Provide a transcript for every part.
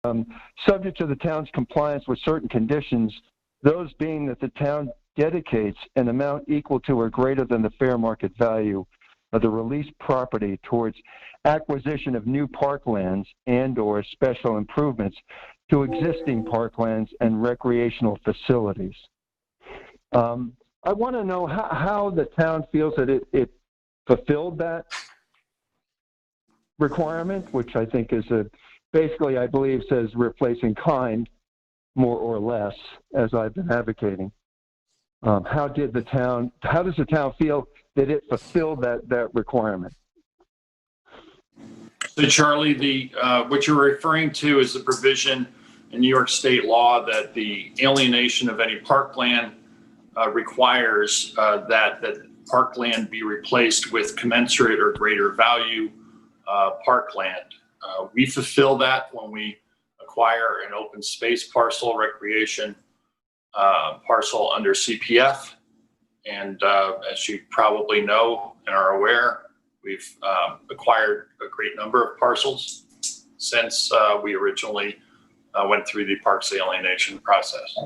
subject to the town's compliance with certain conditions, those being that the town dedicates an amount equal to or greater than the fair market value of the released property towards acquisition of new parklands and/or special improvements to existing parklands and recreational facilities. I want to know how the town feels that it fulfilled that requirement, which I think is basically, I believe, says replace in kind, more or less, as I've been advocating. How does the town feel that it fulfilled that requirement? So Charlie, what you're referring to is the provision in New York state law that the alienation of any parkland requires that parkland be replaced with commensurate or greater value parkland. We fulfill that when we acquire an open space parcel, recreation parcel under CPF. And as you probably know and are aware, we've acquired a great number of parcels since we originally went through the parks alienation process.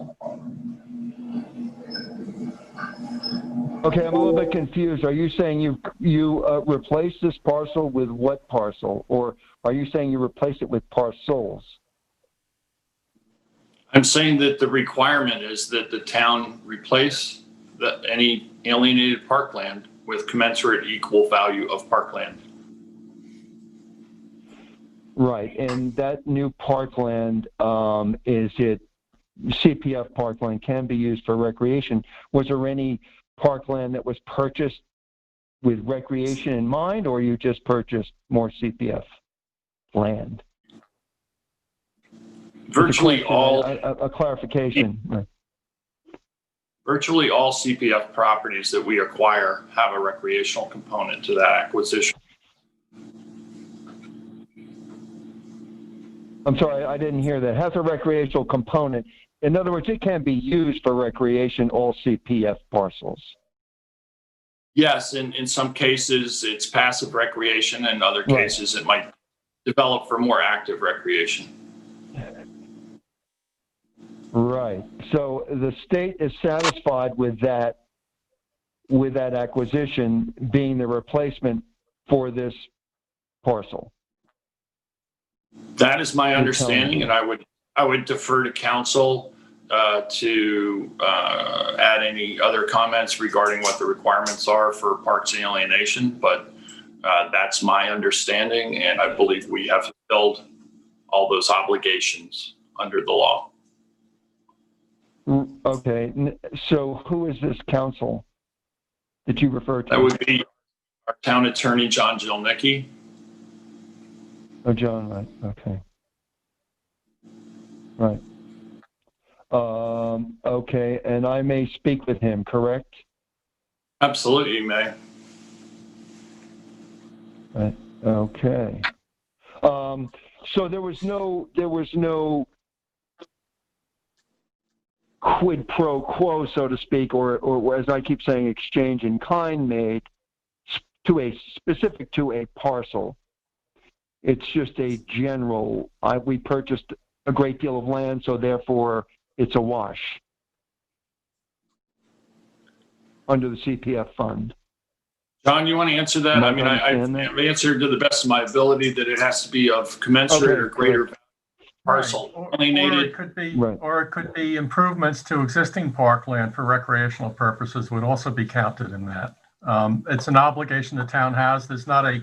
Okay, I'm a little bit confused. Are you saying you replaced this parcel with what parcel? Or are you saying you replaced it with parcels? I'm saying that the requirement is that the town replace any alienated parkland with commensurate equal value of parkland. Right, and that new parkland, is it CPF parkland, can be used for recreation. Was there any parkland that was purchased with recreation in mind, or you just purchased more CPF land? Virtually all. A clarification. Right. Virtually all CPF properties that we acquire have a recreational component to that acquisition. I'm sorry, I didn't hear that. Has a recreational component. In other words, it can be used for recreation, all CPF parcels. Yes, in some cases it's passive recreation, and in other cases it might develop for more active recreation. Right. So the state is satisfied with that acquisition being the replacement for this parcel. That is my understanding, and I would defer to council to add any other comments regarding what the requirements are for parks alienation, but that's my understanding, and I believe we have fulfilled all those obligations under the law. Okay, so who is this council that you refer to? That would be our town attorney, John Jilnicki. Oh, John, right, okay. Right. Okay, and I may speak with him, correct? Absolutely, you may. Right. Okay. So there was no quid pro quo, so to speak, or as I keep saying, exchange in kind made specific to a parcel. It's just a general, we purchased a great deal of land, so therefore it's a wash under the CPF fund. John, you want to answer that? I mean, I've answered to the best of my ability that it has to be of commensurate or greater parcel. Right. Or it could be improvements to existing parkland for recreational purposes would also be counted in that. It's an obligation the town has. There's not a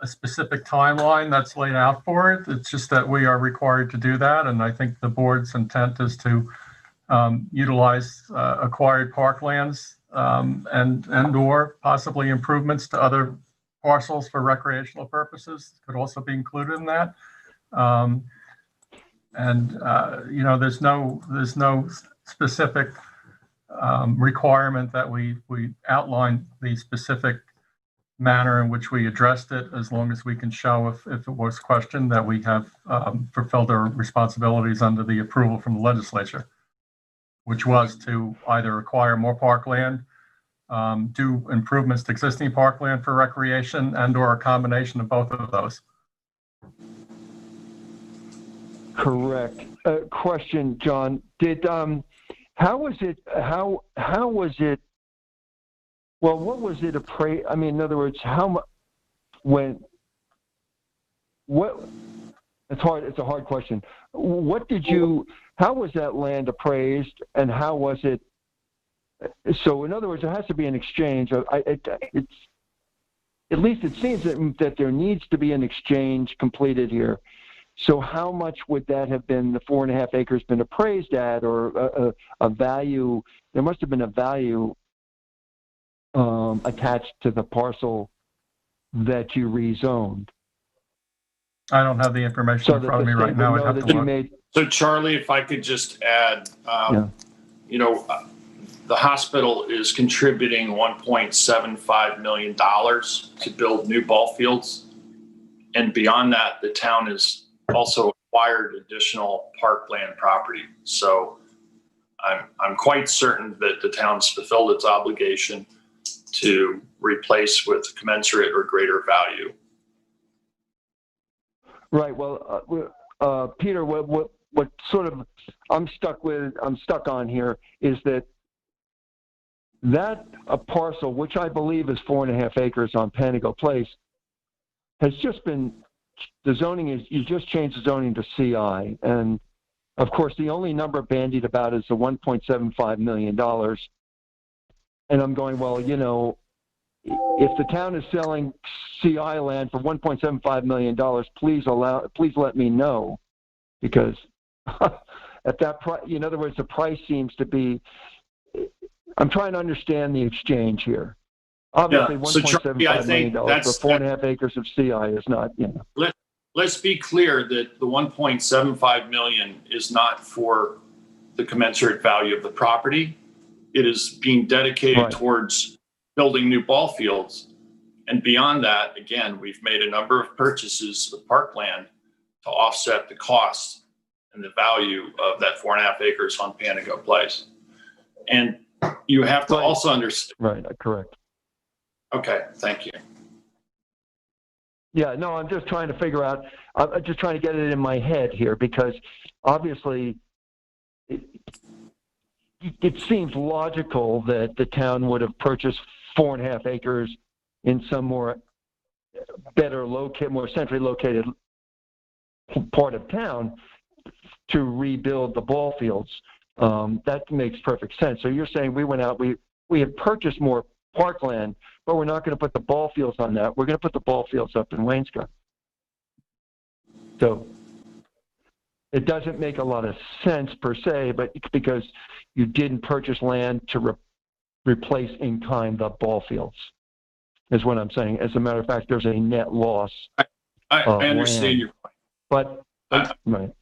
specific timeline that's laid out for it. It's just that we are required to do that, and I think the board's intent is to utilize acquired parklands and or possibly improvements to other parcels for recreational purposes could also be included in that. You know, there's no specific requirement that we outline the specific manner in which we addressed it, as long as we can show, if it was questioned, that we have fulfilled our responsibilities under the approval from the legislature, which was to either acquire more parkland, do improvements to existing parkland for recreation, and or a combination of both of those. correct. Question, John. How was it, well, what was it appraised? I mean, in other words, it's a hard question. How was that land appraised, and how was it? So in other words, there has to be an exchange. At least it seems that there needs to be an exchange completed here. So how much would that have been, the 4.5 acres been appraised at, or a value? There must have been a value attached to the parcel that you rezoned. I don't have the information in front of me right now. I'd have to look. So Charlie, if I could just add, the hospital is contributing $1.75 million to build new ball fields. And beyond that, the town has also acquired additional parkland property. So I'm quite certain that the town's fulfilled its obligation to replace with commensurate or greater value. Right. Well, Peter, what sort of I'm stuck on here is that a parcel, which I believe is 4.5 acres on Panago Place, has just been, the zoning is, you just changed the zoning to CI. And of course, the only number bandied about is the $1.75 million. And I'm going, well, if the town is selling CI land for $1.75 million, please let me know, because at that price, in other words, the price seems to be, I'm trying to understand the exchange here. Obviously, $1.75 million for 4.5 acres of CI is not, Let's be clear that the $1.75 million is not for the commensurate value of the property. It is being dedicated towards building new ball fields. And beyond that, again, we've made a number of purchases of parkland to offset the cost and the value of that 4.5 acres on Panago Place. And you have to also understand. Right, correct. Okay, thank you. Yeah, no, I'm just trying to figure out, I'm just trying to get it in my head here, because obviously it seems logical that the town would have purchased 4.5 acres in some more centrally located part of town to rebuild the ball fields. That makes perfect sense. So you're saying we went out, we have purchased more parkland, but we're not going to put the ball fields on that. We're going to put the ball fields up in Wainscott. So it doesn't make a lot of sense per se, but because you didn't purchase land to replace in kind the ball fields, is what I'm saying. As a matter of fact, there's a net loss. I understand your point. But right.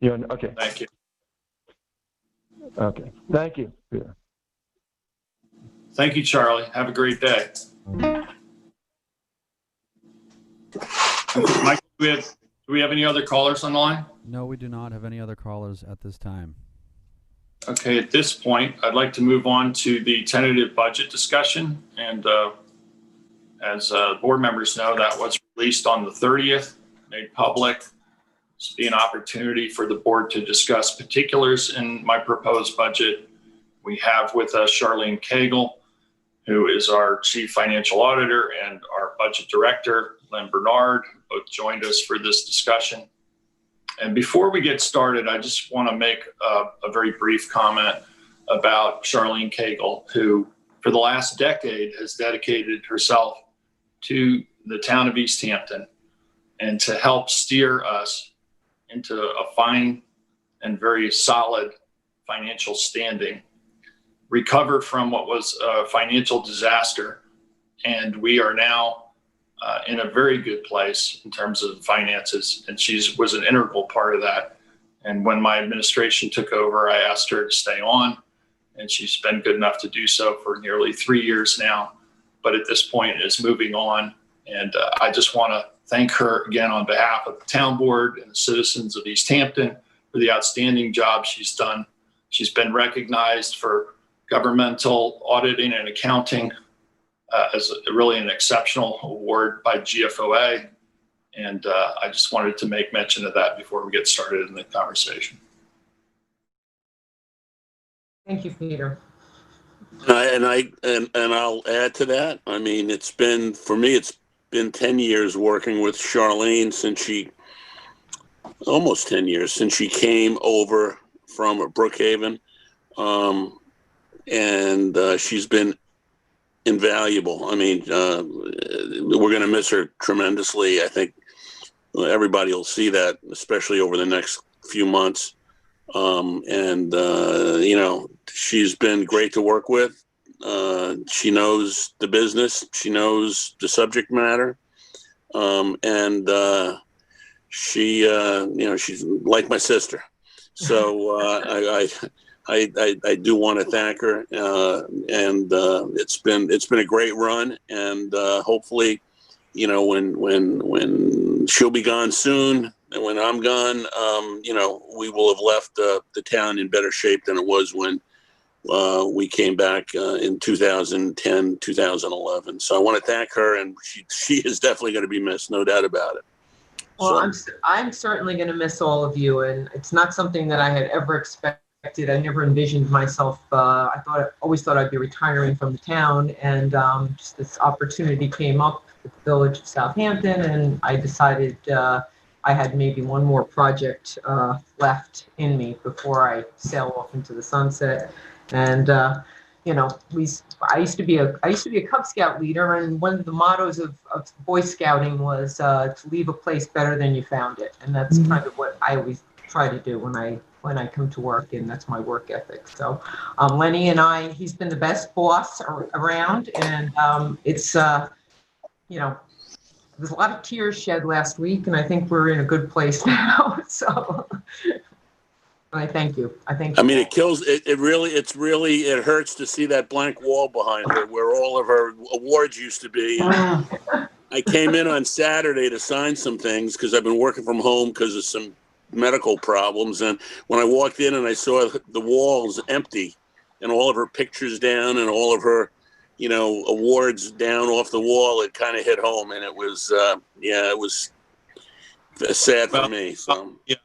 Okay. Thank you. Okay. Thank you, Peter. Thank you, Charlie. Have a great day. Mike, do we have any other callers on the line? No, we do not have any other callers at this time. Okay, at this point, I'd like to move on to the tentative budget discussion. And as board members know, that was released on the 30th, made public. This will be an opportunity for the board to discuss particulars in my proposed budget. We have with us Charlene Cagle, who is our chief financial auditor, and our budget director, Lynn Bernard, both joined us for this discussion. And before we get started, I just want to make a very brief comment about Charlene Cagle, who for the last decade has dedicated herself to the town of East Hampton and to help steer us into a fine and very solid financial standing, recovered from what was a financial disaster. And we are now in a very good place in terms of finances. And she was an integral part of that. And when my administration took over, I asked her to stay on, and she's been good enough to do so for nearly 3 years now. But at this point is moving on. And I just want to thank her again on behalf of the town board and the citizens of East Hampton for the outstanding job she's done. She's been recognized for governmental auditing and accounting as really an exceptional award by GFOA. And I just wanted to make mention of that before we get started in the conversation. Thank you, Peter. And I'll add to that. I mean, it's been 10 years working with Charlene almost 10 years since she came over from Brookhaven. And she's been invaluable. I mean, we're going to miss her tremendously. I think everybody will see that, especially over the next few months. She's been great to work with. She knows the business. She knows the subject matter. She's like my sister. So I do want to thank her. It's been a gregreat run. And hopefully, when she'll be gone soon, and when I'm gone, we will have left the town in better shape than it was when we came back in 2010, 2011. So I want to thank her, and she is definitely going to be missed, no doubt about it. Well, I'm certainly going to miss all of you, and it's not something that I had ever expected. I never envisioned myself. I always thought I'd be retiring from the town, and just this opportunity came up at the village of Southampton, and I decided I had maybe one more project left in me before I sail off into the sunset. And I used to be a Cub Scout leader, and one of the mottos of Boy Scouting was to leave a place better than you found it, and that's kind of what I always try to do when I come to work, and that's my work ethic. So Lenny and he's been the best boss around, and there's a lot of tears shed last week, and I think we're in a good place now. So I thank you. I mean, it kills it. It hurts to see that blank wall behind her where all of her awards used to be. I came in on Saturday to sign some things because I've been working from home because of some medical problems. And when I walked in and I saw the walls empty and all of her pictures down and all of her, awards down off the wall, it kind of hit home, and it was sad for me. So. Yeah.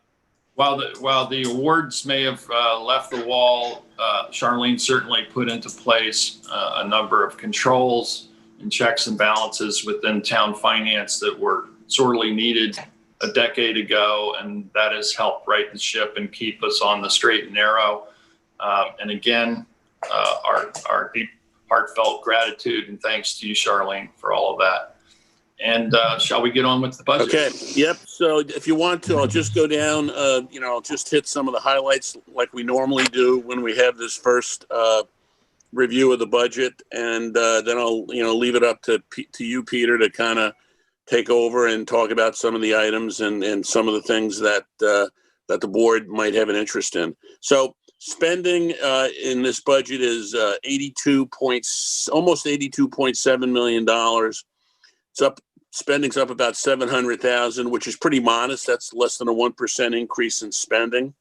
While the awards may have left the wall, Charlene certainly put into place a number of controls and checks and balances within town finance that were sorely needed a decade ago, and that has helped right the ship and keep us on the straight and narrow. And again, our deep, heartfelt gratitude and thanks to you, Charlene, for all of that. And shall we get on with the budget? Okay. Yep. So if you want to, I'll just go down, I'll just hit some of the highlights like we normally do when we have this first review of the budget. And then I'll, leave it up to you, Peter, to kind of take over and talk about some of the items and some of the things that the board might have an interest in. So spending in this budget is almost $82.7 million. It's up. Spending's up about $700,000, which is pretty modest. That's less than a 1% increase in spending.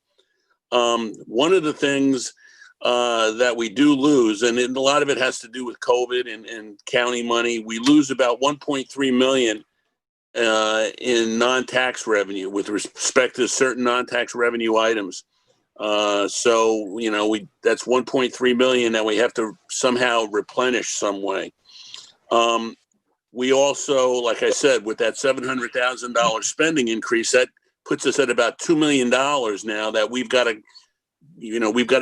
One of the things that we do lose, and a lot of it has to do with COVID and county money, we lose about $1.3 million in non-tax revenue with respect to certain non-tax revenue items. That's $1.3 million that we have to somehow replenish some way. We also, like I said, with that $700,000 spending increase, that puts us at about $2 million now that we've got to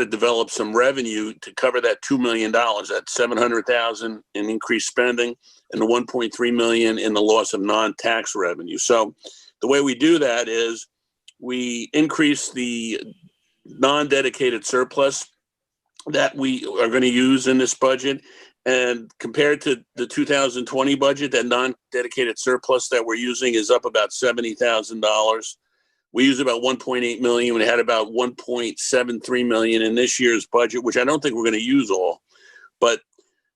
develop some revenue to cover that $2 million, that $700,000 in increased spending and the $1.3 million in the loss of non-tax revenue. So the way we do that is we increase the non-dedicated surplus that we are going to use in this budget. And compared to the 2020 budget, that non-dedicated surplus that we're using is up about $70,000. We use about $1.8 million. We had about $1.73 million in this year's budget, which I don't think we're going to use all. But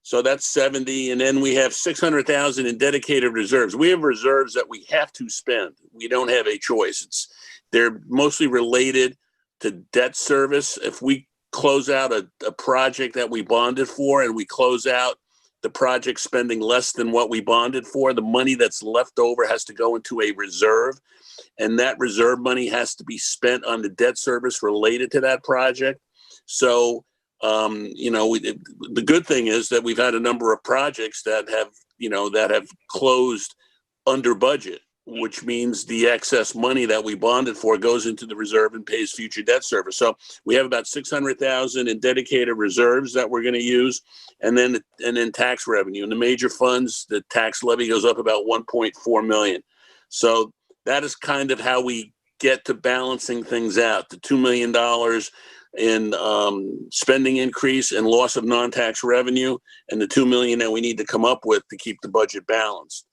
so that's 70. And then we have $600,000 in dedicated reserves. We have reserves that we have to spend. We don't have a choice. They're mostly related to debt service. If we close out a project that we bonded for and we close out the project spending less than what we bonded for, the money that's left over has to go into a reserve, and that reserve money has to be spent on the debt service related to that project. So, the good thing is that we've had a number of projects that have closed under budget, which means the excess money that we bonded for goes into the reserve and pays future debt service. So we have about $600,000 in dedicated reserves that we're going to use, and then tax revenue. In the major funds, the tax levy goes up about $1.4 million. So that is kind of how we get to balancing things out. The $2 million in spending increase and loss of non-tax revenue, and the $2 million that we need to come up with to keep the budget balanced.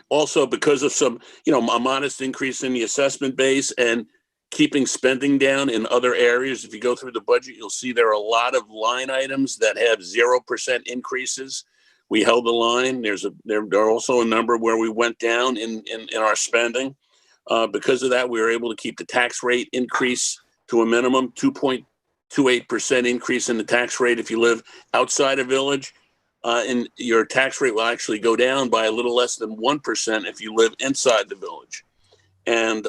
Also, because of some, a modest increase in the assessment base and keeping spending down in other areas, if you go through the budget, you'll see there are a lot of line items that have 0% increases. We held the line. There are also a number where we went down in our spending. Because of that, we were able to keep the tax rate increase to a minimum, 2.28% increase in the tax rate if you live outside a village. And your tax rate will actually go down by a little less than 1% if you live inside the village. And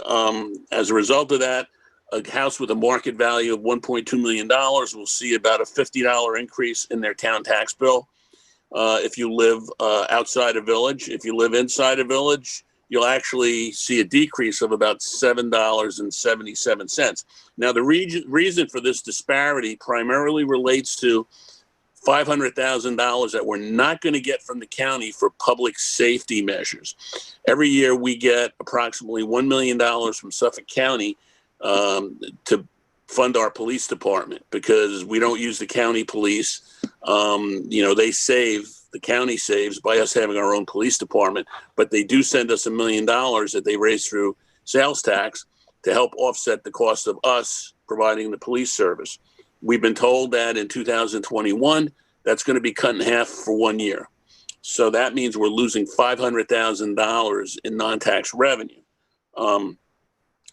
as a result of that, a house with a market value of $1.2 million will see about a $50 increase in their town tax bill. If you live outside a village, if you live inside a village, you'll actually see a decrease of about $7.77. Now, the reason for this disparity primarily relates to $500,000 that we're not going to get from the county for public safety measures. Every year we get approximately $1 million from Suffolk County to fund our police department because we don't use the county police. The county saves by us having our own police department, but they do send us $1 million that they raise through sales tax to help offset the cost of us providing the police service. We've been told that in 2021, that's going to be cut in half for 1 year. So that means we're losing $500,000 in non-tax revenue. That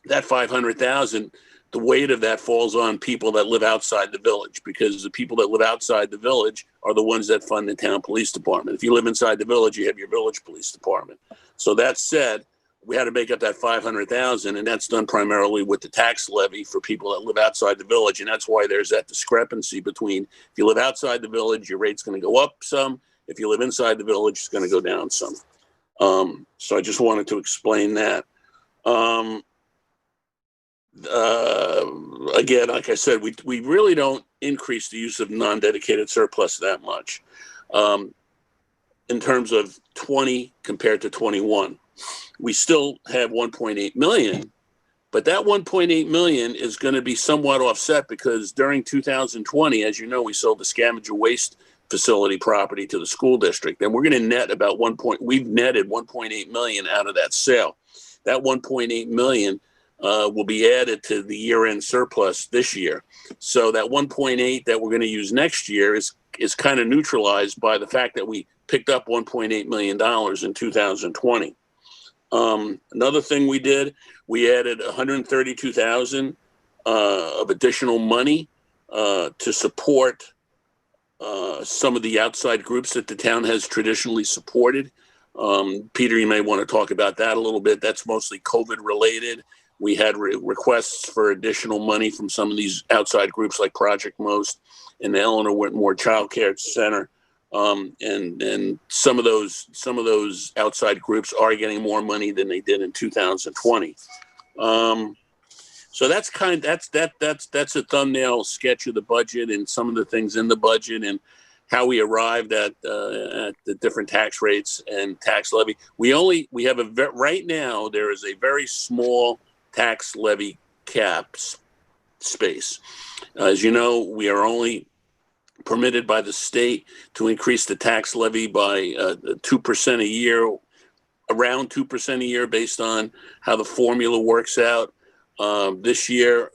$500,000, the weight of that falls on people that live outside the village because the people that live outside the village are the ones that fund the town police department. If you live inside the village, you have your village police department. So that said, we had to make up that $500,000, and that's done primarily with the tax levy for people that live outside the village. And that's why there's that discrepancy between if you live outside the village, your rate's going to go up some. If you live inside the village, it's going to go down some. So I just wanted to explain that. Again, like I said, we really don't increase the use of non-dedicated surplus that much in terms of 20 compared to 21. We still have 1.8 million, but that 1.8 million is going to be somewhat offset because during 2020, as you know, we sold the scavenger waste facility property to the school district, and we're going to net about we've netted 1.8 million out of that sale. That 1.8 million will be added to the year-end surplus this year. So that 1.8 that we're going to use next year is kind of neutralized by the fact that we picked up $1.8 million in 2020. Another thing we did, we added 132,000 of additional money to support some of the outside groups that the town has traditionally supported. Peter, you may want to talk about that a little bit. That's mostly COVID related. We had requests for additional money from some of these outside groups like Project Most and the Eleanor Whitmore Child Care Center. And some of those outside groups are getting more money than they did in 2020. So that's a thumbnail sketch of the budget and some of the things in the budget and how we arrived at the different tax rates and tax levy. Right now there is a very small tax levy cap space. As you know, we are only permitted by the state to increase the tax levy by 2% a year, around 2% a year based on how the formula works out. This year,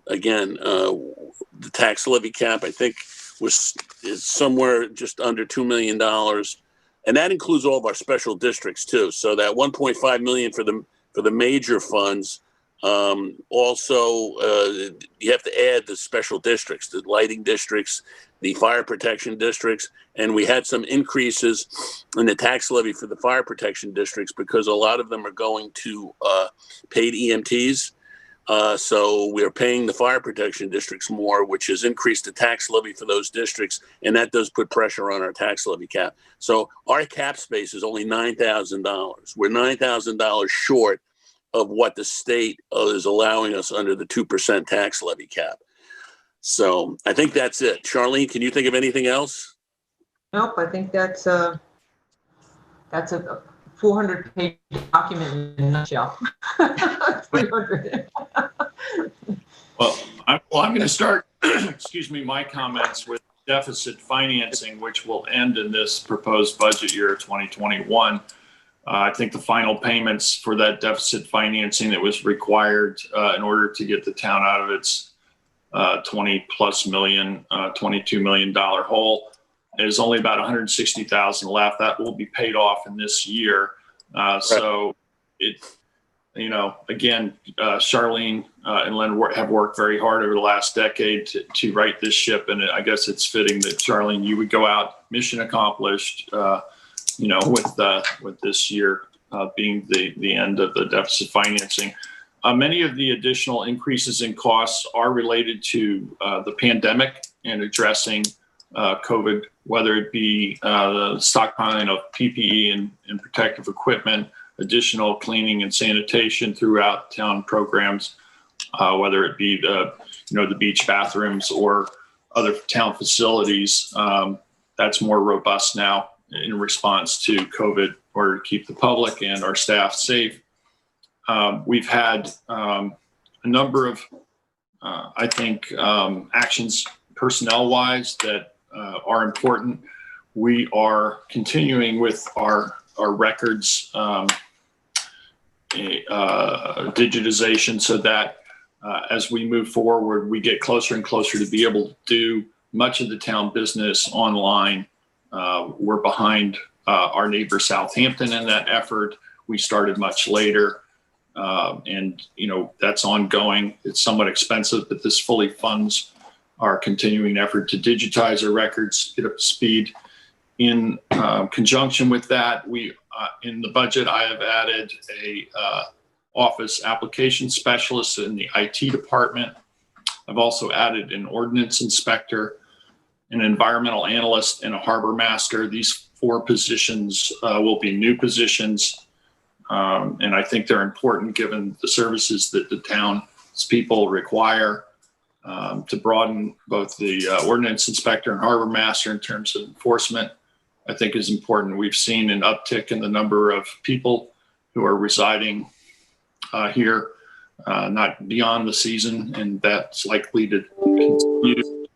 again, the tax levy cap, I think, is somewhere just under $2 million. And that includes all of our special districts too. So that 1.5 million for the major funds Also, you have to add the special districts, the lighting districts, the fire protection districts, and we had some increases in the tax levy for the fire protection districts because a lot of them are going to paid EMTs. So we're paying the fire protection districts more, which has increased the tax levy for those districts, and that does put pressure on our tax levy cap. So our cap space is only $9,000. We're $9,000 short of what the state is allowing us under the 2% tax levy cap. So I think that's it. Charlene, can you think of anything else? Nope, I think that's a 400-page document in a nutshell. 300. Well, I'm going to start, excuse me, my comments with deficit financing, which will end in this proposed budget year 2021. I think the final payments for that deficit financing that was required in order to get the town out of its $22 million hole is only about $160,000 left. That will be paid off in this year. So it, again, Charlene and Len have worked very hard over the last decade to right this ship. And I guess it's fitting that Charlene, you would go out mission accomplished, with this year being the end of the deficit financing. Many of the additional increases in costs are related to the pandemic and addressing COVID, whether it be the stockpiling of PPE and protective equipment, additional cleaning and sanitation throughout town programs, whether it be the beach bathrooms or other town facilities. That's more robust now in response to COVID in order to keep the public and our staff safe. We've had a number of, actions personnel-wise that are important. We are continuing with our records digitization so that as we move forward, we get closer and closer to be able to do much of the town business online. We're behind our neighbor Southampton in that effort. We started much later, and that's ongoing. It's somewhat expensive, but this fully funds our continuing effort to digitize our records, get up to speed. In conjunction with that, we in the budget, I have added a office application specialist in the IT department. I've also added an ordinance inspector, an environmental analyst, and a harbor master. These 4 positions will be new positions, and I think they're important given the services that the town's people require. To broaden both the ordinance inspector and harbor master in terms of enforcement, I think is important. We've seen an uptick in the number of people who are residing here, not beyond the season, and that's likely to continue.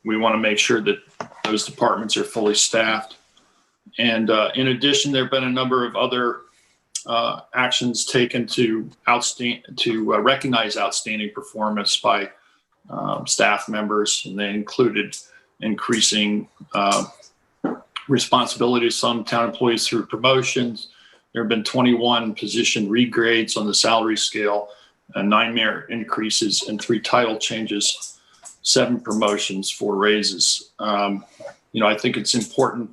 We want to make sure that those departments are fully staffed. And in addition, there have been a number of other actions taken to recognize outstanding performance by staff members, and they included increasing responsibility of some town employees through promotions. There have been 21 position regrades on the salary scale, 9 merit increases, and 3 title changes, 7 promotions, 4 raises. I think it's important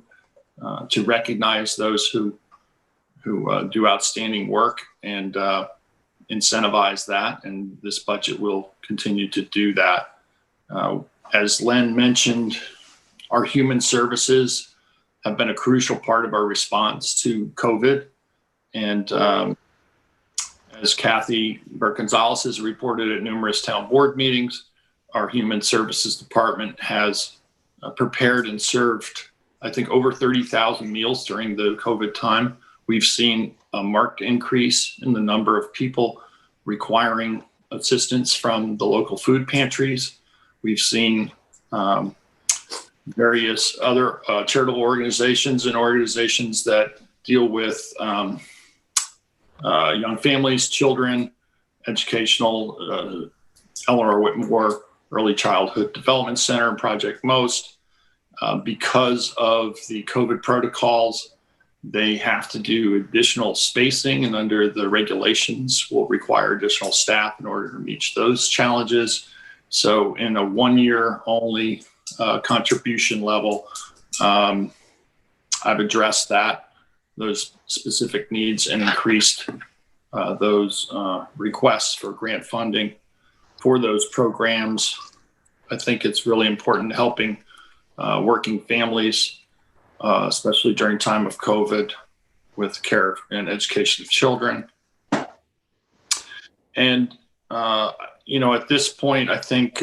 to recognize those who do outstanding work and incentivize that, and this budget will continue to do that. As Len mentioned, our human services have been a crucial part of our response to COVID, and as Kathy Burke-Gonzalez has reported at numerous town board meetings, our human services department has prepared and served, I think, over 30,000 meals during the COVID time. We've seen a marked increase in the number of people requiring assistance from the local food pantries. We've seen various other charitable organizations and organizations that deal with young families, children, educational, Eleanor Whitmore Early Childhood Development Center and Project MOST. Because of the COVID protocols, they have to do additional spacing, and under the regulations will require additional staff in order to meet those challenges. So in a 1 year only contribution level, I've addressed those specific needs and increased those requests for grant funding for those programs. I think it's really important helping working families, especially during time of COVID, with care and education of children. And, at this point, I think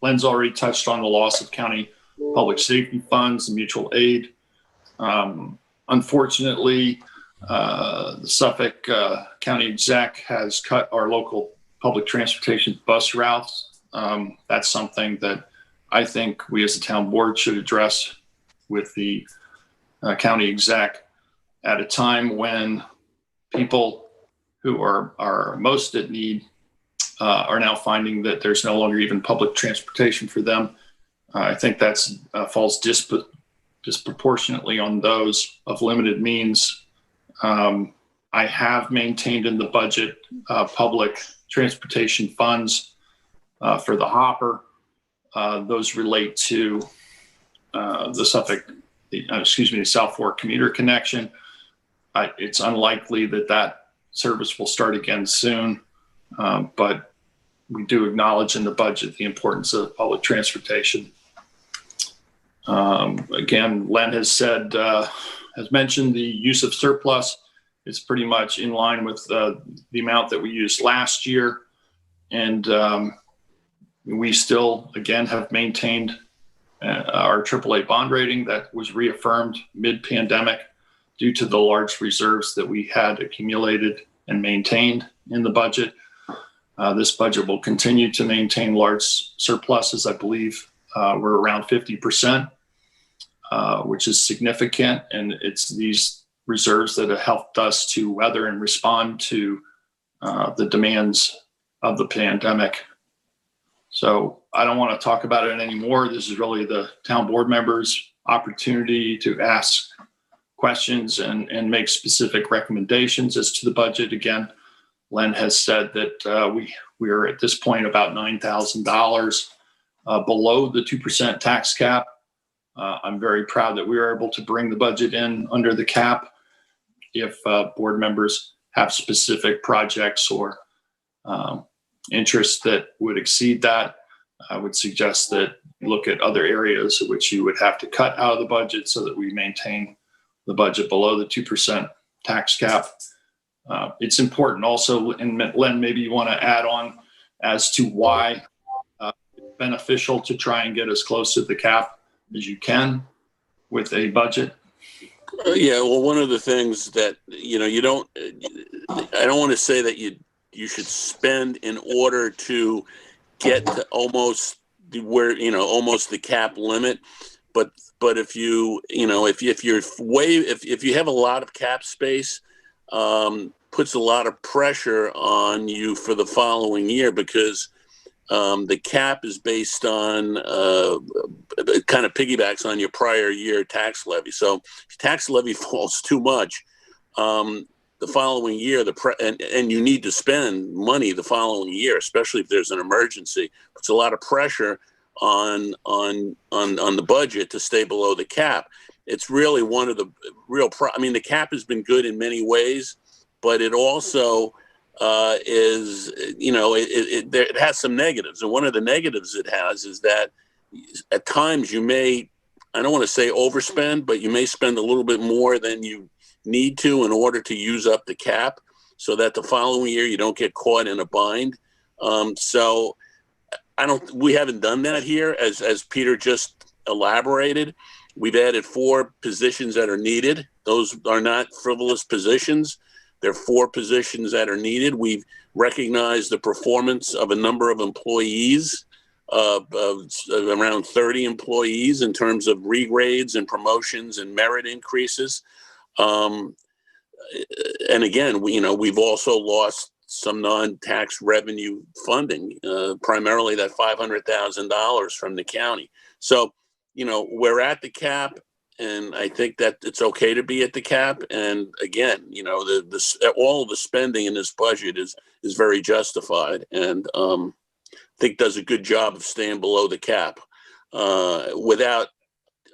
Len's already touched on the loss of county public safety funds and mutual aid. Unfortunately, the Suffolk County Exec has cut our local public transportation bus routes. That's something that I think we as a town board should address with the county exec at a time when people who are most at need are now finding that there's no longer even public transportation for them. I think that's falls disproportionately on those of limited means. I have maintained in the budget public transportation funds for the hopper. Those relate to the South Fork commuter connection. It's unlikely that service will start again soon, but we do acknowledge in the budget the importance of public transportation. Again, Len has mentioned the use of surplus. It's pretty much in line with the amount that we used last year. And we still, again, have maintained our AAA bond rating that was reaffirmed mid-pandemic due to the large reserves that we had accumulated and maintained in the budget. This budget will continue to maintain large surpluses. I believe we're around 50%, which is significant. And it's these reserves that have helped us to weather and respond to the demands of the pandemic. So I don't want to talk about it anymore. This is really the town board members' opportunity to ask questions and make specific recommendations as to the budget. Again, Len has said that we are at this point about $9,000 below the 2% tax cap. I'm very proud that we were able to bring the budget in under the cap. If board members have specific projects or interests that would exceed that, I would suggest that you look at other areas which you would have to cut out of the budget so that we maintain the budget below the 2% tax cap. It's important also, and Len, maybe you want to add on as to why it's beneficial to try and get as close to the cap as you can with a budget. Yeah, well, one of the things that, I don't want to say that you should spend in order to get to almost almost the cap limit. But if you have a lot of cap space, puts a lot of pressure on you for the following year, because the cap is based on it kind of piggybacks on your prior year tax levy. So if tax levy falls too much, the following year, and you need to spend money the following year, especially if there's an emergency, puts a lot of pressure on the budget to stay below the cap. It's really one of the real the cap has been good in many ways, but it also is, it has some negatives. And one of the negatives it has is that at times you may, I don't want to say overspend, but you may spend a little bit more than you need to in order to use up the cap, so that the following year you don't get caught in a bind. So we haven't done that here, as Peter just elaborated. We've added 4 positions that are needed. Those are not frivolous positions. There are 4 positions that are needed. We've recognized the performance of a number of employees, of around 30 employees, in terms of regrades and promotions and merit increases. And again, we've also lost some non-tax revenue funding, primarily that $500,000 from the county. So, we're at the cap. and I think that it's okay to be at the cap. And again, you know, all of the spending in this budget is very justified, and I think does a good job of staying below the cap without,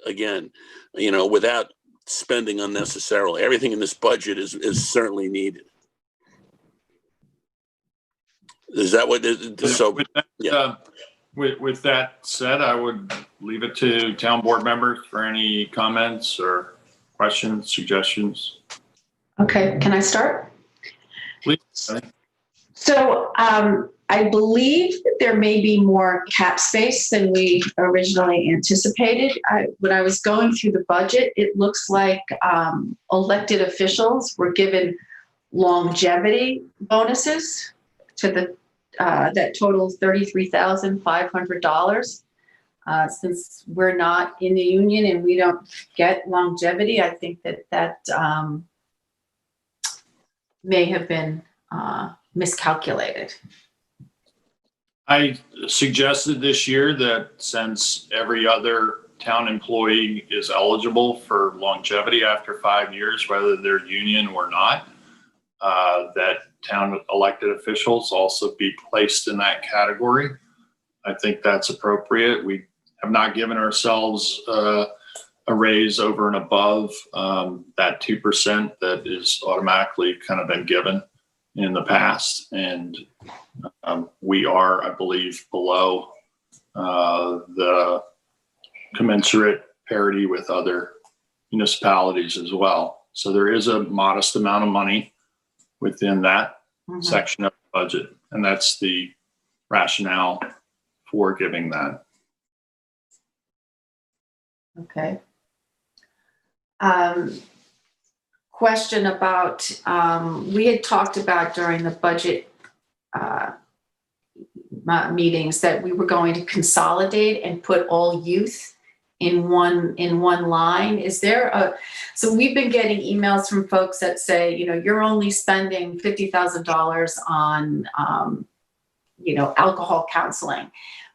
again, you know, without spending unnecessarily. Everything in this budget is certainly needed. Is that what? So with that, yeah. With that said, I would leave it to town board members for any comments or questions, suggestions. Okay, can I start? Please. So I believe that there may be more cap space than we originally anticipated. When I was going through the budget, it looks like elected officials were given longevity bonuses to the that totals $33,500. Since we're not in the union and we don't get longevity, I think that may have been miscalculated. I suggested this year that since every other town employee is eligible for longevity after 5 years, whether they're union or not, that town elected officials also be placed in that category. I think that's appropriate. We have not given ourselves a raise over and above that 2% that is automatically kind of been given in the past. And we are, I believe, below the commensurate parity with other municipalities as well. So there is a modest amount of money within that section of the budget. And that's the rationale for giving that. Okay. Question about, we had talked about during the budget meetings that we were going to consolidate and put all youth in one line. Is there so we've been getting emails from folks that say, you know, you're only spending $50,000 on, you know, alcohol counseling,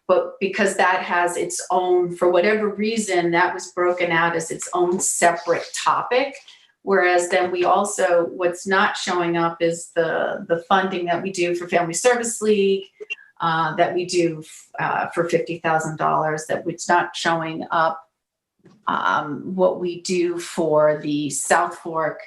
but because that has its own, for whatever reason, that was broken out as its own separate topic. Whereas then we also, what's not showing up is the funding that we do for Family Service League, that we do for $50,000, that it's not showing up what we do for the South Fork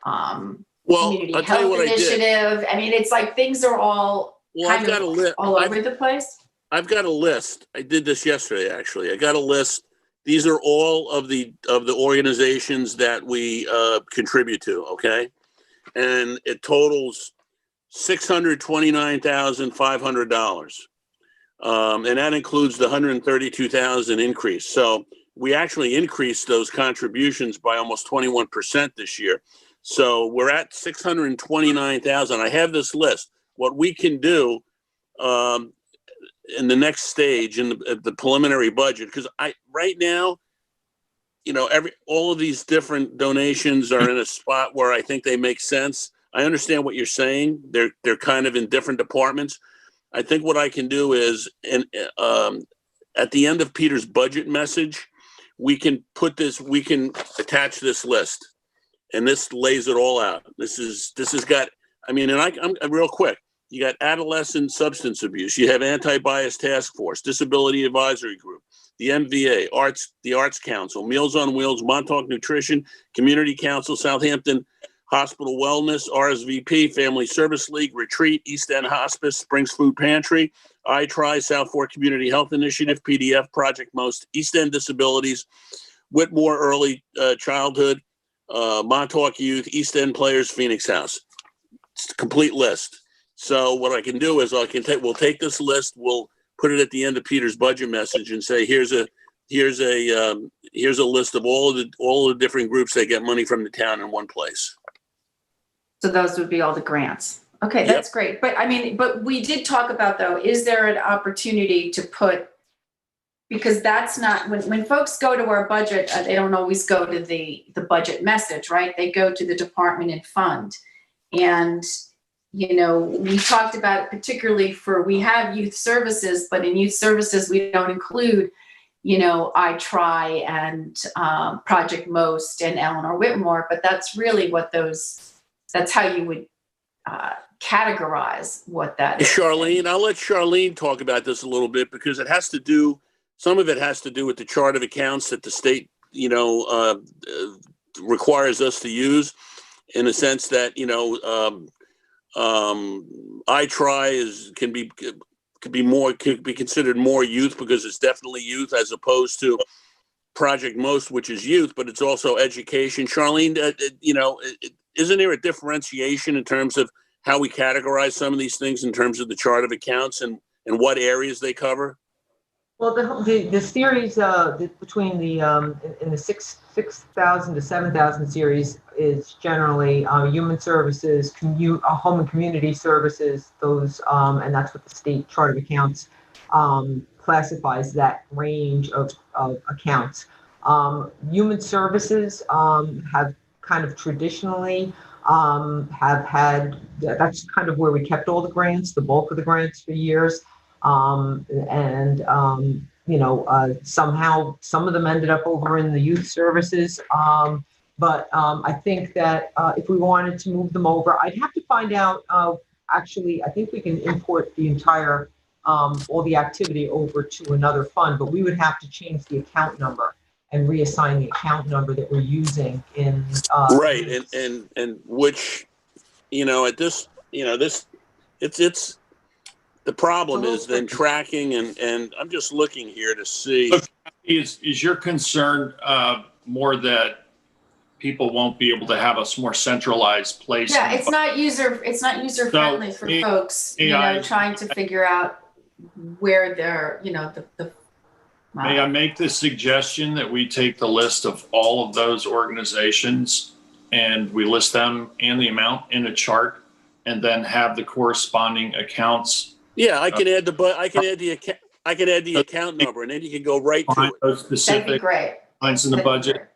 Community Health Initiative. I mean, it's like things are all kind of all over the place. I've got a list. I did this yesterday, actually. I got a list. These are all of the organizations that we contribute to, okay? And it totals $629,500. And that includes the $132,000 increase. So we actually increased those contributions by almost 21% this year. So we're at $629,000. I have this list. What we can do in the next stage in the preliminary budget, because right now, you know, all of these different donations are in a spot where I think they make sense. I understand what you're saying. They're kind of in different departments. I think what I can do is, at the end of Peter's budget message, we can attach this list, and this lays it all out. This has got, I mean, and I'm real quick. You got adolescent substance abuse. You have anti-bias task force, disability advisory group, the MVA, the Arts Council, Meals on Wheels, Montauk Nutrition, Community Council, Southampton Hospital Wellness, RSVP, Family Service League, Retreat, East End Hospice, Springs Food Pantry, iTry, South Fork Community Health Initiative, PDF, Project Most, East End Disabilities, Whitmore Early Childhood, Montauk Youth, East End Players, Phoenix House. It's a complete list. So what I can do is we'll take this list, we'll put it at the end of Peter's budget message and say, here's a list of all the different groups that get money from the town in one place. So those would be all the grants. Okay, that's great. But I mean, but we did talk about, though, is there an opportunity to put, because that's not, when folks go to our budget, they don't always go to the budget message, right? They go to the department and fund. And, you know, we talked about it particularly we have youth services, but in youth services, we don't include I Try and Project Most and Eleanor Whitmore, but that's really that's how you would categorize what that is. Charlene, I'll let Charlene talk about this a little bit because some of it has to do with the chart of accounts that the state, requires us to use, in the sense that, I Try can be considered more youth because it's definitely youth, as opposed to Project Most, which is youth, but it's also education. Charlene, isn't there a differentiation in terms of how we categorize some of these things in terms of the chart of accounts and what areas they cover? Well, the series between the in the 6,000 to 7,000 series is generally human services, home and community services. Those and that's what the state chart of accounts classifies, that range of accounts. Human services have kind of traditionally have had, that's kind of where we kept all the grants, the bulk of the grants for years. Somehow some of them ended up over in the youth services. But I think that if we wanted to move them over, I'd have to find out, actually, I think we can import the entire, all the activity over to another fund, but we would have to change the account number and reassign the account number that we're using in. Right. And which, at this, it's, the problem is then tracking and I'm just looking here to see. Is your concern more that people won't be able to have a more centralized place? Yeah, it's not user friendly for folks, trying to figure out where they're, May I make the suggestion that we take the list of all of those organizations and we list them and the amount in a chart, and then have the corresponding accounts? Yeah, I can add the account number, and then you can go right to it. Those specific That'd be great. lines in the budget.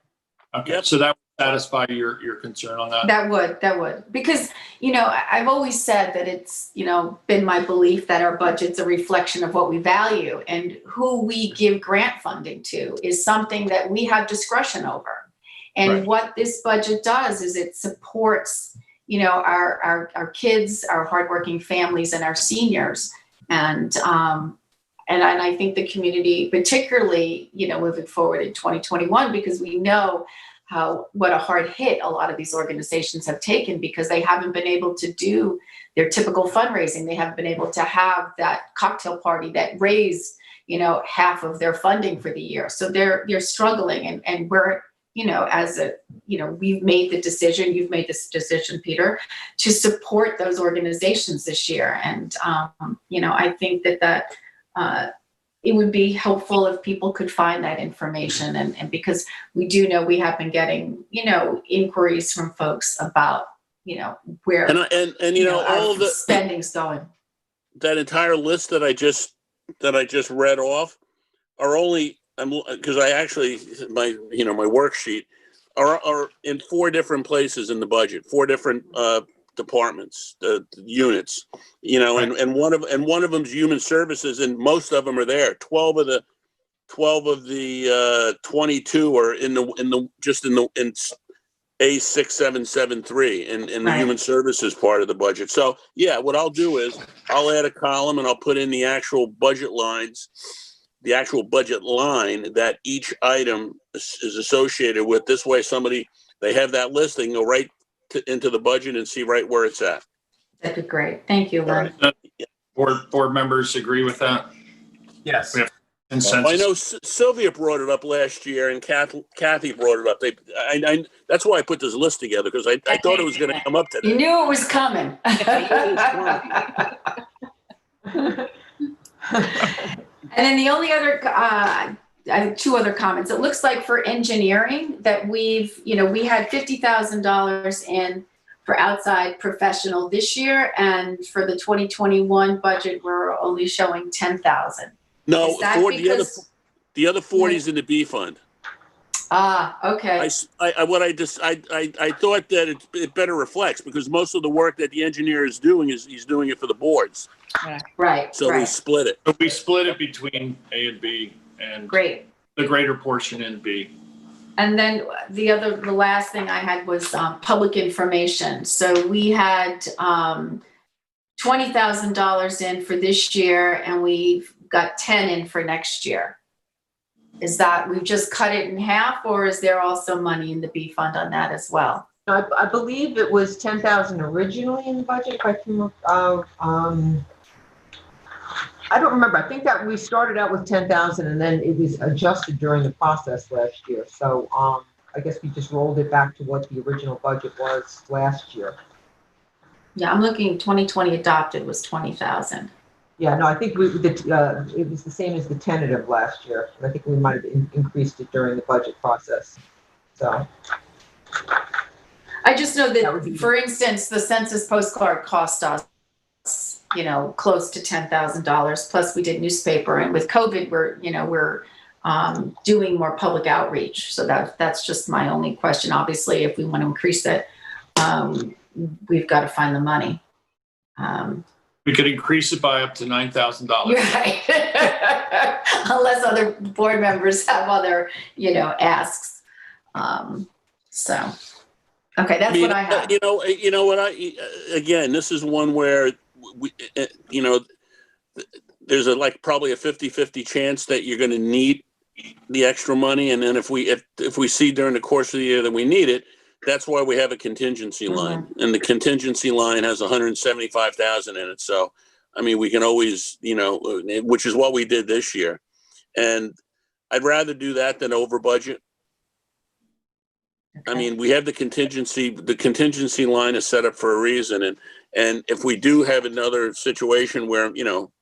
Okay, Yep. so that would satisfy your concern on that. That would, because, I've always said that it's, been my belief that our budget's a reflection of what we value, and who we give grant funding to is something that we have discretion over. And Right. What this budget does is it supports, our kids, our hardworking families, and our seniors. And I think the community, particularly, moving forward in 2021, because we know what a hard hit a lot of these organizations have taken, because they haven't been able to do their typical fundraising. They haven't been able to have that cocktail party that raised, half of their funding for the year. So they're struggling, and we're, we've made the decision, you've made this decision, Peter, to support those organizations this year. And, I think that it would be helpful if people could find that information. And because we do know we have been getting, inquiries from folks about, where And all the spending's going. That entire list that I just read off are only, because I actually, my worksheet are in 4 different places in the budget, 4 different departments, units, Right. and one of them's human services, and most of them are there. 12 of the 22 are in A6773 in the Right. human services part of the budget. So yeah, what I'll do is I'll add a column and I'll put in the actual budget lines, the actual budget line that each item is associated with. This way, they have that list, they can go right into the budget and see right where it's at. That'd be great. Thank you, Lynn. Board members agree with that? Yes. We have consensus. I know Sylvia brought it up last year, and Kathy brought it up. That's why I put this list together, because I thought it was going to come up today. You knew it was coming. And then the only other, I have 2 other comments. It looks like for engineering that we had $50,000 in for outside professional this year, and for the 2021 budget, we're only showing 10,000. No, Is that the other 40 is in the B fund. Okay. I thought that it better reflects, because most of the work that the engineer is doing he's doing it for the boards. Right. So we split it. So we split it between A and B, and Great. the greater portion in B. And then the last thing I had was public information. So we had $20,000 in for this year, and we've got 10 in for next year. Is that, we've just cut it in half, or is there also money in the B fund on that as well? I believe it was 10,000 originally in the budget. If I can look, I don't remember. I think that we started out with 10,000 and then it was adjusted during the process last year. So I guess we just rolled it back to what the original budget was last year. Yeah, I'm looking, 2020 adopted was 20,000. Yeah, no, I think it was the same as the tentative last year. And I think we might have increased it during the budget process. So. I just know that, for instance, the census postcard cost us, close to $10,000. Plus, we did newspaper, and with COVID, we're doing more public outreach. So that's just my only question. Obviously, if we want to increase it, we've got to find the money. We could increase it by up to $9,000. Right. Unless other board members have other, asks. So. Okay, that's what I have. You know what again, this is one where we, there's probably a 50-50 chance that you're going to need the extra money, and then if we see during the course of the year that we need it, that's why we have a contingency line, and the contingency line has 175,000 in it. So, I mean, we can always, which is what we did this year, and I'd rather do that than over budget. I mean, we have the contingency line is set up for a reason. And if we do have another situation where, you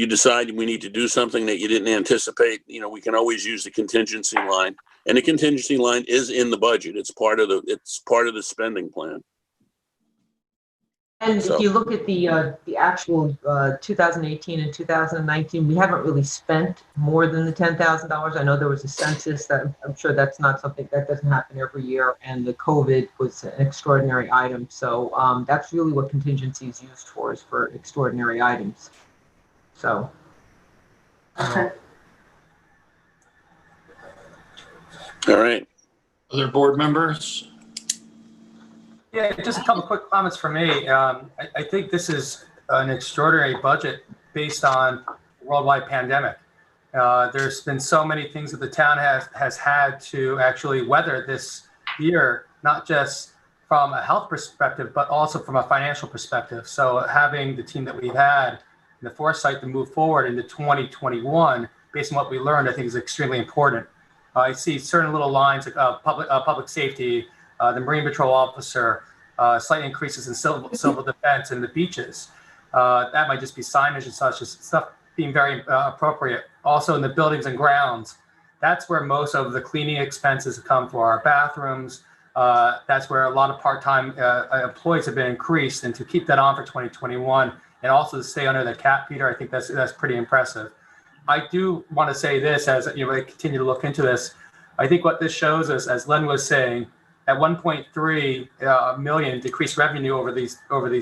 decide we need to do something that you didn't anticipate, we can always use the contingency line. And the contingency line is in the budget. It's part of the spending plan. And if you look at the actual 2018 and 2019, we haven't really spent more than the $10,000. I know there was a census that I'm sure that's not something that doesn't happen every year, and the COVID was an extraordinary item. So that's really what contingency is used for, is for extraordinary items. So. Okay. All right. Other board members? Yeah, just a couple quick comments from me. I think this is an extraordinary budget based on the worldwide pandemic. There's been so many things that the town has had to actually weather this year, not just from a health perspective, but also from a financial perspective. So having the team that we've had and the foresight to move forward into 2021, based on what we learned, I think is extremely important. I see certain little lines like public safety, the Marine Patrol officer, slight increases in civil defense and the beaches. That might just be signage and such, just stuff being very appropriate. Also in the buildings and grounds, that's where most of the cleaning expenses come for our bathrooms. That's where a lot of part-time employees have been increased, and to keep that on for 2021 and also to stay under the cap, Peter, I think that's pretty impressive. I do want to say this as I continue to look into this. I think what this shows us, as Len was saying, at 1.3 million decreased revenue over these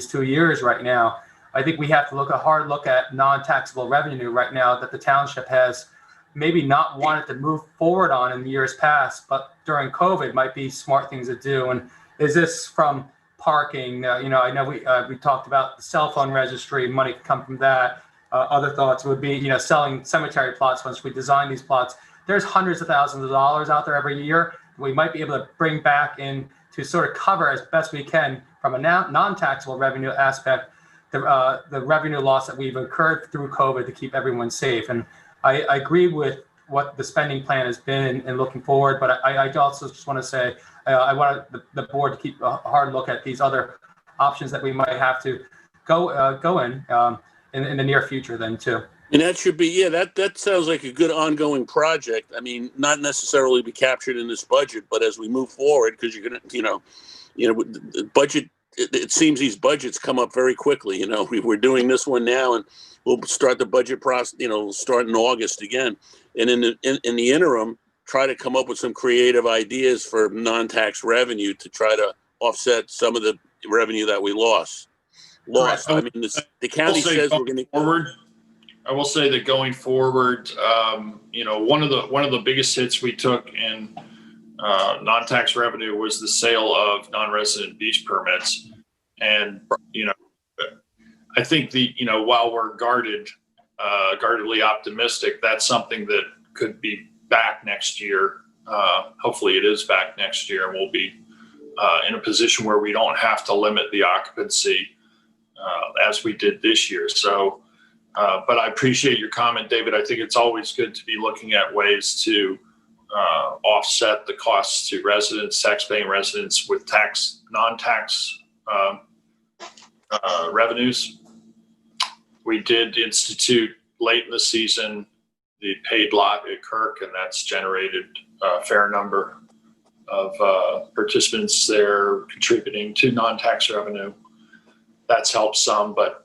2 years right now, I think we have to look a hard look at non-taxable revenue right now that the township has maybe not wanted to move forward on in years past, but during COVID might be smart things to do. And is this from parking? I know we talked about the cell phone registry, money could come from that. Other thoughts would be, selling cemetery plots once we design these plots. There's hundreds of thousands of dollars out there every year we might be able to bring back in to sort of cover as best we can from a non-taxable revenue aspect, the revenue loss that we've incurred through COVID to keep everyone safe. And I agree with what the spending plan has been and looking forward, but I also just want to say, I want the board to keep a hard look at these other options that we might have to go in the near future then too. And that should be, that sounds like a good ongoing project. I mean, not necessarily be captured in this budget, but as we move forward, because you're going to, the budget, it seems these budgets come up very quickly. We're doing this one now, and we'll start the budget process, start in August again. And in the interim, try to come up with some creative ideas for non-tax revenue to try to offset some of the revenue that we lost. Right. I mean, the county says we're going to. I will say that going forward, one of the biggest hits we took in non-tax revenue was the sale of non-resident beach permits. And, I think while we're guardedly optimistic, that's something that could be back next year. Hopefully it is back next year, and we'll be in a position where we don't have to limit the occupancy as we did this year. So, but I appreciate your comment, David. I think it's always good to be looking at ways to offset the costs to residents, tax-paying residents, with non-tax revenues. We did institute late in the season the paid lot at Kirk, and that's generated a fair number of participants there contributing to non-tax revenue. That's helped some, but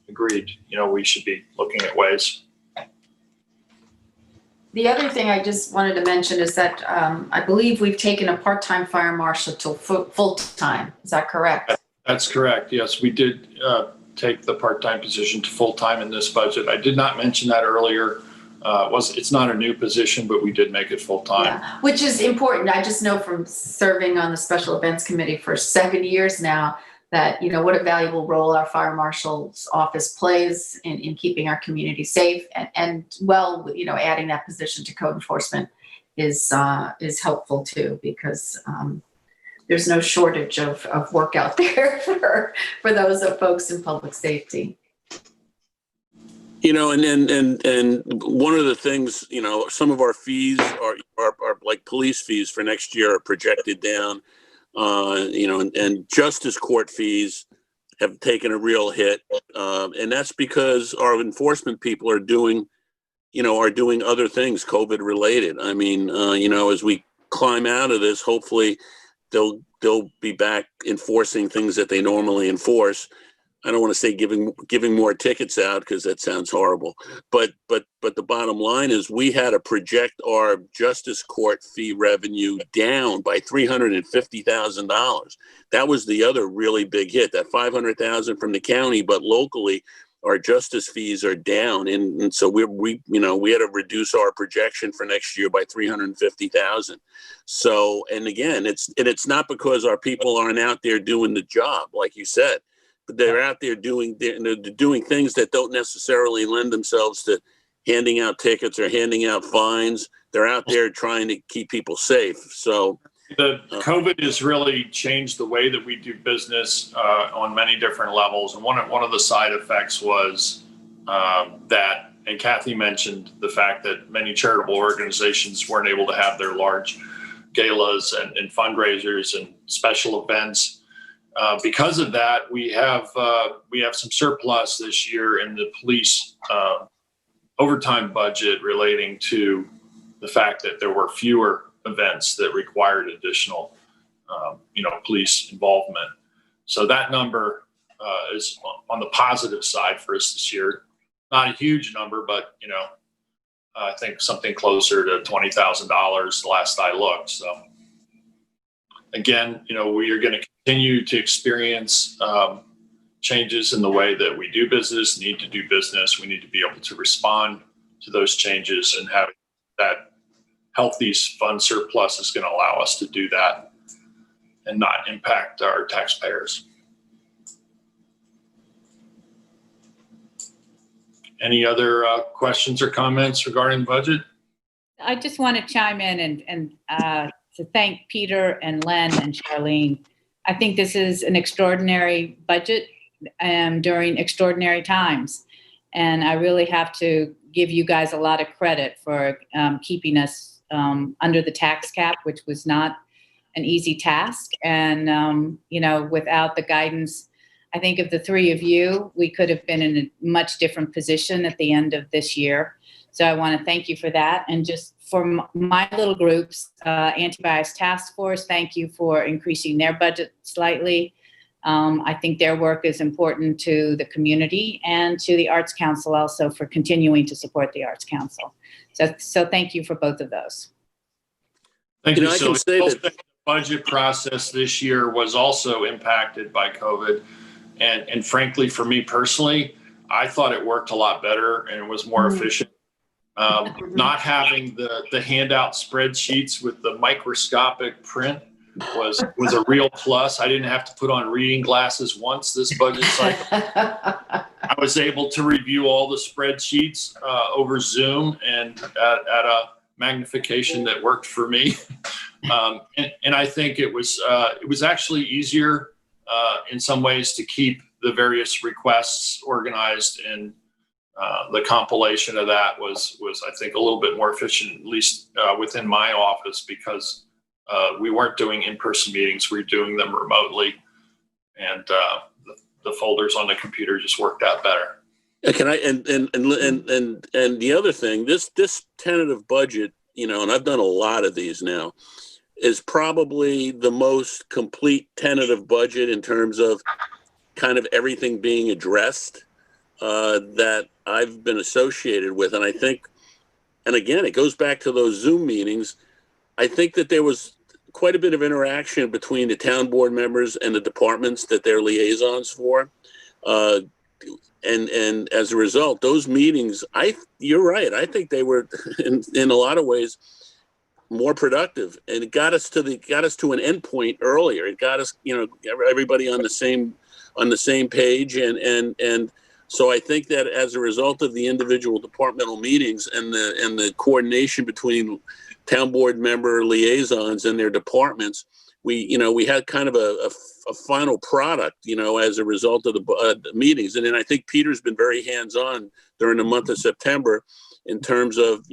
agreed, we should be looking at ways. The other thing I just wanted to mention is that I believe we've taken a part-time fire marshal to full-time. Is that correct? That's correct. Yes, we did take the part-time position to full-time in this budget. I did not mention that earlier. It's not a new position, but we did make it full-time. Yeah, which is important. I just know from serving on the Special Events Committee for 7 years now that, what a valuable role our fire marshal's office plays in keeping our community safe, and adding that position to code enforcement is helpful too, because there's no shortage of work out there for those folks in public safety. And one of the things, some of our fees are like police fees for next year are projected down, and justice court fees have taken a real hit. And that's because our enforcement people are doing other things COVID related. I mean, as we climb out of this, hopefully they'll be back enforcing things that they normally enforce. I don't want to say giving more tickets out, because that sounds horrible. But the bottom line is we had to project our justice court fee revenue down by $350,000. That was the other really big hit. That $500,000 from the county, but locally our justice fees are down, and so we had to reduce our projection for next year by $350,000. So, and again, it's not because our people aren't out there doing the job, like you said. But they're out there doing things that don't necessarily lend themselves to handing out tickets or handing out fines. They're out there trying to keep people safe. So the COVID has really changed the way that we do business on many different levels. And one of the side effects was that, and Kathy mentioned the fact that many charitable organizations weren't able to have their large galas and fundraisers and special events. Because of that, we have some surplus this year in the police overtime budget relating to the fact that there were fewer events that required additional, police involvement. So that number is on the positive side for us this year. Not a huge number, but I think something closer to $20,000 the last I looked. So again, we are going to continue to experience changes in the way that we do business, need to do business. We need to be able to respond to those changes, and having that healthy fund surplus is going to allow us to do that and not impact our taxpayers. Any other questions or comments regarding budget? I just want to chime in and to thank Peter and Len and Charlene. I think this is an extraordinary budget during extraordinary times. And I really have to give you guys a lot of credit for keeping us under the tax cap, which was not an easy task. And, without the guidance, I think of the three of you, we could have been in a much different position at the end of this year. So I want to thank you for that. And just for my little groups, Anti-Bias Task Force, thank you for increasing their budget slightly. I think their work is important to the community, and to the Arts Council also for continuing to support the Arts Council. So thank you for both of those. Thank you. I can say that the budget process this year was also impacted by COVID. And frankly, for me personally, I thought it worked a lot better and it was more efficient. Not having the handout spreadsheets with the microscopic print was a real plus. I didn't have to put on reading glasses once this budget cycle. I was able to review all the spreadsheets over Zoom and at a magnification that worked for me. And I think it was actually easier in some ways to keep the various requests organized, and the compilation of that was I think a little bit more efficient, at least within my office, because we weren't doing in-person meetings, we were doing them remotely, and the folders on the computer just worked out better. Can I and the other thing, this tentative budget, and I've done a lot of these now, is probably the most complete tentative budget in terms of kind of everything being addressed that I've been associated with. And I think, and again, it goes back to those Zoom meetings. I think that there was quite a bit of interaction between the town board members and the departments that they're liaisons for. And as a result, those meetings, you're right. I think they were in a lot of ways more productive, and it got us to an end point earlier. It got us, everybody on the same page. And so I think that as a result of the individual departmental meetings and the coordination between town board member liaisons and their departments, we had kind of a final product, as a result of the meetings. And then I think Peter's been very hands-on during the month of September in terms of,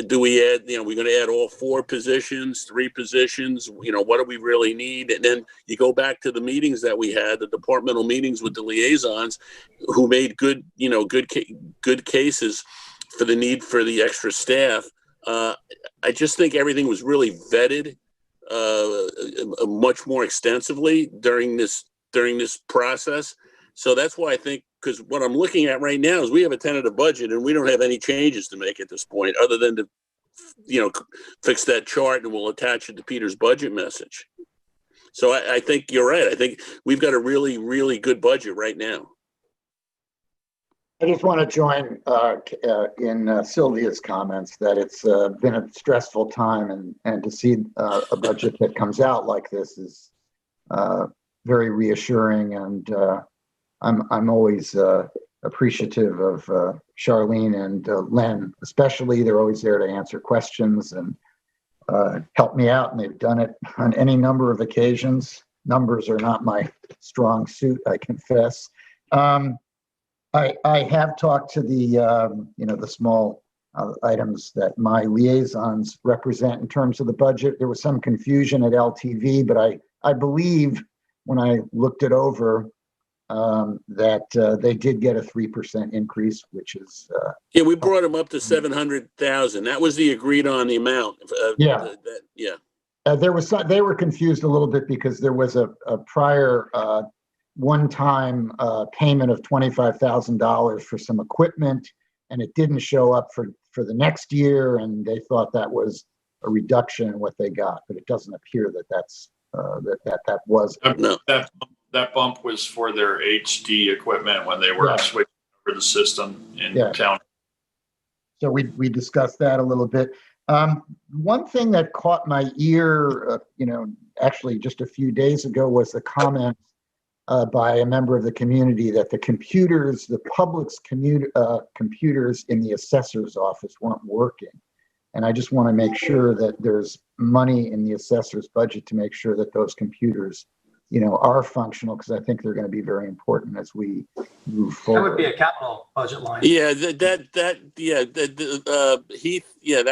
do we add, we're going to add all 4 positions, 3 positions, what do we really need? And then you go back to the meetings that we had, the departmental meetings with the liaisons who made good cases for the need for the extra staff. I just think everything was really vetted much more extensively during this process. So that's why I think, because what I'm looking at right now is we have a tentative budget and we don't have any changes to make at this point other than to, fix that chart, and we'll attach it to Peter's budget message. So I think you're right. I think we've got a really, really good budget right now. I just want to join in Sylvia's comments that it's been a stressful time, and to see a budget that comes out like this is very reassuring, and I'm always appreciative of Charlene and Len, especially. They're always there to answer questions and help me out, and they've done it on any number of occasions. Numbers are not my strong suit, I confess. I have talked to the small items that my liaisons represent in terms of the budget. There was some confusion at LTV, but I believe when I looked it over that they did get a 3% increase, which is we brought them up to 700,000. That was the agreed on the amount. There was they were confused a little bit because there was a prior one-time payment of $25,000 for some equipment, and it didn't show up for the next year, and they thought that was a reduction in what they got, but it doesn't appear that that's that was. No. That bump was for their HD equipment when they were switching over the system in town. So we discussed that a little bit. One thing that caught my ear, actually just a few days ago, was the comment by a member of the community that the public's computers in the assessor's office weren't working. And I just want to make sure that there's money in the assessor's budget to make sure that those computers, are functional, because I think they're going to be very important as we move forward. That would be a capital budget line. Yeah, that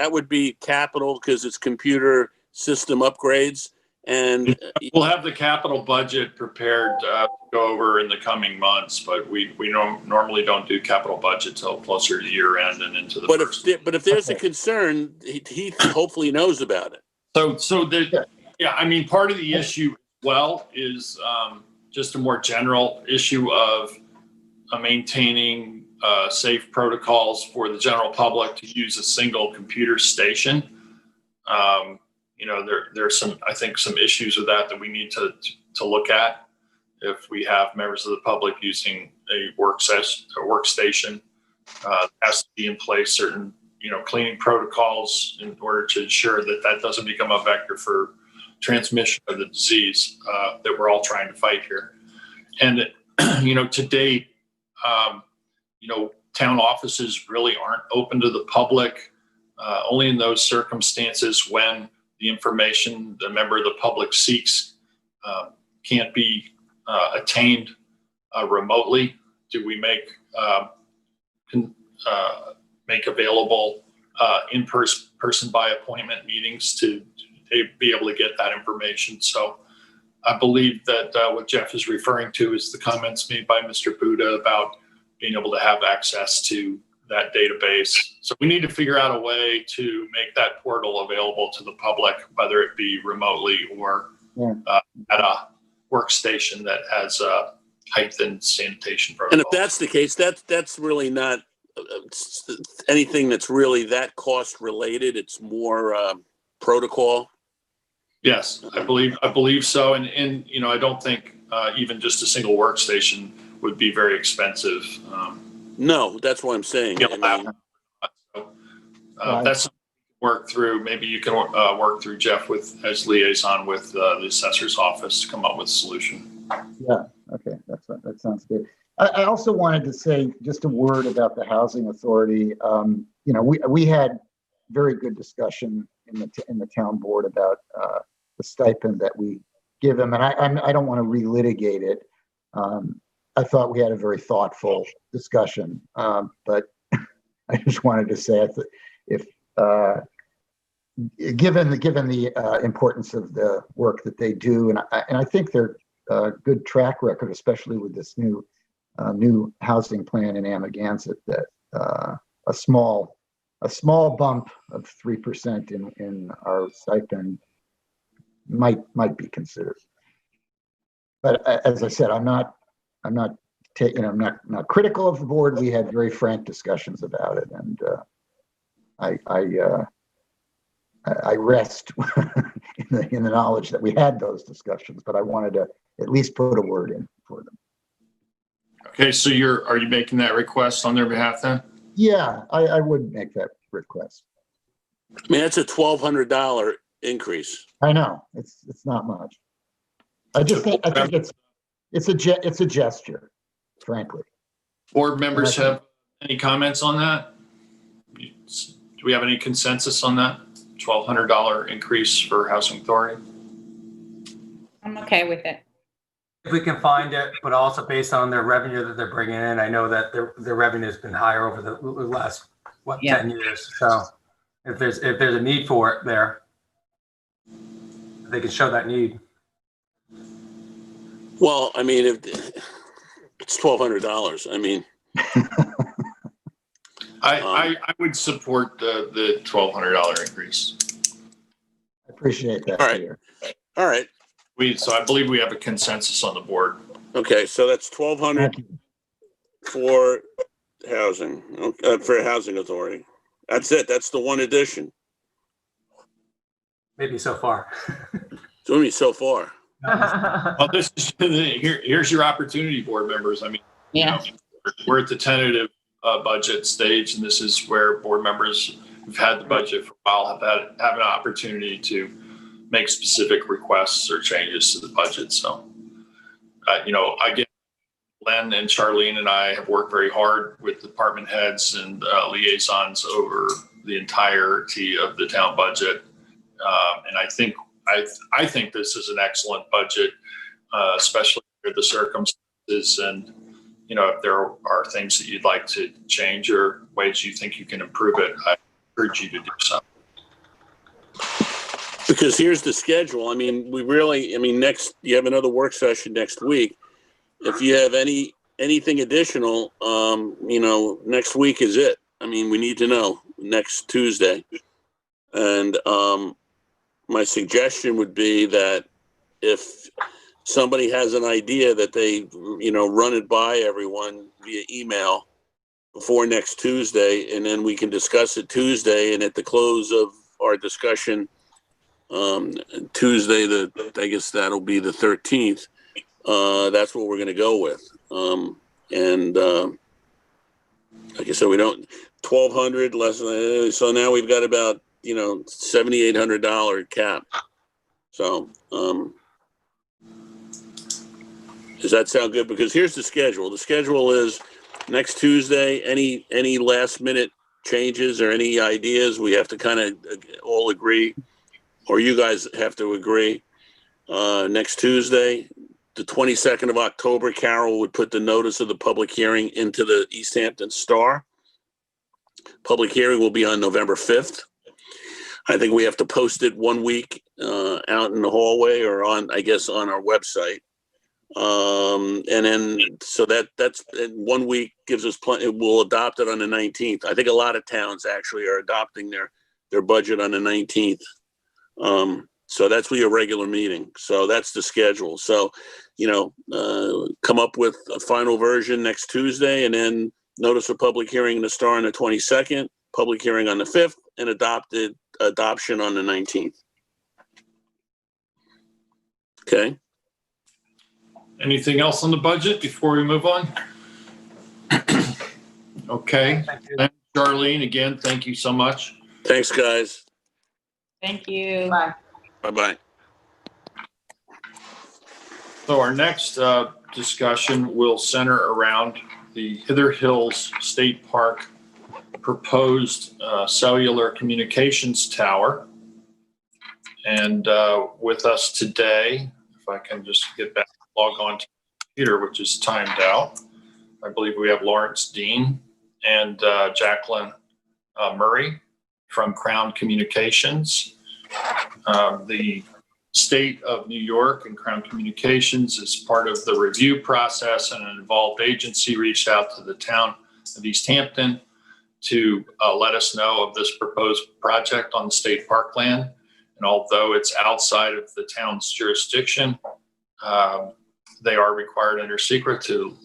would be capital because it's computer system upgrades. And we'll have the capital budget prepared to go over in the coming months, but we normally don't do capital budget till closer to year end and into the But if there's a concern, he hopefully knows about it. Part of the issue as well is just a more general issue of maintaining safe protocols for the general public to use a single computer station. There's some issues with that we need to look at if we have members of the public using a workstation, has to be in place certain, cleaning protocols in order to ensure that that doesn't become a vector for transmission of the disease that we're all trying to fight here. And, to date, town offices really aren't open to the public, only in those circumstances when the information the member of the public seeks can't be attained remotely. Do we make available in-person by appointment meetings to be able to get that information? So I believe that what Jeff is referring to is the comments made by Mr. Buddha about being able to have access to that database. So we need to figure out a way to make that portal available to the public, whether it be remotely or at a workstation that has heightened sanitation protocols. And if that's the case, that's really not anything that's really that cost related. It's more protocol. Yes, I believe so. And I don't think even just a single workstation would be very expensive. No, that's what I'm saying. That's something to work through. Maybe you can work through Jeff as liaison with the assessor's office to come up with a solution. Yeah, okay, that sounds good. I also wanted to say just a word about the housing authority. We had very good discussion in the town board about the stipend that we give them, and I don't want to relitigate it. I thought we had a very thoughtful discussion, but I just wanted to say if given the importance of the work that they do, and I think they're a good track record, especially with this new housing plan in Amagansett, that a small bump of 3% in our stipend might be considered. But as I said, I'm not critical of the board. We had very frank discussions about it, and I rest in the knowledge that we had those discussions. But I wanted to at least put a word in for them. Okay, so are you making that request on their behalf then? Yeah, I would make that request. I mean, that's a $1,200 increase. I know it's not much. I think it's a gesture, frankly. Board members have any comments on that? Do we have any consensus on that $1,200 increase for housing authority? I'm okay with it. If we can find it, but also based on their revenue that they're bringing in. I know that their revenue has been higher over the last 10 years. So if there's a need for it there, they can show that need. Well, I mean, if it's $1,200, I mean, I would support the $1,200 increase. I appreciate that. All right. So I believe we have a consensus on the board. Okay, so that's $1,200 for housing, for housing authority. That's it. That's the one addition. Maybe so far. It's only so far. Well, this is here's your opportunity, board members. I mean, we're at the tentative budget stage, and this is where board members who've had the budget for a while have an opportunity to make specific requests or changes to the budget. So, I get Len and Charlene and I have worked very hard with department heads and liaisons over the entirety of the town budget, and I think this is an excellent budget, especially for the circumstances. And if there are things that you'd like to change or ways you think you can improve it, I urge you to do so. Because here's the schedule. I mean, you have another work session next week. If you have anything additional, next week is it. I mean, we need to know next Tuesday. And my suggestion would be that if somebody has an idea that they, run it by everyone via email before next Tuesday, and then we can discuss it Tuesday. And at the close of our discussion, Tuesday, I guess that'll be the 13th. that's what we're going to go with. Like I said, we don't 1,200 less than, so now we've got about $7,800 cap. So does that sound good? Because here's the schedule. The schedule is next Tuesday. Any last minute changes or any ideas, we have to kind of all agree, or you guys have to agree. Next Tuesday, the 22nd of October, Carol would put the notice of the public hearing into the East Hampton Star. Public hearing will be on November 5th. I think we have to post it 1 week out in the hallway or on our website. And then, so that's 1 week gives us plenty. We'll adopt it on the 19th. I think a lot of towns actually are adopting their budget on the 19th. So that's your regular meeting. So that's the schedule. So, come up with a final version next Tuesday, and then notice a public hearing in the Star on the 22nd, public hearing on the 5th, and adoption on the 19th. Okay. Anything else on the budget before we move on? Okay. And Charlene, again, thank you so much. Thanks, guys. Thank you. Bye. Bye-bye. So our next discussion will center around the Hither Hills State Park proposed cellular communications tower. And with us today, if I can just get back, log on to the computer, which is timed out. I believe we have Lawrence Dean and Jacqueline Murray from Crown Communications. The state of New York and Crown Communications, as part of the review process, and an involved agency reached out to the town of East Hampton to let us know of this proposed project on the state parkland. And although it's outside of the town's jurisdiction, they are required under secret to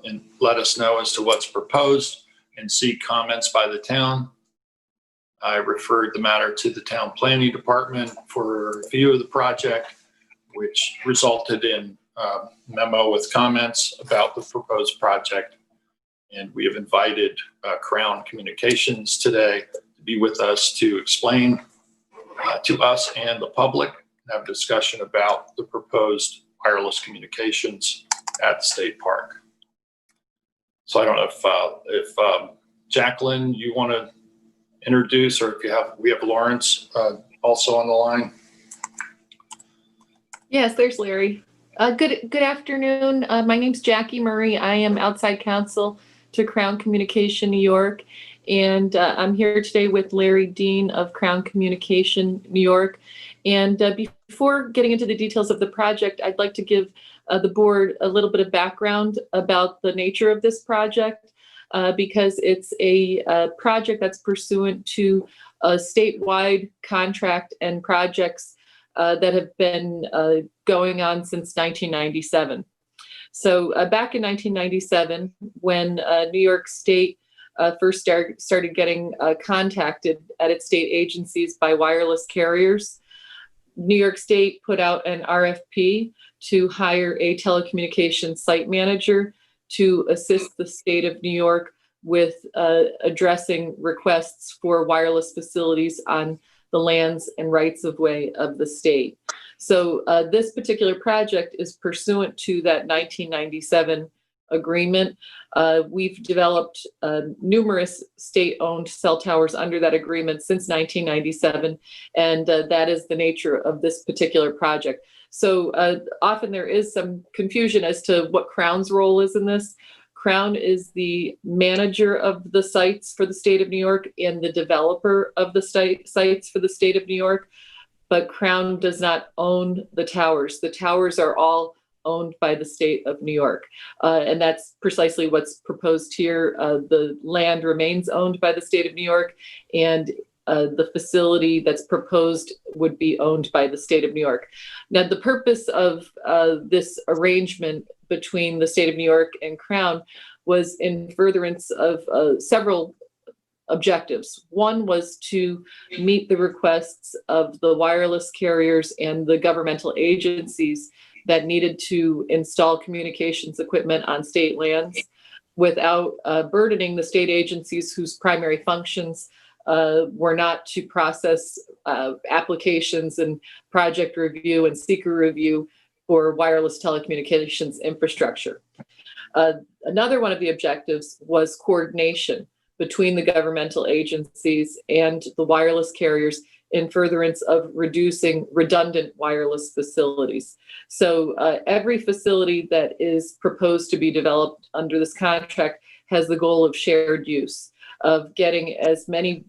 and let us know as to what's proposed and seek comments by the town. I referred the matter to the town planning department for a review of the project, which resulted in a memo with comments about the proposed project. And we have invited Crown Communications today to be with us to explain to us and the public, and have a discussion about the proposed wireless communications at the state park. So I don't know if Jacqueline, you want to introduce, or if we have Lawrence also on the line. Yes, there's Larry. Good afternoon. My name's Jackie Murray. I am outside counsel to Crown Communication New York, and I'm here today with Larry Dean of Crown Communication New York. And before getting into the details of the project, I'd like to give the board a little bit of background about the nature of this project. Because it's a project that's pursuant to a statewide contract and projects that have been going on since 1997. So back in 1997, when New York State first started getting contacted at its state agencies by wireless carriers, New York State put out an RFP to hire a telecommunications site manager to assist the state of New York with addressing requests for wireless facilities on the lands and rights of way of the state. So this particular project is pursuant to that 1997 agreement. We've developed numerous state-owned cell towers under that agreement since 1997, and that is the nature of this particular project. So often there is some confusion as to what Crown's role is in this. Crown is the manager of the sites for the state of New York and the developer of the sites for the state of New York, but Crown does not own the towers. The towers are all owned by the state of New York, and that's precisely what's proposed here. The land remains owned by the state of New York, and the facility that's proposed would be owned by the state of New York. Now, the purpose of this arrangement between the state of New York and Crown was in furtherance of several objectives. One was to meet the requests of the wireless carriers and the governmental agencies that needed to install communications equipment on state lands without burdening the state agencies whose primary functions were not to process applications and project review and seeker review for wireless telecommunications infrastructure. Another one of the objectives was coordination between the governmental agencies and the wireless carriers in furtherance of reducing redundant wireless facilities. So every facility that is proposed to be developed under this contract has the goal of shared use, of getting as many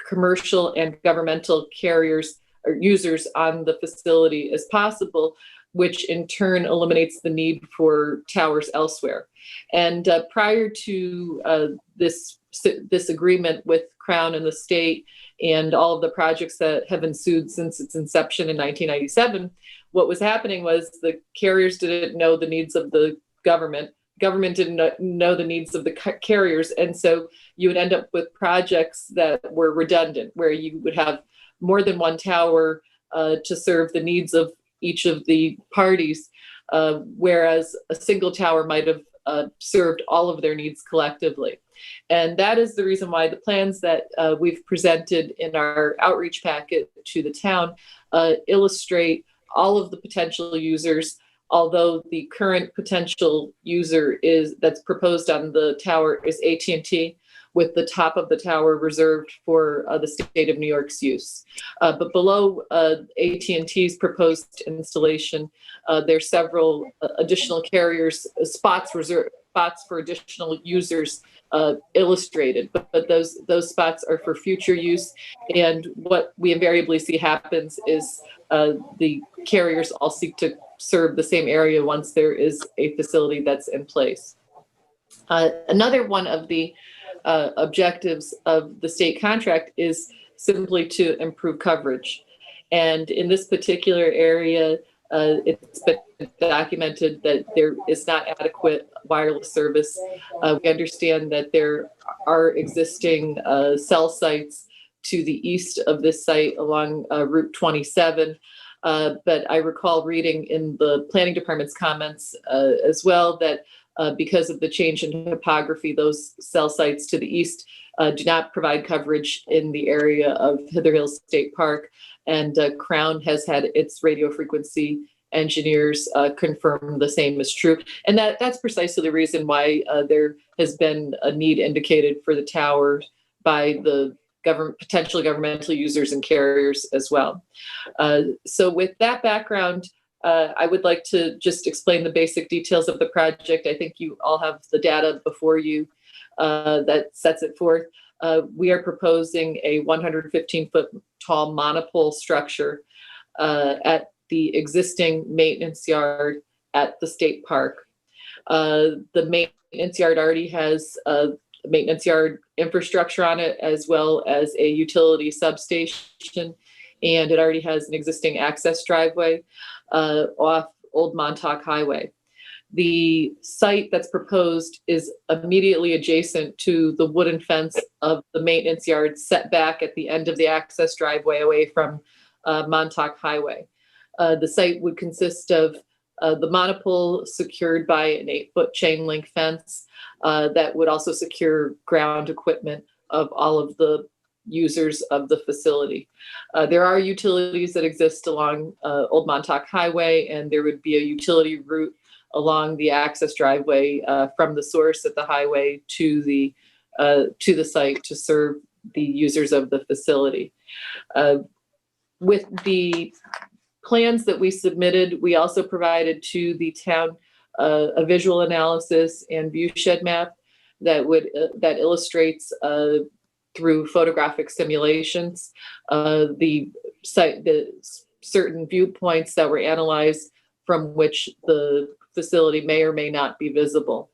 commercial and governmental carriers or users on the facility as possible, which in turn eliminates the need for towers elsewhere. And prior to this agreement with Crown and the state and all of the projects that have ensued since its inception in 1997, what was happening was the carriers didn't know the needs of the government. Government didn't know the needs of the carriers. And so you would end up with projects that were redundant, where you would have more than one tower to serve the needs of each of the parties, whereas a single tower might have served all of their needs collectively. And that is the reason why the plans that we've presented in our outreach packet to the town illustrate all of the potential users, although the current potential user that's proposed on the tower is AT&T, with the top of the tower reserved for the state of New York's use. But below AT&T's proposed installation, there's several additional carriers, spots for additional users illustrated, but those spots are for future use. And what we invariably see happens is the carriers all seek to serve the same area once there is a facility that's in place. Another one of the objectives of the state contract is simply to improve coverage. And in this particular area, it's been documented that there is not adequate wireless service. We understand that there are existing cell sites to the east of this site along Route 27. But I recall reading in the planning department's comments as well that because of the change in topography, those cell sites to the east do not provide coverage in the area of Hither Hills State Park. And Crown has had its radio frequency engineers confirm the same is true. And that's precisely the reason why there has been a need indicated for the tower by the potential governmental users and carriers as well. So with that background, I would like to just explain the basic details of the project. I think you all have the data before you that sets it forth. We are proposing a 115-foot tall monopole structure at the existing maintenance yard at the state park. The maintenance yard already has maintenance yard infrastructure on it, as well as a utility substation, and it already has an existing access driveway off Old Montauk Highway. The site that's proposed is immediately adjacent to the wooden fence of the maintenance yard set back at the end of the access driveway away from Montauk Highway. The site would consist of the monopole secured by an 8-foot chain link fence that would also secure ground equipment of all of the users of the facility. There are utilities that exist along Old Montauk Highway, and there would be a utility route along the access driveway from the source at the highway to the site to serve the users of the facility. With the plans that we submitted, we also provided to the town a visual analysis and viewshed map that illustrates through photographic simulations the certain viewpoints that were analyzed from which the facility may or may not be visible.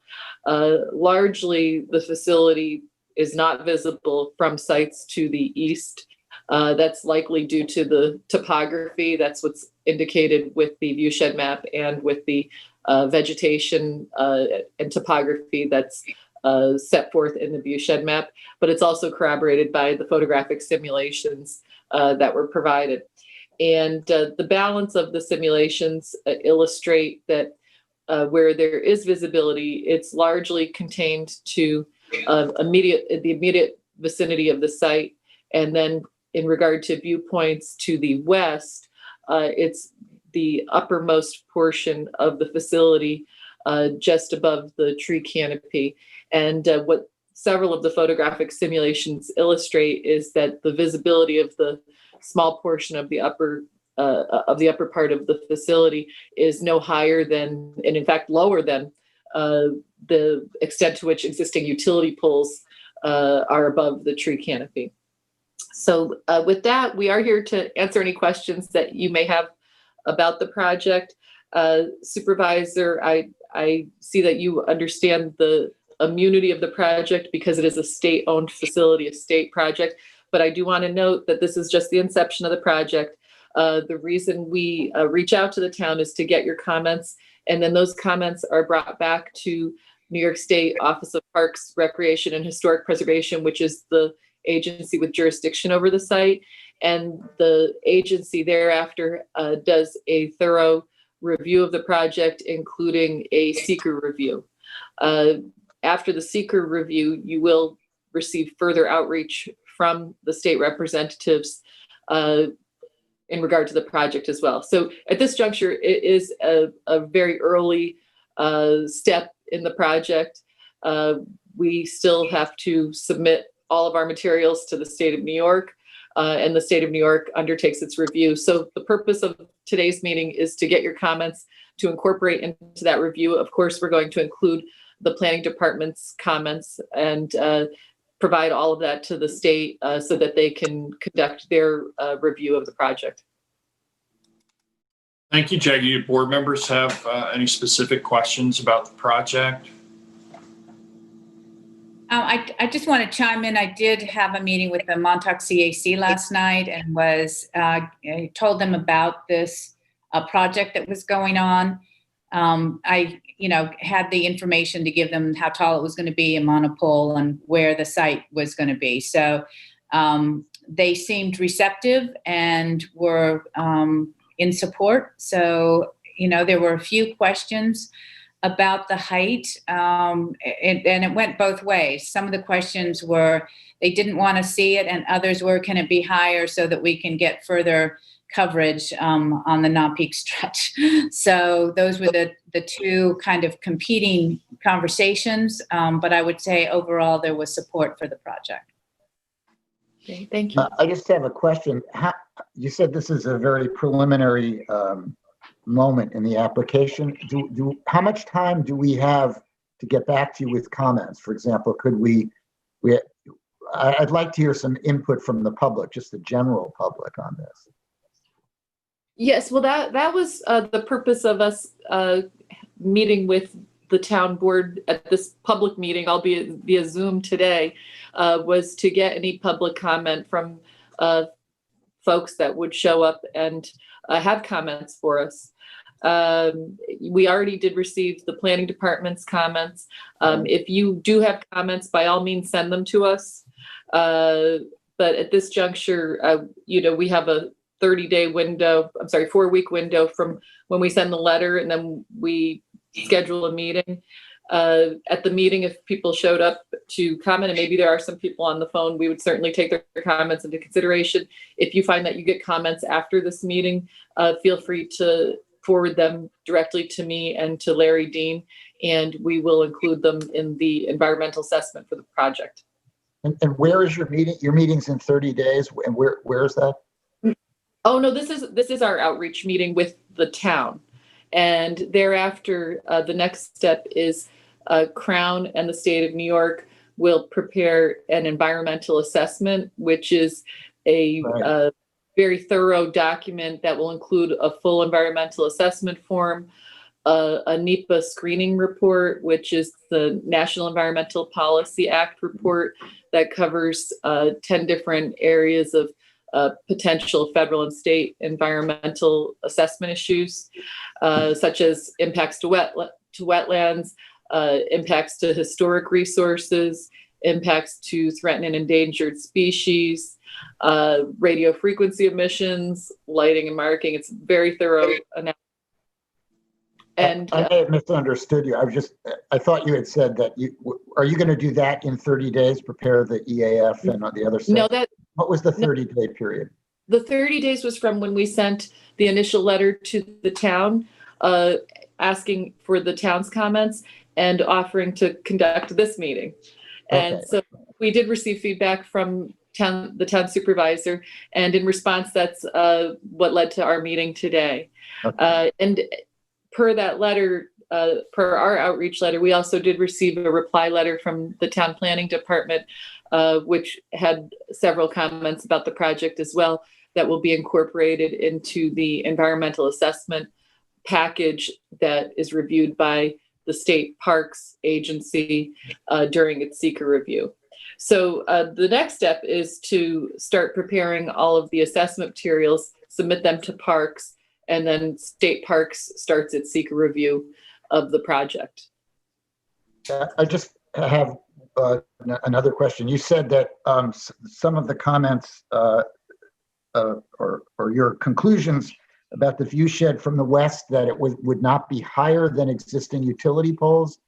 Largely, the facility is not visible from sites to the east. That's likely due to the topography. That's what's indicated with the viewshed map and with the vegetation and topography that's set forth in the viewshed map, but it's also corroborated by the photographic simulations that were provided. And the balance of the simulations illustrate that where there is visibility, it's largely contained to the immediate vicinity of the site. And then in regard to viewpoints to the west, it's the uppermost portion of the facility just above the tree canopy. And what several of the photographic simulations illustrate is that the visibility of the small portion of the upper part of the facility is no higher than, and in fact lower than, the extent to which existing utility poles are above the tree canopy. So with that, we are here to answer any questions that you may have about the project. Supervisor, I see that you understand the immunity of the project because it is a state-owned facility, a state project. But I do want to note that this is just the inception of the project. The reason we reach out to the town is to get your comments, and then those comments are brought back to New York State Office of Parks, Recreation, and Historic Preservation, which is the agency with jurisdiction over the site. And the agency thereafter does a thorough review of the project, including a seeker review. After the seeker review, you will receive further outreach from the state representatives in regard to the project as well. So at this juncture, it is a very early step in the project. We still have to submit all of our materials to the state of New York, and the state of New York undertakes its review. So the purpose of today's meeting is to get your comments, to incorporate into that review. Of course, we're going to include the planning department's comments and provide all of that to the state so that they can conduct their review of the project. Thank you, Jackie. Do board members have any specific questions about the project? I just want to chime in. I did have a meeting with the Montauk CAC last night and I told them about this project that was going on. I had the information to give them how tall it was going to be, a monopole, and where the site was going to be. So they seemed receptive and were in support. So, there were a few questions about the height, and it went both ways. Some of the questions were they didn't want to see it, and others were, can it be higher so that we can get further coverage on the non-peak stretch. So those were the two kind of competing conversations, but I would say overall there was support for the project. Okay, thank you. I just have a question. You said this is a very preliminary moment in the application. How much time do we have to get back to you with comments? For example, I'd like to hear some input from the public, just the general public on this. Yes, well, that was the purpose of us meeting with the town board at this public meeting, albeit via Zoom today, was to get any public comment from folks that would show up and have comments for us. We already did receive the planning department's comments. If you do have comments, by all means, send them to us. But at this juncture, we have a 4-week window from when we send the letter, and then we schedule a meeting. At the meeting, if people showed up to comment, and maybe there are some people on the phone, we would certainly take their comments into consideration. If you find that you get comments after this meeting, feel free to forward them directly to me and to Larry Dean, and we will include them in the environmental assessment for the project. And where is your meeting? Your meeting's in 30 days, and where is that? Oh no, this is our outreach meeting with the town, and thereafter the next step is Crown and the state of New York will prepare an environmental assessment, which is a very thorough document that will include a full environmental assessment form, a NEPA screening report, which is the National Environmental Policy Act report that covers 10 different areas of potential federal and state environmental assessment issues, such as impacts to wetlands, impacts to historic resources, impacts to threatened and endangered species, radio frequency emissions, lighting and marking. It's very thorough analysis. And I may have misunderstood you. I thought you had said that are you going to do that in 30 days, prepare the EAF and on the other side? No, what was the 30-day period? The 30 days was from when we sent the initial letter to the town, asking for the town's comments and offering to conduct this meeting. And so we did receive feedback from the town supervisor, and in response, that's what led to our meeting today. Okay. And per that letter, per our outreach letter, we also did receive a reply letter from the town planning department, which had several comments about the project as well, that will be incorporated into the environmental assessment package that is reviewed by the State Parks Agency during its seeker review. So the next step is to start preparing all of the assessment materials, submit them to Parks, and then State Parks starts its seeker review of the project. I just have another question. You said that some of the comments or your conclusions about the view shed from the west, that it would not be higher than existing utility poles.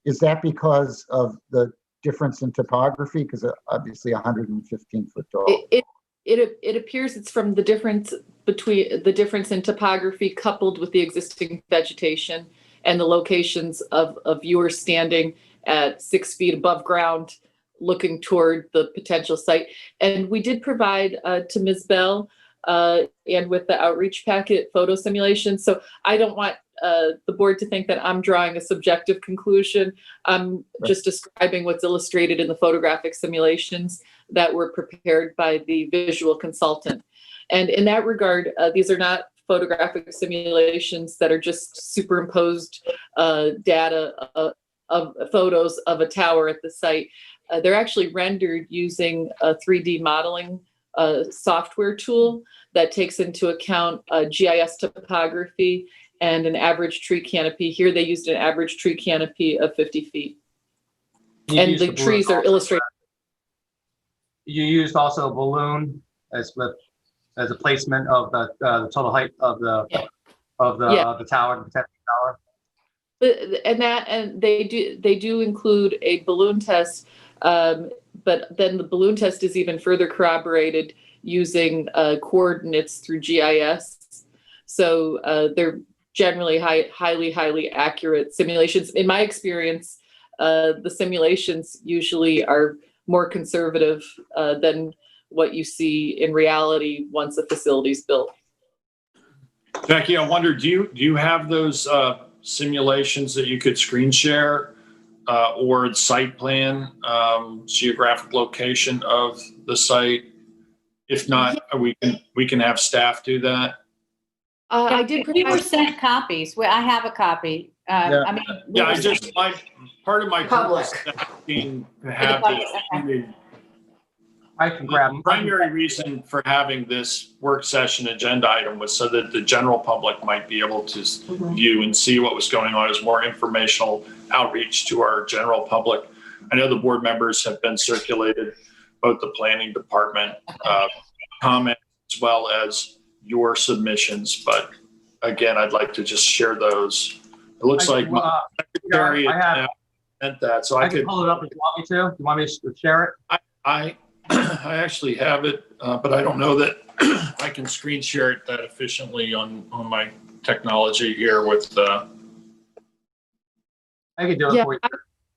Is that because of the difference in topography? Because obviously 115 foot tall. It appears it's from the difference in topography coupled with the existing vegetation and the locations of viewers standing at 6 feet above ground looking toward the potential site. And we did provide to Ms. Bell and with the outreach packet photo simulation. So I don't want the board to think that I'm drawing a subjective conclusion. I'm just describing what's illustrated in the photographic simulations that were prepared by the visual consultant. And in that regard, these are not photographic simulations that are just superimposed data of photos of a tower at the site. They're actually rendered using a 3D modeling software tool that takes into account GIS topography and an average tree canopy. Here they used an average tree canopy of 50 feet. And the trees are illustrated. You used also a balloon as a placement of the total height of the tower, the tower. And they do include a balloon test, but then the balloon test is even further corroborated using coordinates through GIS. So they're generally highly accurate simulations. In my experience, the simulations usually are more conservative than what you see in reality once a facility's built. Jackie, I wonder, do you have those simulations that you could screen share or the site plan, geographic location of the site? If not, we can have staff do that. I did. We were sent copies. I have a copy. I mean, part of my public asking to have this. I can grab them. The primary reason for having this work session agenda item was so that the general public might be able to view and see what was going on as more informational outreach to our general public. I know the board members have been circulated, both the planning department comments as well as your submissions. But again, I'd like to just share those. It looks like my secretary sent that, so I could pull it up if you want me to. Do you want me to share it? I actually have it, but I don't know that I can screen share it that efficiently on my technology here with I can do it for you.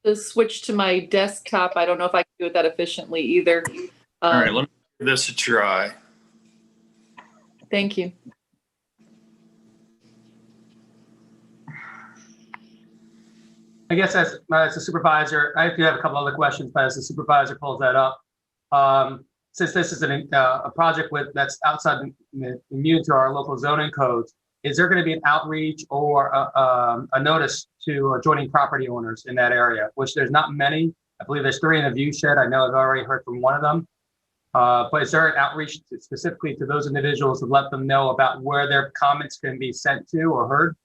To switch to my desktop. I don't know if I can do it that efficiently either. All right, let me give this a try. Thank you. I guess as a supervisor, I do have a couple other questions, but as the supervisor pulls that up, since this is a project that's outside immune to our local zoning codes, is there going to be an outreach or a notice to adjoining property owners in that area, which there's not many? I believe there's 3 in a view shed. I know I've already heard from one of them. But is there an outreach specifically to those individuals to let them know about where their comments can be sent to or heard?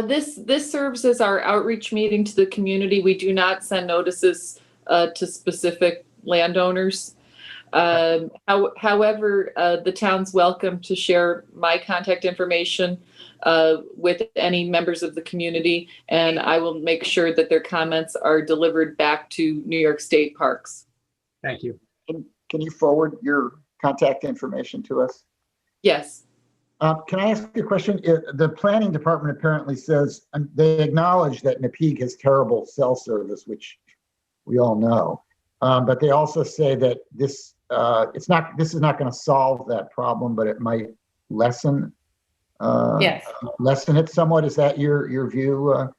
This serves as our outreach meeting to the community. We do not send notices to specific landowners. However, the town's welcome to share my contact information with any members of the community, and I will make sure that their comments are delivered back to New York State Parks. Thank you. Can you forward your contact information to us? Yes. Can I ask you a question? The planning department apparently says they acknowledge that Napeague has terrible cell service, which we all know, but they also say that this is not going to solve that problem, but it might lessen it somewhat. Is that your view?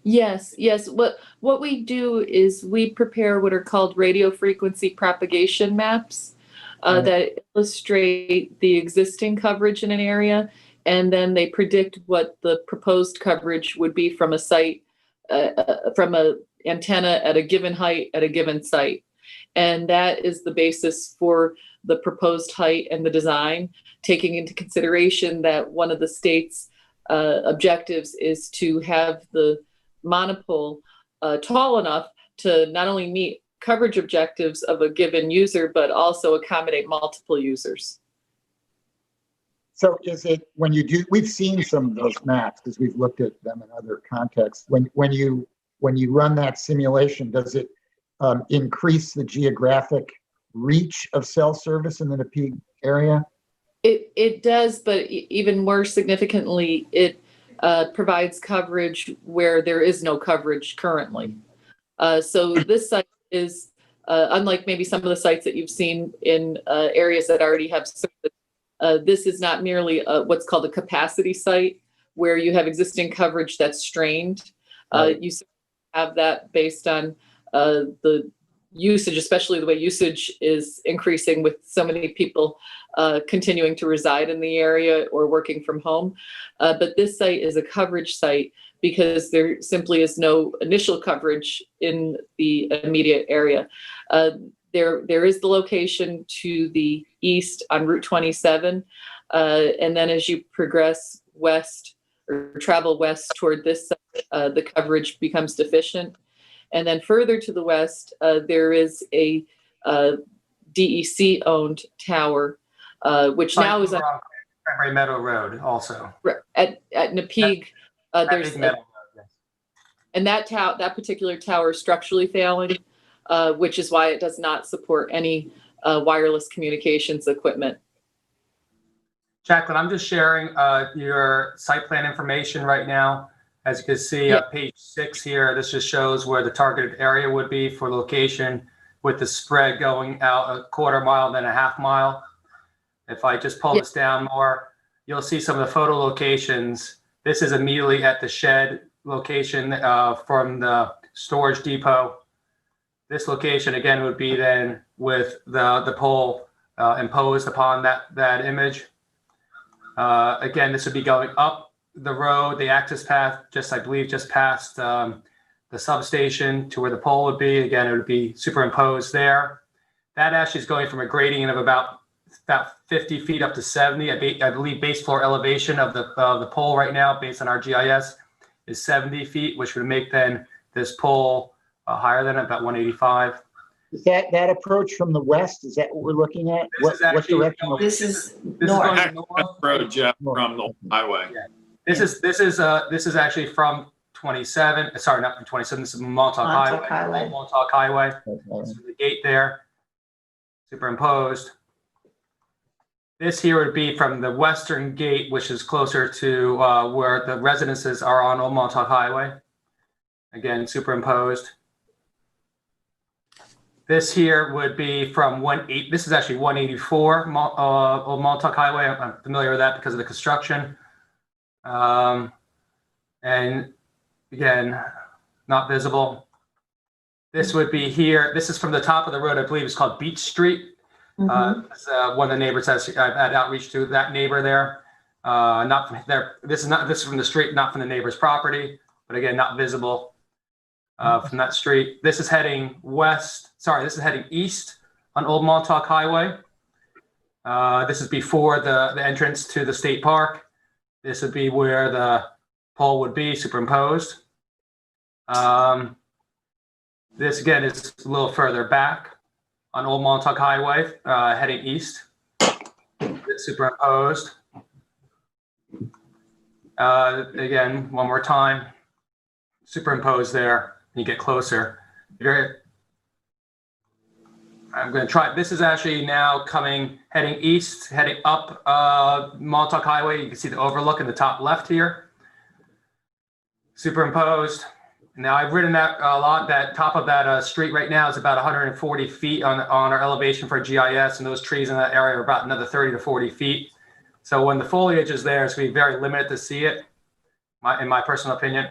Yes. What we do is we prepare what are called radio frequency propagation maps that illustrate the existing coverage in an area, and then they predict what the proposed coverage would be from a site, from a antenna at a given height at a given site. And that is the basis for the proposed height and the design, taking into consideration that one of the state's objectives is to have the monopole tall enough to not only meet coverage objectives of a given user, but also accommodate multiple users. So is it, when you do, we've seen some of those maps because we've looked at them in other contexts. When you run that simulation, does it increase the geographic reach of cell service in the Napeague area? It does, but even more significantly, it provides coverage where there is no coverage currently. So this site is, unlike maybe some of the sites that you've seen in areas that already have service, this is not merely what's called a capacity site where you have existing coverage that's strained. You have that based on the usage, especially the way usage is increasing with so many people continuing to reside in the area or working from home. But this site is a coverage site because there simply is no initial coverage in the immediate area. There is the location to the east on Route 27. And then as you progress west or travel west toward this site, the coverage becomes deficient. And then further to the west, there is a DEC-owned tower, which now is on Cranberry Meadow Road also. At Napeague. There's Meadow Road, yes. And that particular tower is structurally failing, which is why it does not support any wireless communications equipment. Jacqueline, I'm just sharing your site plan information right now. As you can see, page 6 here, this just shows where the targeted area would be for location with the spread going out a quarter mile, then a half mile. If I just pull this down more, you'll see some of the photo locations. This is immediately at the shed location from the storage depot. This location, again, would be then with the pole imposed upon that image. Again, this would be going up the road, the access path, I believe just past the substation to where the pole would be. Again, it would be superimposed there. That actually is going from a gradient of about 50 feet up to 70. I believe base floor elevation of the pole right now, based on our GIS, is 70 feet, which would make then this pole higher than about 185. Is that approach from the west? Is that what we're looking at? What direction? This is north. North road, Jeff, from the highway. Yeah. This is actually from 27. Sorry, not from 27. This is Montauk Highway. Montauk Highway. This is the gate there, superimposed. This here would be from the western gate, which is closer to where the residences are on Old Montauk Highway. Again, superimposed. This here would be from this is actually 184 Old Montauk Highway. I'm familiar with that because of the construction. And again, not visible. This would be here. This is from the top of the road. I believe it's called Beach Street. One of the neighbors I've had outreach to that neighbor there. Not from there. This is from the street, not from the neighbor's property, but again, not visible from that street. This is heading west. Sorry, this is heading east on Old Montauk Highway. This is before the entrance to the state park. This would be where the pole would be superimposed. This again is a little further back on Old Montauk Highway, heading east. It's superimposed. Again, one more time, superimpose there, and you get closer. I'm going to try. This is actually now heading east, heading up Montauk Highway. You can see the overlook in the top left here. Superimposed. Now I've ridden that a lot. That top of that street right now is about 140 feet on our elevation for GIS, and those trees in that area are about another 30 to 40 feet. So when the foliage is there, it's going to be very limited to see it, in my personal opinion.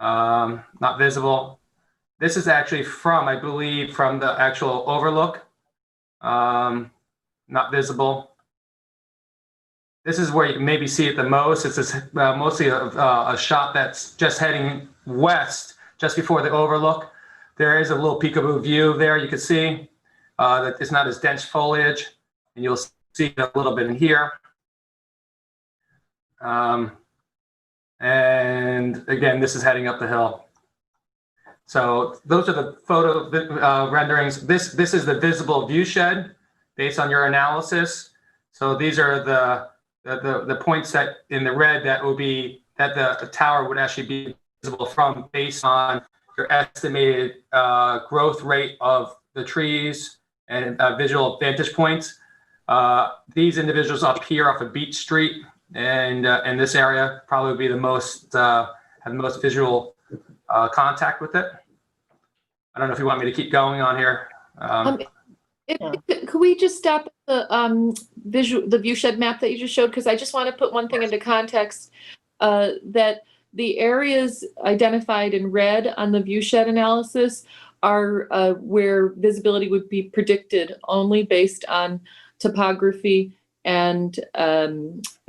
Not visible. This is actually I believe, from the actual overlook. Not visible. This is where you can maybe see it the most. It's mostly a shot that's just heading west, just before the overlook. There is a little peekaboo view there. You can see that it's not as dense foliage, and you'll see it a little bit in here. And again, this is heading up the hill. So those are the photo renderings. This is the visible view shed based on your analysis. So these are the points that in the red that the tower would actually be visible from, based on your estimated growth rate of the trees and visual vantage points. These individuals up here off of Beach Street and in this area probably would be the most have the most visual contact with it. I don't know if you want me to keep going on here. Could we just stop the view shed map that you just showed? Because I just want to put one thing into context, that the areas identified in red on the view shed analysis are where visibility would be predicted only based on topography and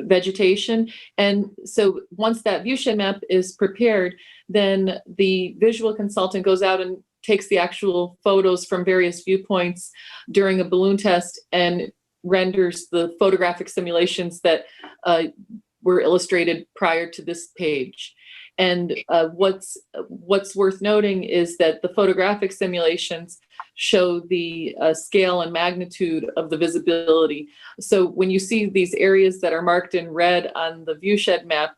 vegetation. And so once that view shed map is prepared, then the visual consultant goes out and takes the actual photos from various viewpoints during a balloon test and renders the photographic simulations that were illustrated prior to this page. And what's worth noting is that the photographic simulations show the scale and magnitude of the visibility. So when you see these areas that are marked in red on the viewshed map,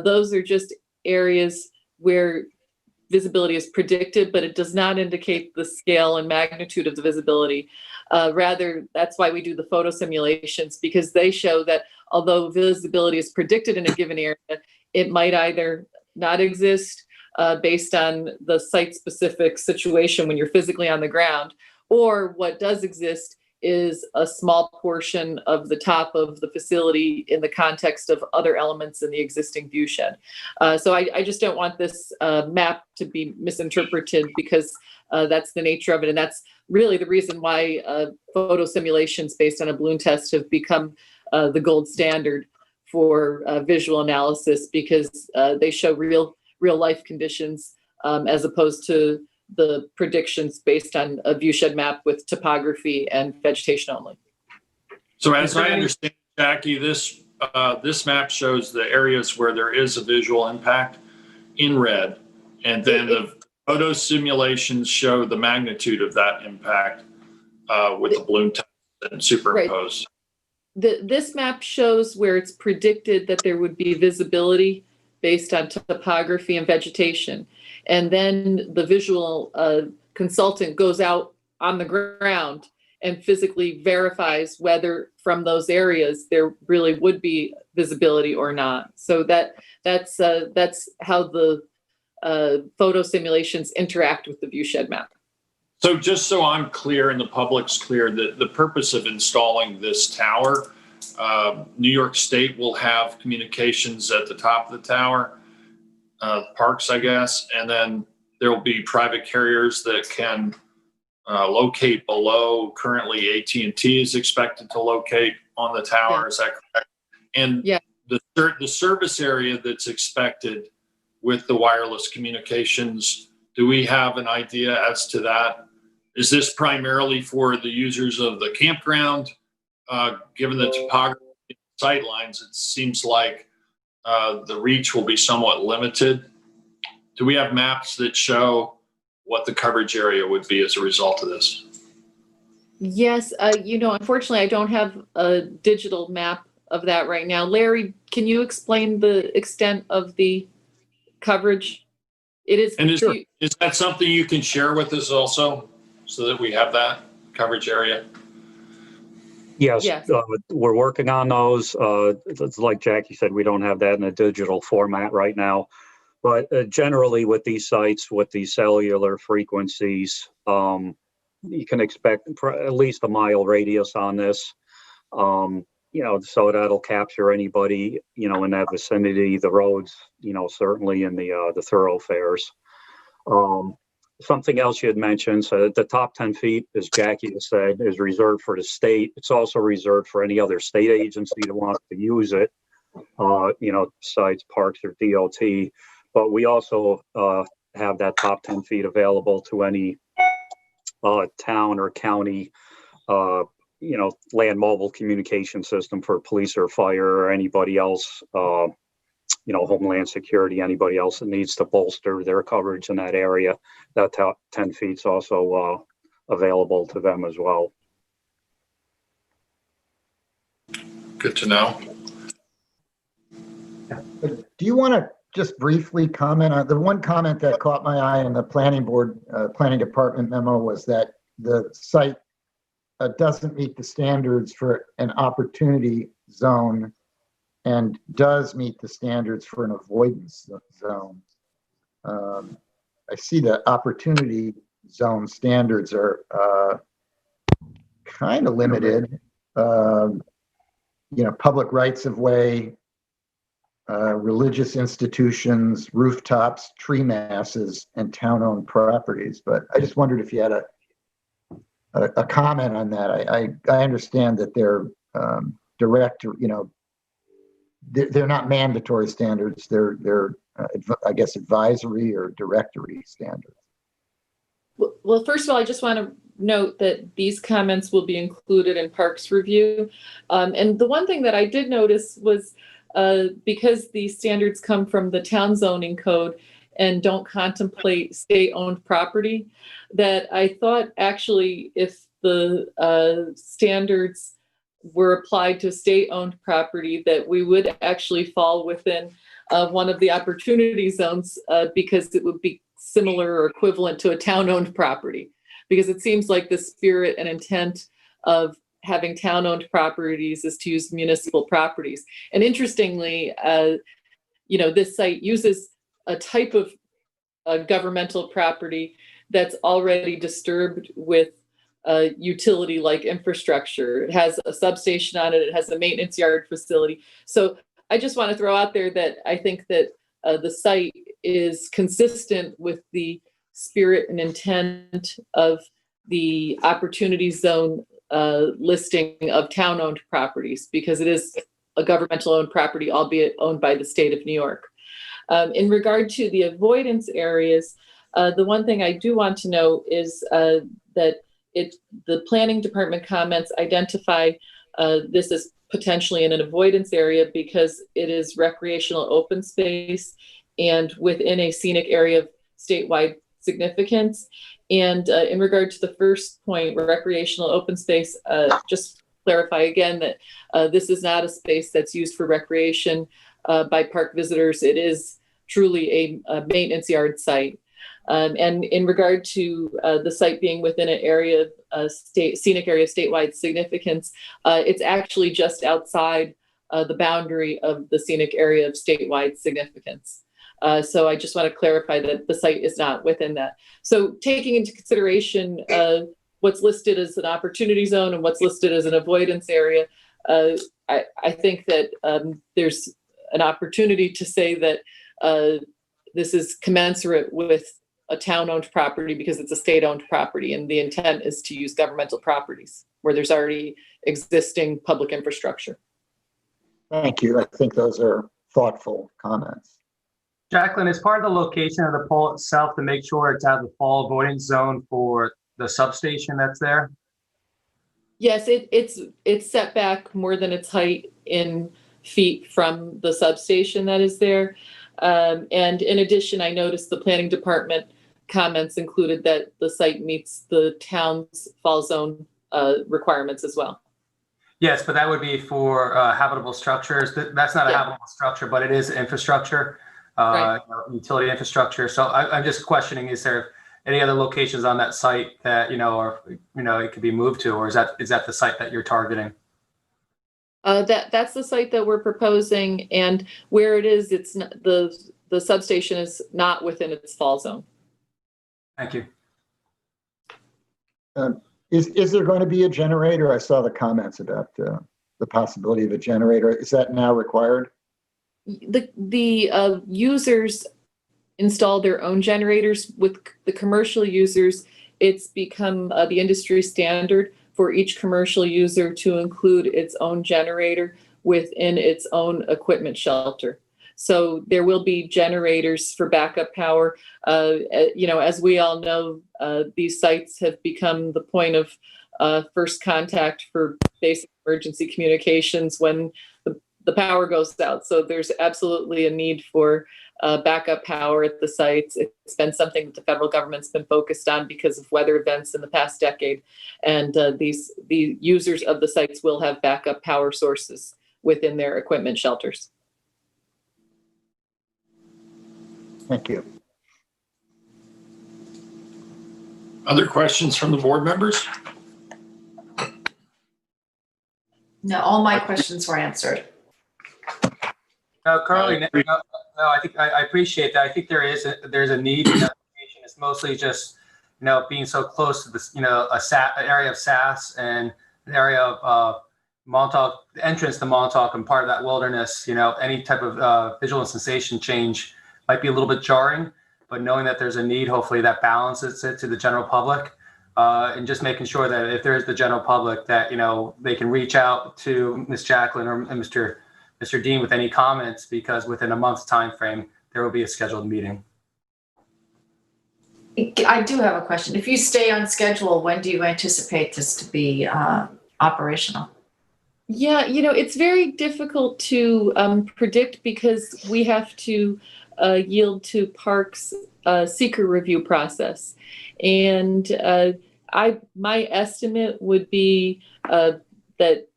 those are just areas where visibility is predicted, but it does not indicate the scale and magnitude of the visibility. Rather, that's why we do the photo simulations, because they show that although visibility is predicted in a given area, it might either not exist based on the site-specific situation when you're physically on the ground, or what does exist is a small portion of the top of the facility in the context of other elements in the existing view shed. So I just don't want this map to be misinterpreted, because that's the nature of it. And that's really the reason why photo simulations based on a balloon test have become the gold standard for visual analysis, because they show real life conditions as opposed to the predictions based on a viewshed map with topography and vegetation only. So as I understand, Jackie, this map shows the areas where there is a visual impact in red, and then the photo simulations show the magnitude of that impact with the balloon test and superimposed. Right. This map shows where it's predicted that there would be visibility based on topography and vegetation. And then the visual consultant goes out on the ground and physically verifies whether from those areas there really would be visibility or not. So that's how the photo simulations interact with the viewshed map. So just so I'm clear and the public's clear, the purpose of installing this tower, New York State will have communications at the top of the tower, parks, I guess, and then there will be private carriers that can locate below. Currently, AT&T is expected to locate on the tower. Yeah. Is that correct? And yeah, the service area that's expected with the wireless communications, do we have an idea as to that? Is this primarily for the users of the campground? Given the topography and sight lines, it seems like the reach will be somewhat limited. Do we have maps that show what the coverage area would be as a result of this? Yes, unfortunately, I don't have a digital map of that right now. Larry, can you explain the extent of the coverage? It is. And is that something you can share with us also, so that we have that coverage area? Yes, Yes. we're working on those. It's like Jackie said, we don't have that in a digital format right now. But generally with these sites, with these cellular frequencies, you can expect at least a mile radius on this. So that'll capture anybody, in that vicinity, the roads, certainly in the thoroughfares. Something else you had mentioned, so the top 10 feet, as Jackie has said, is reserved for the state. It's also reserved for any other state agency that wants to use it, besides Parks or DOT. But we also have that top 10 feet available to any town or county, land mobile communication system for police or fire or anybody else, Homeland Security, anybody else that needs to bolster their coverage in that area. That top 10 feet is also available to them as well. Good to know. Do you want to just briefly comment on the one comment that caught my eye in the planning department memo was that the site doesn't meet the standards for an opportunity zone and does meet the standards for an avoidance zone. I see the opportunity zone standards are kind of limited. Public rights of way, religious institutions, rooftops, tree masses, and town-owned properties. But I just wondered if you had a comment on that. I understand that they're direct, they're not mandatory standards. They're I guess advisory or directory standards. Well, first of all, I just want to note that these comments will be included in Parks review. And the one thing that I did notice was because these standards come from the town zoning code and don't contemplate state-owned property, that I thought actually if the standards were applied to state-owned property, that we would actually fall within one of the opportunity zones because it would be similar or equivalent to a town-owned property. Because it seems like the spirit and intent of having town-owned properties is to use municipal properties. And interestingly, this site uses a type of governmental property that's already disturbed with utility-like infrastructure. It has a substation on it. It has a maintenance yard facility. So I just want to throw out there that I think that the site is consistent with the spirit and intent of the opportunity zone listing of town-owned properties, because it is a governmental owned property, albeit owned by the state of New York. In regard to the avoidance areas, the one thing I do want to note is that the planning department comments identify this as potentially in an avoidance area because it is recreational open space and within a scenic area of statewide significance. And in regard to the first point, recreational open space, just clarify again that this is not a space that's used for recreation by park visitors. It is truly a maintenance yard site. And in regard to the site being within an area of scenic area of statewide significance, it's actually just outside the boundary of the scenic area of statewide significance. So I just want to clarify that the site is not within that. So taking into consideration what's listed as an opportunity zone and what's listed as an avoidance area, I think that there's an opportunity to say that this is commensurate with a town-owned property because it's a state-owned property, and the intent is to use governmental properties where there's already existing public infrastructure. Thank you. I think those are thoughtful comments. Jacqueline, is part of the location of the pole itself to make sure it's out of the fall avoidance zone for the substation that's there? Yes, it's set back more than its height in feet from the substation that is there. And in addition, I noticed the planning department comments included that the site meets the town's fall zone requirements as well. Yes, but that would be for habitable structures. That's not a habitable structure, but it is infrastructure, Right. utility infrastructure. So I'm just questioning: is there any other locations on that site that or it could be moved to, or is that the site that you're targeting? That's the site that we're proposing, and where it is, it's not, the substation is not within its fall zone. Thank you. Is there going to be a generator? I saw the comments about the possibility of a generator. Is that now required? The users install their own generators. With the commercial users, it's become the industry standard for each commercial user to include its own generator within its own equipment shelter. So there will be generators for backup power. As we all know, these sites have become the point of first contact for basic emergency communications when the power goes out. So there's absolutely a need for backup power at the sites. It's been something that the federal government's been focused on because of weather events in the past decade. And the users of the sites will have backup power sources within their equipment shelters. Thank you. Other questions from the board members? No, all my questions were answered. Carly, no, I think I appreciate that. I think there's a need in the application. It's mostly just being so close to this, an area of SAS and an area of Montauk, the entrance to Montauk and part of that wilderness. Any type of visual and sensation change might be a little bit jarring, but knowing that there's a need, hopefully that balances it to the general public, and just making sure that if there is the general public that they can reach out to Ms. Jacqueline or Mr. Dean with any comments, because within a month's time frame there will be a scheduled meeting. I do have a question. If you stay on schedule, when do you anticipate this to be operational? Yeah, it's very difficult to predict because we have to yield to Parks seeker review process. And my estimate would be that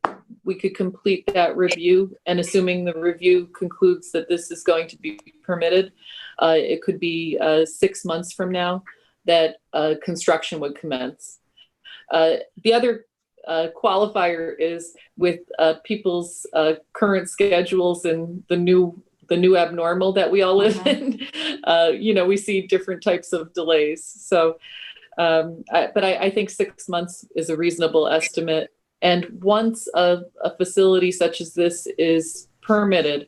we could complete that review, and assuming the review concludes that this is going to be permitted, it could be 6 months from now that construction would commence. The other qualifier is with people's current schedules and the new abnormal that we all live in. We see different types of delays. So, but I think 6 months is a reasonable estimate. And once a facility such as this is permitted,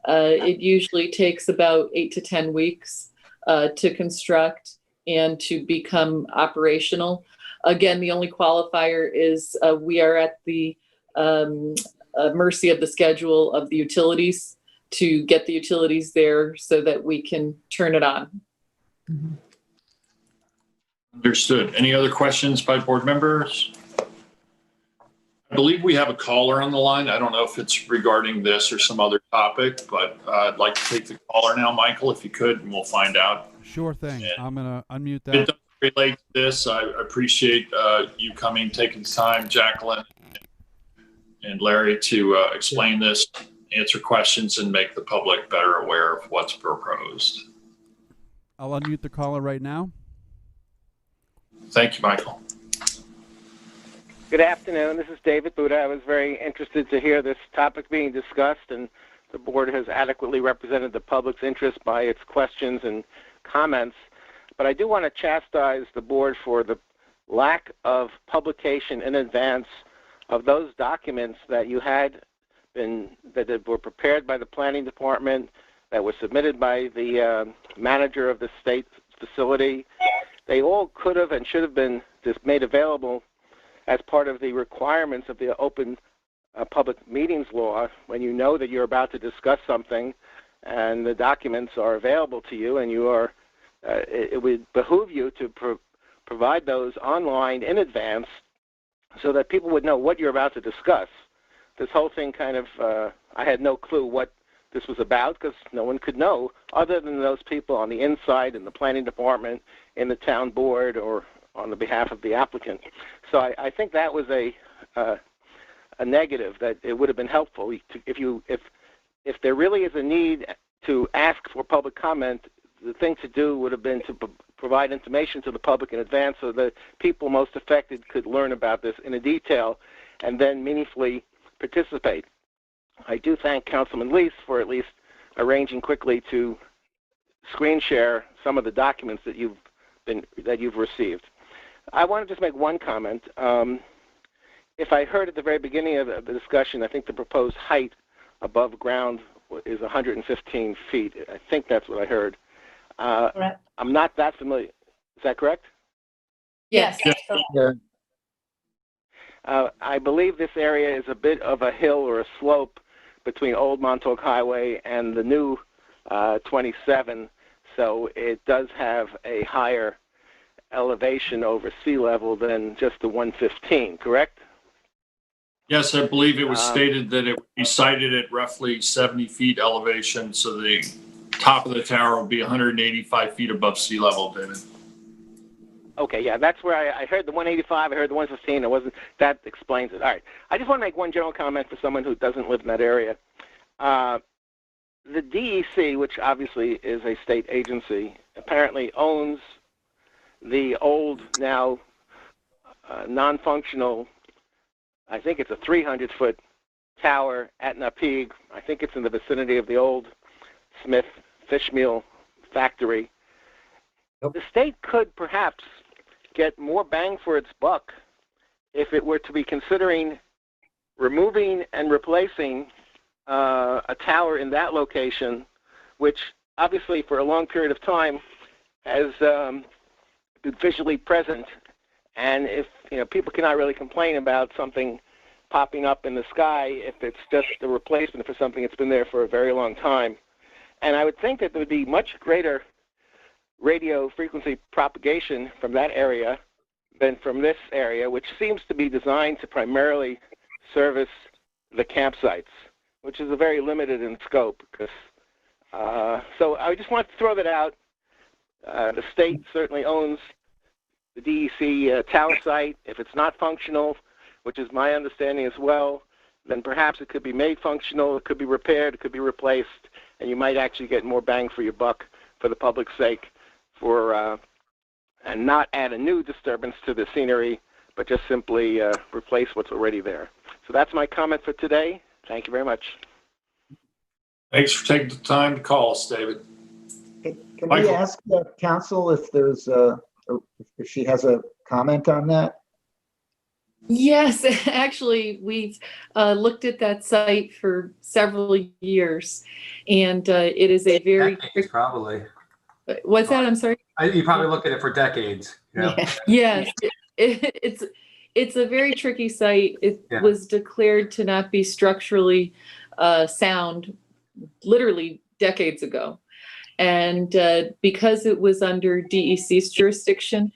it usually takes about 8 to 10 weeks to construct and to become operational. Again, the only qualifier is we are at the mercy of the schedule of the utilities to get the utilities there so that we can turn it on. Understood. Any other questions by board members? I believe we have a caller on the line. I don't know if it's regarding this or some other topic, but I'd like to take the caller now, Michael, if you could, and we'll find out. Sure thing. And I'm going to unmute that. It doesn't relate to this. I appreciate you coming, taking the time, Jacqueline and Larry, to explain this, answer questions, and make the public better aware of what's proposed. I'll unmute the caller right now. Thank you, Michael. Good afternoon. This is David Buda. I was very interested to hear this topic being discussed, and the board has adequately represented the public's interest by its questions and comments. But I do want to chastise the board for the lack of publication in advance of those documents that you had been, that were prepared by the planning department, that were submitted by the manager of the state facility. They all could have and should have been just made available as part of the requirements of the open public meetings law when you know that you're about to discuss something and the documents are available to you, and you are, it would behoove you to provide those online in advance so that people would know what you're about to discuss. This whole thing kind of, I had no clue what this was about, because no one could know other than those people on the inside in the planning department, in the town board, or on the behalf of the applicant. So I think that was a negative, that it would have been helpful if there really is a need to ask for public comment. The thing to do would have been to provide information to the public in advance so that people most affected could learn about this in a detail and then meaningfully participate. I do thank Councilman Lease for at least arranging quickly to screen share some of the documents that you've received. I want to just make one comment. If I heard at the very beginning of the discussion, I think the proposed height above ground is 115 feet. I think that's what I heard. Correct. I'm not that familiar. Is that correct? Yes. Yeah. I believe this area is a bit of a hill or a slope between Old Montauk Highway and the new 27, so it does have a higher elevation over sea level than just the 115, correct? Yes, I believe it was stated that it would be sited at roughly 70 feet elevation, so the top of the tower will be 185 feet above sea level, David. Okay, yeah, that's where I heard the 185, I heard the 115, that explains it. All right, I just want to make one general comment for someone who doesn't live in that area. The DEC, which obviously is a state agency, apparently owns the old, now non-functional, I think it's a 300-foot tower at Napeague. I think it's in the vicinity of the old Smith fish meal factory. Yep. The state could perhaps get more bang for its buck if it were to be considering removing and replacing a tower in that location, which obviously for a long period of time has been visually present. And if people cannot really complain about something popping up in the sky if it's just a replacement for something that's been there for a very long time. And I would think that there would be much greater radio frequency propagation from that area than from this area, which seems to be designed to primarily service the campsites, which is a very limited in scope. So I just want to throw that out. The state certainly owns the DEC tower site. If it's not functional, which is my understanding as well, then perhaps it could be made functional, it could be repaired, it could be replaced, and you might actually get more bang for your buck for the public's sake, and not add a new disturbance to the scenery, but just simply replace what's already there. So that's my comment for today. Thank you very much. Thanks for taking the time to call us, David. Can we ask council if if she has a comment on that? Yes, actually, we've looked at that site for several years, and it is a very decades, probably. What's that? I'm sorry. You probably looked at it for decades. Yes, it's a very tricky site. It was declared to not be structurally sound, literally decades ago, and because it was under DEC's jurisdiction,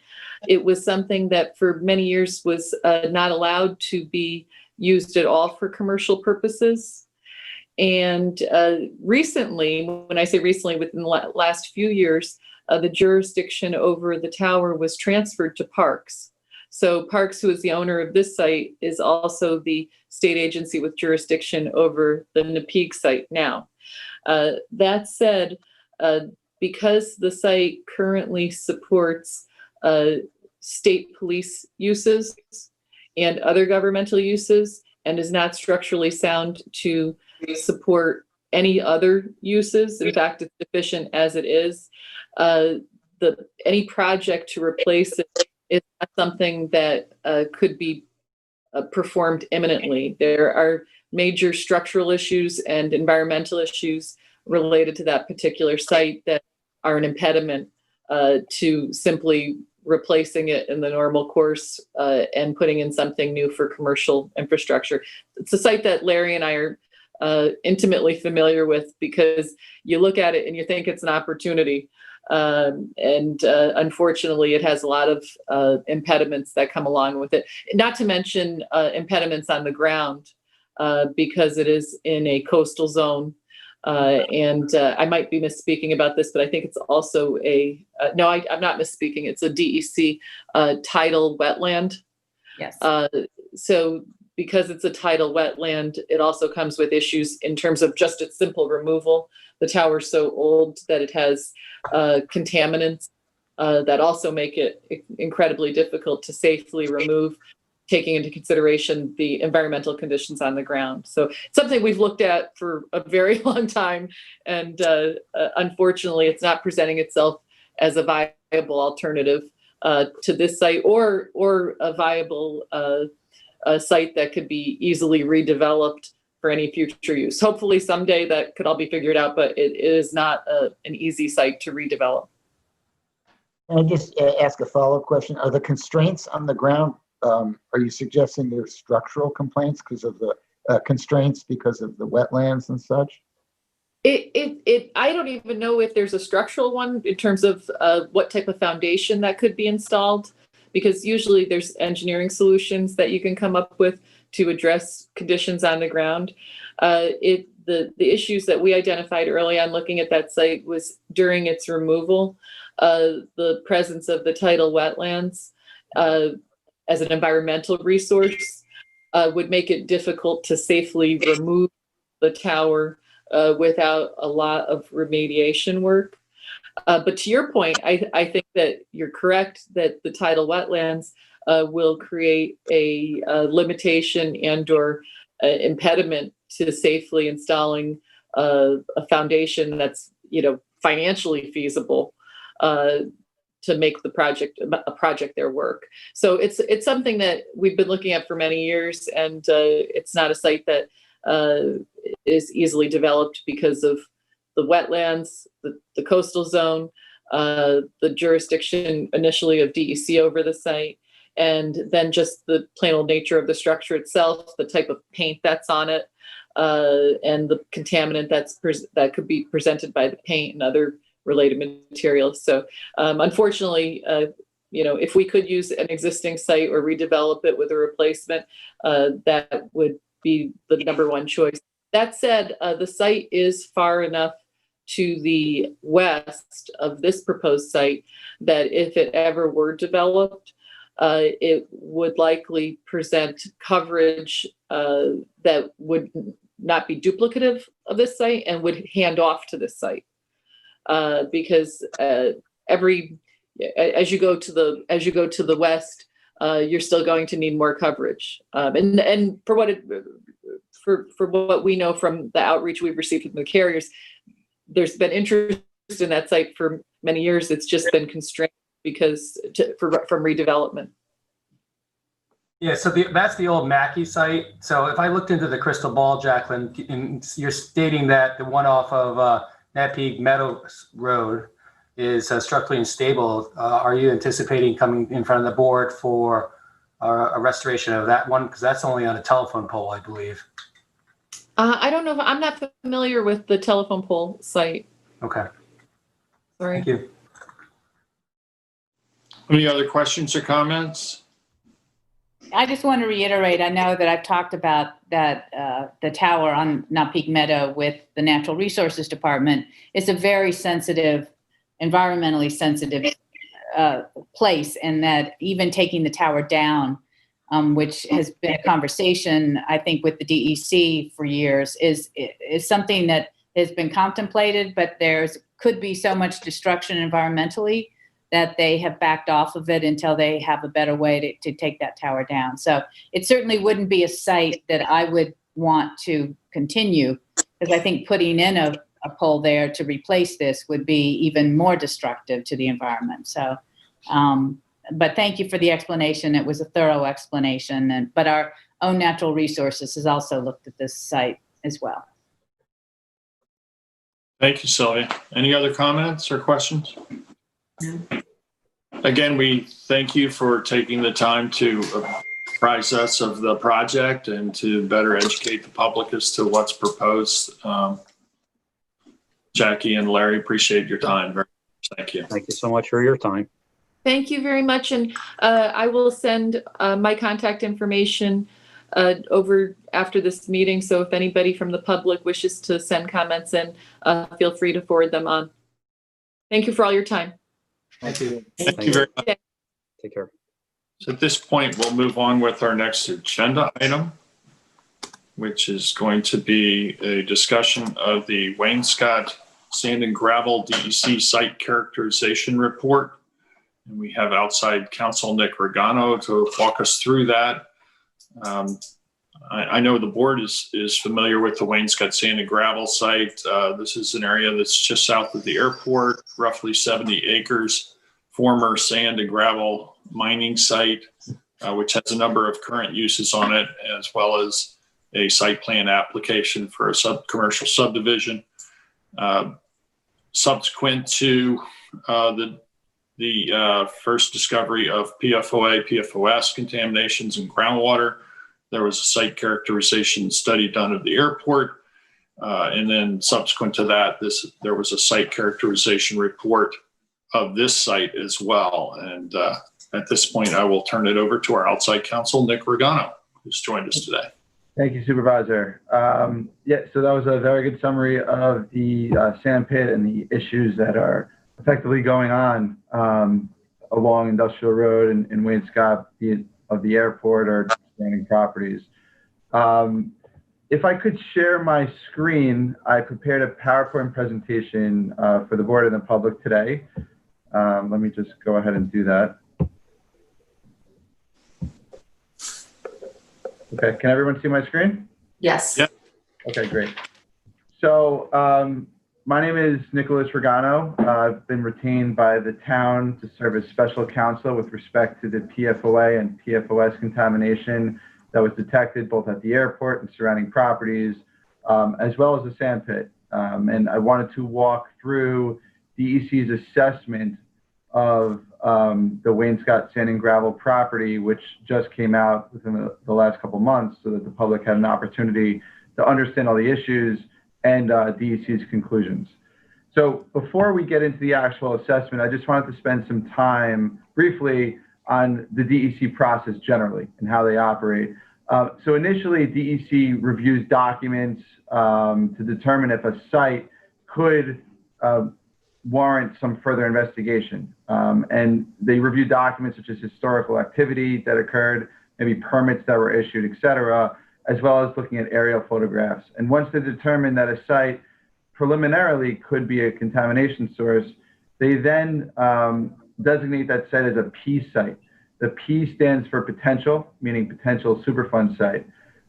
it was something that for many years was not allowed to be used at all for commercial purposes. And recently, when I say recently, within the last few years, the jurisdiction over the tower was transferred to Parks. So Parks, who is the owner of this site, is also the state agency with jurisdiction over the Napeague site now. That said, because the site currently supports state police uses and other governmental uses and is not structurally sound to support any other uses. In fact, it's deficient as it is. Any project to replace it is not something that could be performed imminently. There are major structural issues and environmental issues related to that particular site that are an impediment to simply replacing it in the normal course and putting in something new for commercial infrastructure. It's a site that Larry and I are intimately familiar with because you look at it and you think it's an opportunity. Unfortunately, it has a lot of impediments that come along with it, not to mention impediments on the ground because it is in a coastal zone And I might be misspeaking about this, but I think it's also no, I'm not misspeaking. It's a DEC tidal wetland. Yes. So because it's a tidal wetland, it also comes with issues in terms of just its simple removal. The tower's so old that it has contaminants that also make it incredibly difficult to safely remove, taking into consideration the environmental conditions on the ground. So it's something we've looked at for a very long time. And unfortunately, it's not presenting itself as a viable alternative to this site or a viable site that could be easily redeveloped for any future use. Hopefully someday that could all be figured out, but it is not an easy site to redevelop. Can I just ask a follow-up question? Are the constraints on the ground, are you suggesting there's structural complaints because of the constraints because of the wetlands and such? I don't even know if there's a structural one in terms of what type of foundation that could be installed, because usually there's engineering solutions that you can come up with to address conditions on the ground. The issues that we identified early on looking at that site was during its removal, the presence of the tidal wetlands as an environmental resource would make it difficult to safely remove the tower without a lot of remediation work. But to your point, I think that you're correct that the tidal wetlands will create a limitation and/or impediment to safely installing a foundation that's financially feasible to make the project their work. So it's something that we've been looking at for many years, and it's not a site that is easily developed because of the wetlands, the coastal zone, the jurisdiction initially of DEC over the site, and then just the plain old nature of the structure itself, the type of paint that's on it, and the contaminant that could be presented by the paint and other related materials. So unfortunately, if we could use an existing site or redevelop it with a replacement, that would be the number one choice. That said, the site is far enough to the west of this proposed site that if it ever were developed, it would likely present coverage that would not be duplicative of this site and would hand off to this site. Because as you go to the west, you're still going to need more coverage. And for what we know from the outreach we've received from the carriers, there's been interest in that site for many years. It's just been constrained from redevelopment. Yeah, so that's the old Mackey site. So if I looked into the crystal ball, Jacqueline, and you're stating that the one off of Napeague Meadows Road is structurally unstable, are you anticipating coming in front of the board for a restoration of that one? Because that's only on a telephone pole, I believe. I don't know. I'm not familiar with the telephone pole site. Okay. Sorry. Thank you. Any other questions or comments? I just want to reiterate, I know that I've talked about that the tower on Napeague Meadow with the Natural Resources Department. It's a very sensitive, environmentally sensitive place, and that even taking the tower down, which has been a conversation, I think, with the DEC for years, is something that has been contemplated, but could be so much destruction environmentally that they have backed off of it until they have a better way to take that tower down. So it certainly wouldn't be a site that I would want to continue, because I think putting in a pole there to replace this would be even more destructive to the environment. So, but thank you for the explanation. It was a thorough explanation, but our own Natural Resources has also looked at this site as well. Thank you, Sylvia. Any other comments or questions? Again, we thank you for taking the time to apprise us of the project and to better educate the public as to what's proposed. Jackie and Larry, appreciate your time very much. Thank you. Thank you so much for your time. Thank you very much. And I will send my contact information over after this meeting. So if anybody from the public wishes to send comments in, feel free to forward them on. Thank you for all your time. Thank you. Thank you very much. Take care. So at this point, we'll move on with our next agenda item, which is going to be a discussion of the Wayne Scott Sand and Gravel DEC Site Characterization Report. And we have outside counsel Nick Regano to walk us through that. I know the board is familiar with the Wayne Scott Sand and Gravel site. This is an area that's just south of the airport, roughly 70 acres, former sand and gravel mining site, which has a number of current uses on it, as well as a site plan application for a commercial subdivision. Subsequent to the first discovery of PFOA, PFOS contaminations in groundwater, there was a site characterization study done at the airport. And then subsequent to that, there was a site characterization report of this site as well. And at this point, I will turn it over to our outside counsel, Nick Regano, who's joined us today. Thank you, Supervisor. Yeah, so that was a very good summary of the sand pit and the issues that are effectively going on along Industrial Road and Wayne Scott of the airport or surrounding properties. If I could share my screen, I prepared a PowerPoint presentation for the board and the public today. Let me just go ahead and do that. Okay, can everyone see my screen? Yes. Yep. Okay, great. So my name is Nicholas Regano. I've been retained by the town to serve as special counsel with respect to the PFOA and PFOS contamination that was detected both at the airport and surrounding properties, as well as the sand pit. And I wanted to walk through DEC's assessment of the Wayne Scott Sand and Gravel property, which just came out within the last couple months, so that the public had an opportunity to understand all the issues and DEC's conclusions. So before we get into the actual assessment, I just wanted to spend some time briefly on the DEC process generally and how they operate. So initially, DEC reviews documents to determine if a site could warrant some further investigation. And they review documents such as historical activity that occurred, maybe permits that were issued, et cetera, as well as looking at aerial photographs. And once they determine that a site preliminarily could be a contamination source, they then designate that site as a P site. The P stands for potential, meaning potential Superfund site.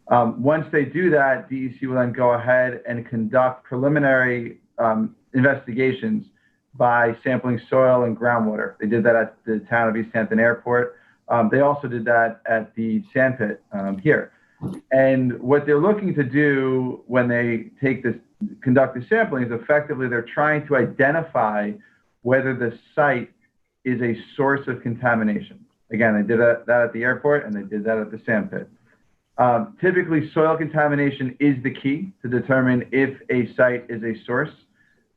Once they do that, DEC will then go ahead and conduct preliminary investigations by sampling soil and groundwater. They did that at the town of East Hampton Airport. They also did that at the sand pit here. And what they're looking to do when they conduct the sampling is effectively they're trying to identify whether the site is a source of contamination. Again, they did that at the airport and they did that at the sand pit. Typically, soil contamination is the key to determine if a site is a source.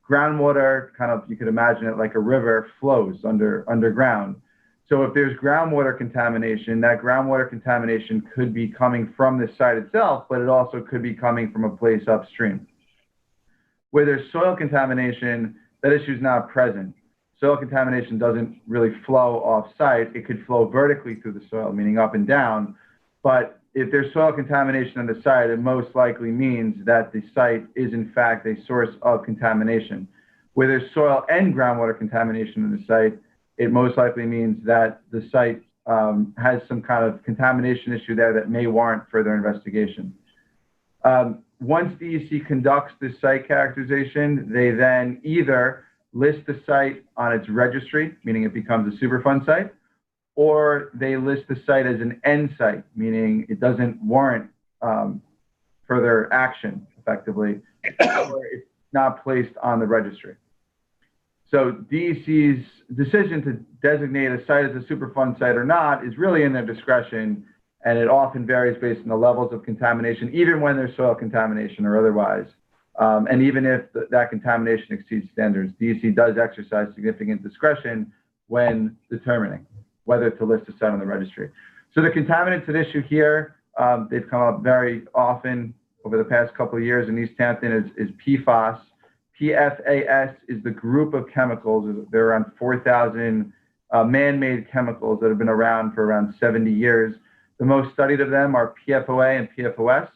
Groundwater, kind of, you could imagine it like a river, flows underground. So if there's groundwater contamination, that groundwater contamination could be coming from the site itself, but it also could be coming from a place upstream. Where there's soil contamination, that issue is not present. Soil contamination doesn't really flow off-site. It could flow vertically through the soil, meaning up and down. But if there's soil contamination on the site, it most likely means that the site is in fact a source of contamination. Where there's soil and groundwater contamination in the site, it most likely means that the site has some kind of contamination issue there that may warrant further investigation. Once DEC conducts this site characterization, they then either list the site on its registry, meaning it becomes a Superfund site, or they list the site as an N site, meaning it doesn't warrant further action, effectively, or it's not placed on the registry. So DEC's decision to designate a site as a Superfund site or not is really in their discretion, and it often varies based on the levels of contamination, even when there's soil contamination or otherwise. And even if that contamination exceeds standards, DEC does exercise significant discretion when determining whether to list a site on the registry. So the contaminants at issue here they've come up very often over the past couple of years in East Hampton is PFAS. PFAS is the group of chemicals. There are around 4,000 man-made chemicals that have been around for around 70 years. The most studied of them are PFOA and PFOS,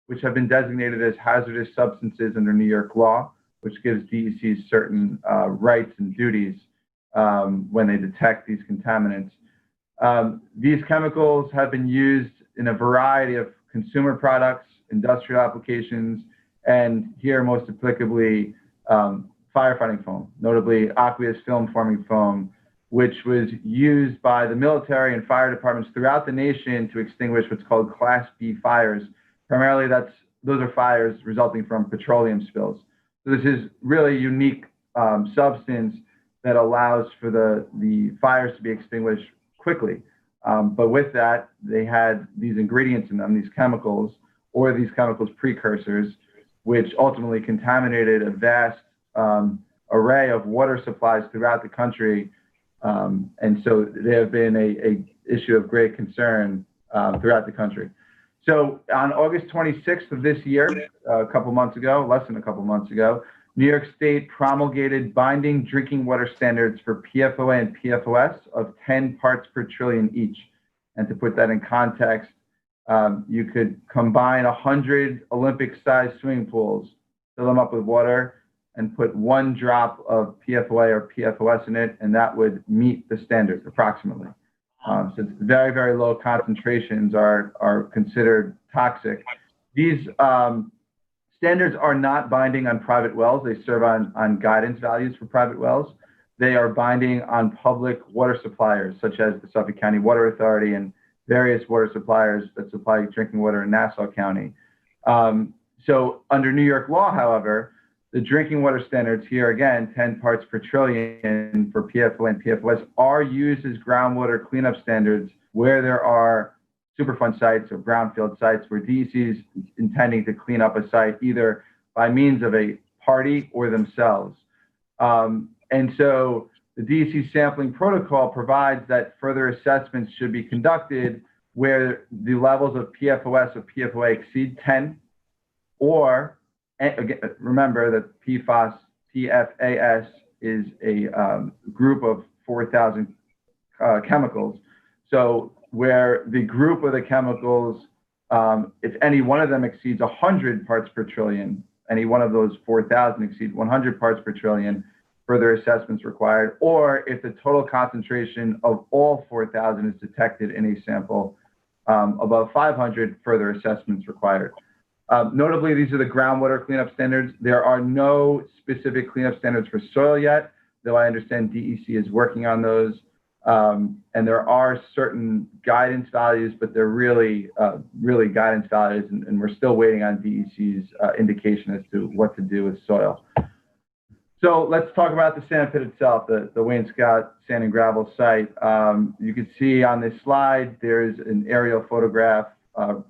which have been designated as hazardous substances under New York law, which gives DECs certain rights and duties when they detect these contaminants. These chemicals have been used in a variety of consumer products, industrial applications, and here most applicably, firefighting foam, notably aqueous film forming foam, which was used by the military and fire departments throughout the nation to extinguish what's called Class B fires. Primarily, those are fires resulting from petroleum spills. So this is really a unique substance that allows for the fires to be extinguished quickly. But with that, they had these ingredients in them, these chemicals, or these chemicals precursors, which ultimately contaminated a vast array of water supplies throughout the country. And so they have been a issue of great concern throughout the country. So on August 26th of this year, a couple months ago, less than a couple months ago, New York State promulgated binding drinking water standards for PFOA and PFOS of 10 parts per trillion each. And to put that in context, you could combine 100 Olympic-sized swimming pools, fill them up with water, and put 1 drop of PFOA or PFOS in it, and that would meet the standards approximately. So it's very, very low concentrations are considered toxic. These standards are not binding on private wells. They serve on guidance values for private wells. They are binding on public water suppliers, such as the Suffolk County Water Authority and various water suppliers that supply drinking water in Nassau County. So under New York law, however, the drinking water standards here, again, 10 parts per trillion for PFOA and PFOS, are used as groundwater cleanup standards where there are Superfund sites or brownfield sites where DEC is intending to clean up a site either by means of a party or themselves. And so the DEC sampling protocol provides that further assessments should be conducted where the levels of PFOS or PFOA exceed 10, or again, remember that PFAS is a group of 4,000 chemicals. So where the group of the chemicals, if any one of them exceeds 100 parts per trillion, any one of those 4,000 exceed 100 parts per trillion, further assessments required, or if the total concentration of all 4,000 is detected in a sample above 500, further assessments required. Notably, these are the groundwater cleanup standards. There are no specific cleanup standards for soil yet, though I understand DEC is working on those. And there are certain guidance values, but they're really guidance values, and we're still waiting on DEC's indication as to what to do with soil. So let's talk about the sand pit itself, the Wayne Scott Sand and Gravel site. You can see on this slide, there's an aerial photograph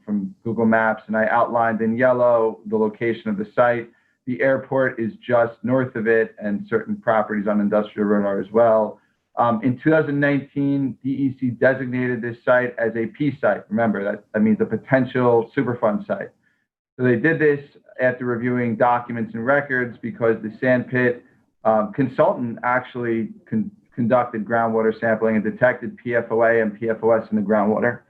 from Google Maps, and I outlined in yellow the location of the site. The airport is just north of it, and certain properties on Industrial Road are as well. In 2019, DEC designated this site as a P site. Remember, that means a potential Superfund site. So they did this after reviewing documents and records because the sand pit consultant actually conducted groundwater sampling and detected PFOA and PFOS in the groundwater.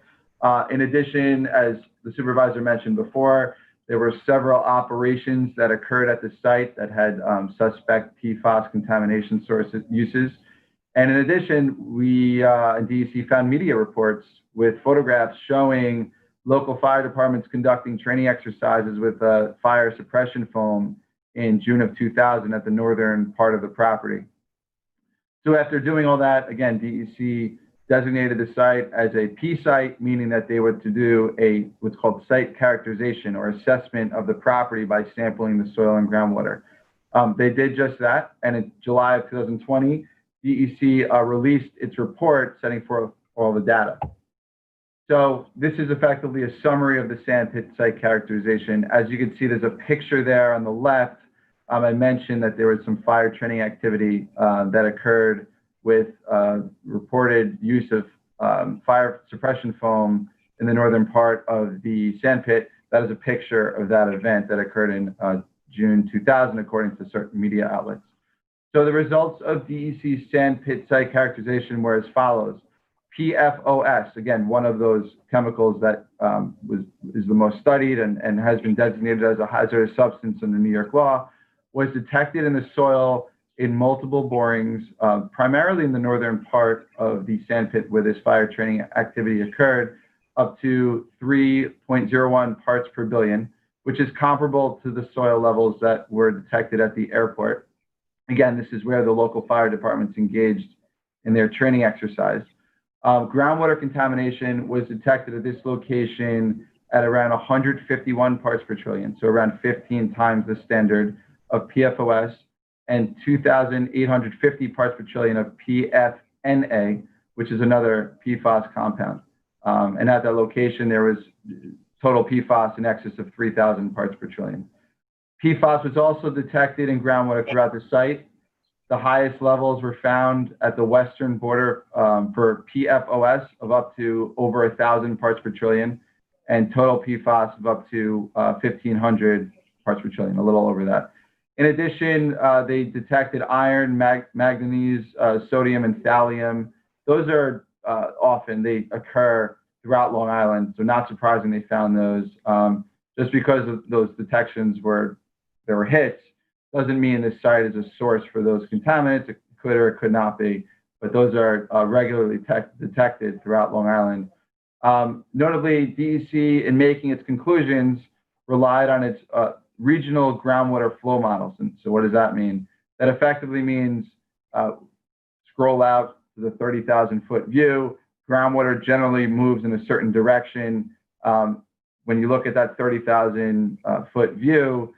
In addition, as the supervisor mentioned before, there were several operations that occurred at the site that had suspect PFAS contamination uses. And in addition, we in DEC found media reports with photographs showing local fire departments conducting training exercises with fire suppression foam in June of 2000 at the northern part of the property. So after doing all that, again, DEC designated the site as a P site, meaning that they were to do what's called site characterization or assessment of the property by sampling the soil and groundwater. They did just that, and in July of 2020, DEC released its report setting forth all the data. So this is effectively a summary of the sand pit site characterization. As you can see, there's a picture there on the left. I mentioned that there was some fire training activity that occurred with reported use of fire suppression foam in the northern part of the sand pit. That is a picture of that event that occurred in June 2000, according to certain media outlets. So the results of DEC's sand pit site characterization were as follows. PFOS, again, one of those chemicals that is the most studied and has been designated as a hazardous substance under New York law, was detected in the soil in multiple borings, primarily in the northern part of the sand pit where this fire training activity occurred, up to 3.01 parts per billion, which is comparable to the soil levels that were detected at the airport. Again, this is where the local fire departments engaged in their training exercise. Groundwater contamination was detected at this location at around 151 parts per trillion, so around 15 times the standard of PFOS, and 2,850 parts per trillion of PFNA, which is another PFAS compound. And at that location, there was total PFAS in excess of 3,000 parts per trillion. PFAS was also detected in groundwater throughout the site. The highest levels were found at the western border for PFOS of up to over 1,000 parts per trillion, and total PFAS of up to 1,500 parts per trillion, a little over that. In addition, they detected iron, manganese, sodium, and thallium. Those are they occur throughout Long Island, so not surprising they found those. Just because of those detections there were hits, doesn't mean this site is a source for those contaminants. It could or it could not be, but those are regularly detected throughout Long Island. Notably, DEC, in making its conclusions, relied on its regional groundwater flow models. And so what does that mean? That effectively means scroll out to the 30,000-foot view. Groundwater generally moves in a certain direction. When you look at that 30,000-foot view,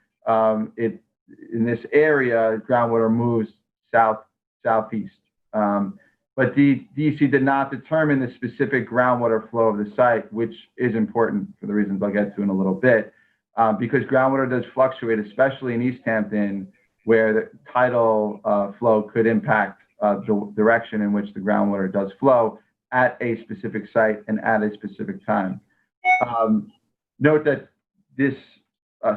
in this area, groundwater moves southeast. But DEC did not determine the specific groundwater flow of the site, which is important for the reasons I'll get to in a little bit, because groundwater does fluctuate, especially in East Hampton, where the tidal flow could impact the direction in which the groundwater does flow at a specific site and at a specific time. Note that this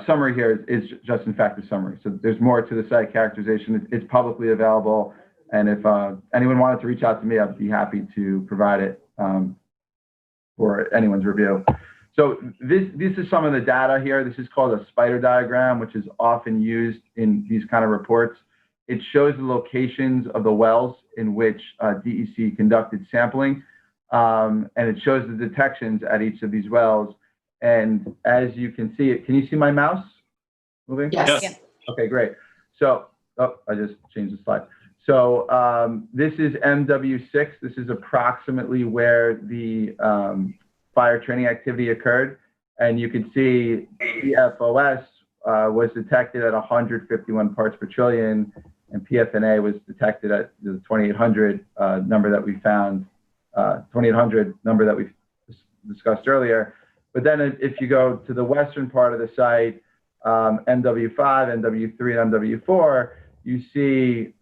summary here is just, in fact, a summary. So there's more to the site characterization. It's publicly available. And if anyone wanted to reach out to me, I'd be happy to provide it for anyone's review. So this is some of the data here. This is called a spider diagram, which is often used in these kind of reports. It shows the locations of the wells in which DEC conducted sampling, and it shows the detections at each of these wells. And as you can see, can you see my mouse moving? Yes. Yes. Okay, great. So, I just changed the slide. So this is MW6. This is approximately where the fire training activity occurred. And you can see PFOS was detected at 151 parts per trillion, and PFNA was detected at the 2,800 number that we found, 2,800 number that we discussed earlier. But then if you go to the western part of the site, MW5, MW3, and MW4, you see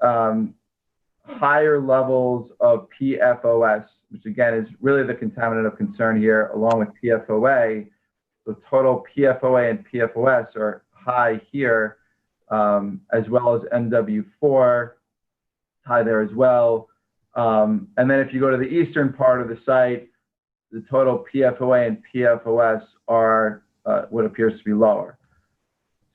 higher levels of PFOS, which again is really the contaminant of concern here, along with PFOA. The total PFOA and PFOS are high here, as well as MW4, high there as well. And then if you go to the eastern part of the site, the total PFOA and PFOS are what appears to be lower.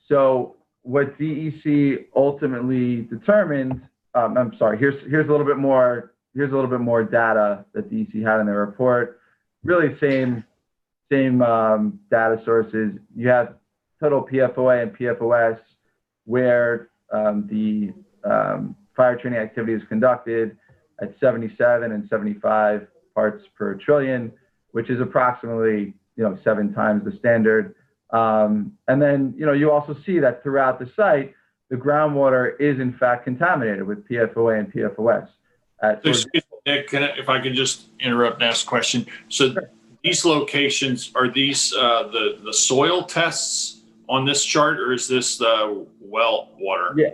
So what DEC ultimately determined, I'm sorry, here's a little bit more data that DEC had in their report. Really same data sources. You have total PFOA and PFOS where the fire training activity is conducted at 77 and 75 parts per trillion, which is approximately 7 times the standard. And then you also see that throughout the site, the groundwater is in fact contaminated with PFOA and PFOS. Nick, if I can just interrupt and ask a question. So sure. These locations, are these the soil tests on this chart, or is this the well water? Yeah,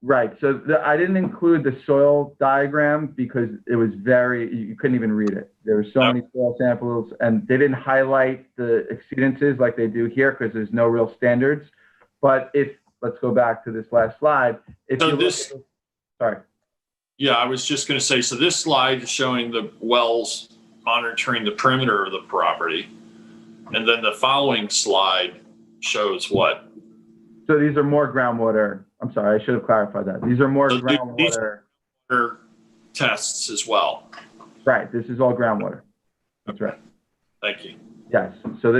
Right. So I didn't include the soil diagram because it was you couldn't even read it. There were so many soil samples, and they didn't highlight the exceedances like they do here because there's no real standards. But let's go back to this last slide. Sorry. Yeah, I was just going to say, so this slide is showing the wells monitoring the perimeter of the property. And then the following slide shows what? So these are more groundwater. I'm sorry, I should have clarified that. These are more groundwater. These are tests as well. Right, this is all groundwater. That's right. Thank you. Yes, so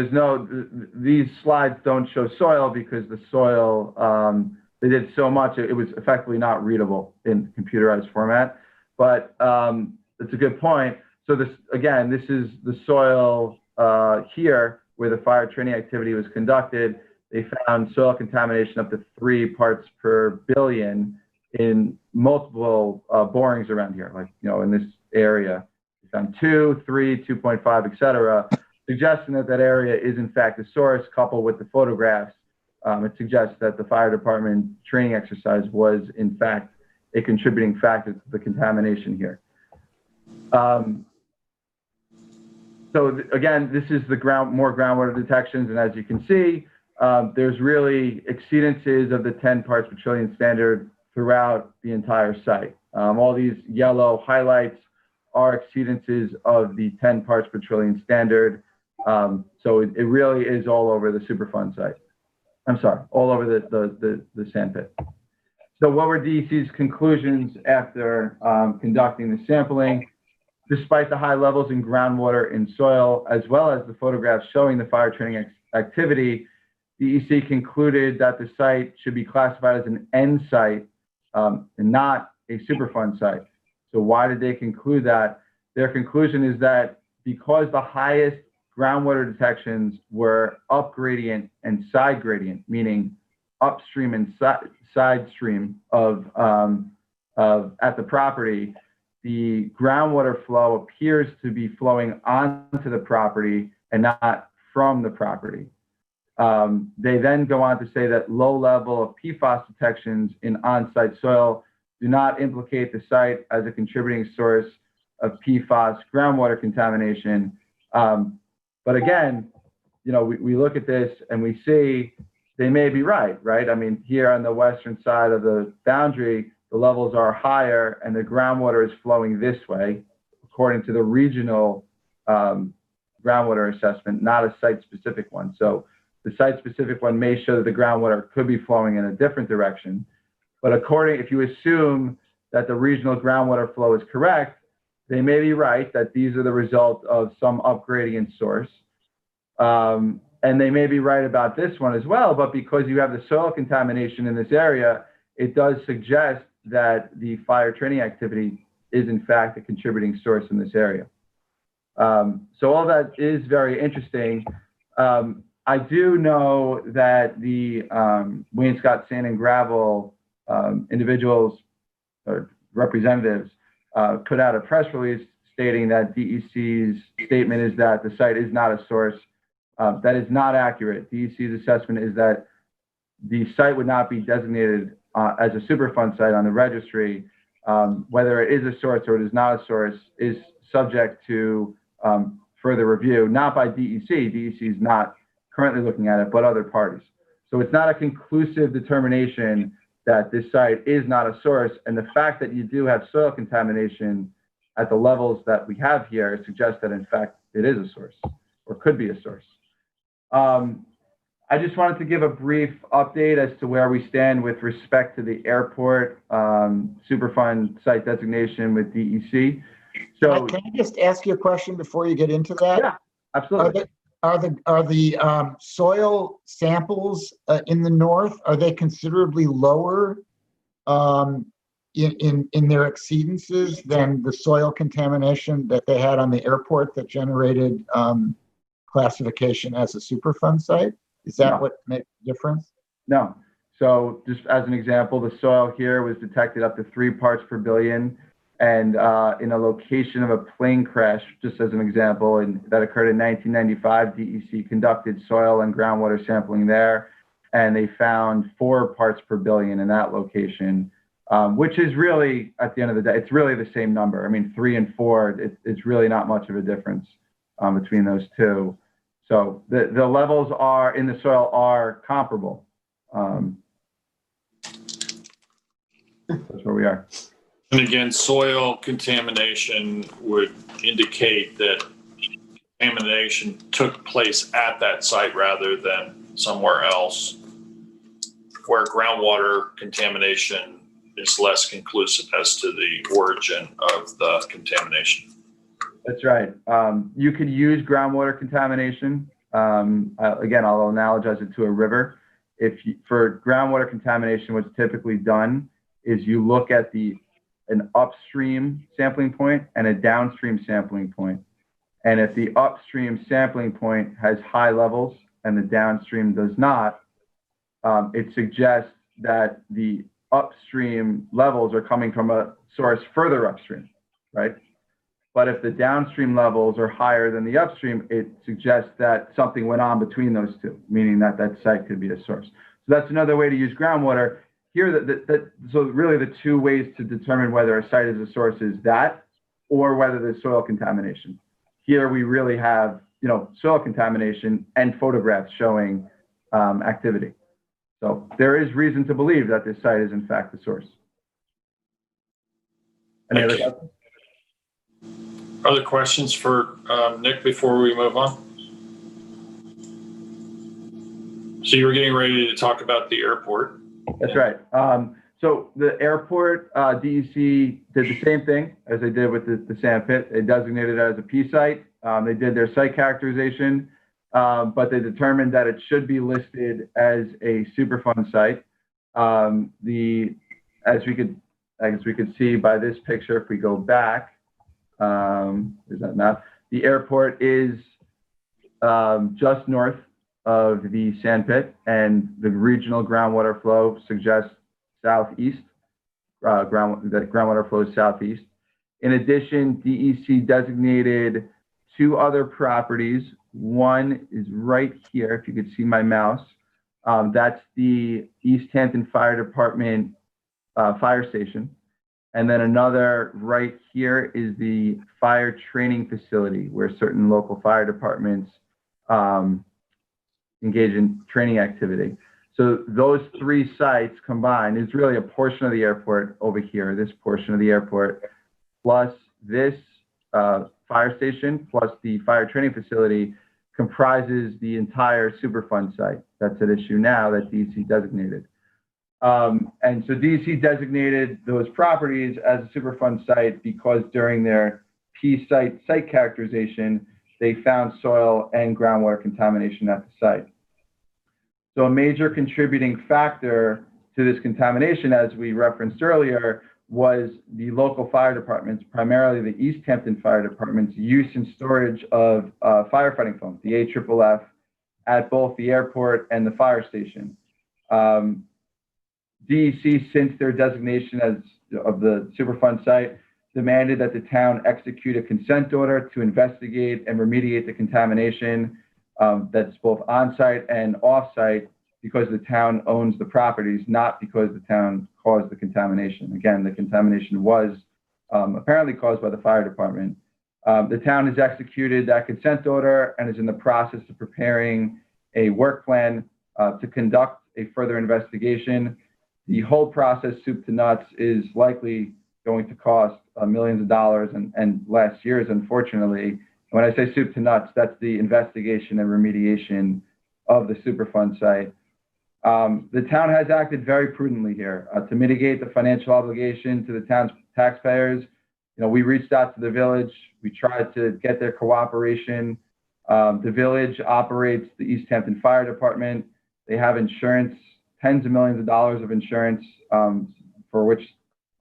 these slides don't show soil because the soil, they did so much, it was effectively not readable in computerized format. But it's a good point. So this is the soil here where the fire training activity was conducted. They found soil contamination up to 3 parts per billion in multiple borings around here, like, in this area. We found 2, 3, 2.5, et cetera, suggesting that area is in fact the source. Coupled with the photographs, it suggests that the fire department training exercise was in fact a contributing factor to the contamination here. So again, this is the more groundwater detections, and as you can see, there's really exceedances of the 10 parts per trillion standard throughout the entire site. All these yellow highlights are exceedances of the 10 parts per trillion standard. So it really is all over the Superfund site. I'm sorry, all over the sand pit. So what were DEC's conclusions after conducting the sampling? Despite the high levels in groundwater and soil, as well as the photographs showing the fire training activity, DEC concluded that the site should be classified as an N site and not a Superfund site. So why did they conclude that? Their conclusion is that because the highest groundwater detections were up gradient and side gradient, meaning upstream and side stream of at the property, the groundwater flow appears to be flowing onto the property and not from the property. They then go on to say that low level of PFAS detections in on-site soil do not implicate the site as a contributing source of PFAS groundwater contamination. But again, we look at this and we see they may be right? I mean, here on the western side of the boundary, the levels are higher and the groundwater is flowing this way, according to the regional groundwater assessment, not a site-specific one. So the site-specific one may show that the groundwater could be flowing in a different direction. But if you assume that the regional groundwater flow is correct, they may be right that these are the result of some upgradient source. And they may be right about this one as well, but because you have the soil contamination in this area, it does suggest that the fire training activity is in fact a contributing source in this area. So all that is very interesting. I do know that the Wayne-Scott Sand and Gravel individuals or representatives put out a press release stating that DEC's statement is that the site is not a source. That is not accurate. DEC's assessment is that the site would not be designated as a Superfund site on the registry. Whether it is a source or it is not a source is subject to further review, not by DEC. DEC is not currently looking at it, but other parties. So it's not a conclusive determination that this site is not a source. And the fact that you do have soil contamination at the levels that we have here suggests that in fact it is a source or could be a source. I just wanted to give a brief update as to where we stand with respect to the airport Superfund site designation with DEC. So can I just ask you a question before you get into that? Yeah, absolutely. Are the soil samples in the north, are they considerably lower in their exceedances than the soil contamination that they had on the airport that generated classification as a Superfund site? Is that what makes the difference? No. So just as an example, the soil here was detected up to 3 parts per billion. And in a location of a plane crash, just as an example, and that occurred in 1995, DEC conducted soil and groundwater sampling there, and they found 4 parts per billion in that location. which is really, at the end of the day, it's really the same number. I mean, 3 and 4, it's really not much of a difference between those two. So the levels are in the soil are comparable. That's where we are. And again, soil contamination would indicate that contamination took place at that site rather than somewhere else, where groundwater contamination is less conclusive as to the origin of the contamination. That's right. You could use groundwater contamination. Again, I'll analogize it to a river. For groundwater contamination, what's typically done is you look at an upstream sampling point and a downstream sampling point. And if the upstream sampling point has high levels and the downstream does not, it suggests that the upstream levels are coming from a source further upstream, right? But if the downstream levels are higher than the upstream, it suggests that something went on between those two, meaning that that site could be a source. So that's another way to use groundwater. Here, so really the two ways to determine whether a site is a source is that, or whether there's soil contamination. Here we really have, soil contamination and photographs showing activity. So there is reason to believe that this site is in fact the source. Any other questions? Other questions for Nick before we move on? So you were getting ready to talk about the airport. That's right. So the airport, DEC did the same thing as they did with the sand pit. They designated it as a P site. They did their site characterization, but they determined that it should be listed as a Superfund site. As we could see by this picture, if we go back, there's that map. The airport is just north of the sand pit, and the regional groundwater flow suggests southeast. Groundwater flows southeast. In addition, DEC designated 2 other properties. One is right here, if you could see my mouse. That's the East Hampton Fire Department fire station. And then another right here is the fire training facility, where certain local fire departments engage in training activity. So those 3 sites combined is really a portion of the airport over here, this portion of the airport, plus this fire station, plus the fire training facility comprises the entire Superfund site that's at issue now that DEC designated. And so DEC designated those properties as a Superfund site because during their P site characterization, they found soil and groundwater contamination at the site. So a major contributing factor to this contamination, as we referenced earlier, was the local fire departments, primarily the East Hampton Fire Department's use and storage of firefighting foam, the AFFF, at both the airport and the fire station. DEC, since their designation of the Superfund site, demanded that the town execute a consent order to investigate and remediate the contamination that's both on-site and off-site, because the town owns the properties, not because the town caused the contamination. Again, the contamination was apparently caused by the fire department. The town has executed that consent order and is in the process of preparing a work plan to conduct a further investigation. The whole process, soup to nuts, is likely going to cost millions of dollars and last year's, unfortunately. When I say soup to nuts, that's the investigation and remediation of the Superfund site. The town has acted very prudently here to mitigate the financial obligation to the town's taxpayers. We reached out to the village. We tried to get their cooperation. The village operates the East Hampton Fire Department. They have insurance, tens of millions of dollars of insurance for which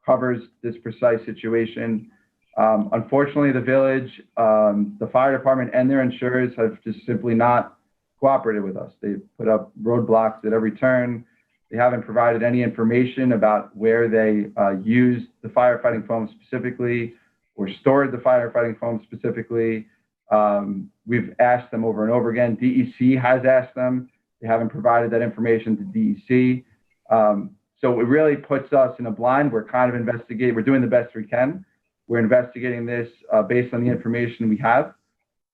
covers this precise situation. Unfortunately, the village, the fire department, and their insurers have just simply not cooperated with us. They've put up roadblocks at every turn. They haven't provided any information about where they used the firefighting foam specifically or stored the firefighting foam specifically. We've asked them over and over again. DEC has asked them. They haven't provided that information to DEC. So it really puts us in a blind. We're kind of investigating. We're doing the best we can. We're investigating this based on the information we have.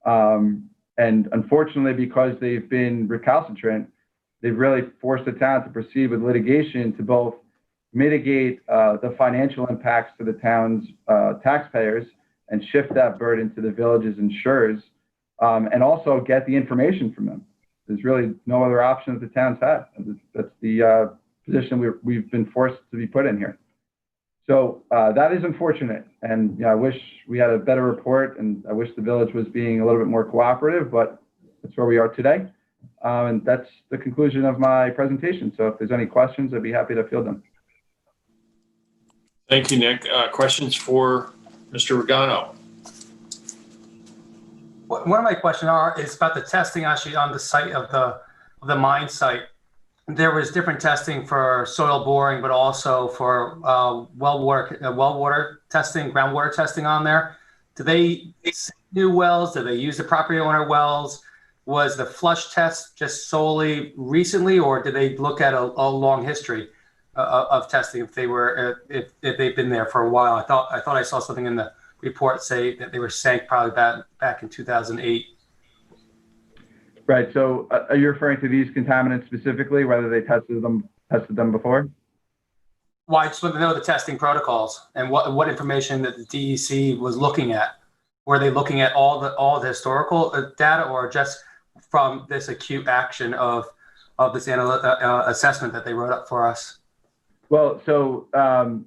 And unfortunately, because they've been recalcitrant, they've really forced the town to proceed with litigation to both mitigate the financial impacts to the town's taxpayers and shift that burden to the village's insurers, and also get the information from them. There's really no other option that the town's had. That's the position we've been forced to be put in here. So that is unfortunate, and I wish we had a better report, and I wish the village was being a little bit more cooperative, but that's where we are today. And that's the conclusion of my presentation. So if there's any questions, I'd be happy to field them. Thank you, Nick. Questions for Mr. Regano? One of my questions is about the testing actually on the site of the mine site. There was different testing for soil boring, but also for well water testing, groundwater testing on there. Do they new wells? Do they use the property owner wells? Was the flush test just solely recently, or did they look at a long history of testing if they were if they've been there for a while? I thought I saw something in the report say that they were sank probably back in 2008. Right. So are you referring to these contaminants specifically, whether they tested them before? Well, I just want to know the testing protocols and what information that the DEC was looking at. Were they looking at all the historical data, or just from this acute action of this assessment that they wrote up for us? Well, so a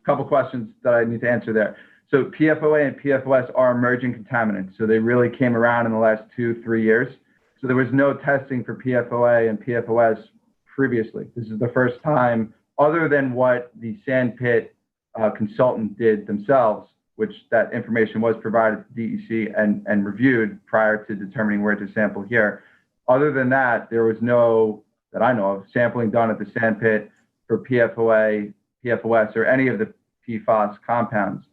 couple questions that I need to answer there. So PFOA and PFOS are emerging contaminants. So they really came around in the last 2-3 years. So there was no testing for PFOA and PFOS previously. This is the first time, other than what the sand pit consultant did themselves, which that information was provided to DEC and reviewed prior to determining where to sample here. Other than that, there was no, that I know of, sampling done at the sand pit for PFOA, PFOS, or any of the PFAS compounds.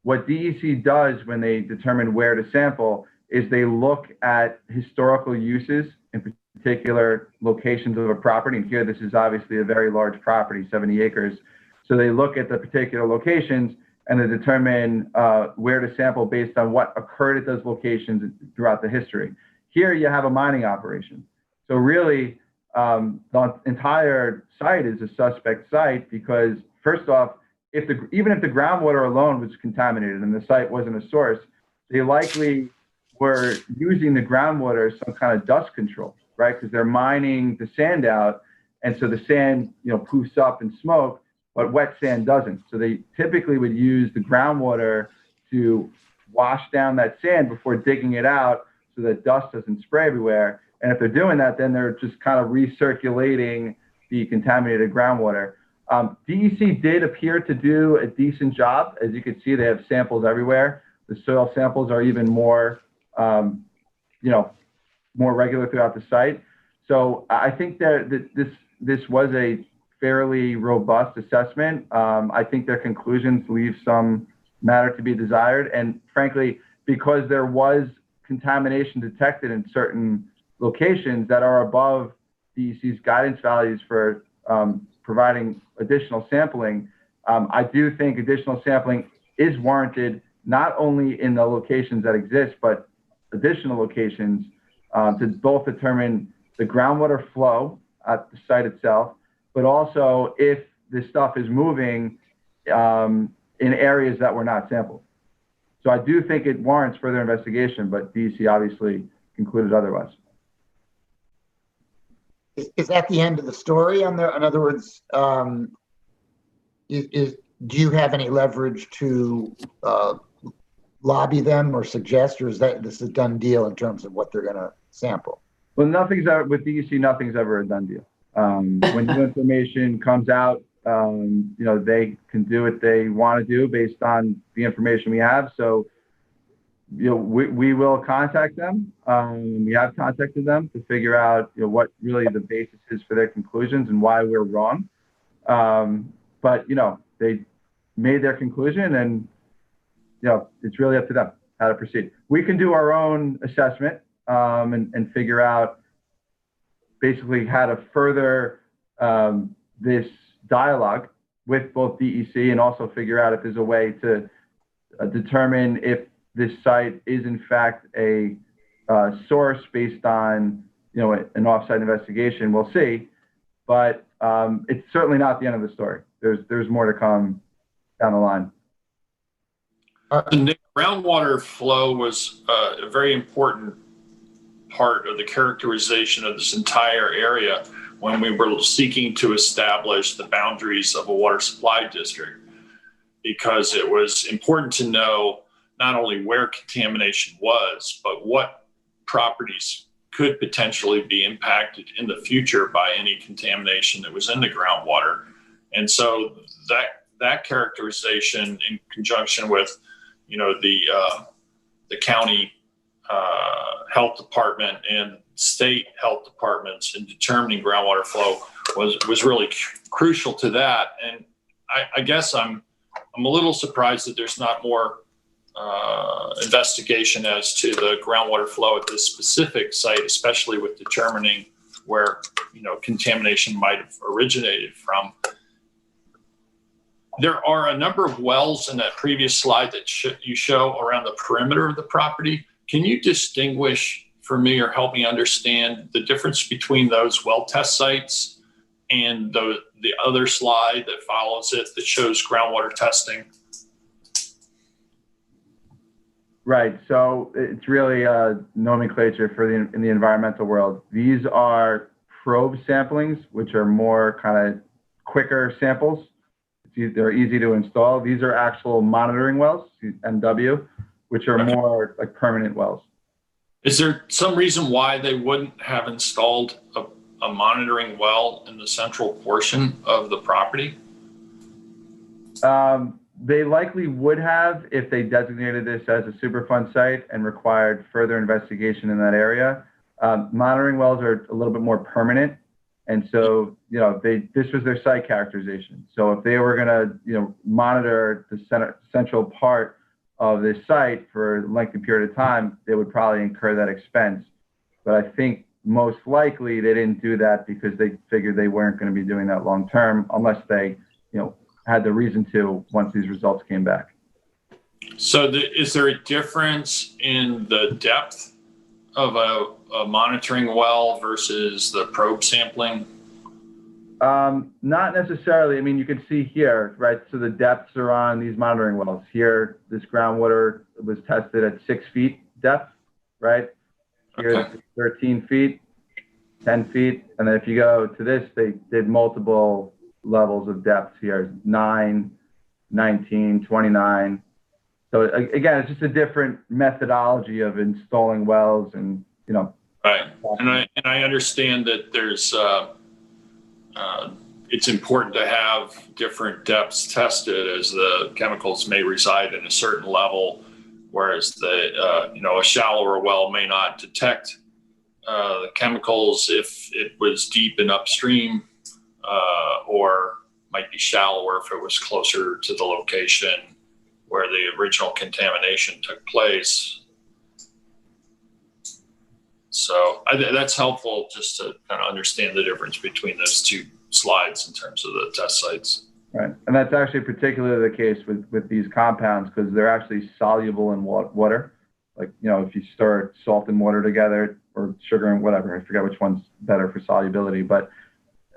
What DEC does when they determine where to sample is they look at historical uses, in particular locations of a property. And here, this is obviously a very large property, 70 acres. So they look at the particular locations and they determine where to sample based on what occurred at those locations throughout the history. Here, you have a mining operation. So really, the entire site is a suspect site because, first off, even if the groundwater alone was contaminated and the site wasn't a source, they likely were using the groundwater as some kind of dust control, right? Because they're mining the sand out, and so the sand, poofs up in smoke, but wet sand doesn't. So they typically would use the groundwater to wash down that sand before digging it out so that dust doesn't spray everywhere. And if they're doing that, then they're just kind of recirculating the contaminated groundwater. DEC did appear to do a decent job. As you can see, they have samples everywhere. The soil samples are even more, more regular throughout the site. So I think that this was a fairly robust assessment. I think their conclusions leave some matter to be desired. And frankly, because there was contamination detected in certain locations that are above DEC's guidance values for providing additional sampling, I do think additional sampling is warranted, not only in the locations that exist, but additional locations to both determine the groundwater flow at the site itself, but also if this stuff is moving in areas that were not sampled. So I do think it warrants further investigation, but DEC obviously concluded otherwise. Is that the end of the story? In other words, do you have any leverage to lobby them or suggest, or is this a done deal in terms of what they're going to sample? Well, with DEC, nothing's ever a done deal. When new information comes out, they can do what they want to do based on the information we have. So, we will contact them. We have contacted them to figure out, what really the basis is for their conclusions and why we're wrong. But, they made their conclusion and, it's really up to them how to proceed. We can do our own assessment and figure out basically how to further this dialogue with both DEC and also figure out if there's a way to determine if this site is in fact a source based on, an off-site investigation. We'll see, but it's certainly not the end of the story. There's more to come down the line. The groundwater flow was a very important part of the characterization of this entire area when we were seeking to establish the boundaries of a water supply district, because it was important to know not only where contamination was, but what properties could potentially be impacted in the future by any contamination that was in the groundwater. And so that characterization, in conjunction with, the county health department and state health departments in determining groundwater flow was really crucial to that. And I guess I'm a little surprised that there's not more investigation as to the groundwater flow at this specific site, especially with determining where, contamination might have originated from. There are a number of wells in that previous slide that you show around the perimeter of the property. Can you distinguish for me or help me understand the difference between those well test sites and the other slide that follows it that shows groundwater testing? Right. So it's really nomenclature in the environmental world. These are probe samplings, which are more kind of quicker samples. They're easy to install. These are actual monitoring wells, MW, which are more like permanent wells. Is there some reason why they wouldn't have installed a monitoring well in the central portion of the property? They likely would have if they designated this as a Superfund site and required further investigation in that area. Monitoring wells are a little bit more permanent. And so, this was their site characterization. So if they were going to, monitor the central part of this site for a lengthy period of time, they would probably incur that expense. But I think most likely they didn't do that because they figured they weren't going to be doing that long term unless they, had the reason to once these results came back. So is there a difference in the depth of a monitoring well versus the probe sampling? Not necessarily. I mean, you can see here, right? So the depths are on these monitoring wells. Here, this groundwater was tested at 6 feet depth, right? Here's Okay. 13 feet, 10 feet. And then if you go to this, they did multiple levels of depth here, 9, 19, 29. So again, it's just a different methodology of installing wells and, Right. And I understand that there's, it's important to have different depths tested as the chemicals may reside in a certain level, whereas a shallower well may not detect the chemicals if it was deep and upstream, or might be shallower if it was closer to the location where the original contamination took place. So that's helpful just to kind of understand the difference between those two slides in terms of the test sites. Right. And that's actually particularly the case with these compounds because they're actually soluble in water. Like, if you stir salt and water together or sugar and whatever, I forget which one's better for solubility, but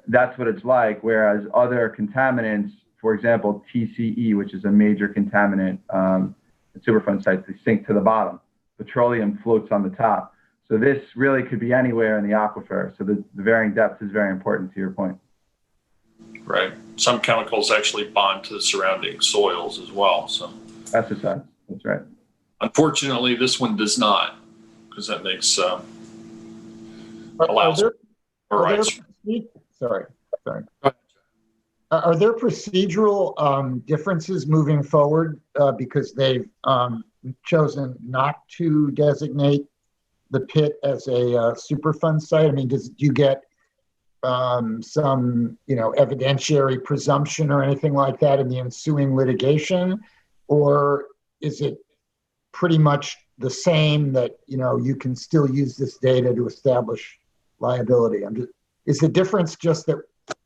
that's what it's like. Whereas other contaminants, for example, TCE, which is a major contaminant at Superfund sites, they sink to the bottom. Petroleum floats on the top. So this really could be anywhere in the aquifer. So the varying depth is very important to your point. Right. Some chemicals actually bond to the surrounding soils as well. So that's the sense. That's right. Unfortunately, this one does not, because that makes allows for rights. Sorry. Are there procedural differences moving forward because they've chosen not to designate the pit as a Superfund site? I mean, do you get some, evidentiary presumption or anything like that in the ensuing litigation, or is it pretty much the same that you can still use this data to establish liability? Is the difference just that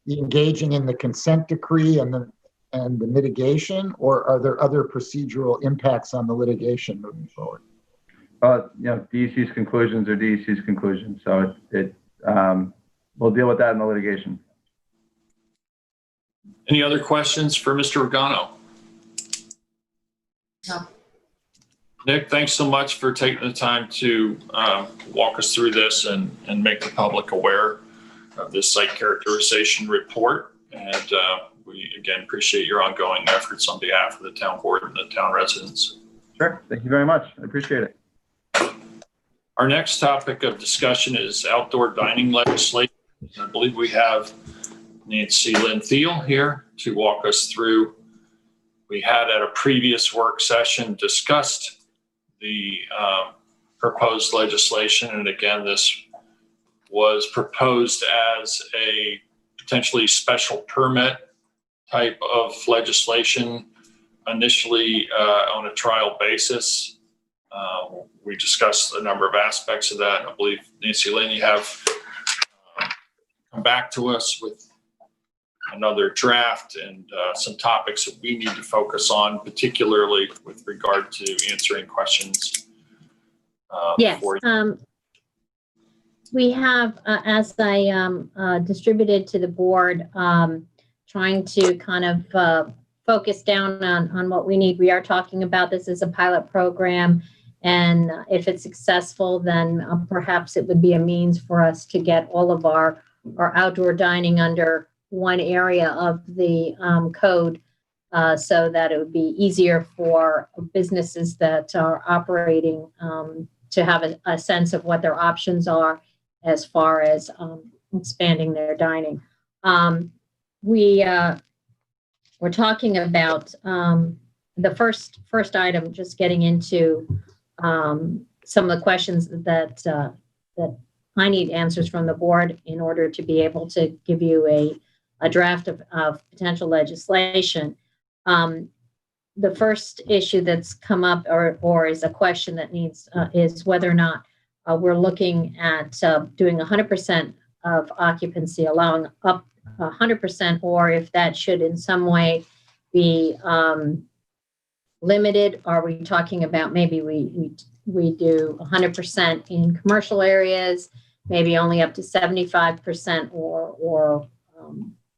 engaging in the consent decree and the mitigation, or are there other procedural impacts on the litigation moving forward? DEC's conclusions are DEC's conclusions, so we'll deal with that in the litigation. Any other questions for Mr. Regano? No. Nick, thanks so much for taking the time to walk us through this and make the public aware of this site characterization report. And we, again, appreciate your ongoing efforts on behalf of the town board and the town residents. Sure. Thank you very much. I appreciate it. Our next topic of discussion is outdoor dining legislation. I believe we have Nancy Lynn Thiel here to walk us through. We had at a previous work session discussed the proposed legislation. And again, this was proposed as a potentially special permit type of legislation, initially on a trial basis. We discussed a number of aspects of that. And I believe, Nancy Lynn, you have come back to us with another draft and some topics that we need to focus on, particularly with regard to answering questions. Yes. We have, as I distributed to the board, trying to kind of focus down on what we need. We are talking about this as a pilot program, and if it's successful, then perhaps it would be a means for us to get all of our outdoor dining under one area of the code, so that it would be easier for businesses that are operating to have a sense of what their options are as far as expanding their dining. We're talking about the first item, just getting into some of the questions that I need answers from the board in order to be able to give you a draft of potential legislation. The first issue that's come up or is a question that needs is whether or not we're looking at doing 100% of occupancy, allowing up 100%, or if that should in some way be limited. Are we talking about maybe we do 100% in commercial areas, maybe only up to 75%, or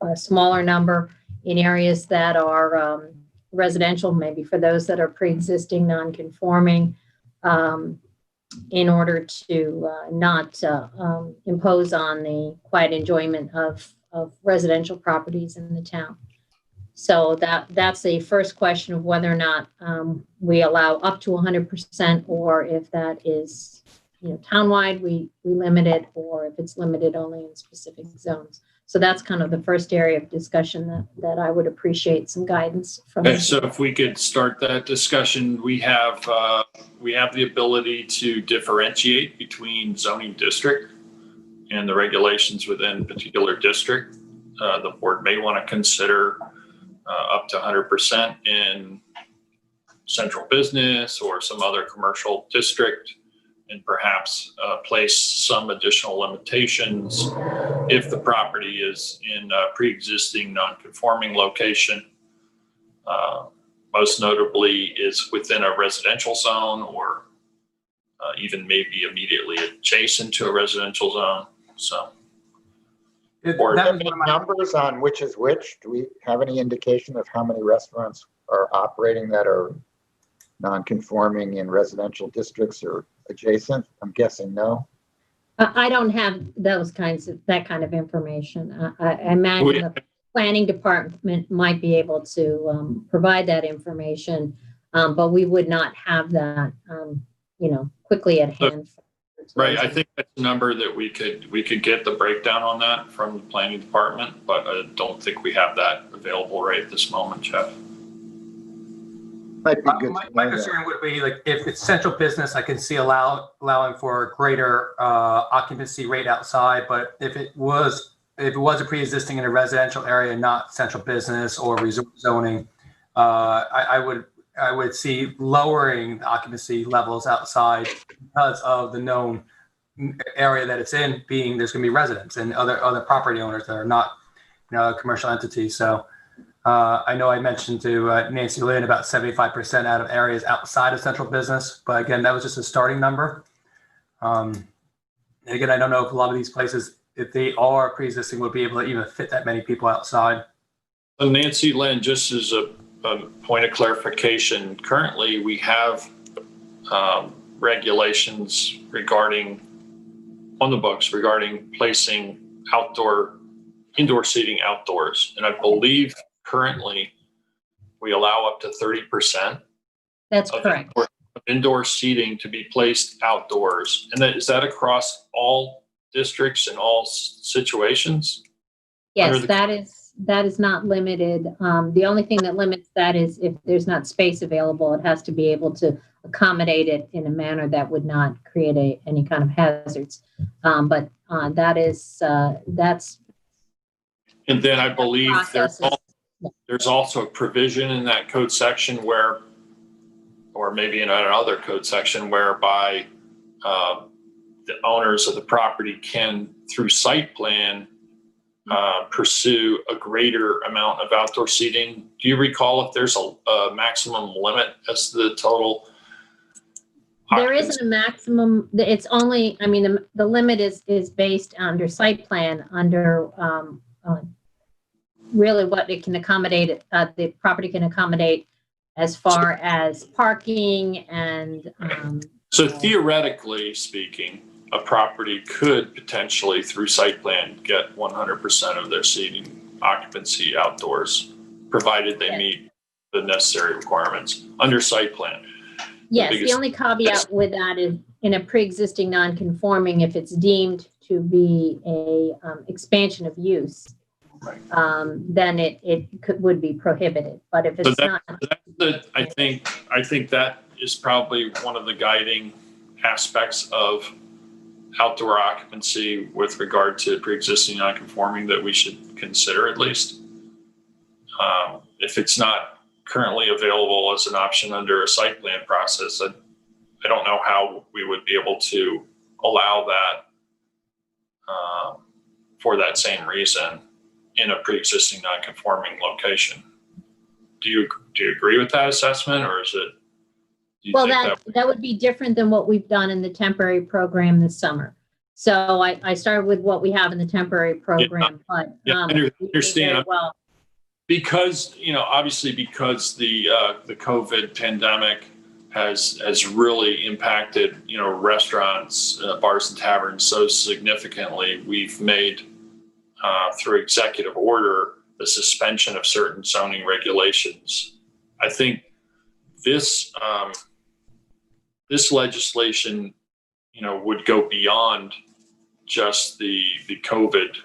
a smaller number in areas that are residential, maybe for those that are pre-existing non-conforming, in order to not impose on the quiet enjoyment of residential properties in the town. So that's the first question of whether or not we allow up to 100%, or if that is, townwide, we limit it, or if it's limited only in specific zones. So that's kind of the first area of discussion that I would appreciate some guidance from. Okay, so if we could start that discussion, we have the ability to differentiate between zoning district and the regulations within a particular district. The board may want to consider up to 100% in central business or some other commercial district, and perhaps place some additional limitations if the property is in a pre-existing non-conforming location. Most notably is within a residential zone, or even maybe immediately adjacent to a residential zone. So, or any numbers on which is which? Do we have any indication of how many restaurants are operating that are non-conforming in residential districts or adjacent? I'm guessing no. I don't have that kind of information. I imagine the planning department might be able to provide that information, but we would not have that, quickly at hand. Right. I think that's a number that we could get the breakdown on that from the planning department, but I don't think we have that available right at this moment, Jeff. My concern would be, like, if it's central business, I can see allowing for a greater occupancy rate outside. But if it was a pre-existing in a residential area, not central business or resort zoning, I would see lowering the occupancy levels outside because of the known area that it's in, being there's going to be residents and other property owners that are not a commercial entity. So I know I mentioned to Nancy Lynn about 75% out of areas outside of central business, but again, that was just a starting number. Again, I don't know if a lot of these places, if they are pre-existing, would be able to even fit that many people outside. So Nancy Lynn, just as a point of clarification, currently we have regulations on the books regarding placing indoor seating outdoors. And I believe currently we allow up to 30%. That's correct. Indoor seating to be placed outdoors. And is that across all districts and all situations? Yes, that is not limited. The only thing that limits that is if there's not space available, it has to be able to accommodate it in a manner that would not create any kind of hazards. But that's. And then I believe there's also a provision in that code section where, or maybe in another code section, whereby the owners of the property can, through site plan, pursue a greater amount of outdoor seating. Do you recall if there's a maximum limit as to the total? There isn't a maximum. It's only, I mean, the limit is based under site plan, under really what it can accommodate, the property can accommodate as far as parking and. So theoretically speaking, a property could potentially, through site plan, get 100% of their seating occupancy outdoors, provided they meet the necessary requirements under site plan. Yes, the only caveat with that is in a pre-existing non-conforming, if it's deemed to be a expansion of use, then it would be prohibited. But if it's not, I think that is probably one of the guiding aspects of outdoor occupancy with regard to pre-existing non-conforming that we should consider at least. If it's not currently available as an option under a site plan process, I don't know how we would be able to allow that for that same reason in a pre-existing non-conforming location. Do you agree with that assessment, or is it? Well, that would be different than what we've done in the temporary program this summer. So I started with what we have in the temporary program, but I understand. Well. Because, obviously because the COVID pandemic has really impacted, restaurants, bars and taverns so significantly, we've made through executive order the suspension of certain zoning regulations. I think this legislation, would go beyond just the COVID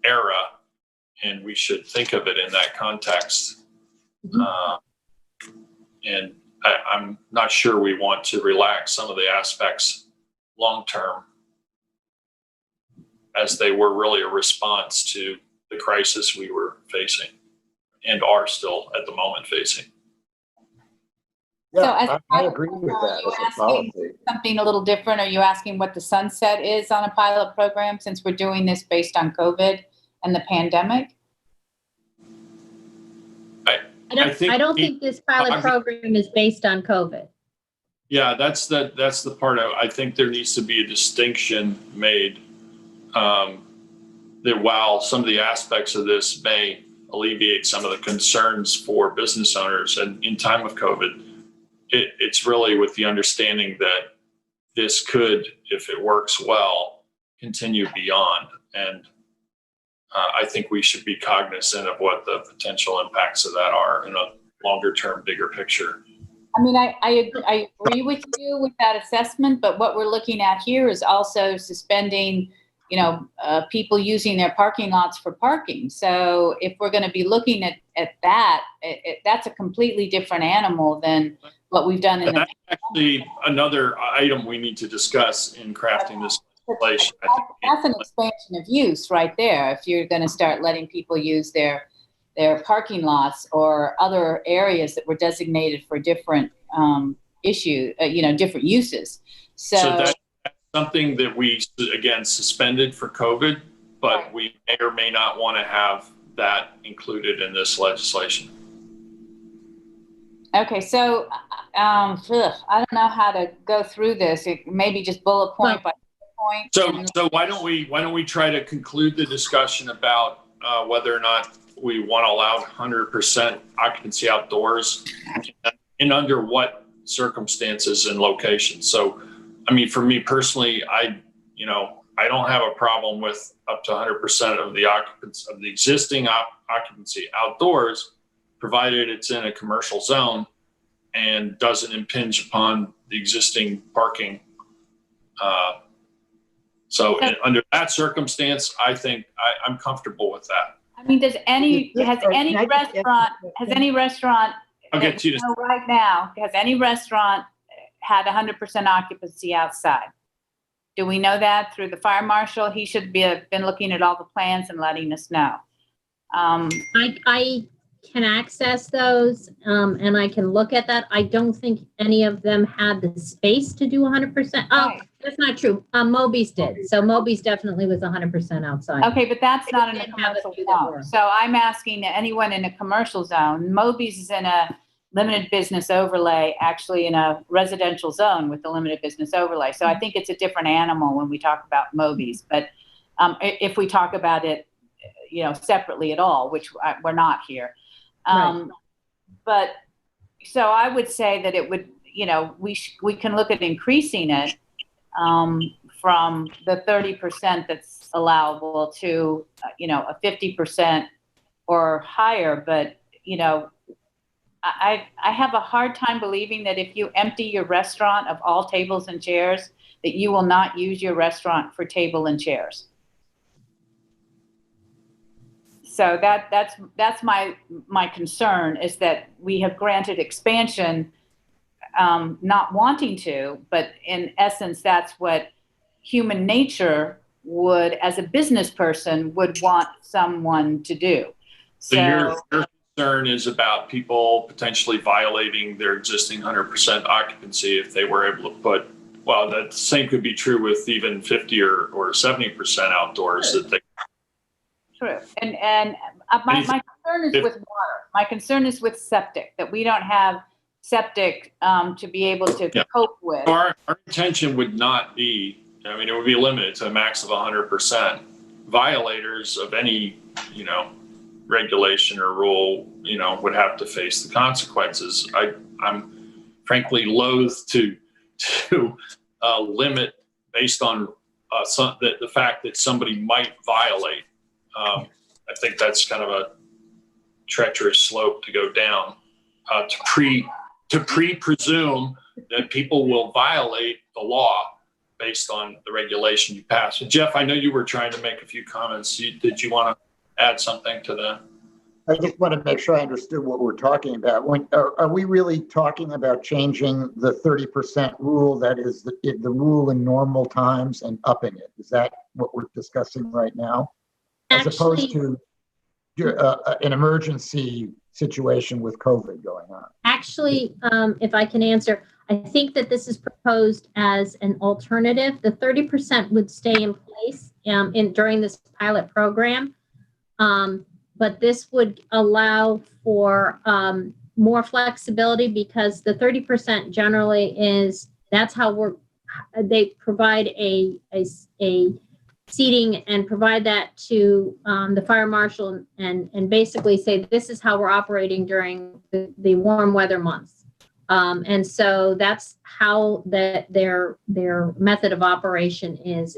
era, and we should think of it in that context. And I'm not sure we want to relax some of the aspects long-term, as they were really a response to the crisis we were facing and are still at the moment facing. Yeah, so I agree with that as a policy. Something a little different. Are you asking what the sunset is on a pilot program, since we're doing this based on COVID and the pandemic? I don't think this pilot program is based on COVID. Yeah, that's the part. I think there needs to be a distinction made that while some of the aspects of this may alleviate some of the concerns for business owners, and in time of COVID, it's really with the understanding that this could, if it works well, continue beyond. And I think we should be cognizant of what the potential impacts of that are in a longer term, bigger picture. I mean, I agree with you with that assessment, but what we're looking at here is also suspending, people using their parking lots for parking. So if we're going to be looking at that, that's a completely different animal than what we've done in that's actually another item we need to discuss in crafting this legislation. That's an expansion of use right there. If you're going to start letting people use their parking lots or other areas that were designated for different different uses. So that's something that we, again, suspended for COVID, but we may or may not want to have that included in this legislation. Okay, so I don't know how to go through this. Maybe just bullet point by point. So why don't we try to conclude the discussion about whether or not we want to allow 100% occupancy outdoors, and under what circumstances and locations. So, I mean, for me personally, I don't have a problem with up to 100% of the occupants of the existing occupancy outdoors, provided it's in a commercial zone and doesn't impinge upon the existing parking. So under that circumstance, I think I'm comfortable with that. I mean, has any restaurant I'll get to you right now, has any restaurant had 100% occupancy outside? Do we know that through the fire marshal? He should have been looking at all the plans and letting us know. I can access those and I can look at that. I don't think any of them had the space to do 100%. Oh, that's not true. Moby's did. So Moby's definitely was 100% outside. Okay, but that's not in a commercial zone. So I'm asking anyone in a commercial zone. Moby's is in a limited business overlay, actually in a residential zone with a limited business overlay. So I think it's a different animal when we talk about Moby's. But if we talk about it, separately at all, which we're not here. Right. But so I would say that it would, we can look at increasing it from the 30% that's allowable to, a 50% or higher. But, I have a hard time believing that if you empty your restaurant of all tables and chairs, that you will not use your restaurant for table and chairs. So that's my concern, is that we have granted expansion, not wanting to, but in essence, that's what human nature would, as a business person, would want someone to do. So your concern is about people potentially violating their existing 100% occupancy if they were able to put, well, the same could be true with even 50 or 70% outdoors. True. That they. True. And my concern is with water. My concern is with septic, that we don't have septic to be able to cope with. Our intention would not be, it would be limited to a max of 100%. Violators of any, regulation or rule, would have to face the consequences. I'm frankly loath to limit based on the fact that somebody might violate. I think that's kind of a treacherous slope to go down, to presume that people will violate the law based on the regulation you pass. And Jeff, I know you were trying to make a few comments. Did you want to add something to that? I just want to make sure I understood what we're talking about. Are we really talking about changing the 30% rule, that is the rule in normal times, and upping it? Is that what we're discussing right now? As opposed to an emergency situation with COVID going on? Actually, if I can answer, I think that this is proposed as an alternative. The 30% would stay in place during this pilot program. But this would allow for more flexibility, because the 30% generally that's how they provide a seating and provide that to the fire marshal and basically say, this is how we're operating during the warm weather months. And so that's how their method of operation is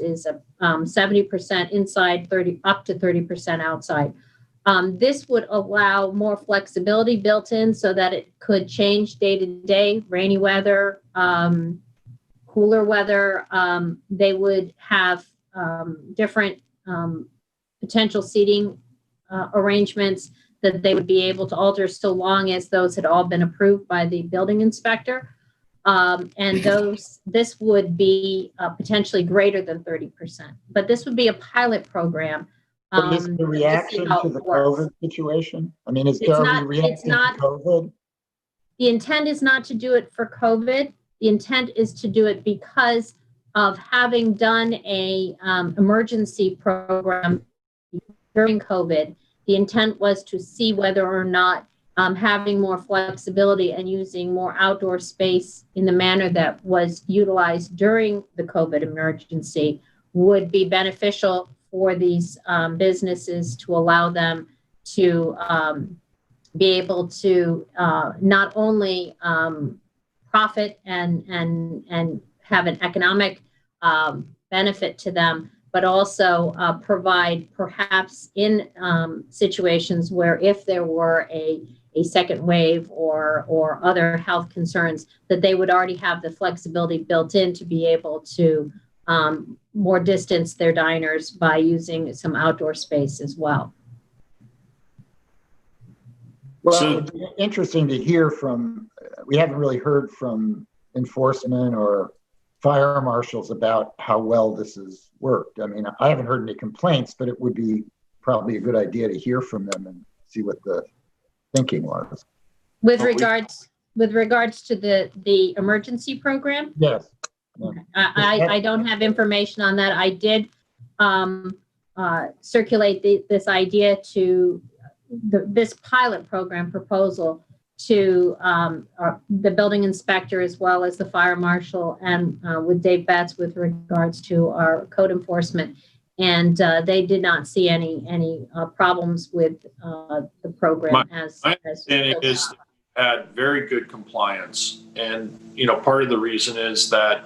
70% inside, up to 30% outside. This would allow more flexibility built in so that it could change day to day, rainy weather, cooler weather. They would have different potential seating arrangements that they would be able to alter, so long as those had all been approved by the building inspector. And this would be potentially greater than 30%. But this would be a pilot program. Is the reaction to the COVID situation? I mean, are we reacting to COVID? The intent is not to do it for COVID. The intent is to do it because of having done a emergency program during COVID. The the intent was to see whether or not having more flexibility and using more outdoor space in the manner that was utilized during the COVID emergency would be beneficial for these businesses, to allow them to be able to not only profit and have an economic benefit to them, but also provide, perhaps in situations where if there were a second wave or other health concerns, that they would already have the flexibility built in to be able to more distance their diners by using some outdoor space as well. Well, it would be interesting to hear from, we haven't really heard from enforcement or fire marshals about how well this has worked. I mean, I haven't heard any complaints, but it would be probably a good idea to hear from them and see what the thinking was. With regards to the emergency program? Yes. Okay. I don't have information on that. I did circulate this idea to this pilot program proposal to the building inspector as well as the fire marshal, and with Dave Betts with regards to our code enforcement. And they did not see any problems with the program. My understanding is had very good compliance, and part of the reason is that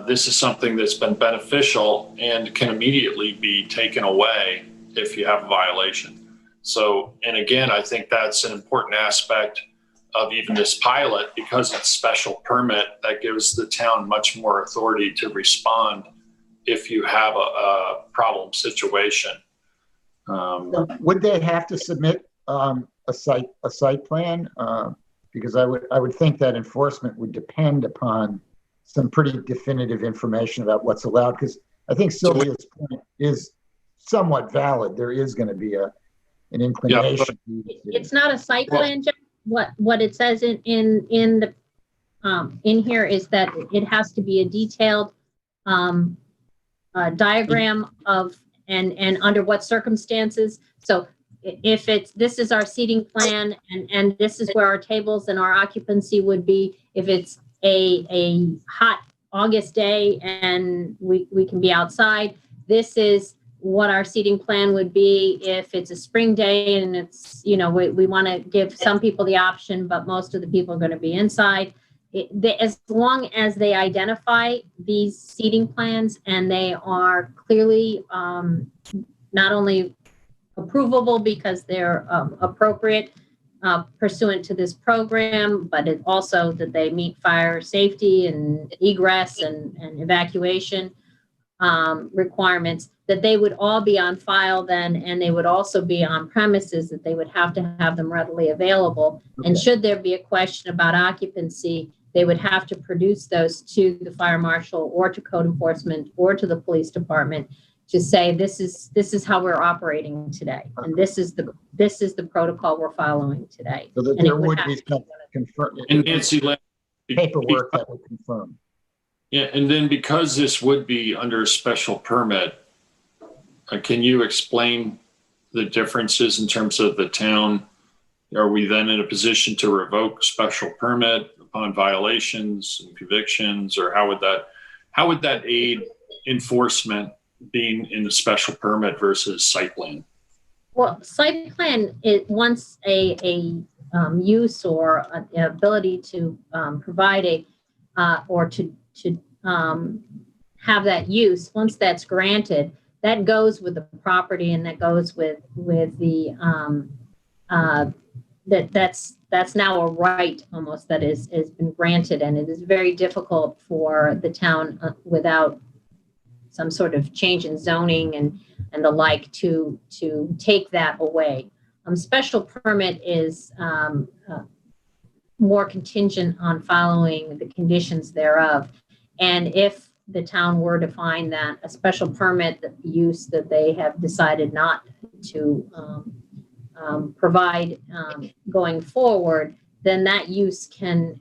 this is something that's been beneficial and can immediately be taken away if you have a violation. So, and again, I think that's an important aspect of even this pilot, because it's special permit that gives the town much more authority to respond if you have a problem situation. Would they have to submit a site plan? Because I would think that enforcement would depend upon some pretty definitive information about what's allowed. Because I think Sylvia's point is somewhat valid. There is going to be an inclination. Yeah, it's not a site plan. What it says in here is that it has to be a detailed diagram of and under what circumstances. So if this is our seating plan and this is where our tables and our occupancy would be, if it's a hot August day and we can be outside, this is what our seating plan would be. If it's a spring day and it's, we want to give some people the option, but most of the people are going to be inside. As long as they identify these seating plans and they are clearly not only approvable because they're appropriate pursuant to this program, but it also that they meet fire safety and egress and evacuation requirements, that they would all be on file then, and they would also be on premises, that they would have to have them readily available. Okay. And should there be a question about occupancy, they would have to produce those to the fire marshal or to code enforcement or to the police department to say, this is how we're operating today, and this is the protocol we're following today. So that there would be some paperwork that would confirm. Yeah, and then because this would be under a special permit, can you explain the differences in terms of the town? Are we then in a position to revoke special permit upon violations and convictions, or how would that aid enforcement being in the special permit versus site plan? Well, site plan, once a use or an ability to provide or to have that use, once that's granted, that goes with the property and that goes with the that's now a right almost that has been granted, and it is very difficult for the town without some sort of change in zoning and the like to take that away. Special permit is more contingent on following the conditions thereof. And if the town were to find that a special permit use that they have decided not to provide going forward, then that use can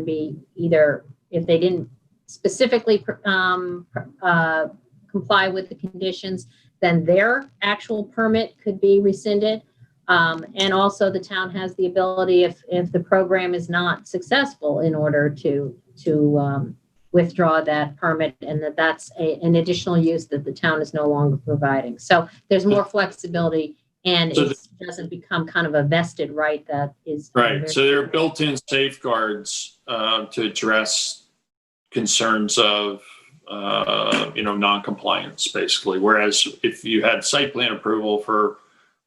be either, if they didn't specifically comply with the conditions, then their actual permit could be rescinded. And also the town has the ability, if the program is not successful, in order to withdraw that permit, and that's an additional use that the town is no longer providing. So there's more flexibility, and So it doesn't become kind of a vested right that is. Right. So there are built-in safeguards to address concerns of non-compliance, basically. Whereas if you had site plan approval for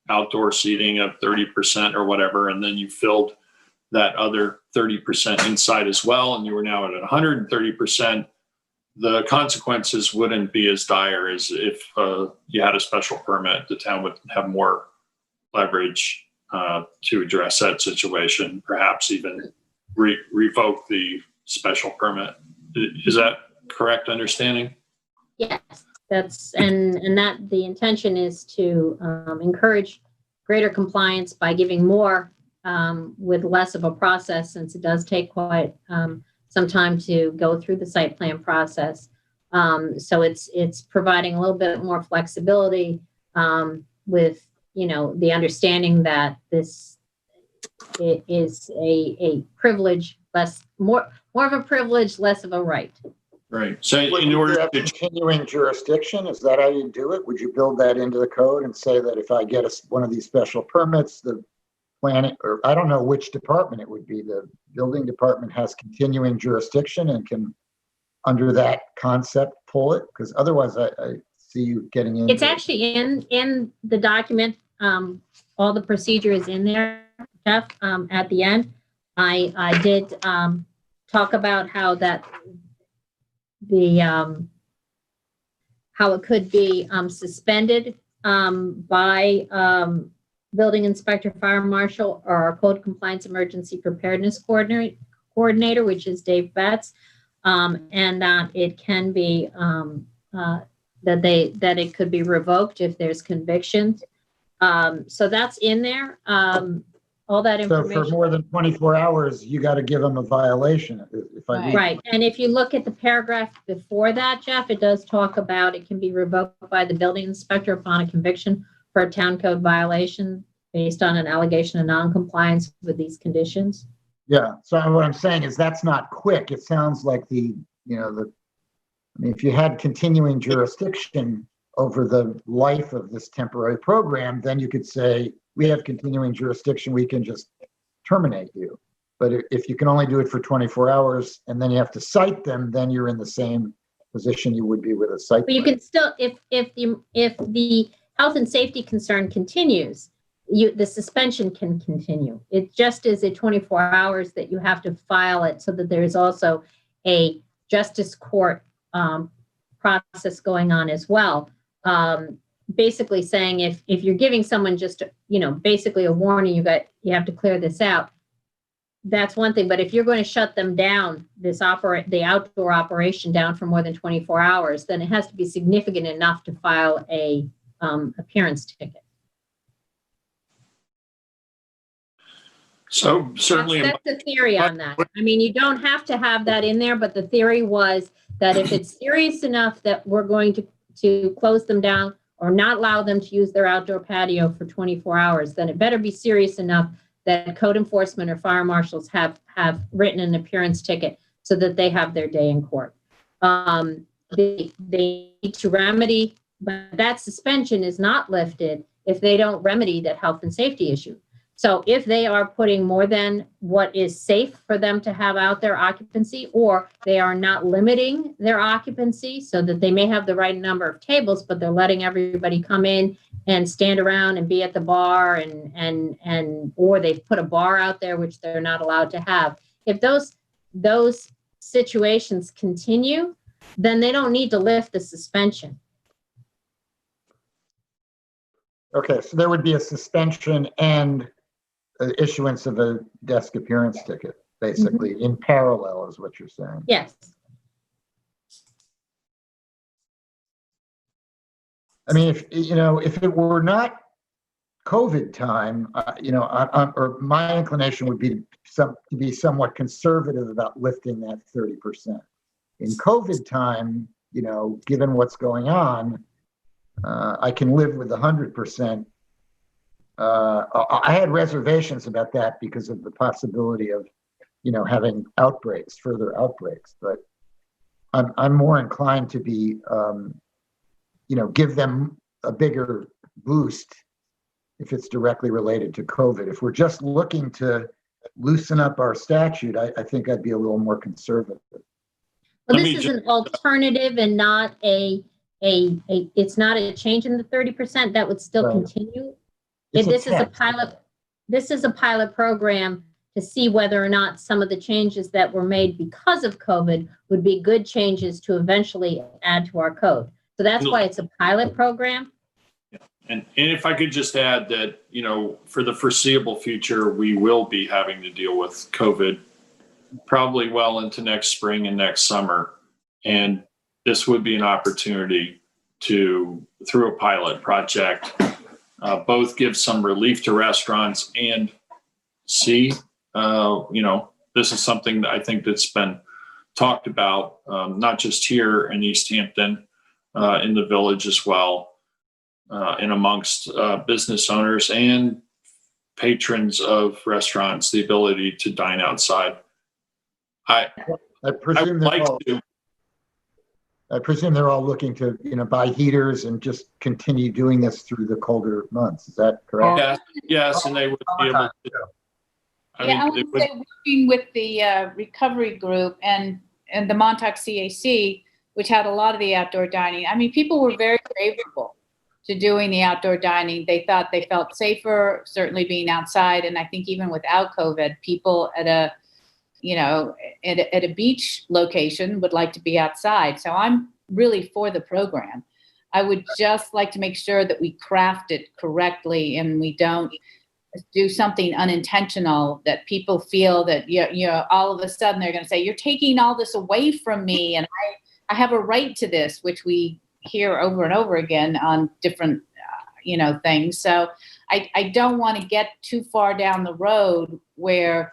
outdoor seating of 30% or whatever, and then you filled that other 30% inside as well, and you were now at 130%, the consequences wouldn't be as dire as if you had a special permit. The town would have more leverage to address that situation, perhaps even revoke the special permit. Is that correct understanding? Yes, and that the intention is to encourage greater compliance by giving more with less of a process, since it does take quite some time to go through the site plan process. So it's providing a little bit more flexibility with the understanding that this is a privilege, more of a privilege, less of a right. Right. So in order to continuing jurisdiction, is that how you do it? Would you build that into the code and say that if I get one of these special permits, the planning, or I don't know which department it would be, the building department has continuing jurisdiction and can, under that concept, pull it? Because otherwise I see you getting into. It's actually in the document. All the procedure is in there, Jeff. At the end, I did talk about how how it could be suspended by building inspector, fire marshal, or our code compliance emergency preparedness coordinator, which is Dave Betts, and that it can be that it could be revoked if there's convictions. So that's in there. All that information. So for more than 24 hours, you got to give them a violation. Right. And if you look at the paragraph before that, Jeff, it does talk about it can be revoked by the building inspector upon a conviction for a town code violation based on an allegation of non-compliance with these conditions. Yeah. So what I'm saying is that's not quick. It sounds like if you had continuing jurisdiction over the life of this temporary program, then you could say, we have continuing jurisdiction, we can just terminate you. But if you can only do it for 24 hours and then you have to cite them, then you're in the same position you would be with a site. But you can still, if the health and safety concern continues, the suspension can continue. It just is a 24 hours that you have to file it, so that there is also a justice court process going on as well. Basically saying if you're giving someone just, basically a warning, you have to clear this out, that's one thing. But if you're going to shut them down, the outdoor operation down for more than 24 hours, then it has to be significant enough to file a appearance ticket. So certainly that's the theory on that. I mean, you don't have to have that in there, but the theory was that if it's serious enough that we're going to close them down or not allow them to use their outdoor patio for 24 hours, then it better be serious enough that code enforcement or fire marshals have written an appearance ticket so that they have their day in court. They need to remedy, but that suspension is not lifted if they don't remedy that health and safety issue. So if they are putting more than what is safe for them to have out their occupancy, or they are not limiting their occupancy so that they may have the right number of tables, but they're letting everybody come in and stand around and be at the bar, or they've put a bar out there, which they're not allowed to have. If those situations continue, then they don't need to lift the suspension. Okay, so there would be a suspension and issuance of a desk appearance ticket, basically, in parallel, is what you're saying. Yes. I mean, if it were not COVID time, or my inclination would be to be somewhat conservative about lifting that 30%. In COVID time, given what's going on, I can live with 100%. I had reservations about that because of the possibility of, having further outbreaks. But I'm more inclined to be, give them a bigger boost if it's directly related to COVID. If we're just looking to loosen up our statute, I think I'd be a little more conservative. Well, this is an alternative and not it's not a change in the 30%. That would still continue. This is a pilot program to see whether or not some of the changes that were made because of COVID would be good changes to eventually add to our code. So that's why it's a pilot program. And if I could just add that, for the foreseeable future, we will be having to deal with COVID probably well into next spring and next summer. And this would be an opportunity to, through a pilot project, both give some relief to restaurants and see, this is something that I think that's been talked about, not just here in East Hampton, in the village as well, and amongst business owners and patrons of restaurants, the ability to dine outside. I presume they're all looking to, buy heaters and just continue doing this through the colder months. Is that correct? Yes, and they would be able to. I would say working with the recovery group and the Montauk CAC, which had a lot of the outdoor dining. People were very favorable to doing the outdoor dining. They thought they felt safer, certainly being outside. And I think even without COVID, people at a beach location would like to be outside. So I'm really for the program. I would just like to make sure that we craft it correctly and we don't do something unintentional that people feel that, all of a sudden they're going to say, you're taking all this away from me and I have a right to this, which we hear over and over again on different, things. So I don't want to get too far down the road where,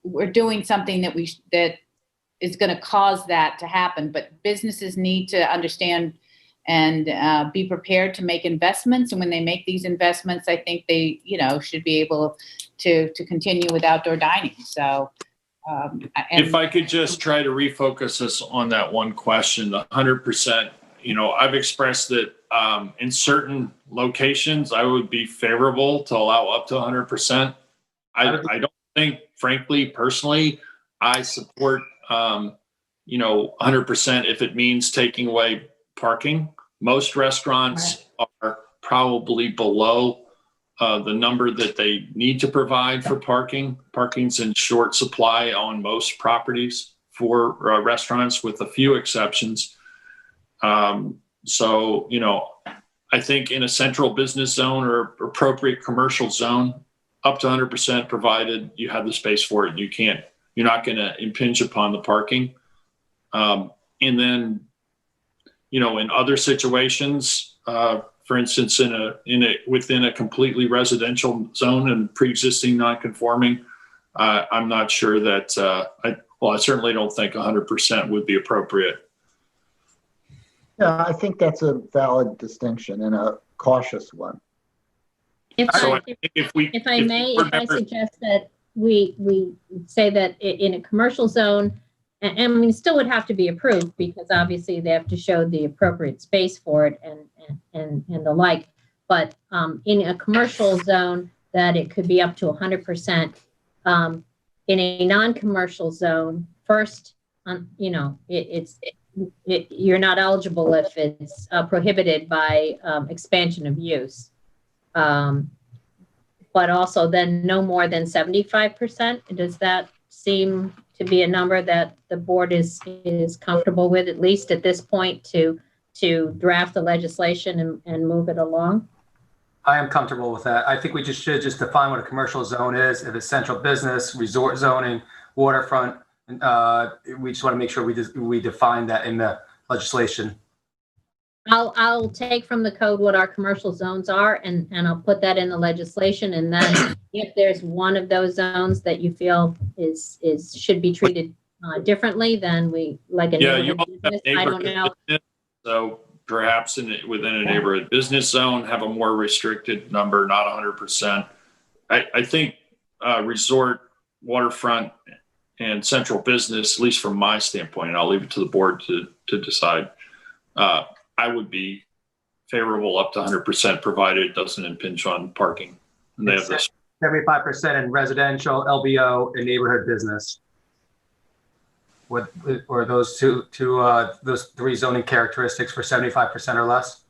we're doing something that is going to cause that to happen. But businesses need to understand and be prepared to make investments. And when they make these investments, I think they, should be able to continue with outdoor dining. So if I could just try to refocus us on that one question, the 100%, I've expressed that in certain locations, I would be favorable to allow up to 100%. I don't think, frankly, personally, I support, 100% if it means taking away parking. Most restaurants are probably below the number that they need to provide for parking. Parking's in short supply on most properties for restaurants, with a few exceptions. So, I think in a central business zone or appropriate commercial zone, up to 100%, provided you have the space for it. You're not going to impinge upon the parking. And then, in other situations, for instance, within a completely residential zone and pre-existing non-conforming, I'm not sure that, I certainly don't think 100% would be appropriate. Yeah, I think that's a valid distinction and a cautious one. If I suggest that we say that in a commercial zone, and we still would have to be approved because obviously they have to show the appropriate space for it and the like. But in a commercial zone, that it could be up to 100%. In a non-commercial zone, first, you're not eligible if it's prohibited by expansion of use. But also then no more than 75%. Does that seem to be a number that the board is comfortable with, at least at this point, to draft the legislation and move it along? I am comfortable with that. I think we should define what a commercial zone is. If it's central business, resort zoning, waterfront, we just want to make sure we define that in the legislation. I'll take from the code what our commercial zones are, and I'll put that in the legislation. And then if there's one of those zones that you feel should be treated differently than we, like a Yeah, you neighborhood also have business. I don't know. neighborhood business, so perhaps within a neighborhood business zone, have a more restricted number, not 100%. I think resort, waterfront, and central business, at least from my standpoint, and I'll leave it to the board to decide, I would be favorable up to 100%, provided it doesn't impinge on parking. And they have this 75% in residential, LBO, and neighborhood business. Or those those three zoning characteristics for 75% or less?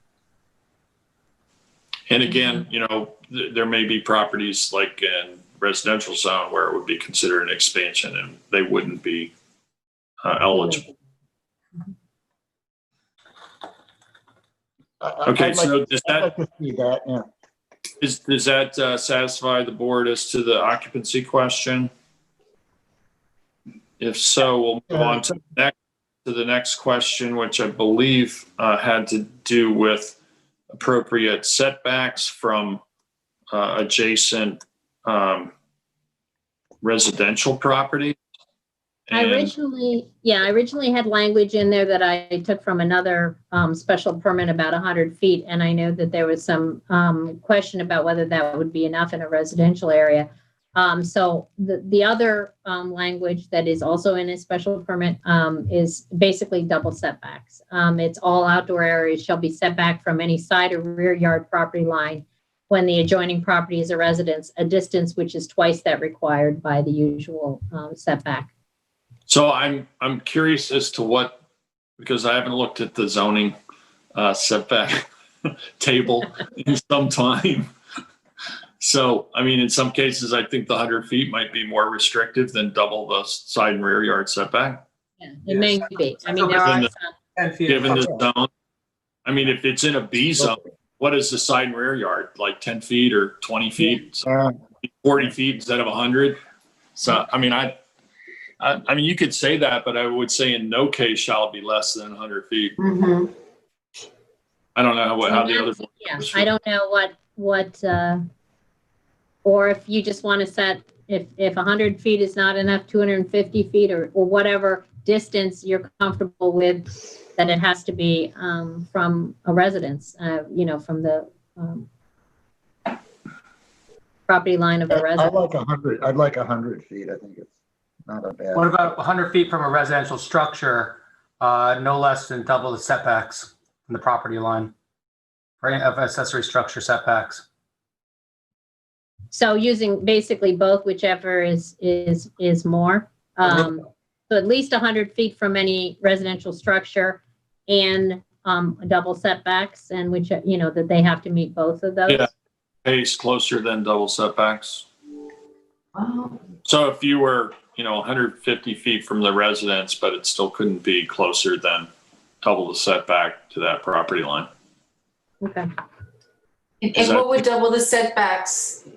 And again, you know, there may be properties like in residential zone where it would be considered an expansion and they wouldn't be eligible. Okay, so does that, does that satisfy the board as to the occupancy question? If so, we'll move on to the next question, which I believe had to do with appropriate setbacks from adjacent residential property. I originally had language in there that I took from another special permit about 100 feet. And I know that there was some question about whether that would be enough in a residential area. So the other language that is also in a special permit is basically double setbacks. It's all outdoor areas shall be set back from any side or rear yard property line when the adjoining property is a residence, a distance which is twice that required by the usual setback. So I'm curious as to what, because I haven't looked at the zoning setback table in some time. So, I mean, in some cases, I think the 100 feet might be more restrictive than double the side and rear yard setback. Yeah, it may be. I mean, there are some. Given the zone, I mean, if it's in a B zone, what is the side and rear yard? Like 10 feet or 20 feet? So 40 feet instead of 100? So, I mean, I mean, you could say that, but I would say in no case shall it be less than 100 feet. Mm-hmm. I don't know how the other. Yeah, I don't know what or if you just want to set, if 100 feet is not enough, 250 feet or whatever distance you're comfortable with, that it has to be from a residence, you know, from the property line of a residence. I'd like 100 feet. I think it's not a bad. What about 100 feet from a residential structure, no less than double the setbacks from the property line for any of accessory structure setbacks? So using basically both, whichever is more. So at least 100 feet from any residential structure and double setbacks, and which, you know, that they have to meet both of those. Yeah, pace closer than double setbacks. So if you were, you know, 150 feet from the residence, but it still couldn't be closer than double the setback to that property line. Okay. And what would double the setbacks?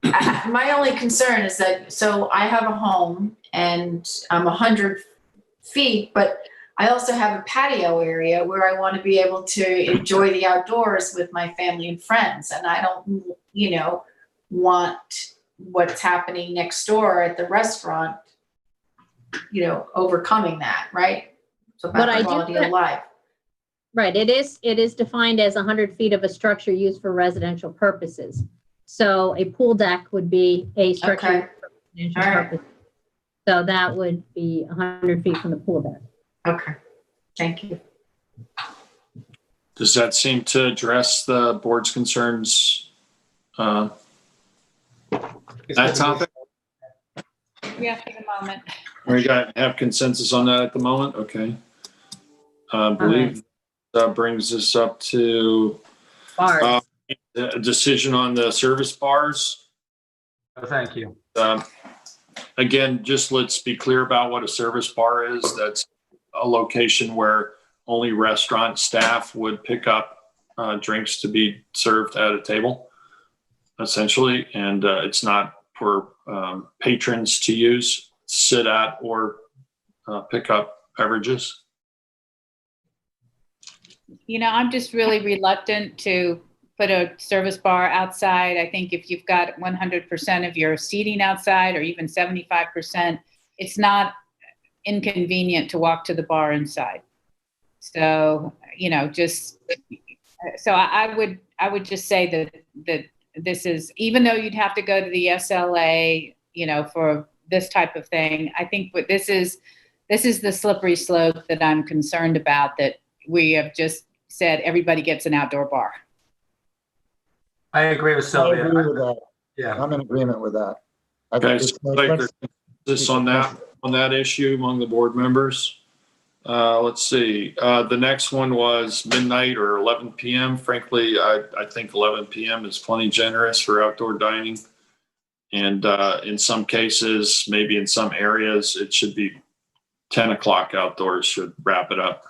My only concern is that, so I have a home and I'm 100 feet, but I also have a patio area where I want to be able to enjoy the outdoors with my family and friends. And I don't, you know, want what's happening next door at the restaurant, you know, overcoming that, right? So about the quality of life. Right. It is defined as 100 feet of a structure used for residential purposes. So a pool deck would be a structure for residential purposes. So that would be 100 feet from the pool deck. Okay. Thank you. Does that seem to address the board's concerns? That topic? Yeah, for the moment. We have consensus on that at the moment? Okay. I believe that brings us up to bars. A decision on the service bars. Oh, thank you. Again, just let's be clear about what a service bar is. That's a location where only restaurant staff would pick up drinks to be served at a table, essentially. And it's not for patrons to use, sit at, or pick up beverages. You know, I'm just really reluctant to put a service bar outside. I think if you've got 100% of your seating outside or even 75%, it's not inconvenient to walk to the bar inside. So, you know, just, so I would just say that this is, even though you'd have to go to the SLA, you know, for this type of thing, I think what this is the slippery slope that I'm concerned about, that we have just said everybody gets an outdoor bar. I agree with I Sylvia. agree with that. Yeah. I'm in agreement with that. I Okay, think so it's- like let's- this on that issue among the board members. Let's see. The next one was midnight or 11 p.m. Frankly, I think 11 p.m. is plenty generous for outdoor dining. And in some cases, maybe in some areas, it should be 10 o'clock outdoors should wrap it up.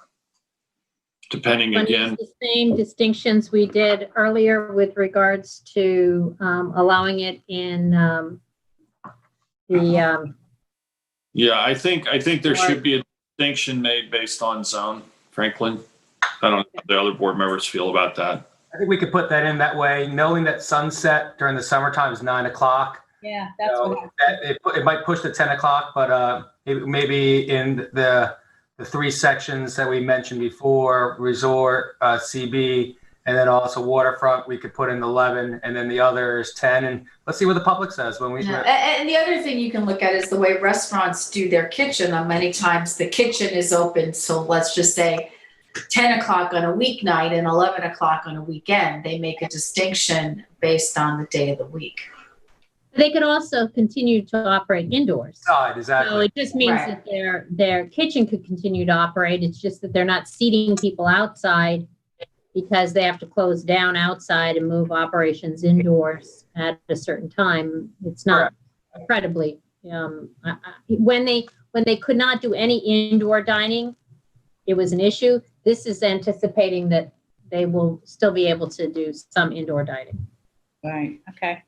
Depending again. The same distinctions we did earlier with regards to allowing it in Yeah, I think there should be a distinction made based on zone, frankly. I don't know how the other board members feel about that. I think we could put that in that way, knowing that sunset during the summertime is 9 o'clock. Yeah, that's what it might push to 10 o'clock, but maybe in the three sections that we mentioned before, resort, CB, and then also waterfront, we could put in 11, and then the other is 10, and let's see what the public says when we. Yeah. And the other thing you can look at is the way restaurants do their kitchen. Many times the kitchen is open, so let's just say 10 o'clock on a weeknight and 11 o'clock on a weekend. They make a distinction based on the day of the week. They could also continue to operate indoors. Exactly. So it just means Right. that their kitchen could continue to operate. It's just that they're not seating people outside because they have to close down outside and move operations indoors at a certain time. It's not incredibly, when they could not do any indoor dining, it was an issue. This is anticipating that they will still be able to do some indoor dining. Right. Okay.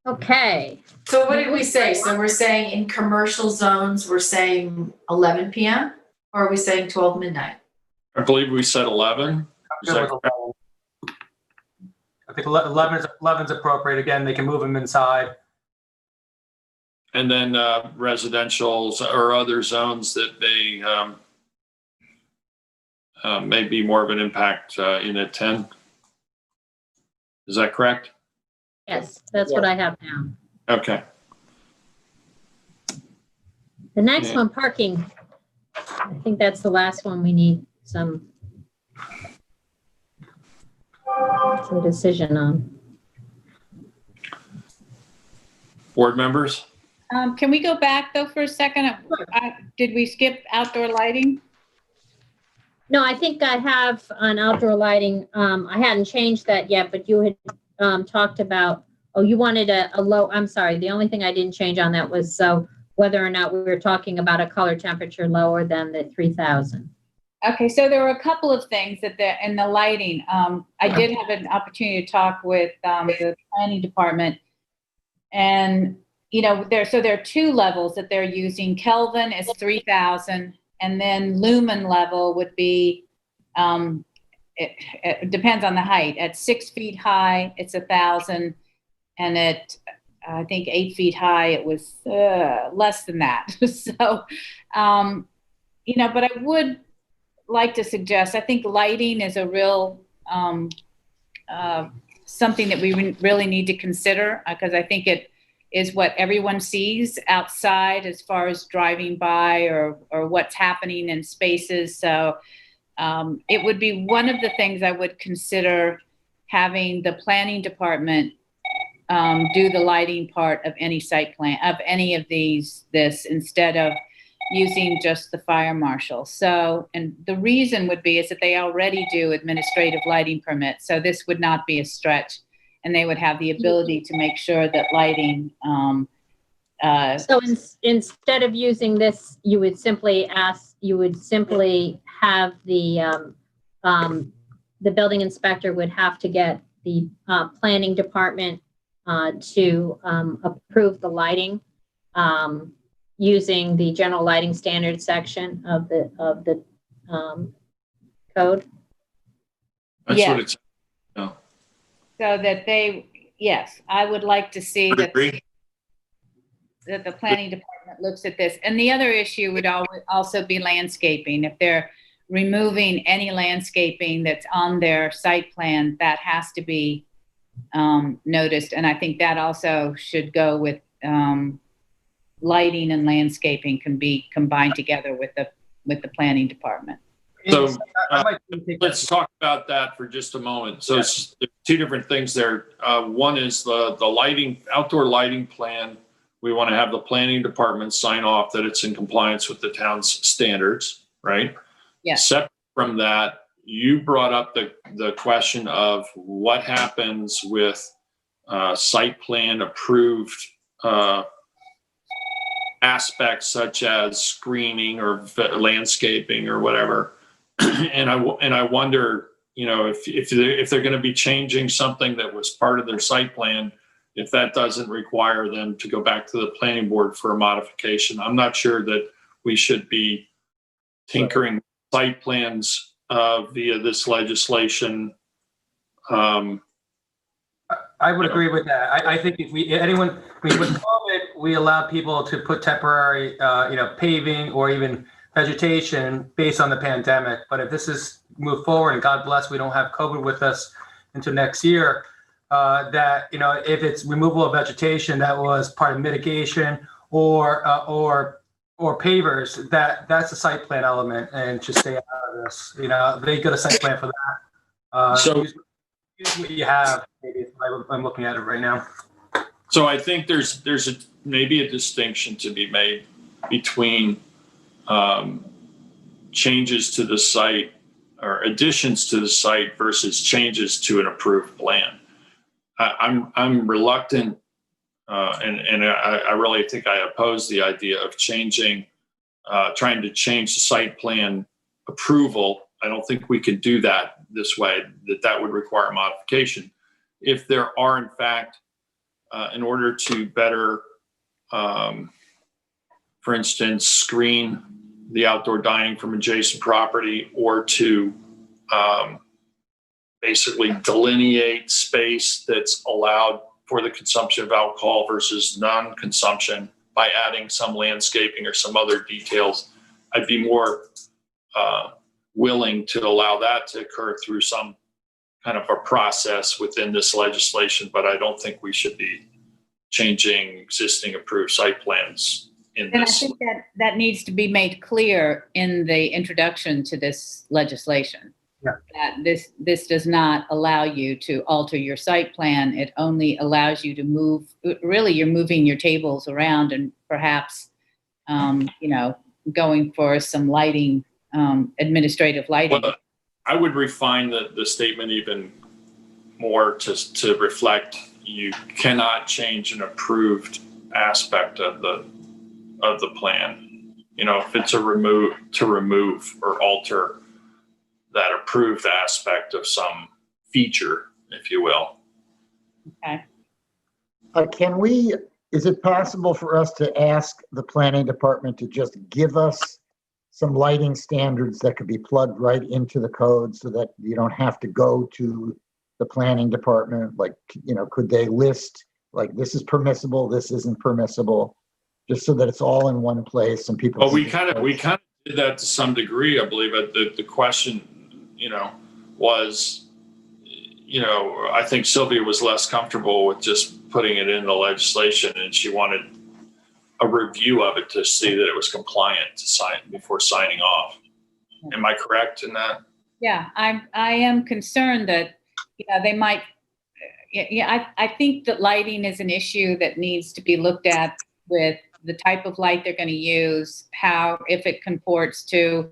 Okay. So what did we say? So we're saying in commercial zones, we're saying 11 p.m. or are we saying 12 midnight? I believe we said 11. Is that correct? I think 11 is appropriate. Again, they can move them inside. And then residential or other zones that they may be more of an impact in at 10. Is that correct? Yes, that's what I have now. Okay. The next one, parking. I think that's the last one we need some decision on. Board members? Can we go back though for a second? Did we skip outdoor lighting? No, I think I have on outdoor lighting. I hadn't changed that yet, but you had talked about, you wanted a low, I'm sorry. The only thing I didn't change on that was whether or not we were talking about a color temperature lower than the 3000. Okay, so there were a couple of things that in the lighting. I did have an opportunity to talk with the planning department, and there are two levels that they're using. Kelvin is 3000, and then lumen level would be it depends on the height. At 6 feet high, it's 1000, and at I think 8 feet high, it was less than that. So, but I would like to suggest, I think lighting is a real something that we really need to consider, because I think it is what everyone sees outside as far as driving by or what's happening in spaces. So it would be one of the things I would consider having the planning department do the lighting part of any site plan, of any of this, instead of using just the fire marshal. So, and the reason would be is that they already do administrative lighting permits. So this would not be a stretch, and they would have the ability to make sure that lighting. So instead of using this, you would simply have the building inspector would have to get the planning department to approve the lighting using the general lighting standards section of the code. That's what it's. No. So that yes, I would like to see that. Agree. that the planning department looks at this. And the other issue would also be landscaping. If they're removing any landscaping that's on their site plan, that has to be noticed. And I think that also should go with lighting and landscaping can be combined together with the planning department. So let's talk about that for just a moment. So there's two different things there. One is the lighting, outdoor lighting plan. We want to have the planning department sign off that it's in compliance with the town's standards, right? Yes. Separate from that, you brought up the question of what happens with site plan approved aspects such as screening or landscaping or whatever. And I wonder, you know, if they're going to be changing something that was part of their site plan, if that doesn't require them to go back to the planning board for a modification. I'm not sure that we should be tinkering site plans via this legislation. I would agree with that. I think if with COVID, we allowed people to put temporary, paving or even vegetation based on the pandemic. But if this is moved forward, and God bless, we don't have COVID with us into next year, that, if it's removal of vegetation that was part of mitigation or pavers, that's a site plan element and should stay out of this. They got a site plan for that. So use what you have. Maybe I'm looking at it right now. So I think there's maybe a distinction to be made between changes to the site or additions to the site versus changes to an approved plan. I'm reluctant, and I really think I oppose the idea of trying to change the site plan approval. I don't think we could do that this way, that would require modification. If there are, in fact, in order to better, for instance, screen the outdoor dining from adjacent property, or to basically delineate space that's allowed for the consumption of alcohol versus non-consumption by adding some landscaping or some other details, I'd be more willing to allow that to occur through some kind of a process within this legislation, but I don't think we should be changing existing approved site plans in And this. I think that needs to be made clear in the introduction to this legislation. Yeah. That this does not allow you to alter your site plan. It only allows you to move, really you're moving your tables around and perhaps, going for some lighting, administrative lighting. Well, I would refine the statement even more to reflect you cannot change an approved aspect of the plan. If it's to remove or alter that approved aspect of some feature, if you will. Okay. Is it possible for us to ask the planning department to just give us some lighting standards that could be plugged right into the code so that you don't have to go to the planning department? Like, could they list, like, this is permissible, this isn't permissible, just so that it's all in one place and people. Well, we kind of did that to some degree, I believe. The question, was, I think Sylvia was less comfortable with just putting it in the legislation, and she wanted a review of it to see that it was compliant to sign before signing off. Am I correct in that? Yeah, I am concerned that, they might, I think that lighting is an issue that needs to be looked at with the type of light they're going to use, if it comports to,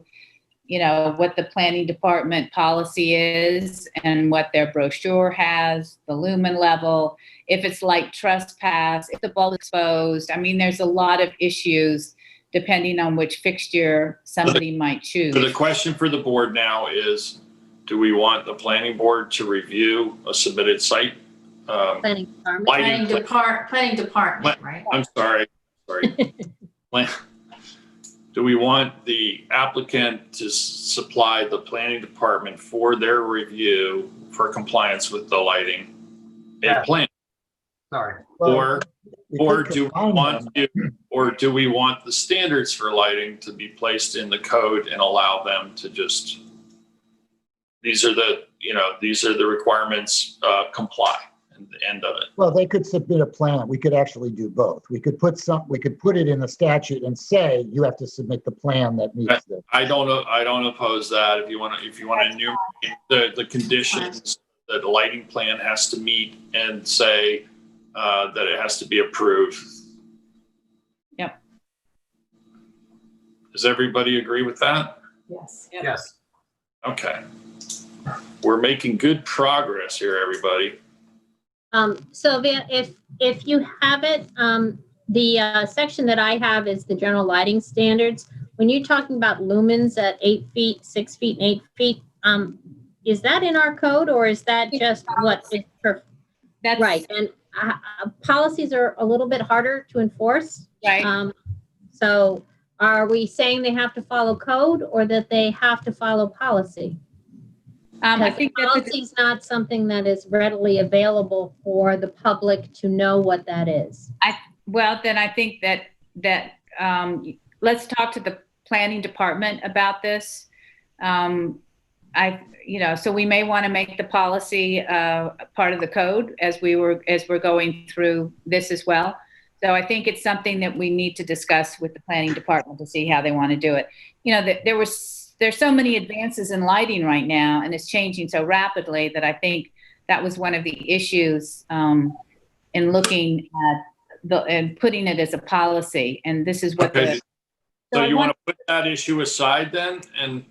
what the planning department policy is and what their brochure has, the lumen level, if it's light trespass, if the bulb is exposed. I mean, there's a lot of issues depending on which fixture somebody might choose. So the question for the board now is, do we want the planning board to review a submitted site? Planning department. Planning department, right? I'm sorry. Do we want the applicant to supply the planning department for their review for compliance with the lighting plan? Sorry. Or could do we combine want them. or do we want the standards for lighting to be placed in the code and allow them to just, these are the requirements, comply, and the end of it? Well, they could submit a plan. We could actually do both. We could put it in the statute and say you have to submit the plan that meets the. I don't oppose that. If you want to enumerate the conditions that the lighting plan has to meet and say that it has to be approved. Yep. Does everybody agree with that? Yes. Yep. Yes. Okay. We're making good progress here, everybody. Sylvia, if you have it, the section that I have is the general lighting standards. When you're talking about lumens at 8 feet, 6 feet, and 8 feet, is that in our code, or is that just what is That's right? And policies are a little bit harder to enforce. right. So are we saying they have to follow code, or that they have to follow policy? I think policy is not something that is readily available for the public to know what that is. Then I think that let's talk to the planning department about this. So we may want to make the policy part of the code as we're going through this as well. So I think it's something that we need to discuss with the planning department to see how they want to do it. There's so many advances in lighting right now, and it's changing so rapidly that I think that was one of the issues in looking at and putting it as a policy. And this is what. Okay. So you want to put that issue aside then, and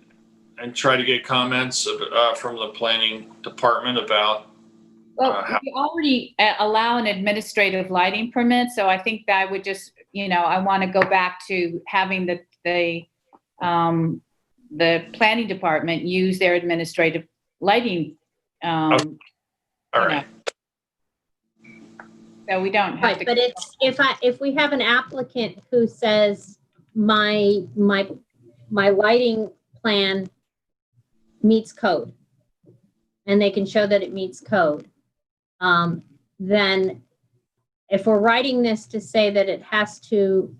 try to get comments from the planning department about. Well, we already allow an administrative lighting permit, so I think that I would just, I want to go back to having the planning department use their administrative lighting. All right. So we don't have to. But it's if we have an applicant who says my lighting plan meets code, and they can show that it meets code, then if we're writing this to say that it has to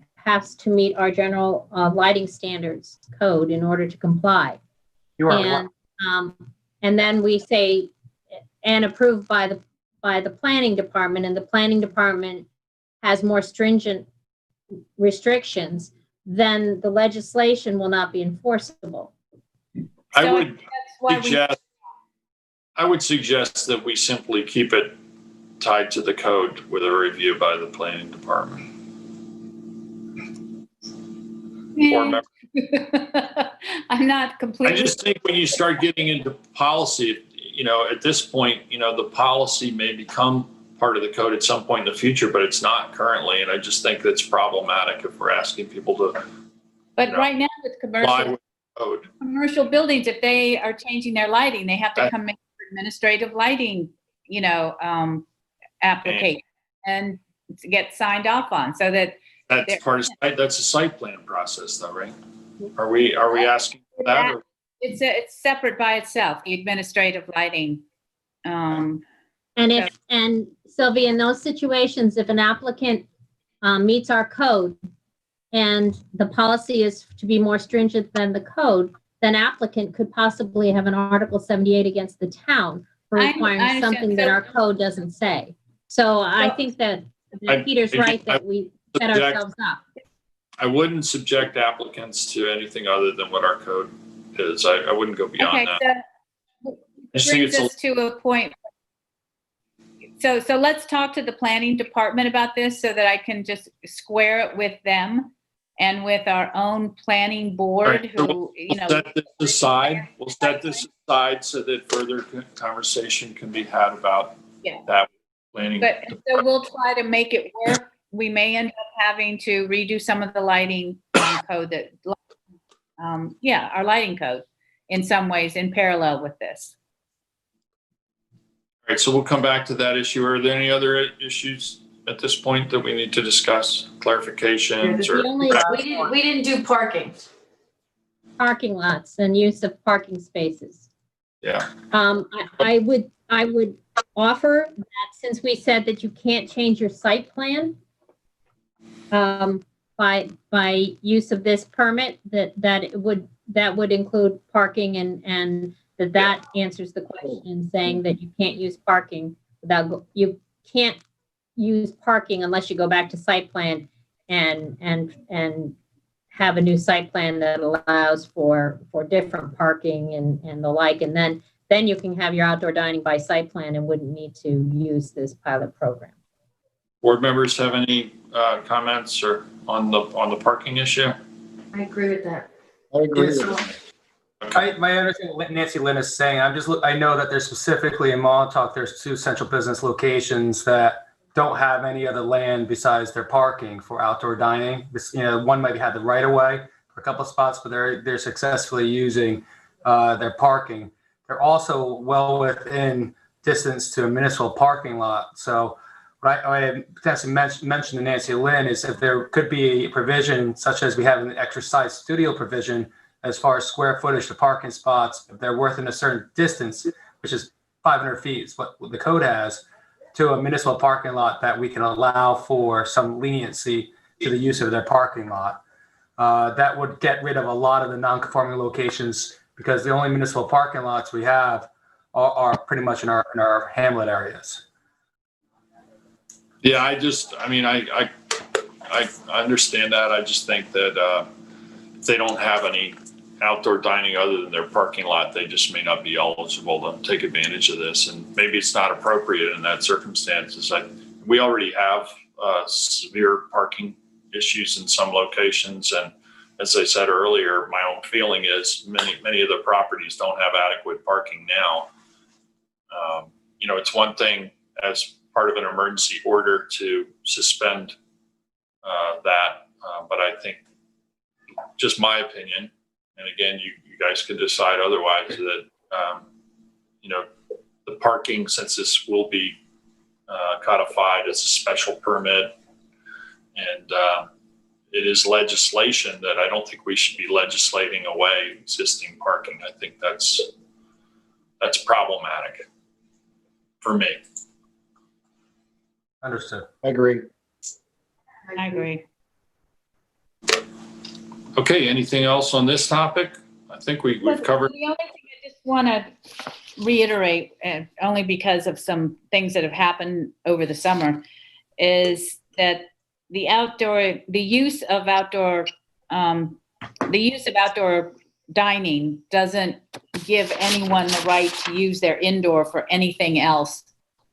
meet our general lighting standards code in order to comply. And then we say, and approved by the planning department, and the planning department has more stringent restrictions, then the legislation will not be enforceable. I would suggest that we simply keep it tied to the code with a review by the planning department. I'm not completely. I just think when you start getting into policy, at this point, the policy may become part of the code at some point in the future, but it's not currently. And I just think that's problematic if we're asking people to. But right now with commercial buildings, if they are changing their lighting, they have to come in for administrative lighting, application and to get signed off on, so that. That's a site plan process, though, right? Are we asking for that? Or? It's separate by itself, the administrative lighting. And Sylvia, in those situations, if an applicant meets our code and the policy is to be more stringent than the code, then applicant could possibly have an Article 78 against the town for requiring something that our code doesn't say. So I think that Peter's right that we set ourselves up. I wouldn't subject applicants to anything other than what our code is. I wouldn't go beyond that. So brings us to a point. So let's talk to the planning department about this so that I can just square it with them and with our own planning board. We'll set this aside. We'll set this aside so that further conversation can be had about that planning. But so we'll try to make it work. We may end up having to redo some of the lighting code our lighting code in some ways in parallel with this. All right, so we'll come back to that issue. Are there any other issues at this point that we need to discuss? Clarifications we didn't do parking. Parking lots and use of parking spaces. Yeah. I would offer that since we said that you can't change your site plan by use of this permit, that would include parking and that answers the question, saying that you can't use parking you can't use parking unless you go back to site plan and have a new site plan that allows for different parking and the like, and then you can have your outdoor dining by site plan and wouldn't need to use this pilot program. Board members have any comments or on the parking issue? I agree with that. I agree. My understanding what Nancy Lynn is saying, I know that there's specifically in Montauk, there's 2 central business locations that don't have any other land besides their parking for outdoor dining. One might have the right of way for a couple of spots, but they're successfully using their parking. They're also well within distance to a municipal parking lot. So what I potentially mentioned to Nancy Lynn is if there could be a provision such as we have an exercise studio provision as far as square footage to parking spots, if they're within a certain distance, which is 500 feet is what the code has, to a municipal parking lot, that we can allow for some leniency to the use of their parking lot. That would get rid of a lot of the non-conforming locations, because the only municipal parking lots we have are pretty much in our hamlet areas. Yeah, I understand that. I just think that if they don't have any outdoor dining other than their parking lot, they just may not be eligible to take advantage of this. And maybe it's not appropriate in that circumstances. We already have severe parking issues in some locations. And as I said earlier, my own feeling is many of the properties don't have adequate parking now. It's one thing as part of an emergency order to suspend that, but I think, just my opinion, and again, you guys can decide otherwise, that the parking, since this will be codified as a special permit, and it is legislation, that I don't think we should be legislating away existing parking. I think that's problematic for me. Understood. I agree. I agree. Okay, anything else on this topic? I think we've covered. The only thing I just want to reiterate, only because of some things that have happened over the summer, is that the use of outdoor dining doesn't give anyone the right to use their indoor for anything else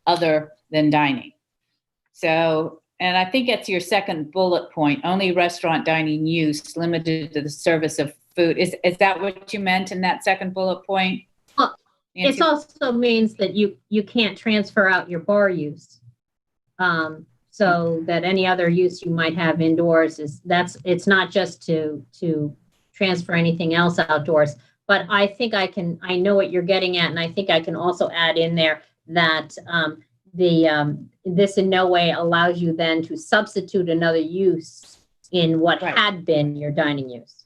other than dining. So, and I think it's your second bullet point, only restaurant dining use limited to the service of food. Is that what you meant in that second bullet point? Well, it also means that you can't transfer out your bar use. So that any other use you might have indoors it's not just to transfer anything else outdoors. But I think I know what you're getting at, and I think I can also add in there that this in no way allows you then to substitute another use in what had been your dining use.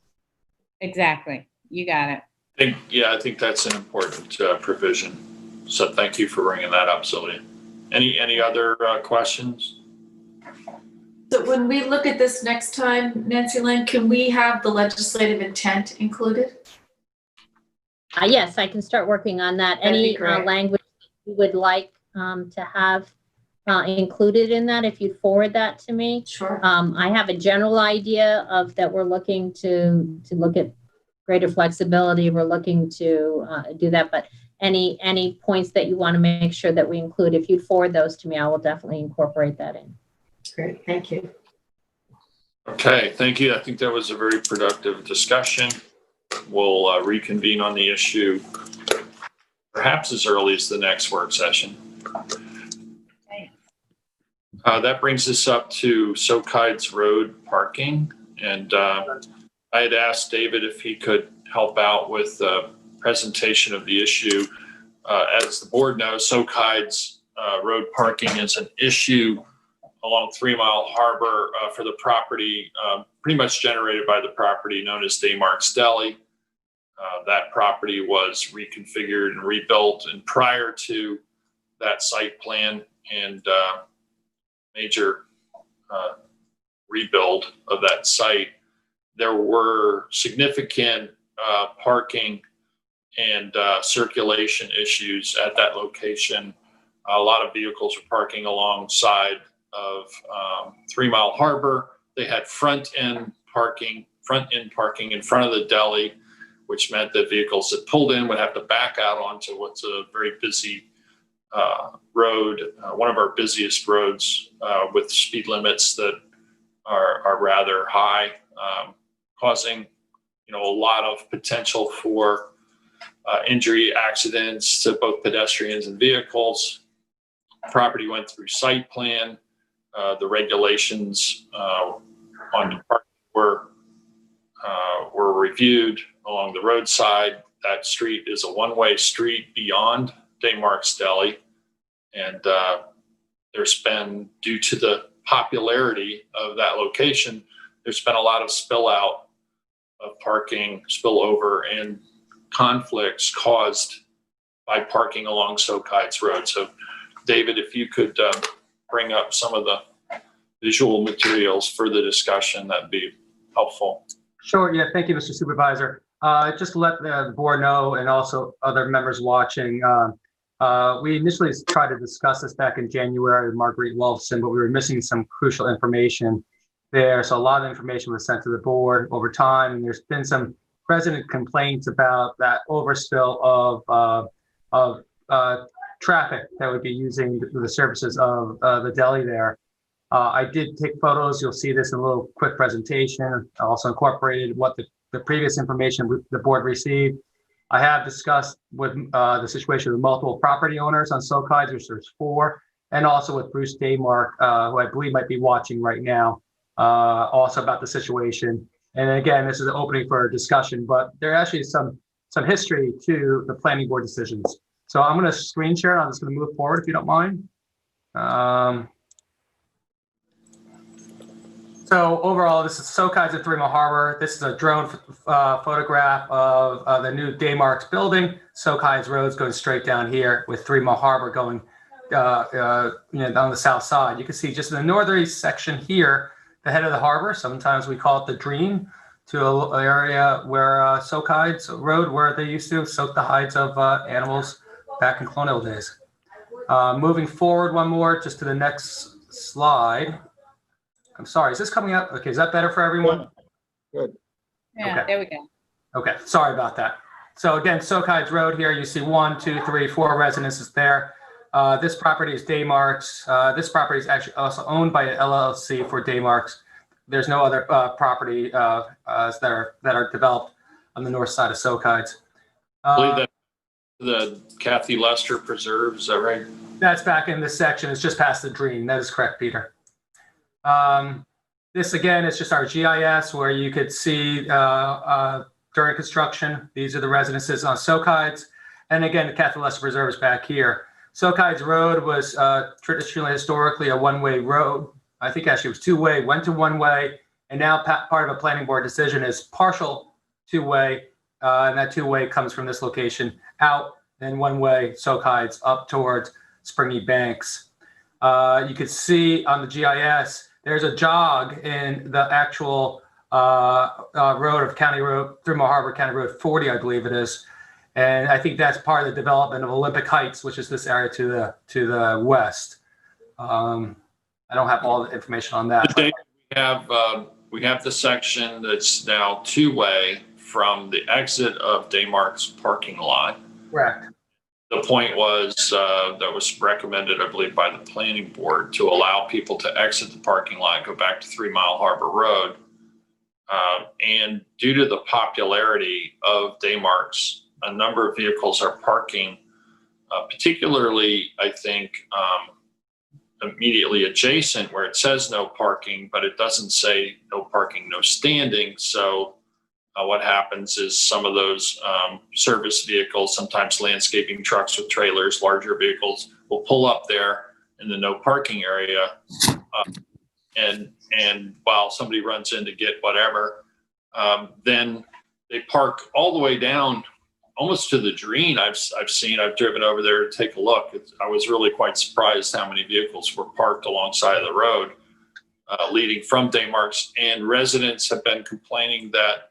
Exactly. You got it. I think that's an important provision. So thank you for bringing that up, Sylvia. Any other questions? So when we look at this next time, Nancy Lynn, can we have the legislative intent included? Yes, I can start working on that. Any language you would like to have included in that, if you forward that to me. Sure. I have a general idea of that we're looking to look at greater flexibility. We're looking to do that, but any points that you want to make sure that we include, if you'd forward those to me, I will definitely incorporate that in. Great, thank you. Okay, thank you. I think that was a very productive discussion. We'll reconvene on the issue perhaps as early as the next work session. That brings us up to Sokides Road parking. And I had asked David if he could help out with the presentation of the issue. As the board knows, Sokides Road parking is an issue along 3 Mile Harbor for the property pretty much generated by the property known as Daymark's Deli. That property was reconfigured and rebuilt, and prior to that site plan and major rebuild of that site, there were significant parking and circulation issues at that location. A lot of vehicles were parking alongside of 3 Mile Harbor. They had front-end parking in front of the deli, which meant that vehicles that pulled in would have to back out onto what's a very busy road, one of our busiest roads with speed limits that are rather high, causing a lot of potential for injury, accidents to both pedestrians and vehicles. Property went through site plan. The regulations on parking were reviewed along the roadside. That street is a one-way street beyond Daymark's Deli, and there's been, due to the popularity of that location, there's been a lot of spill out of parking, spillover, and conflicts caused by parking along Sokides Road. So, David, if you could bring up some of the visual materials for the discussion, that'd be helpful. Sure. Yeah. Thank you, Mr. Supervisor. Just to let the board know, and also other members watching, we initially tried to discuss this back in January with Marguerite Wolfson, but we were missing some crucial information there. So a lot of information was sent to the board over time, and there's been some resident complaints about that overspill of traffic that would be using the services of the deli there. I did take photos. You'll see this in a little quick presentation. I also incorporated what the previous information the board received. I have discussed with the situation with multiple property owners on Sokides, which there's 4, and also with Bruce Daymark, who I believe might be watching right now, also about the situation. And again, this is an opening for a discussion, but there actually is some history to the planning board decisions. So I'm going to screen share. I'm just going to move forward if you don't mind. So overall, this is Sokides at 3 Mile Harbor. This is a drone photograph of the new Daymark's building. Sokides Road's going straight down here with 3 Mile Harbor going on the south side. You can see just in the northerly section here, the head of the harbor. Sometimes we call it the dream, to an area where Sokides Road, where they used to soak the hides of animals back in colonial days. Moving forward one more, just to the next slide. I'm sorry, is this coming up? Okay, is that better for everyone? Good. Yeah, Okay. there we go. Okay, sorry about that. So again, Sokides Road here, you see 1, 2, 3, 4 residences there. This property is Daymark's. This property is actually also owned by an LLC for Daymark's. There's no other property that are developed on the north side of Sokides. I believe that the Kathy Lester Preserve, is that right? That's back in this section. It's just past the Dream. That is correct, Peter. This again is just our GIS where you could see during construction, these are the residences on Sokides. And again, the Kathy Lester Preserve is back here. Sokides Road was traditionally, historically, a one-way road. I think actually it was two-way, went to one-way, and now part of a planning board decision is partial two-way, and that two-way comes from this location out, then one-way Sokides up towards Springy Banks. You can see on the GIS, there's a jog in the actual road of County Road, 3 Mile Harbor County Road 40, I believe it is. And I think that's part of the development of Olympic Heights, which is this area to the west. I don't have all the information on that. We have the section that's now two-way from the exit of Daymark's parking lot. Correct. The point was that was recommended, I believe, by the planning board to allow people to exit the parking lot, go back to 3 Mile Harbor Road. And due to the popularity of Daymark's, a number of vehicles are parking, particularly, I think, immediately adjacent where it says no parking, but it doesn't say no parking, no standing. So what happens is some of those service vehicles, sometimes landscaping trucks with trailers, larger vehicles, will pull up there in the no parking area. And while somebody runs in to get whatever, then they park all the way down almost to the Dreen. I've driven over there to take a look. I was really quite surprised how many vehicles were parked alongside of the road leading from Daymarks, and residents have been complaining that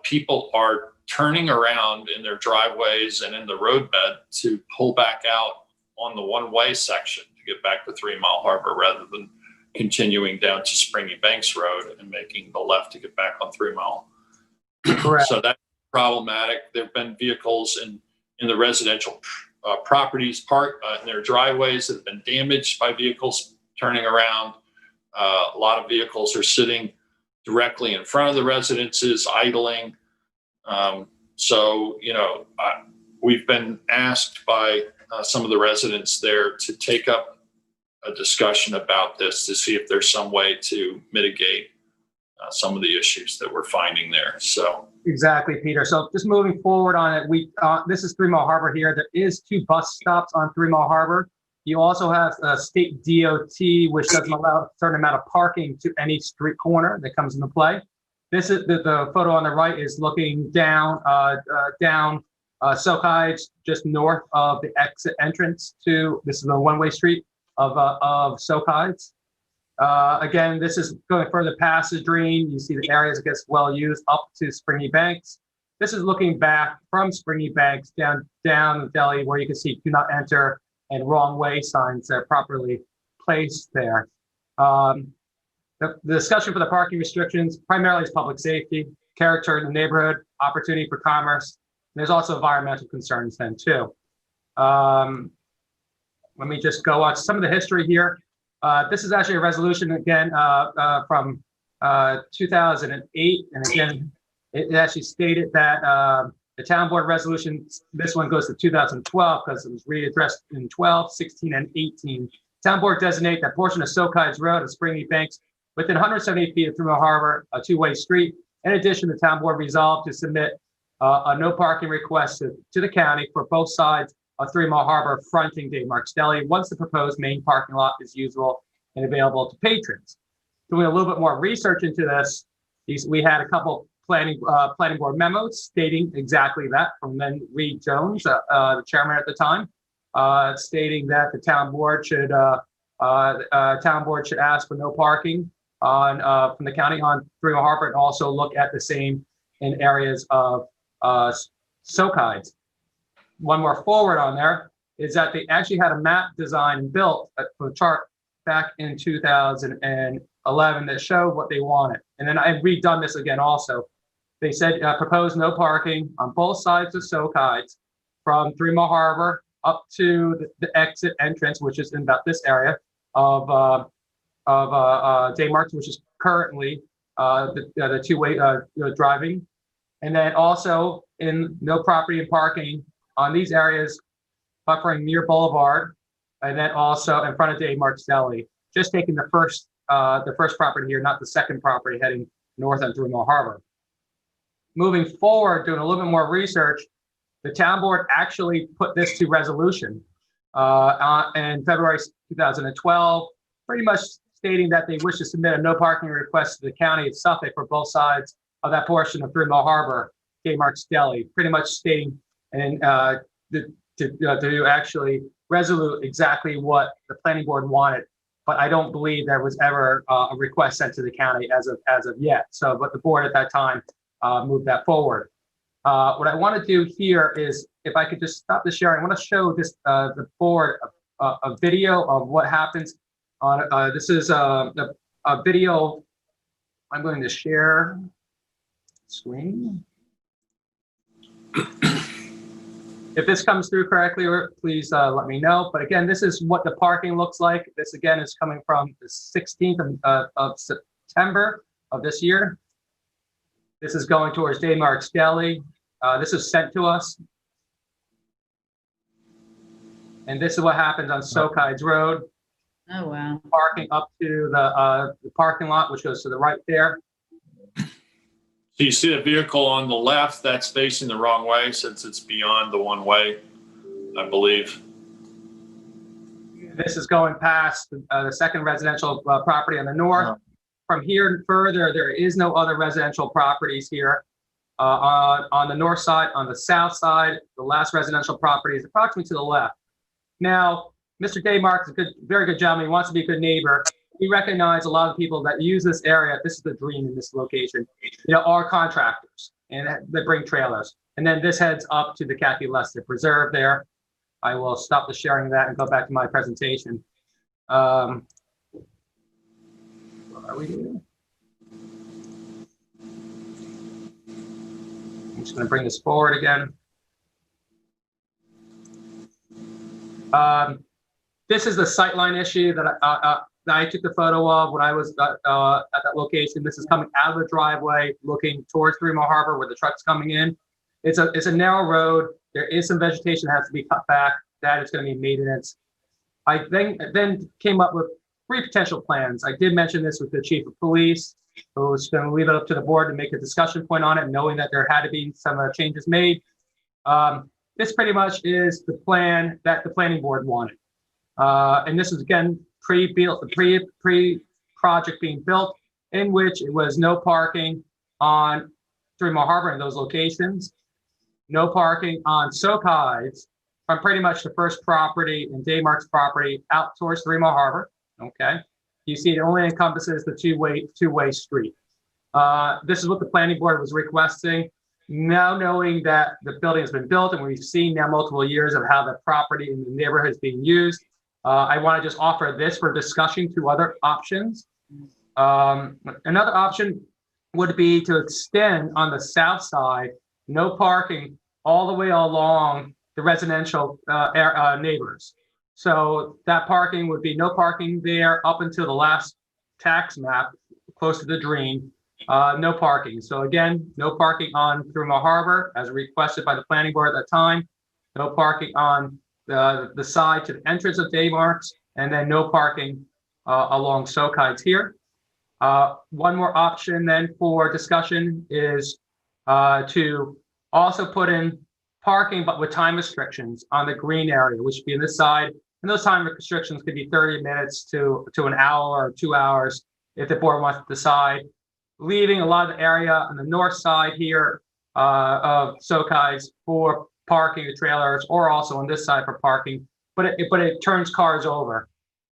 people are turning around in their driveways and in the roadbed to pull back out on the one-way section to get back to 3 Mile Harbor rather than continuing down to Springy Banks Road and making the left to get back on 3 Mile. Correct. So that's problematic. There have been vehicles in the residential properties parked in their driveways that have been damaged by vehicles turning around. A lot of vehicles are sitting directly in front of the residences, idling. So, we've been asked by some of the residents there to take up a discussion about this to see if there's some way to mitigate some of the issues that we're finding there. So Exactly, Peter. So just moving forward on it, this is 3 Mile Harbor here. There is 2 bus stops on 3 Mile Harbor. You also have state DOT, which doesn't allow a certain amount of parking to any street corner that comes into play. This is the photo on the right is looking down Sochides, just north of the exit entrance to, this is the one-way street of Sochides. Again, this is going further past the Dreen. You see the areas that gets well used up to Springy Banks. This is looking back from Springy Banks down the deli where you can see do not enter and wrong way signs that are properly placed there. The discussion for the parking restrictions primarily is public safety, character in the neighborhood, opportunity for commerce. There's also environmental concerns then too. Let me just go on some of the history here. This is actually a resolution again from 2008, and again, it actually stated that the town board resolution, this one goes to 2012 because it was readdressed in 12, 16, and 18. Town board designate that portion of Sochides Road and Springy Banks within 170 feet of 3 Mile Harbor, a 2-way street. In addition, the town board resolved to submit a no parking request to the county for both sides of 3 Mile Harbor fronting Daymarks Deli once the proposed main parking lot is usable and available to patrons. Doing a little bit more research into this, we had a couple planning board memos stating exactly that from then Reed Jones, the chairman at the time, stating that the town board should ask for no parking on from the county on 3 Mile Harbor, and also look at the same in areas of Sochides. One more forward on there is that they actually had a map designed and built for the chart back in 2011 that showed what they wanted. And then I've redone this again also. They said propose no parking on both sides of Sochides from 3 Mile Harbor up to the exit entrance, which is in about this area of Daymarks, which is currently the 2-way driving. And then also in no property and parking on these areas buffering near Boulevard, and then also in front of Daymarks Deli. Just taking the first property here, not the second property heading north on 3 Mile Harbor. Moving forward, doing a little bit more research, the town board actually put this to resolution in February 2012, pretty much stating that they wish to submit a no parking request to the county of Suffolk for both sides of that portion of 3 Mile Harbor, Daymarks Deli, pretty much stating and to actually resolute exactly what the planning board wanted. But I don't believe there was ever a request sent to the county as of yet. So, but the board at that time moved that forward. What I want to do here is, if I could just stop the sharing, I want to show this the board a video of what happens on. This is a video. I'm going to share screen. If this comes through correctly, please let me know. But again, this is what the parking looks like. This again is coming from the 16th of September of this year. This is going towards Daymarks Deli. This is sent to us. And this is what happens on Sochides Road. Oh, wow. Parking up to the parking lot, which goes to the right there. So you see a vehicle on the left that's facing the wrong way since it's beyond the 1-way, I believe. This is going past the second residential property on the north. From here and further, there is no other residential properties here. on the north side. On the south side, the last residential property is approximately to the left. Now, Mr. Daymark is a very good gentleman. He wants to be a good neighbor. We recognize a lot of people that use this area. This is the dream in this location, are contractors, and they bring trailers. And then this heads up to the Kathy Lester Preserve there. I will stop the sharing of that and go back to my presentation. What are we doing? I'm just going to bring this forward again. This is the sightline issue that I took the photo of when I was at that location. This is coming out of the driveway, looking towards Three Mile Harbor where the truck's coming in. It's a narrow road. There is some vegetation that has to be cut back. That is going to be maintenance. I then came up with 3 potential plans. I did mention this with the chief of police, who was going to leave it up to the board to make a discussion point on it, knowing that there had to be some changes made. This pretty much is the plan that the planning board wanted. And this is, again, pre-project being built, in which it was no parking on Three Mile Harbor in those locations, no parking on Soakides from pretty much the first property and Daymark's property out towards Three Mile Harbor. Okay, you see it only encompasses the two-way street. This is what the planning board was requesting. Now knowing that the building has been built and we've seen now multiple years of how the property in the neighborhood is being used, I want to just offer this for discussion to other options. Another option would be to extend on the south side, no parking all the way along the residential neighbors. So that parking would be no parking there up until the last tax map close to the dream. No parking. So again, no parking on Three Mile Harbor as requested by the planning board at that time. No parking on the side to the entrance of Daymark's, and then no parking along Soakides here. One more option then for discussion is to also put in parking, but with time restrictions on the green area, which would be on this side. And those time restrictions could be 30 minutes to an hour or 2 hours if the board wants to decide. Leaving a lot of the area on the north side here of Soakides for parking the trailers, or also on this side for parking, but it turns cars over.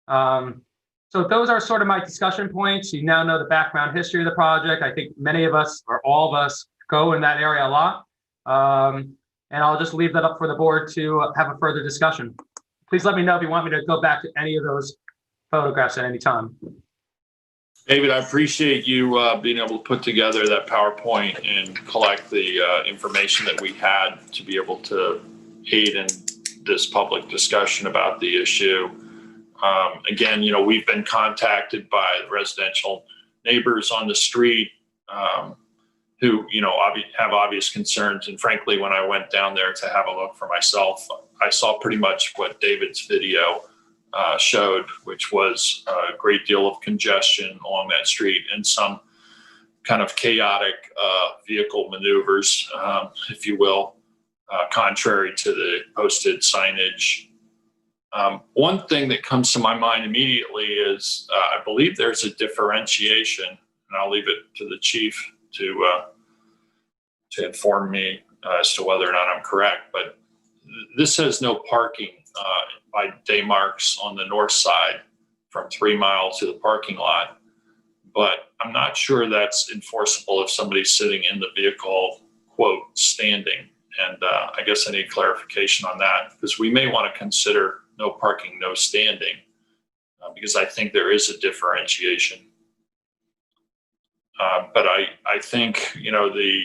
So those are sort of my discussion points. You now know the background history of the project. I think many of us, or all of us, go in that area a lot. And I'll just leave that up for the board to have a further discussion. Please let me know if you want me to go back to any of those photographs at any time. David, I appreciate you being able to put together that PowerPoint and collect the information that we had to be able to aid in this public discussion about the issue. Again, we've been contacted by residential neighbors on the street who, have obvious concerns. And frankly, when I went down there to have a look for myself, I saw pretty much what David's video showed, which was a great deal of congestion along that street and some kind of chaotic vehicle maneuvers, if you will, contrary to the posted signage. One thing that comes to my mind immediately is I believe there's a differentiation, and I'll leave it to the chief to inform me as to whether or not I'm correct, but this says no parking by Daymark's on the north side from 3 miles to the parking lot, but I'm not sure that's enforceable if somebody's sitting in the vehicle, quote, standing. And I guess I need clarification on that, because we may want to consider no parking, no standing, because I think there is a differentiation. But I think, the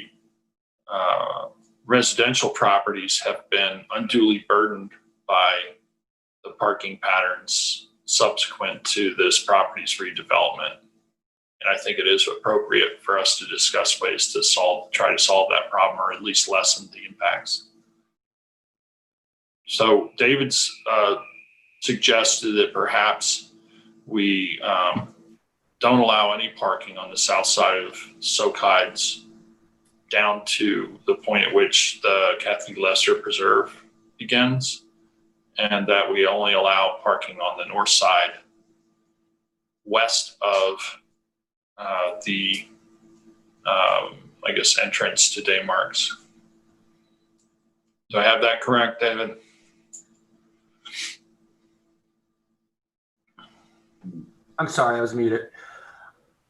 residential properties have been unduly burdened by the parking patterns subsequent to this property's redevelopment. And I think it is appropriate for us to discuss ways to try to solve that problem, or at least lessen the impacts. So David's suggested that perhaps we don't allow any parking on the south side of Soakides down to the point at which the Kathy Lester Preserve begins, and that we only allow parking on the north side west of the I guess, entrance to Daymarks. Do I have that correct, David? I'm sorry, I was muted.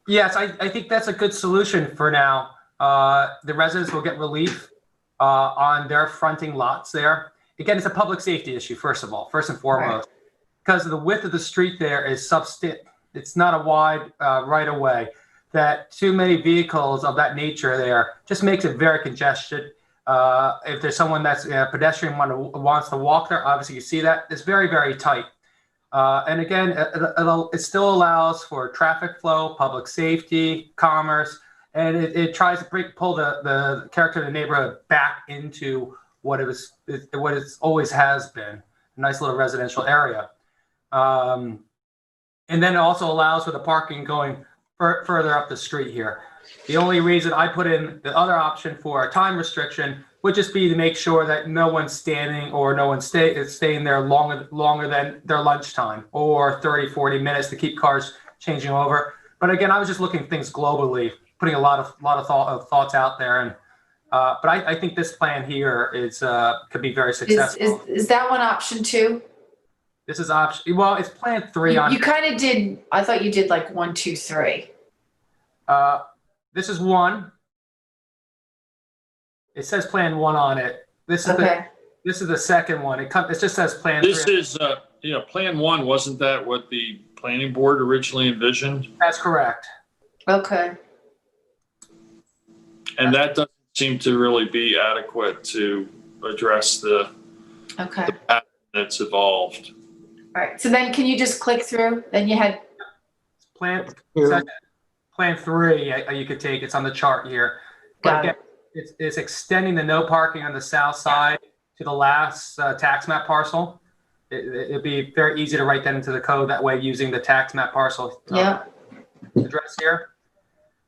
Yes, I think that's a good solution for now. The residents will get relief on their fronting lots there. Again, it's a public safety issue, first and foremost, because the width of the street there is it's not a wide right of way. That too many vehicles of that nature there just makes it very congested. If there's someone that's a pedestrian wants to walk there, obviously you see that it's very, very tight. And again, it still allows for traffic flow, public safety, commerce, and it tries to pull the character of the neighborhood back into what it always has been, a nice little residential area. And then it also allows for the parking going further up the street here. The only reason I put in the other option for a time restriction would just be to make sure that no one's standing or no one's staying there longer than their lunchtime, or 30, 40 minutes to keep cars changing over. But again, I was just looking at things globally, putting a lot of thoughts out there. And but I think this plan here could be very successful. Is that one option too? This is option. Well, it's plan 3 You kind of did. I thought you did like 1, 2, 3. This is 1. It says plan 1 on it. This is the second one. It just says plan 3. This is plan 1. Wasn't that what the planning board originally envisioned? That's correct. Okay. And that doesn't seem to really be adequate to address the pattern that's evolved. All right. So then, can you just click through? Then you had plan 3. You could take. It's on the chart here. Got it. It's extending the no parking on the south side to the last tax map parcel. It'd be very easy to write that into the code that way using the tax map parcel address here.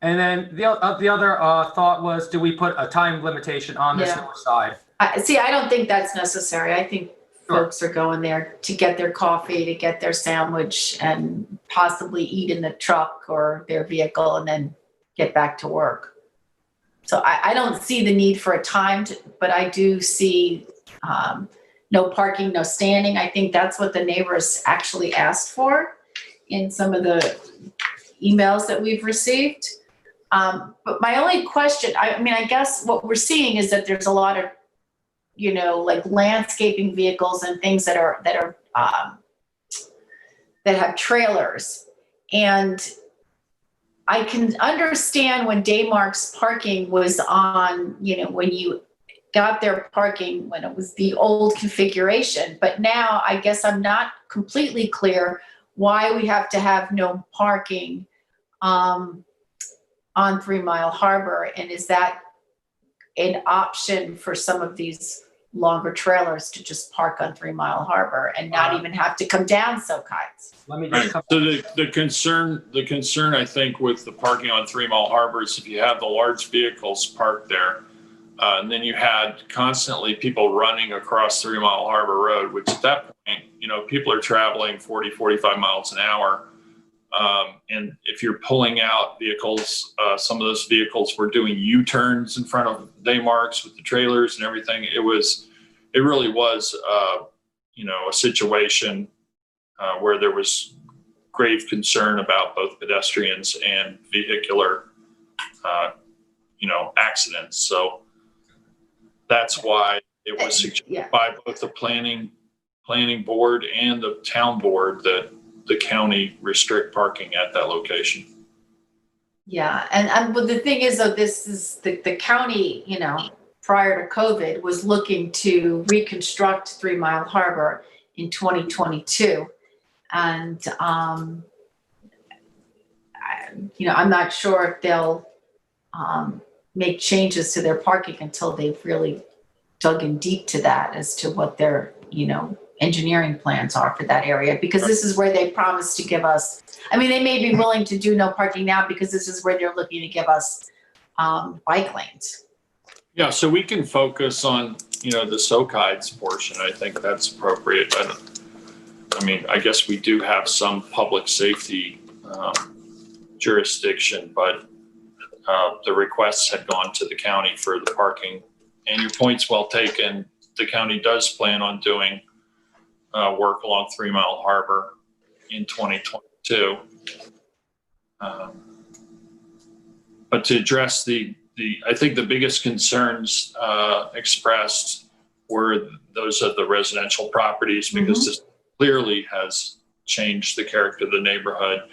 And then the other thought was, do we put a time limitation on this north side? I don't think that's necessary. I think folks are going there to get their coffee, to get their sandwich, and possibly eat in the truck or their vehicle and then get back to work. So I don't see the need for a time, but I do see no parking, no standing. I think that's what the neighbors actually asked for in some of the emails that we've received. But my only question, I guess what we're seeing is that there's a lot of, like landscaping vehicles and things that have trailers. And I can understand when Daymarks parking was on, when you got their parking, when it was the old configuration. But now I guess I'm not completely clear why we have to have no parking on 3 Mile Harbor. And is that an option for some of these longer trailers to just park on 3 Mile Harbor and not even have to come down Sokites? Let me just so the concern I think with the parking on 3 Mile Harbor is if you have the large vehicles parked there, and then you had constantly people running across 3 Mile Harbor Road, which at that point, people are traveling 40, 45 miles an hour. And if you're pulling out vehicles, some of those vehicles were doing U-turns in front of Daymarks with the trailers and everything. It really was, a situation where there was grave concern about both pedestrians and vehicular, accidents. So that's why it was suggested by both the planning board and the town board that the county restrict parking at that location. Yeah, and but the thing is, though, this is the county, prior to COVID, was looking to reconstruct 3 Mile Harbor in 2022, and I'm not sure if they'll make changes to their parking until they've really dug in deep to that as to what their engineering plans are for that area, because this is where they promised to give us, they may be willing to do no parking now because this is where they're looking to give us bike lanes. Yeah, so we can focus on, the Sokites portion. I think that's appropriate. I guess we do have some public safety jurisdiction, but the requests had gone to the county for the parking. And your point's well taken. The county does plan on doing work along 3 Mile Harbor in 2022. But to address I think the biggest concerns expressed were those of the residential properties, because this clearly has changed the character of the neighborhood.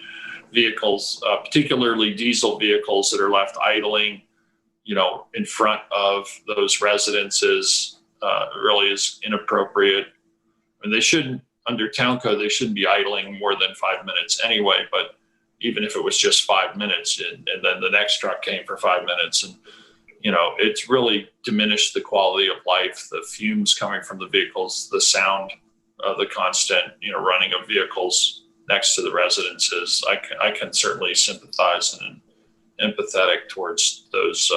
Vehicles, particularly diesel vehicles that are left idling, in front of those residences, really is inappropriate. And they shouldn't, under town code, they shouldn't be idling more than 5 minutes anyway, but even if it was just 5 minutes and then the next truck came for 5 minutes, and it's really diminished the quality of life, the fumes coming from the vehicles, the sound of the constant, running of vehicles next to the residences. I can certainly sympathize and empathetic towards those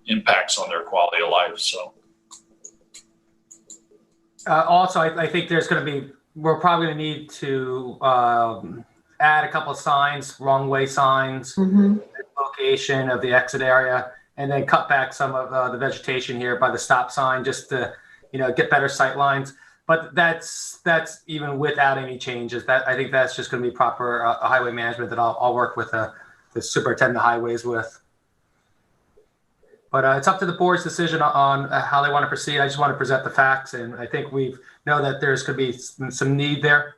impacts on their quality of life. So also, I think we're probably going to need to add a couple of signs, wrong way signs, location of the exit area, and then cut back some of the vegetation here by the stop sign, just to get better sight lines. But that's even without any changes. I think that's just going to be proper highway management that I'll work with the superintendent of highways with. But it's up to the board's decision on how they want to proceed. I just want to present the facts, and I think we know that there's going to be some need there.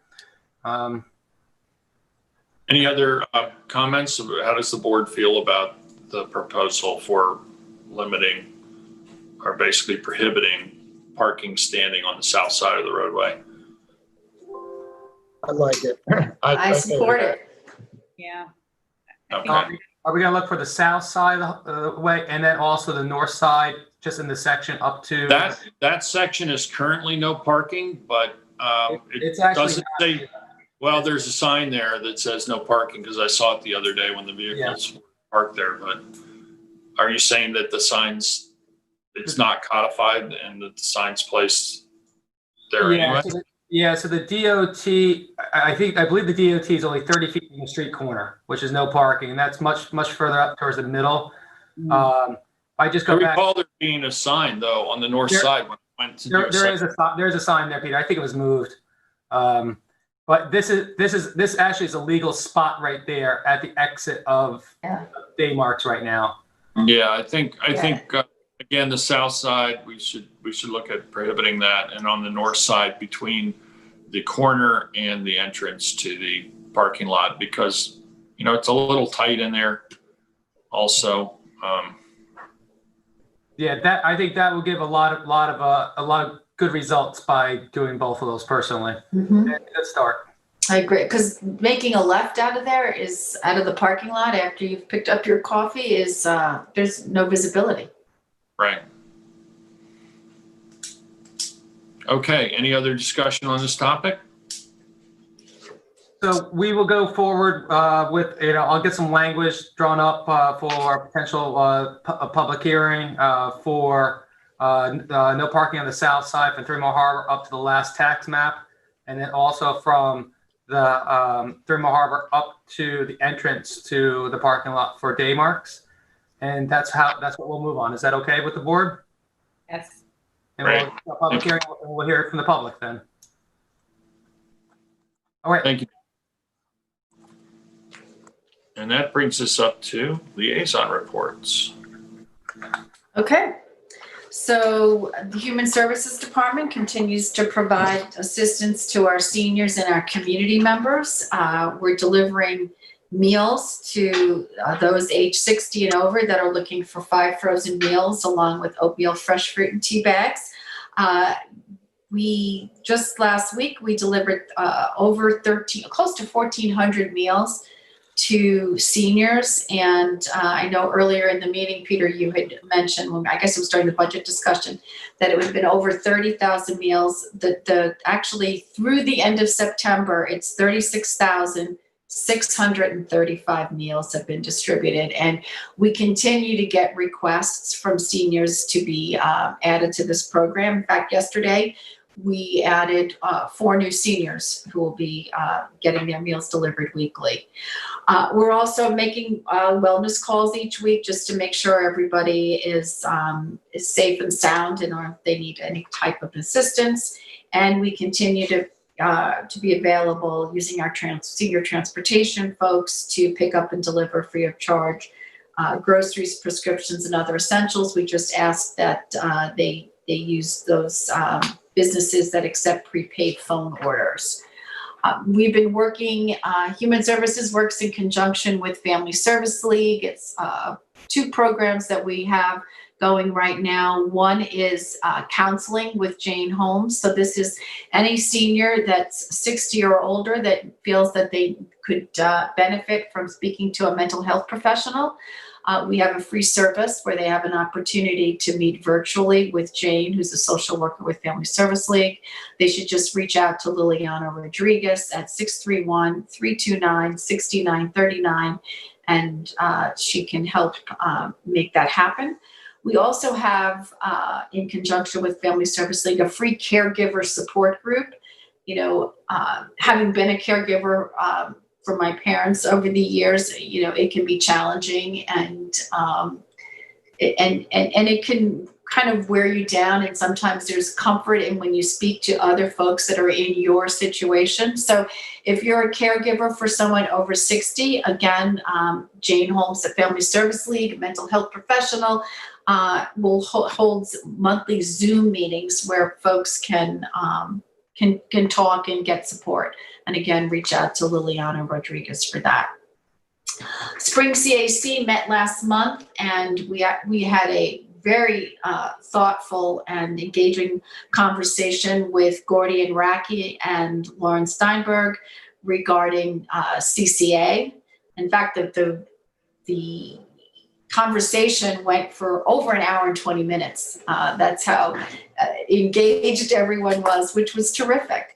Any other comments? How does the board feel about the proposal for limiting or basically prohibiting parking standing on the south side of the roadway? I like it. I support it. Yeah. Okay. Are we going to look for the south side of the way, and then also the north side, just in the section up to that section is currently no parking, but it doesn't say. Well, there's a sign there that says no parking, because I saw it the other day when the vehicles were parked there. But are you saying that the signs, it's not codified and the signs placed there anyway? So the DOT, I believe the DOT is only 30 feet from the street corner, which is no parking, and that's much further up towards the middle. I just go back. I recall there being a sign though on the north side when I went to there's a sign there, Peter. I think it was moved. But this actually is a legal spot right there at the exit of Daymarks right now. Yeah, I think again, the south side, we should look at prohibiting that, and on the north side between the corner and the entrance to the parking lot, because it's a little tight in there also. I think that will give a lot of good results by doing both of those personally. Good start. I agree, because making a left out of the parking lot after you've picked up your coffee is there's no visibility. Right. Okay. Any other discussion on this topic? So we will go forward with, I'll get some language drawn up for a potential public hearing for no parking on the south side from 3 Mile Harbor up to the last tax map. And then also from the 3 Mile Harbor up to the entrance to the parking lot for Daymarks. And that's what we'll move on. Is that okay with the board? Yes. And public hearing, we'll hear it from the public then. All right. Thank you. And that brings us up to liaison reports. Okay. So the Human Services Department continues to provide assistance to our seniors and our community members. We're delivering meals to those age 60 and over that are looking for 5 frozen meals, along with oatmeal, fresh fruit, and tea bags. We just last week, we delivered close to 1,400 meals to seniors. And I know earlier in the meeting, Peter, you had mentioned, I guess it was during the budget discussion, that it would have been over 30,000 meals. Actually, through the end of September, it's 36,635 meals have been distributed. And we continue to get requests from seniors to be added to this program. In fact, yesterday, we added 4 new seniors who will be getting their meals delivered weekly. We're also making wellness calls each week just to make sure everybody is safe and sound and if they need any type of assistance. And we continue to be available using our senior transportation folks to pick up and deliver free of charge groceries, prescriptions, and other essentials. We just ask that they use those businesses that accept prepaid phone orders. We've been working, Human Services works in conjunction with Family Service League. It's 2 programs that we have going right now. One is counseling with Jane Holmes. So this is any senior that's 60 or older that feels that they could benefit from speaking to a mental health professional. We have a free service where they have an opportunity to meet virtually with Jane, who's a social worker with Family Service League. They should just reach out to Liliana Rodriguez at 631-329-6939, and she can help make that happen. We also have, in conjunction with Family Service League, a free caregiver support group. Having been a caregiver for my parents over the years, it can be challenging and it can kind of wear you down. And sometimes there's comfort in when you speak to other folks that are in your situation. So if you're a caregiver for someone over 60, again, Jane Holmes at Family Service League, mental health professional, holds monthly Zoom meetings where folks can talk and get support. And again, reach out to Liliana Rodriguez for that. Spring CAC met last month, and we had a very thoughtful and engaging conversation with Gordy and Racky and Lauren Steinberg regarding CCA. In fact, the conversation went for over an hour and 20 minutes. That's how engaged everyone was, which was terrific.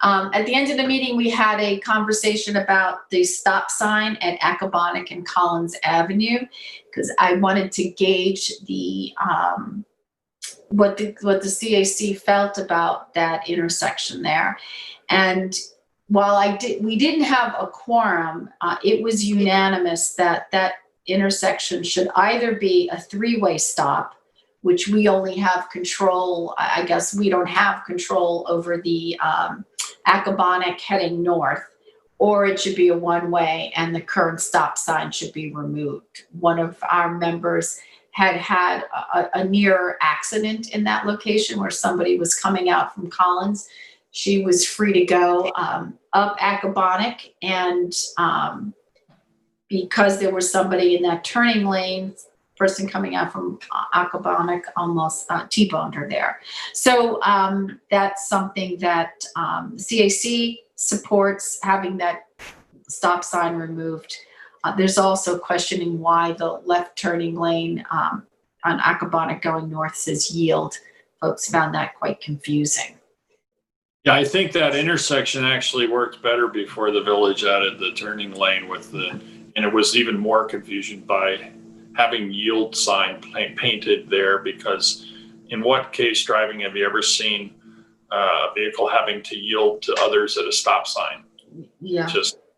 At the end of the meeting, we had a conversation about the stop sign at Accabonac and Collins Avenue, because I wanted to gauge what the CAC felt about that intersection there. And while we didn't have a quorum, it was unanimous that that intersection should either be a 3-way stop, which we only have control, I guess we don't have control over the Accabonac heading north, or it should be a 1-way and the current stop sign should be removed. One of our members had a near accident in that location where somebody was coming out from Collins. She was free to go up Accabonac, and because there was somebody in that turning lane, person coming out from Accabonac almost T-boned her there. So that's something that CAC supports, having that stop sign removed. There's also questioning why the left turning lane on Accabonac going north says yield. Folks found that quite confusing. Yeah, I think that intersection actually worked better before the village added the turning lane and it was even more confusion by having yield sign painted there, because in what case driving have you ever seen a vehicle having to yield to others at a stop sign? Yeah.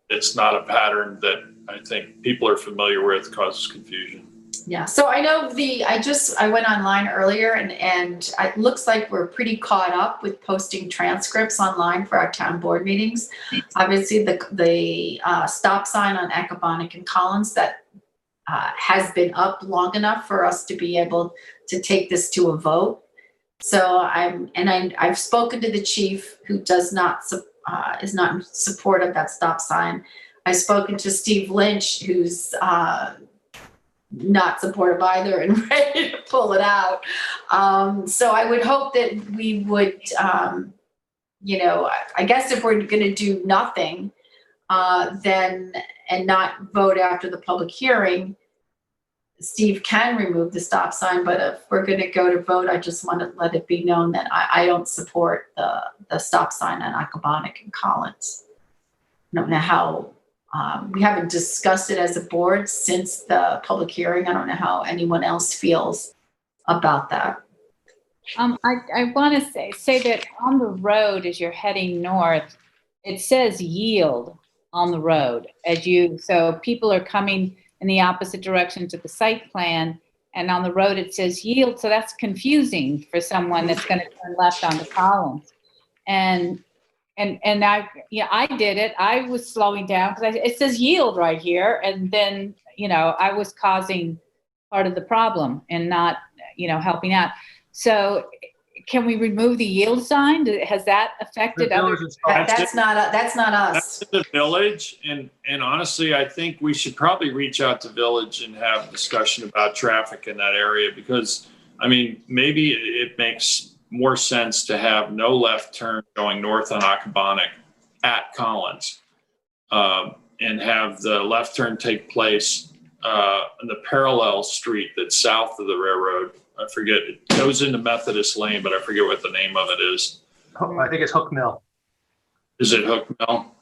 It's not a pattern that I think people are familiar with, causes confusion. Yeah, so I know I went online earlier and it looks like we're pretty caught up with posting transcripts online for our town board meetings. Obviously the stop sign on Accabonac and Collins that has been up long enough for us to be able to take this to a vote. So I've spoken to the chief, who is not in support of that stop sign. I've spoken to Steve Lynch, who's not supportive either and ready to pull it out. So I would hope that we would, I guess if we're going to do nothing, then and not vote after the public hearing, Steve can remove the stop sign. But if we're going to go to vote, I just want to let it be known that I don't support the stop sign on Accabonac and Collins. I don't know how, we haven't discussed it as a board since the public hearing. I don't know how anyone else feels about that. I want to say that on the road as you're heading north, it says yield on the road so people are coming in the opposite direction to the site plan, and on the road it says yield. So that's confusing for someone that's going to turn left onto Collins. And I did it. I was slowing down because it says yield right here. And then, I was causing part of the problem and not, helping out. So can we remove the yield sign? Has that affected other? That's not us. That's the village. And honestly, I think we should probably reach out to village and have a discussion about traffic in that area, because maybe it makes more sense to have no left turn going north on Accabonac at Collins, and have the left turn take place in the parallel street that's south of the railroad. I forget, it goes into Methodist Lane, but I forget what the name of it is. I think it's Hook Mill. Is it Hook Mill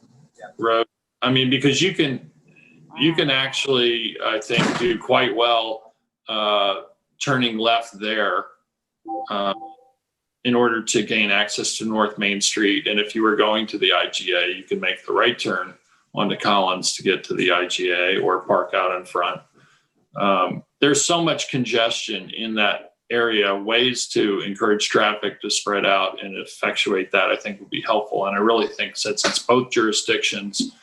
Road? Because you can actually, I think, do quite well turning left there in order to gain access to North Main Street. And if you were going to the IGA, you can make the right turn onto Collins to get to the IGA or park out in front. There's so much congestion in that area. Ways to encourage traffic to spread out and effectuate that, I think, would be helpful. And I really think, since it's both jurisdictions,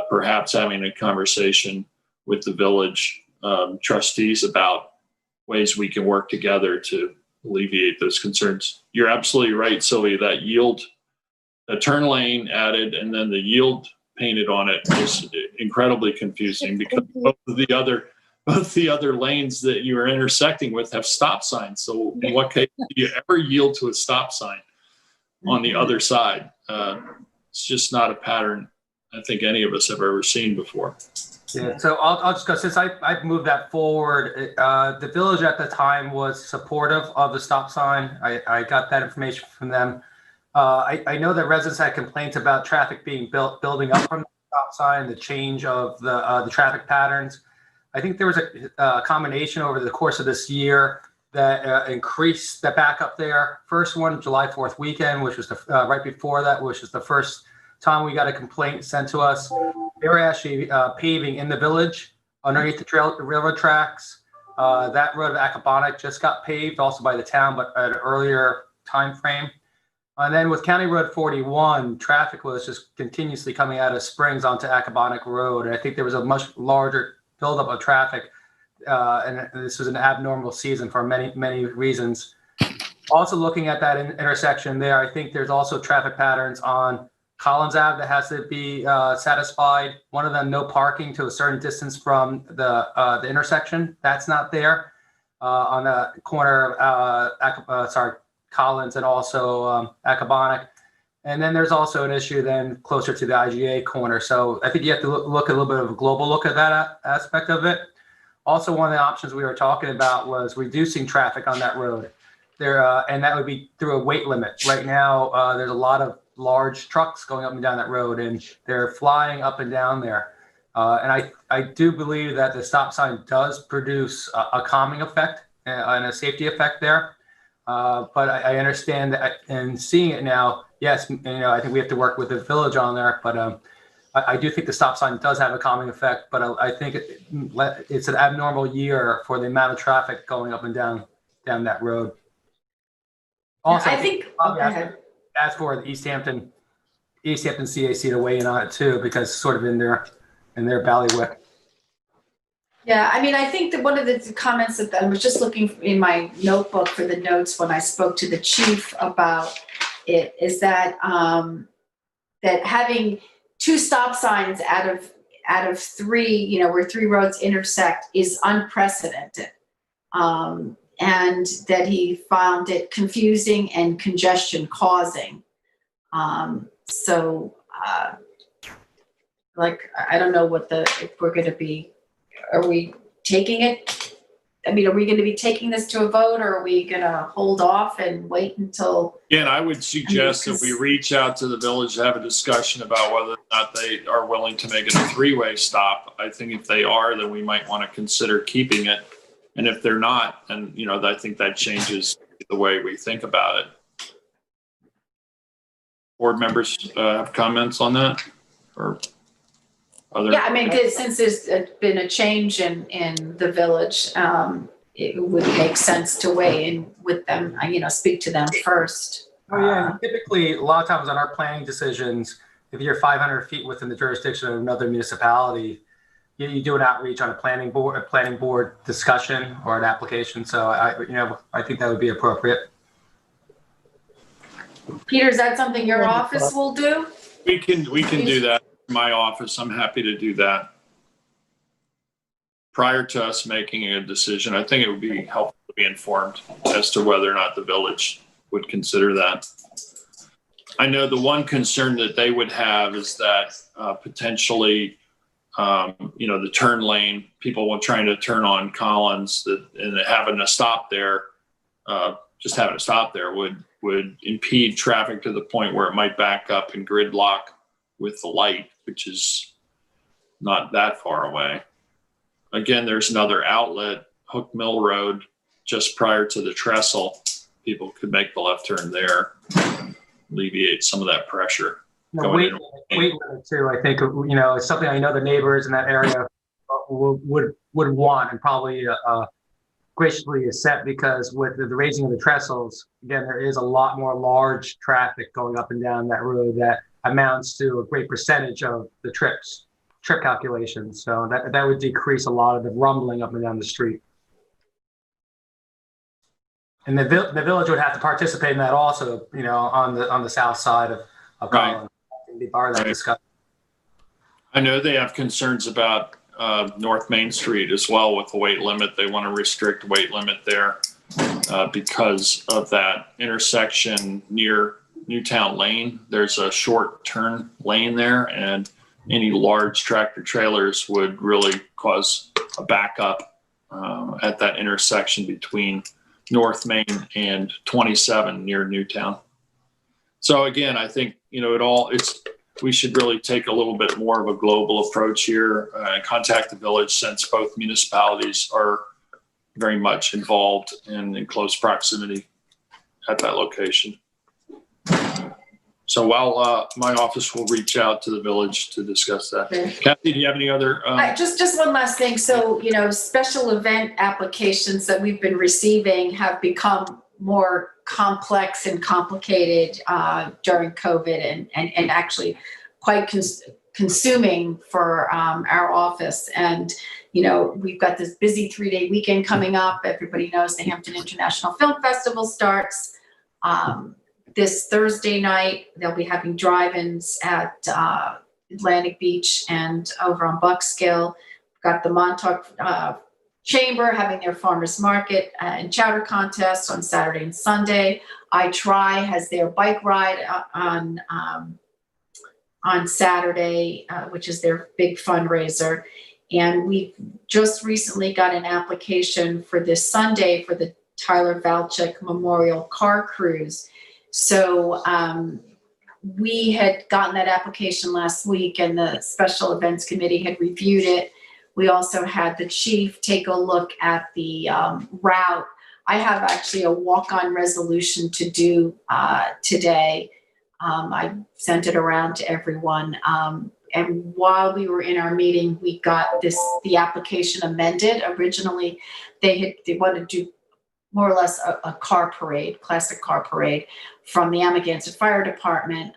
perhaps having a conversation with the village trustees about ways we can work together to alleviate those concerns. You're absolutely right, Sylvia, that yield, a turn lane added and then the yield painted on it is incredibly confusing, because both the other lanes that you are intersecting with have stop signs. So in what case do you ever yield to a stop sign on the other side? It's just not a pattern I think any of us have ever seen before. Yeah, so I'll just go, since I've moved that forward, the village at the time was supportive of the stop sign. I got that information from them. I know that residents had complaints about traffic being building up from the stop sign, the change of the traffic patterns. I think there was a combination over the course of this year that increased the backup there. First one, July 4th weekend, which was right before that, which was the first time we got a complaint sent to us. They were actually paving in the village underneath the railroad tracks. That road of Accabonac just got paved, also by the town, but at an earlier time frame. And then with County Road 41, traffic was just continuously coming out of Springs onto Accabonac Road. And I think there was a much larger buildup of traffic. And this was an abnormal season for many, many reasons. Also looking at that intersection there, I think there's also traffic patterns on Collins Ave that has to be satisfied. One of them, no parking to a certain distance from the intersection. That's not there on the corner of Collins and also Accabonac. And then there's also an issue then closer to the IGA corner. So I think you have to look a little bit of a global look at that aspect of it. Also, one of the options we were talking about was reducing traffic on that road there, and that would be through a weight limit. Right now, there's a lot of large trucks going up and down that road, and they're flying up and down there. And I do believe that the stop sign does produce a calming effect and a safety effect there. But I understand that, and seeing it now, yes, I think we have to work with the village on there, but I do think the stop sign does have a calming effect, but I think it's an abnormal year for the amount of traffic going up and down that road. Also, I think ask for the East Hampton CAC to weigh in on it too, because sort of in their bailiwick. Yeah, I think that one of the comments that I was just looking in my notebook for the notes when I spoke to the chief about it is that that having two stop signs out of three, where three roads intersect, is unprecedented. And that he found it confusing and congestion causing. So I don't know if we're going to be, are we taking it? Are we going to be taking this to a vote, or are we going to hold off and wait until? Yeah, and I would suggest that we reach out to the village to have a discussion about whether or not they are willing to make it a three-way stop. I think if they are, then we might want to consider keeping it. And if they're not, then, I think that changes be the way we think about it. Board members have comments on that, or other? Yeah, I mean, since there's been a change in the village, it would make sense to weigh in with them, speak to them first. Oh, yeah, and typically, a lot of times on our planning decisions, if you're 500 feet within the jurisdiction of another municipality, you do an outreach on a planning board discussion or an application. So I think that would be appropriate. Peter, is that something your office will do? We can do that in my office. I'm happy to do that. Prior to us making a decision, I think it would be helpful to be informed as to whether or not the village would consider that. I know the one concern that they would have is that potentially, the turn lane, people trying to turn on Collins, and having a stop there, just having a stop there would impede traffic to the point where it might back up and gridlock with the light, which is not that far away. Again, there's another outlet, Hook Mill Road, just prior to the trestle. People could make the left turn there, alleviate some of that pressure. Weight limit too. I think it's something I know the neighbors in that area would want and probably graciously accept, because with the raising of the trestles, again, there is a lot more large traffic going up and down that road that amounts to a great percentage of the trip calculations. So that would decrease a lot of the rumbling up and down the street. And the village would have to participate in that also, on the south side of Collins. Be part of that discussion. I know they have concerns about North Main Street as well with the weight limit. They want to restrict weight limit there because of that intersection near Newtown Lane. There's a short turn lane there, and any large tractor trailers would really cause a backup at that intersection between North Main and 27 near Newtown. So again, I think, we should really take a little bit more of a global approach here, contact the village, since both municipalities are very much involved and in close proximity at that location. So while my office will reach out to the village to discuss that. Okay. Kathy, do you have any other? Just one last thing. So, special event applications that we've been receiving have become more complex and complicated during COVID, and actually quite consuming for our office. And, we've got this busy 3-day weekend coming up. Everybody knows the Hampton International Film Festival starts this Thursday night. They'll be having drive-ins at Atlantic Beach and over on Buckskill. We've got the Montauk Chamber having their farmers market and chowder contest on Saturday and Sunday. iTry has their bike ride on Saturday, which is their big fundraiser. And we just recently got an application for this Sunday for the Tyler Valchik Memorial Car Cruise. So we had gotten that application last week, and the Special Events Committee had reviewed it. We also had the chief take a look at the route. I have actually a walk-on resolution to do today. I sent it around to everyone. And while we were in our meeting, we got the application amended. Originally, they wanted to do more or less a car parade, classic car parade from the Amagansett Fire Department.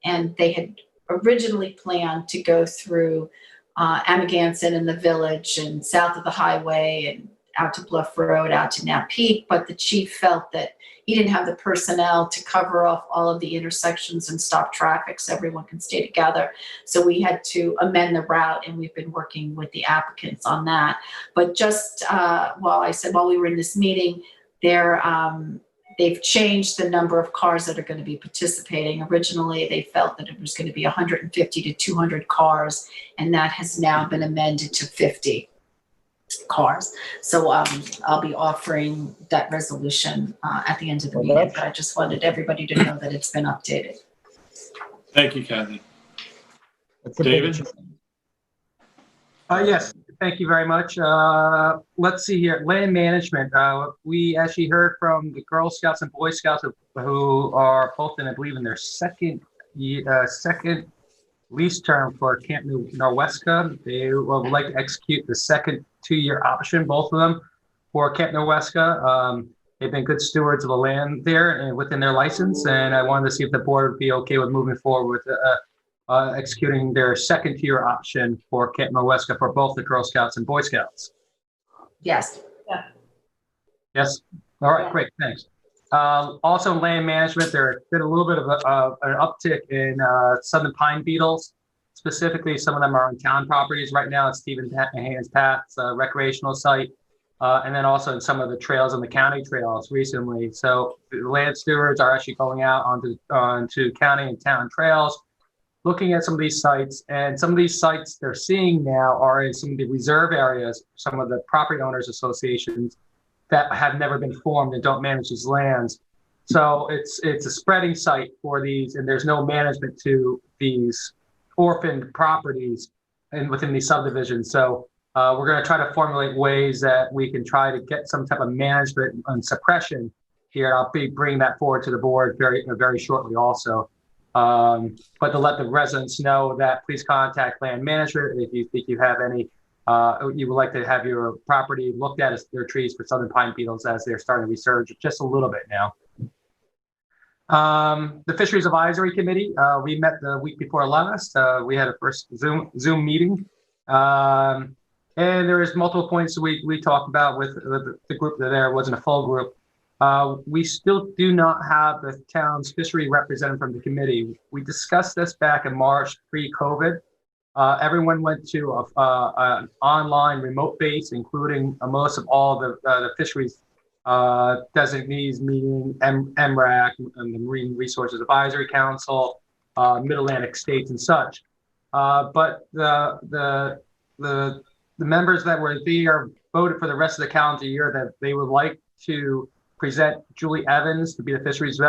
And they had originally planned to go through Amagansett and the village and south of the highway and out to Bluff Road, out to Knapp Peak. But the chief felt that he didn't have the personnel to cover off all of the intersections and stop traffic so everyone can stay together. So we had to amend the route, and we've been working with the applicants on that. But just while we were in this meeting, they've changed the number of cars that are going to be participating. Originally, they felt that it was going to be 150 to 200 cars, and that has now been amended to 50 cars. So I'll be offering that resolution at the end of the meeting, but I just wanted everybody to know that it's been updated. Thank you, Kathy. David? Yes. Thank you very much. Let's see here. Land management. We actually heard from the Girl Scouts and Boy Scouts who are both in, I believe, in their second lease term for Camp Norwesca. They would like to execute the second 2-year option, both of them, for Camp Norwesca. They've been good stewards of the land there and within their license, and I wanted to see if the board would be okay with moving forward with executing their second tier option for Camp Norwesca for both the Girl Scouts and Boy Scouts. Yes. Yeah. Yes. All right, Yeah. great, thanks. Also in land management, there's been a little bit of an uptick in southern pine beetles. Specifically, some of them are on town properties right now at Stephen Haynes Path's recreational site. And then also in some of the trails on the county trails recently. So the land stewards are actually going out onto county and town trails, looking at some of these sites, and some of these sites they're seeing now are in some of the reserve areas, some of the property owners associations that have never been formed and don't manage these lands. So it's a spreading site for these, and there's no management to these orphaned properties and within these subdivisions. So we're going to try to formulate ways that we can try to get some type of management and suppression here. I'll be bringing that forward to the board very shortly also. But to let the residents know that please contact land management if you think you have any, you would like to have your property looked at as their trees for southern pine beetles as they're starting to resurge just a little bit now. The Fisheries Advisory Committee, we met the week before last. We had a first Zoom meeting. And there is multiple points we talked about with the group that there wasn't a full group. We still do not have the town's fishery representative from the committee. We discussed this back in March pre-COVID. Everyone went to an online remote base, including most of all the fisheries designees, meaning MRAC and the Marine Resources Advisory Council, Mid-Atlantic states and such. But the members that were there voted for the rest of the calendar year that they would like to present Julie Evans to be the fisheries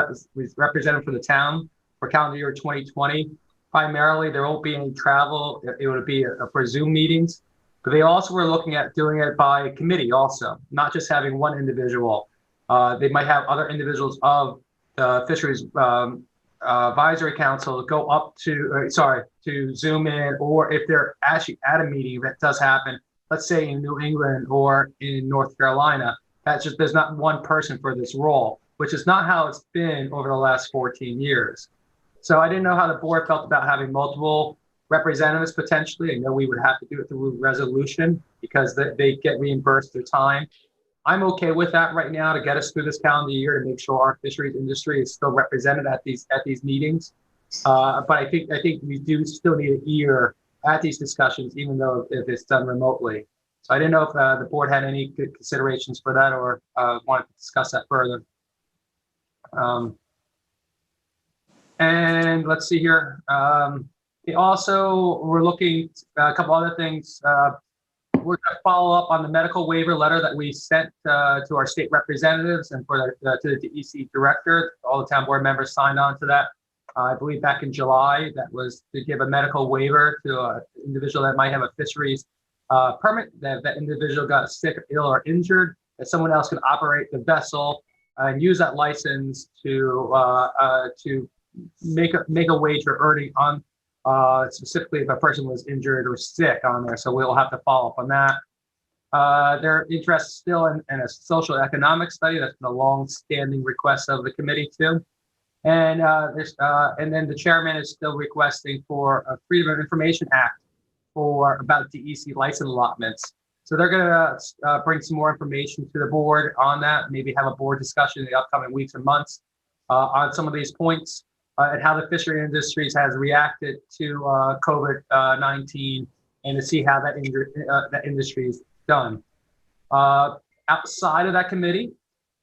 representative for the town for calendar year 2020. Primarily, there won't be any travel. It would be for Zoom meetings. But they also were looking at doing it by committee also, not just having one individual. They might have other individuals of the Fisheries Advisory Council go up to Zoom in, or if they're actually at a meeting that does happen, let's say in New England or in North Carolina, that's just, there's not one person for this role, which is not how it's been over the last 14 years. So I didn't know how the board felt about having multiple representatives potentially. I know we would have to do it through resolution because they get reimbursed their time. I'm okay with that right now to get us through this calendar year to make sure our fisheries industry is still represented at these meetings. But I think we do still need an ear at these discussions, even though if it's done remotely. So I didn't know if the board had any good considerations for that or wanted to discuss that further. And let's see here. They also were looking at a couple other things. We're going to follow up on the medical waiver letter that we sent to our state representatives and to the DEC director. All the town board members signed on to that. I believe back in July, that was to give a medical waiver to an individual that might have a fisheries permit, that individual got sick, ill, or injured, that someone else can operate the vessel and use that license to make a wage for earning on specifically if a person was injured or sick on there. So we'll have to follow up on that. They're interested still in a social economic study. That's been a long-standing request of the committee too. And then the chairman is still requesting for a Freedom of Information Act about DEC license allotments. So they're going to bring some more information to the board on that, maybe have a board discussion in the upcoming weeks and months on some of these points and how the fishery industries has reacted to COVID-19 and to see how that industry is done. Outside of that committee,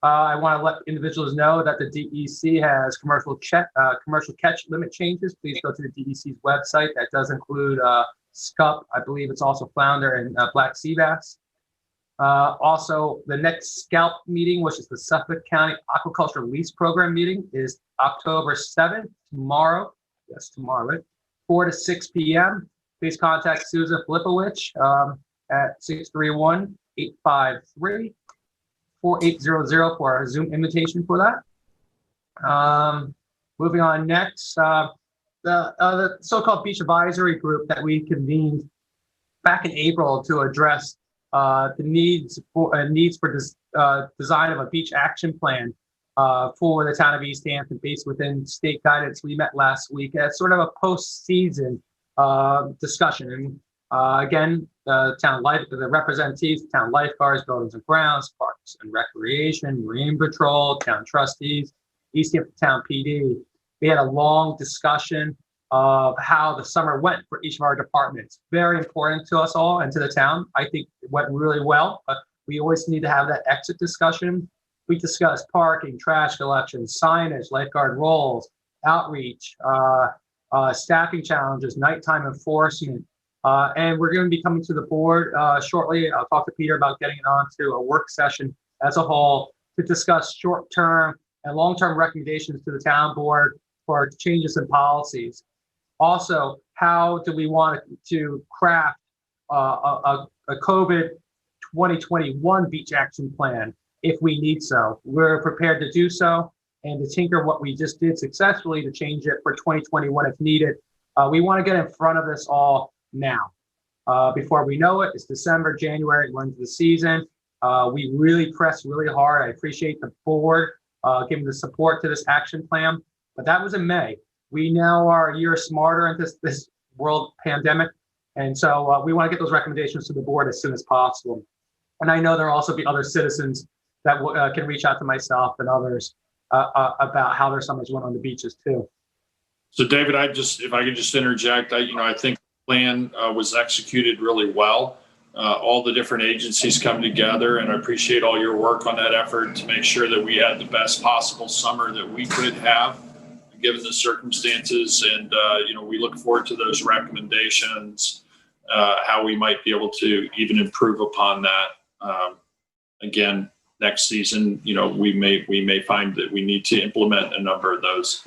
I want to let individuals know that the DEC has commercial catch limit changes. Please go to the DEC's website. That does include scup, I believe it's also flounder and black sea bass. Also, the next SCALP meeting, which is the Suffolk County Aquaculture Lease Program meeting, is October 7th, tomorrow. Yes, tomorrow, right? 4 to 6 p.m. Please contact Susan Filipowicz. at 631-853-4800 for our Zoom invitation for that. Moving on next, the so-called beach advisory group that we convened back in April to address the needs for design of a beach action plan for the town of East Hampton based within state guidance. We met last week as sort of a post-season discussion. And again, the representatives, town lifeguards, buildings and grounds, parks and recreation, marine patrol, town trustees, East Hampton Town PD. We had a long discussion of how the summer went for each of our departments. Very important to us all and to the town. I think it went really well, but we always need to have that exit discussion. We discussed parking, trash collection, signage, lifeguard roles, outreach, staffing challenges, nighttime enforcement. And we're going to be coming to the board shortly. I'll talk to Peter about getting it onto a work session as a whole to discuss short-term and long-term recommendations to the town board for changes in policies. Also, how do we want to craft a COVID 2021 beach action plan if we need so? We're prepared to do so and to tinker what we just did successfully to change it for 2021 if needed. We want to get in front of this all now. Before we know it, it's December, January, we're into the season. We really pressed really hard. I appreciate the board giving the support to this action plan, but that was in May. We now are a year smarter in this world pandemic, and so we want to get those recommendations to the board as soon as possible. And I know there will also be other citizens that can reach out to myself and others about how their summers went on the beaches too. So David, if I could just interject, I think the plan was executed really well. All the different agencies come together, and I appreciate all your work on that effort to make sure that we had the best possible summer that we could have, given the circumstances. And, we look forward to those recommendations, how we might be able to even improve upon that. Again, next season, we may find that we need to implement a number of those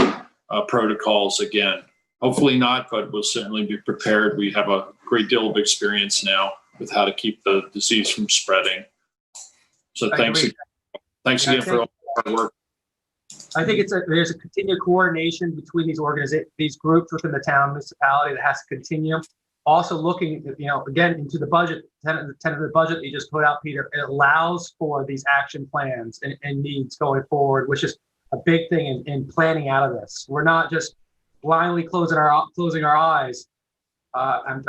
protocols again. Hopefully not, but we'll certainly be prepared. We have a great deal of experience now with how to keep the disease from spreading. So thanks again for all the hard work. I think there's a continued coordination between these groups within the town municipality that has to continue. Also looking, again, into the budget, tentative budget that you just put out, Peter, it allows for these action plans and needs going forward, which is a big thing in planning out of this. We're not just blindly closing our eyes. I'm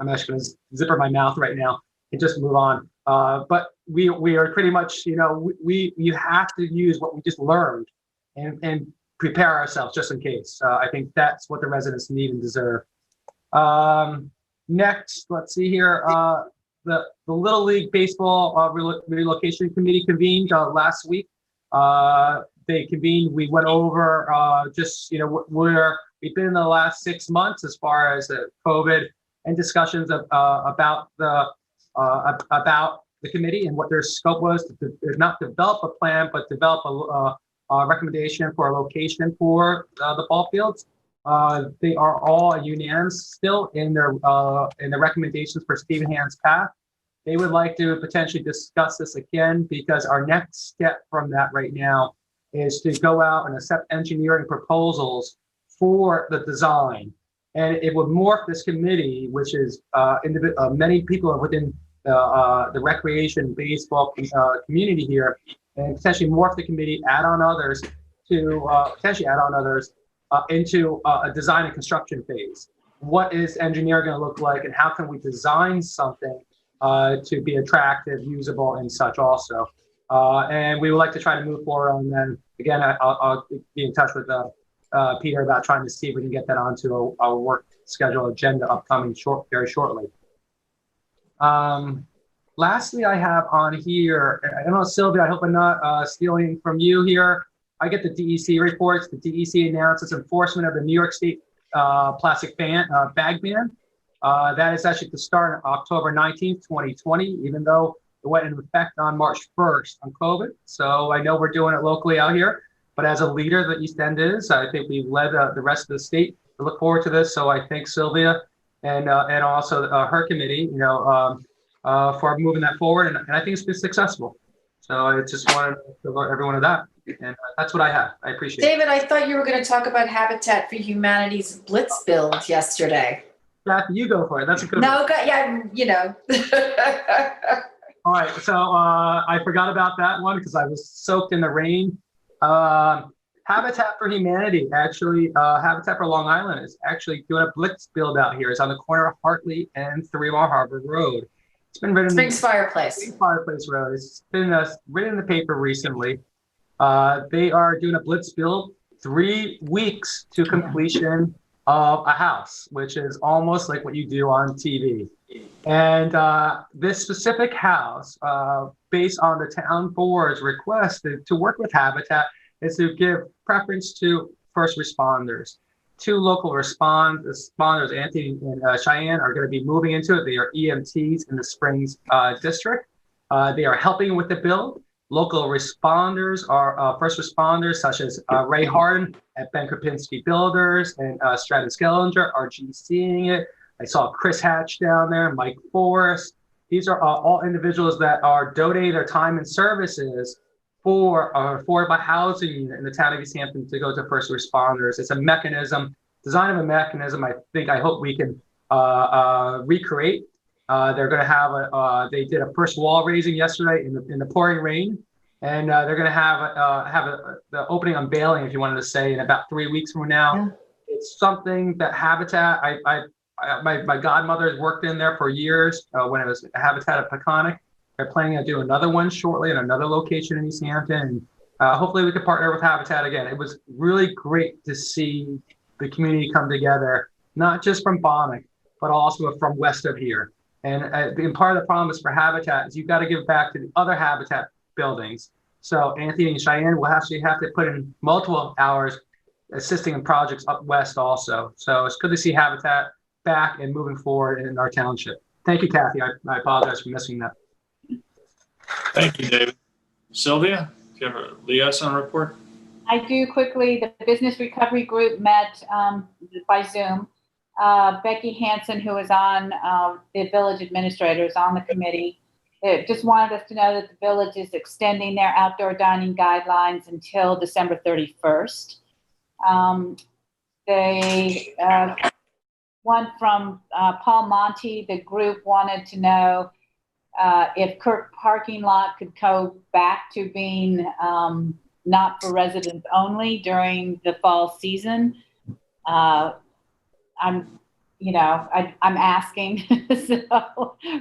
actually going to zipper my mouth right now and just move on. But we are pretty much, we have to use what we just learned and prepare ourselves just in case. I think that's what the residents need and deserve. Next, let's see here. The Little League Baseball Relocation Committee convened last week. They convened. We went over where we've been in the last 6 months as far as COVID and discussions about the committee and what their scope was to not develop a plan, but develop a recommendation for a location for the ball fields. They are all unanimous still in their recommendations for Stephen Hand's path. They would like to potentially discuss this again because our next step from that right now is to go out and accept engineering proposals for the design. And it would morph this committee, which is many people within the recreation baseball community here, and potentially morph the committee, add on others into a design and construction phase. What is engineering going to look like, and how can we design something to be attractive, usable, and such also? And we would like to try to move forward on that. Again, I'll be in touch with Peter about trying to see if we can get that onto a work schedule agenda upcoming very shortly. Lastly, I have on here, I don't know, Sylvia, I hope I'm not stealing from you here. I get the DEC reports. The DEC announces enforcement of the New York State plastic bag ban. That is actually to start on October 19th, 2020, even though it went into effect on March 1st on COVID. So I know we're doing it locally out here, but as a leader that East End is, I think we've led the rest of the state to look forward to this. So I thank Sylvia and also her committee, for moving that forward, and I think it's been successful. So I just wanted to alert everyone of that, and that's what I have. I appreciate it. David, I thought you were going to talk about Habitat for Humanity's Blitz build yesterday. Kathy, you go for it. That's a good No, one. yeah, you know. All right, so I forgot about that one because I was soaked in the rain. Habitat for Humanity, actually, Habitat for Long Island is actually doing a blitz build out here. It's on the corner of Hartley and 3 Mile Harbor Road. It's been written. Springs Fireplace. Springs Fireplace Road. It's been written in the paper recently. They are doing a blitz build 3 weeks to completion of a house, which is almost like what you do on TV. And this specific house, based on the town board's request to work with Habitat, is to give preference to first responders. 2 local responders, Anthony and Cheyenne, are going to be moving into it. They are EMTs in the Springs district. They are helping with the build. Local responders are first responders such as Ray Harden at Ben Krupinski Builders and Stratton Skellinger are GCing it. I saw Chris Hatch down there, Mike Forrest. These are all individuals that are donating their time and services for affordable housing in the town of East Hampton to go to first responders. It's a mechanism, design of a mechanism I hope we can recreate. They're going to have they did a first wall raising yesterday in the pouring rain, and they're going to have the opening unveiling, if you wanted to say, in about 3 weeks from now. Yeah. It's something that Habitat, my godmother worked in there for years when it was Habitat at Peconic. They're planning to do another one shortly in another location in East Hampton. And hopefully we can partner with Habitat again. It was really great to see the community come together, not just from Bonwick, but also from west of here. And part of the problem is for Habitat is you've got to give back to the other Habitat buildings. So Anthony and Cheyenne will actually have to put in multiple hours assisting in projects up west also. So it's good to see Habitat back and moving forward in our township. Thank you, Kathy. I apologize for missing that. Thank you, David. Sylvia, do you have a liaison report? I do quickly. The Business Recovery Group met by Zoom. Becky Hansen, who is on the village administrator, is on the committee. It just wanted us to know that the village is extending their outdoor dining guidelines until December 31st. One from Paul Monty, the group wanted to know if Kirk parking lot could go back to being not for residents only during the fall season. I'm asking,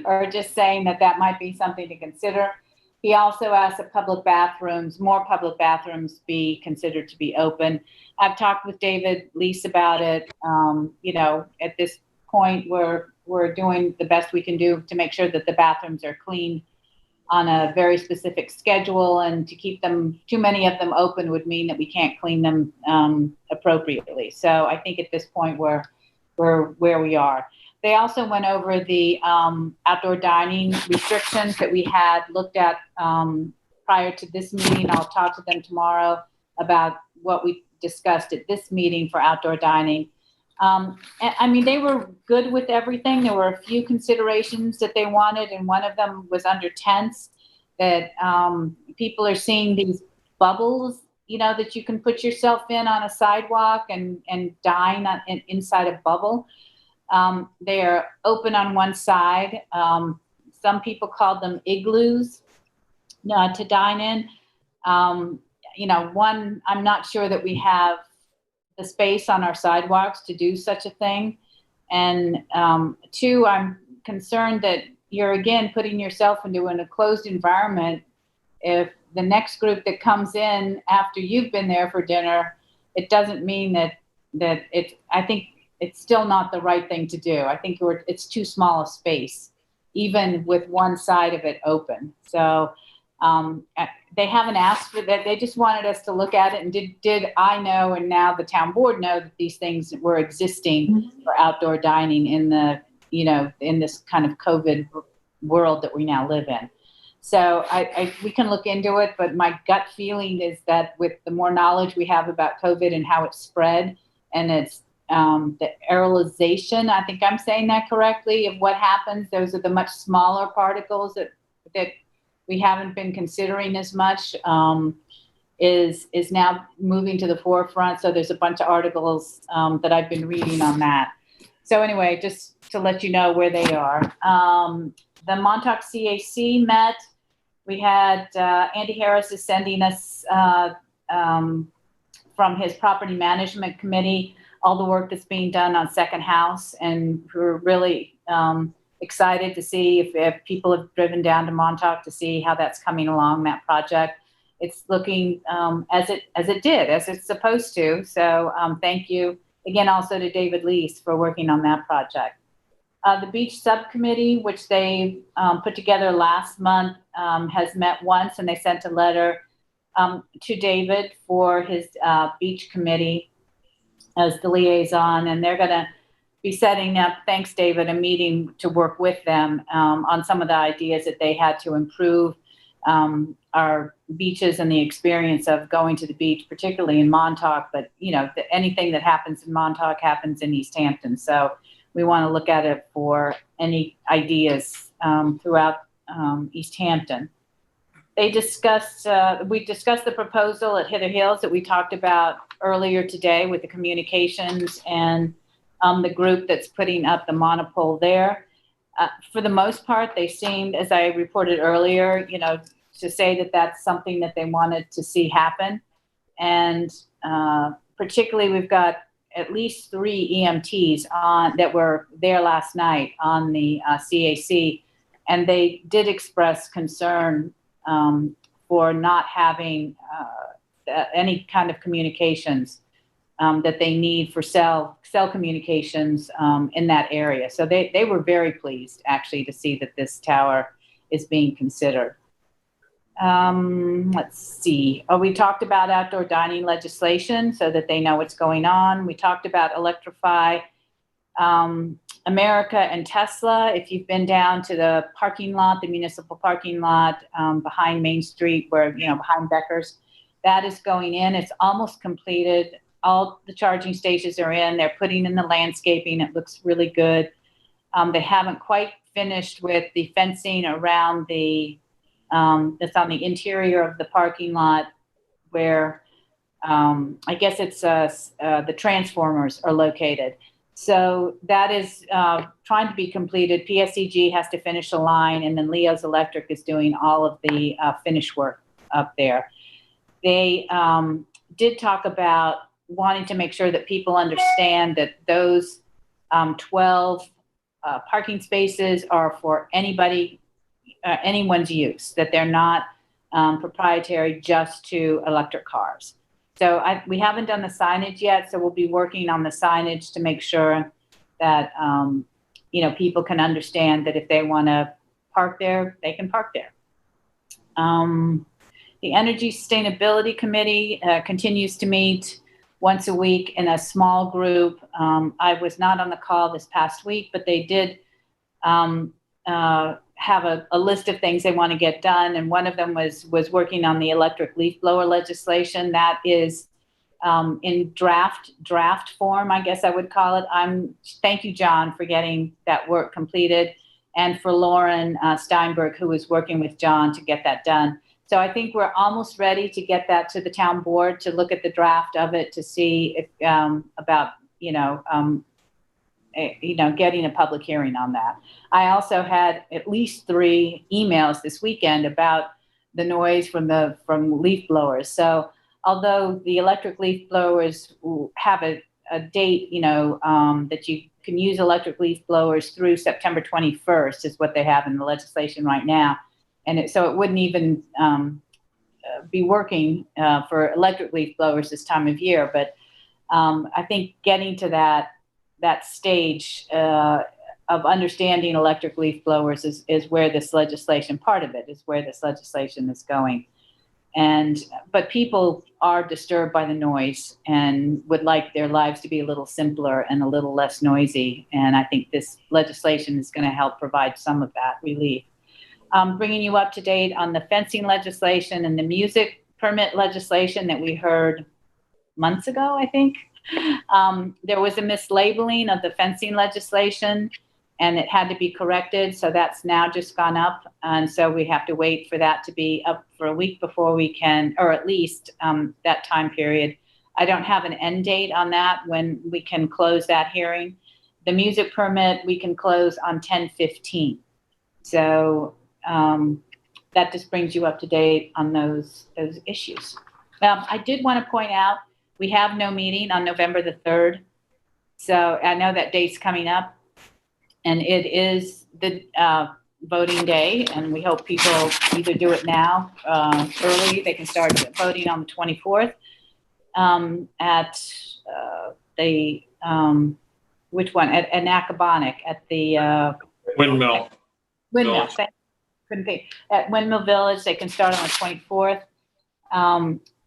or just saying that might be something to consider. He also asked that more public bathrooms be considered to be open. I've talked with David Lease about it. At this point, we're doing the best we can do to make sure that the bathrooms are clean on a very specific schedule, and to keep too many of them open would mean that we can't clean them appropriately. So I think at this point we're where we are. They also went over the outdoor dining restrictions that we had looked at prior to this meeting. I'll talk to them tomorrow about what we discussed at this meeting for outdoor dining. They were good with everything. There were a few considerations that they wanted, and one of them was under tents, that people are seeing these bubbles, that you can put yourself in on a sidewalk and dine inside a bubble. They are open on one side. Some people called them igloos to dine in. I'm not sure that we have the space on our sidewalks to do such a thing. And 2, I'm concerned that you're again putting yourself into a closed environment. If the next group that comes in after you've been there for dinner, it doesn't mean that I think it's still not the right thing to do. I think it's too small a space, even with one side of it open. So they haven't asked for that. They just wanted us to look at it. And did I know, and now the town board know, that these things were existing for outdoor dining in in this kind of COVID world that we now live in. So we can look into it, but my gut feeling is that with the more knowledge we have about COVID and how it's spread, and it's the aerolization, I think I'm saying that correctly, of what happens. Those are the much smaller particles that we haven't been considering as much, is now moving to the forefront. So there's a bunch of articles that I've been reading on that. So anyway, just to let you know where they are. The Montauk CAC met. We had Andy Harris is sending us from his property management committee all the work that's being done on Second House, and we're really excited to see if people have driven down to Montauk to see how that's coming along, that project. It's looking as it's supposed to. So thank you again also to David Lease for working on that project. The beach subcommittee, which they put together last month, has met once, and they sent a letter to David for his beach committee as the liaison, and they're going to be setting up, thanks David, a meeting to work with them on some of the ideas that they had to improve our beaches and the experience of going to the beach, particularly in Montauk. But anything that happens in Montauk happens in East Hampton, so we want to look at it for any ideas throughout East Hampton. We discussed the proposal at Hither Hills that we talked about earlier today with the communications and the group that's putting up the monopole there. For the most part, they seemed, as I reported earlier, to say that that's something that they wanted to see happen. And particularly, we've got at least 3 EMTs that were there last night on the CAC, and they did express concern for not having any kind of communications that they need for cell communications in that area. So they were very pleased actually to see that this tower is being considered. Let's see. We talked about outdoor dining legislation so that they know what's going on. We talked about Electrify America and Tesla. If you've been down to the parking lot, the municipal parking lot behind Main Street, where behind Becker's, that is going in. It's almost completed. All the charging stations are in. They're putting in the landscaping. It looks really good. They haven't quite finished with the fencing around that's on the interior of the parking lot, where I guess it's the transformers are located. So that is trying to be completed. PSEG has to finish the line, and then Leo's Electric is doing all of the finish work up there. They did talk about wanting to make sure that people understand that those 12 parking spaces are for anyone's use, that they're not proprietary just to electric cars. So we haven't done the signage yet, so we'll be working on the signage to make sure that people can understand that if they want to park there, they can park there. The Energy Sustainability Committee continues to meet once a week in a small group. I was not on the call this past week, but they did have a list of things they want to get done, and one of them was working on the electric leaf blower legislation. That is in draft form, I guess I would call it. Thank you, John, for getting that work completed, and for Lauren Steinberg, who was working with John to get that done. So I think we're almost ready to get that to the town board to look at the draft of it to see if about getting a public hearing on that. I also had at least 3 emails this weekend about the noise from leaf blowers. So although the electric leaf blowers have a date, that you can use electric leaf blowers through September 21st is what they have in the legislation right now. And so it wouldn't even be working for electric leaf blowers this time of year. But I think getting to that stage of understanding electric leaf blowers is where this legislation, part of it is where this legislation is going. But people are disturbed by the noise and would like their lives to be a little simpler and a little less noisy. And I think this legislation is going to help provide some of that relief. Bringing you up to date on the fencing legislation and the music permit legislation that we heard months ago, I think. There was a mislabeling of the fencing legislation, and it had to be corrected. So that's now just gone up. And so we have to wait for that to be up for a week before we can, or at least that time period. I don't have an end date on that when we can close that hearing. The music permit, we can close on 10/15. So that just brings you up to date on those issues. I did want to point out, we have no meeting on November the 3rd. So I know that date's coming up, and it is the voting day, and we hope people either do it now early. They can start voting on the 24th at the, which one? At Accabonac, at the Windmill. Windmill. Couldn't think. At Windmill Village, they can start on the 24th.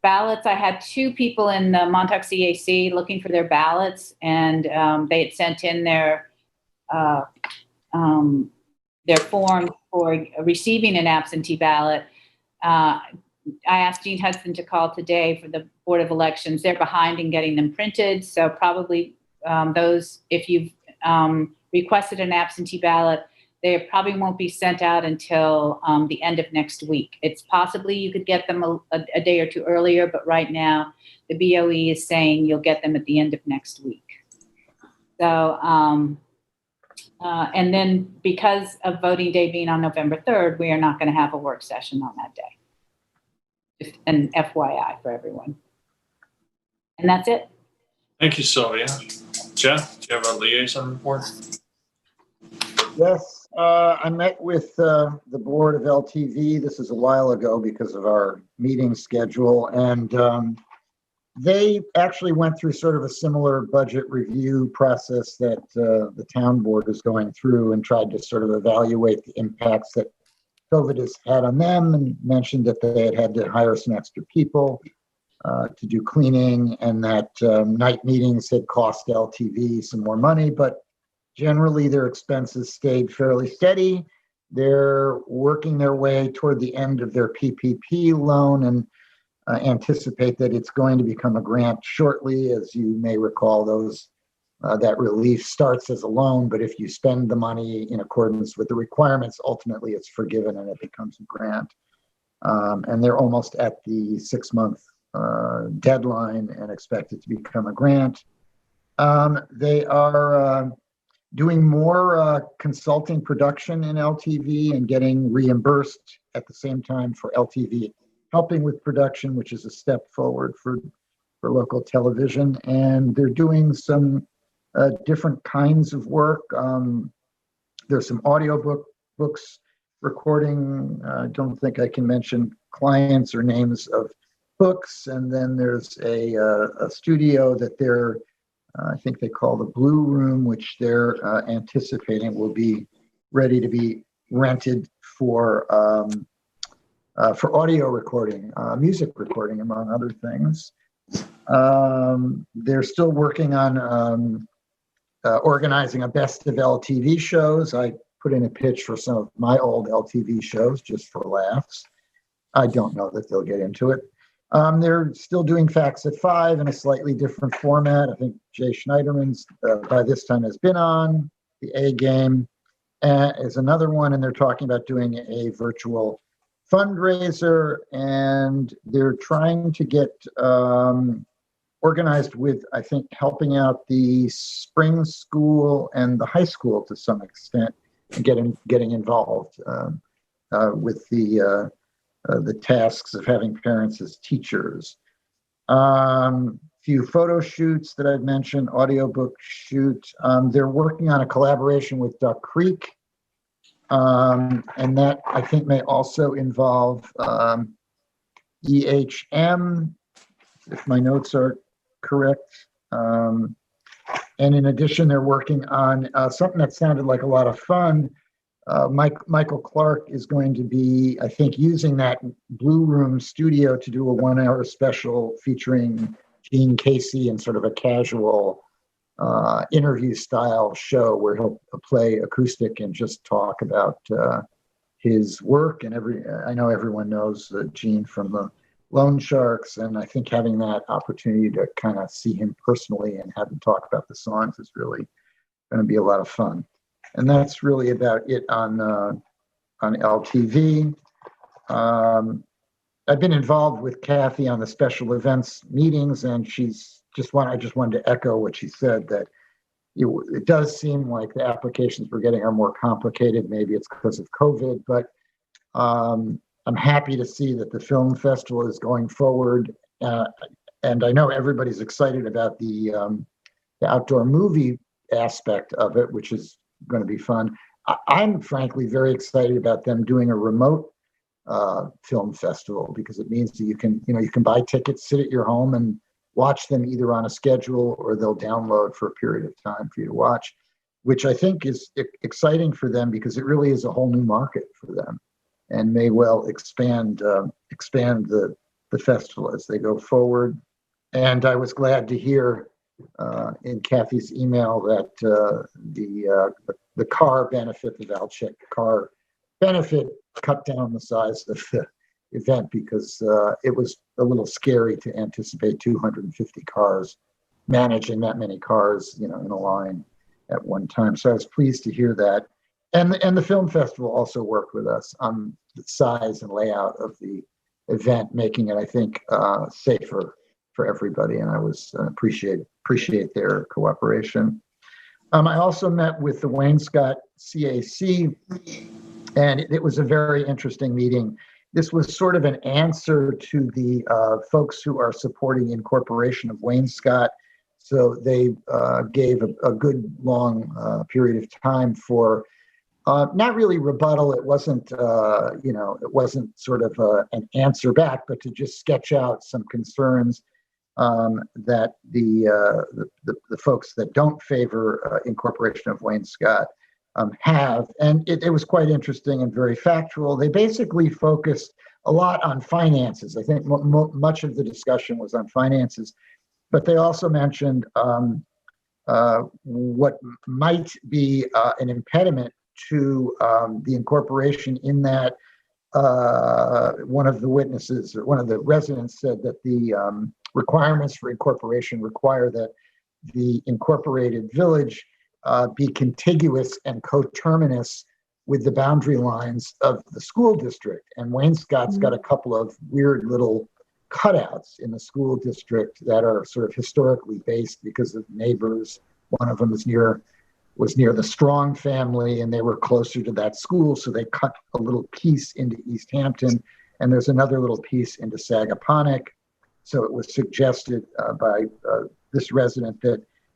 Ballots, I had 2 people in the Montauk CAC looking for their ballots, and they had sent in their form for receiving an absentee ballot. I asked Gene Hudson to call today for the Board of Elections. They're behind in getting them printed, so probably those, if you've requested an absentee ballot, they probably won't be sent out until the end of next week. It's possibly you could get them a day or two earlier, but right now the BOE is saying you'll get them at the end of next week. So, and then because of voting day being on November 3rd, we are not going to have a work session on that day. Just an FYI for everyone. And that's it. Thank you, Sylvia. Jeff, do you have a liaison report? Yes, I met with the board of LTV. This is a while ago because of our meeting schedule, and they actually went through sort of a similar budget review process that the town board is going through, and tried to sort of evaluate the impacts that COVID has had on them, and mentioned that they had to hire some extra people to do cleaning, and that night meetings had cost LTV some more money, but generally, their expenses stayed fairly steady. They're working their way toward the end of their PPP loan, and anticipate that it's going to become a grant shortly. As you may recall, that relief starts as a loan, but if you spend the money in accordance with the requirements, ultimately it's forgiven and it becomes a grant. And they're almost at the 6-month deadline and expect it to become a grant. They are doing more consulting production in LTV and getting reimbursed at the same time for LTV helping with production, which is a step forward for local television. And they're doing some different kinds of work. There's some audio books recording. I don't think I can mention clients or names of books. And then there's a studio that they're I think they call the Blue Room, which they're anticipating will be ready to be rented for audio recording, music recording, among other things. They're still working on organizing a best of LTV shows. I put in a pitch for some of my old LTV shows just for laughs. I don't know that they'll get into it. They're still doing Facts at 5 in a slightly different format. I think Jay Schneiderman's by this time has been on. The A Game is another one, and they're talking about doing a virtual fundraiser, and they're trying to get organized with, I think, helping out the spring school and the high school to some extent, and getting involved with the tasks of having parents as teachers. Few photo shoots that I've mentioned, audiobook shoot. They're working on a collaboration with Duck Creek, and that I think may also involve EHM, if my notes are correct. And in addition, they're working on something that sounded like a lot of fun. Michael Clark is going to be, I think, using that Blue Room studio to do a 1-hour special featuring Gene Casey in sort of a casual interview style show where he'll play acoustic and just talk about his work. And I know everyone knows Gene from the loan sharks. And I think having that opportunity to kind of see him personally and have him talk about the songs is really going to be a lot of fun. And that's really about it on LTV. I've been involved with Kathy on the special events meetings, and I just wanted to echo what she said, that it does seem like the applications we're getting are more complicated. Maybe it's because of COVID, but I'm happy to see that the film festival is going forward. And I know everybody's excited about the outdoor movie aspect of it, which is going to be fun. I'm frankly very excited about them doing a remote film festival, because it means that you can buy tickets, sit at your home, and watch them either on a schedule or they'll download for a period of time for you to watch, which I think is exciting for them, because it really is a whole new market for them, and may well expand the festival as they go forward. And I was glad to hear in Kathy's email that the car benefit, the Valchek car benefit, cut down the size of the event, because it was a little scary to anticipate 250 cars, managing that many cars, in a line at one time. So I was pleased to hear that. And the film festival also worked with us on the size and layout of the event, making it, I think, safer for everybody. And I was appreciate their cooperation. I also met with the Wainscott CAC, and it was a very interesting meeting. This was sort of an answer to the folks who are supporting incorporation of Wainscott. So they gave a good long period of time for not really rebuttal. It wasn't, it wasn't sort of an answer back, but to just sketch out some concerns that the folks that don't favor incorporation of Wainscott have. And it was quite interesting and very factual. They basically focused a lot on finances. I think much of the discussion was on finances, but they also mentioned what might be an impediment to the incorporation, in that one of the witnesses, or one of the residents, said that the requirements for incorporation require that the incorporated village be contiguous and coterminous with the boundary lines of the school district. And Wainscott's got a couple of weird little cutouts in the school district that are sort of historically based because of neighbors. One of them was near the Strong family, and they were closer to that school, so they cut a little piece into East Hampton, and there's another little piece into Sagaponack. So it was suggested by this resident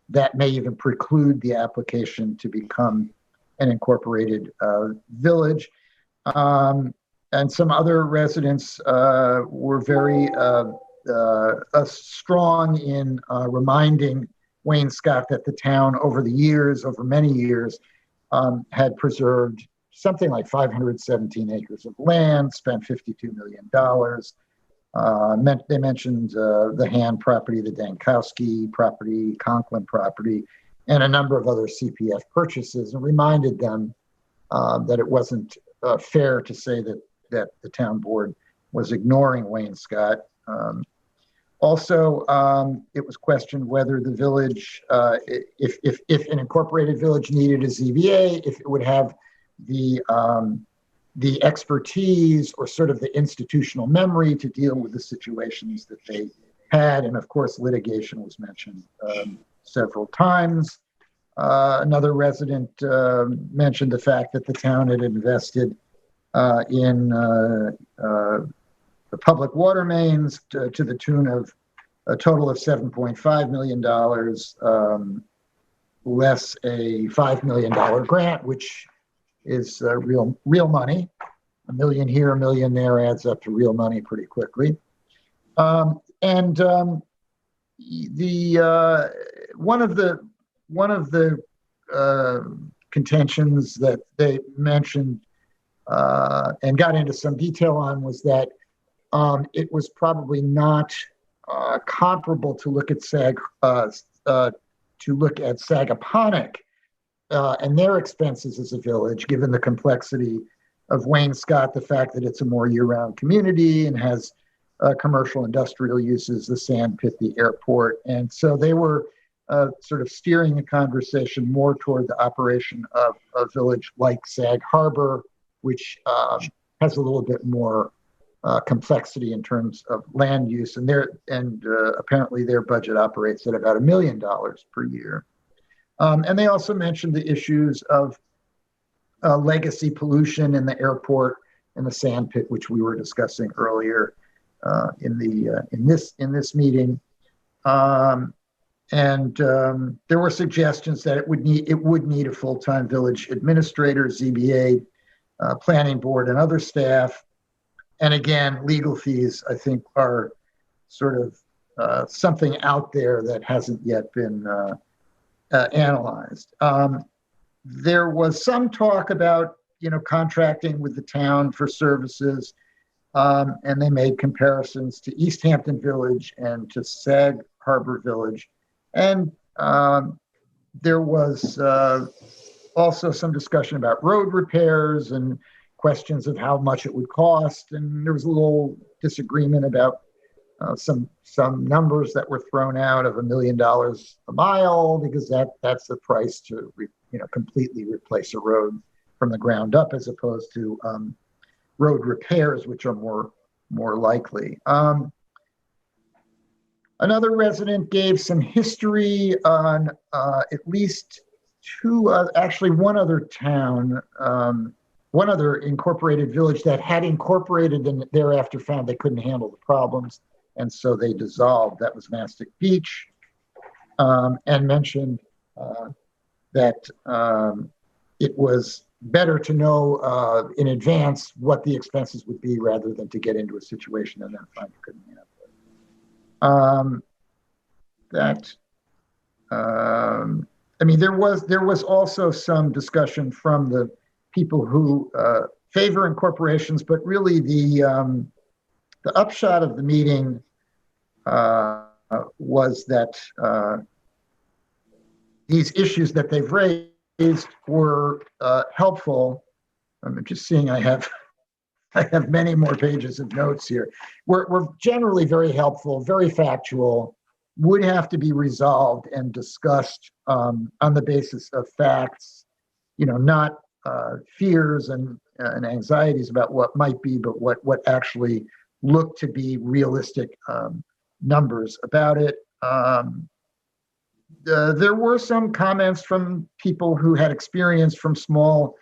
that may even preclude the application to become an incorporated village. And some other residents were very strong in reminding Wainscott that the town over many years, had preserved something like 517 acres of land, spent $52 million. They mentioned the Hand property, the Dankowski property, Conklin property, and a number of other CPF purchases, and reminded them that it wasn't fair to say that the town board was ignoring Wainscott. Also, it was questioned whether the village, if an incorporated village needed a ZBA, if it would have the expertise or sort of the institutional memory to deal with the situations that they had. And of course, litigation was mentioned several times. Another resident mentioned the fact that the town had invested in the public water mains to the tune of a total of $7.5 million, less a $5 million grant, which is real money. $1 million here, $1 million there adds up to real money pretty quickly. One of the contentions that they mentioned and got into some detail on was that it was probably not comparable to look at Sagaponack and their expenses as a village, given the complexity of Wainscott, the fact that it's a more year-round community and has commercial industrial uses, the sand pit, the airport. And so they were sort of steering the conversation more toward the operation of a village like Sag Harbor, which has a little bit more complexity in terms of land use, and apparently their budget operates at about $1 million per year. And they also mentioned the issues of legacy pollution in the airport and the sand pit, which we were discussing earlier in this meeting. And there were suggestions that it would need a full-time village administrator, ZBA, planning board, and other staff. And again, legal fees, I think, are sort of something out there that hasn't yet been analyzed. There was some talk about, contracting with the town for services, and they made comparisons to East Hampton Village and to Sag Harbor Village. And there was also some discussion about road repairs and questions of how much it would cost, and there was a little disagreement about some numbers that were thrown out of $1 million a mile, because that's the price to completely replace a road from the ground up, as opposed to road repairs, which are more likely. Another resident gave some history on at least one other town. One other incorporated village that had incorporated and thereafter found they couldn't handle the problems, and so they dissolved. That was Mastic Beach, and mentioned that it was better to know in advance what the expenses would be rather than to get into a situation and then find you couldn't handle it. There was also some discussion from the people who favor incorporations, but really the upshot of the meeting was that these issues that they've raised were helpful. I'm just seeing I have many more pages of notes here. We're generally very helpful, very factual, would have to be resolved and discussed on the basis of facts, not fears and anxieties about what might be, but what actually look to be realistic numbers about it. There were some comments from people who had experience from small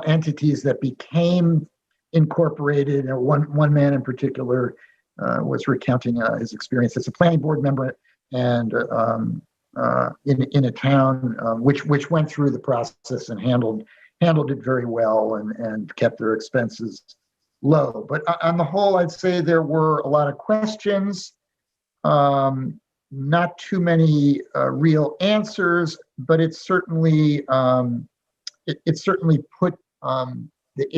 entities that became incorporated. One man in particular was recounting his experience as a planning board member and in a town which went through the process and handled it very well and kept their expenses low. But on the whole, I'd say there were a lot of questions, not too many real answers, but it certainly put the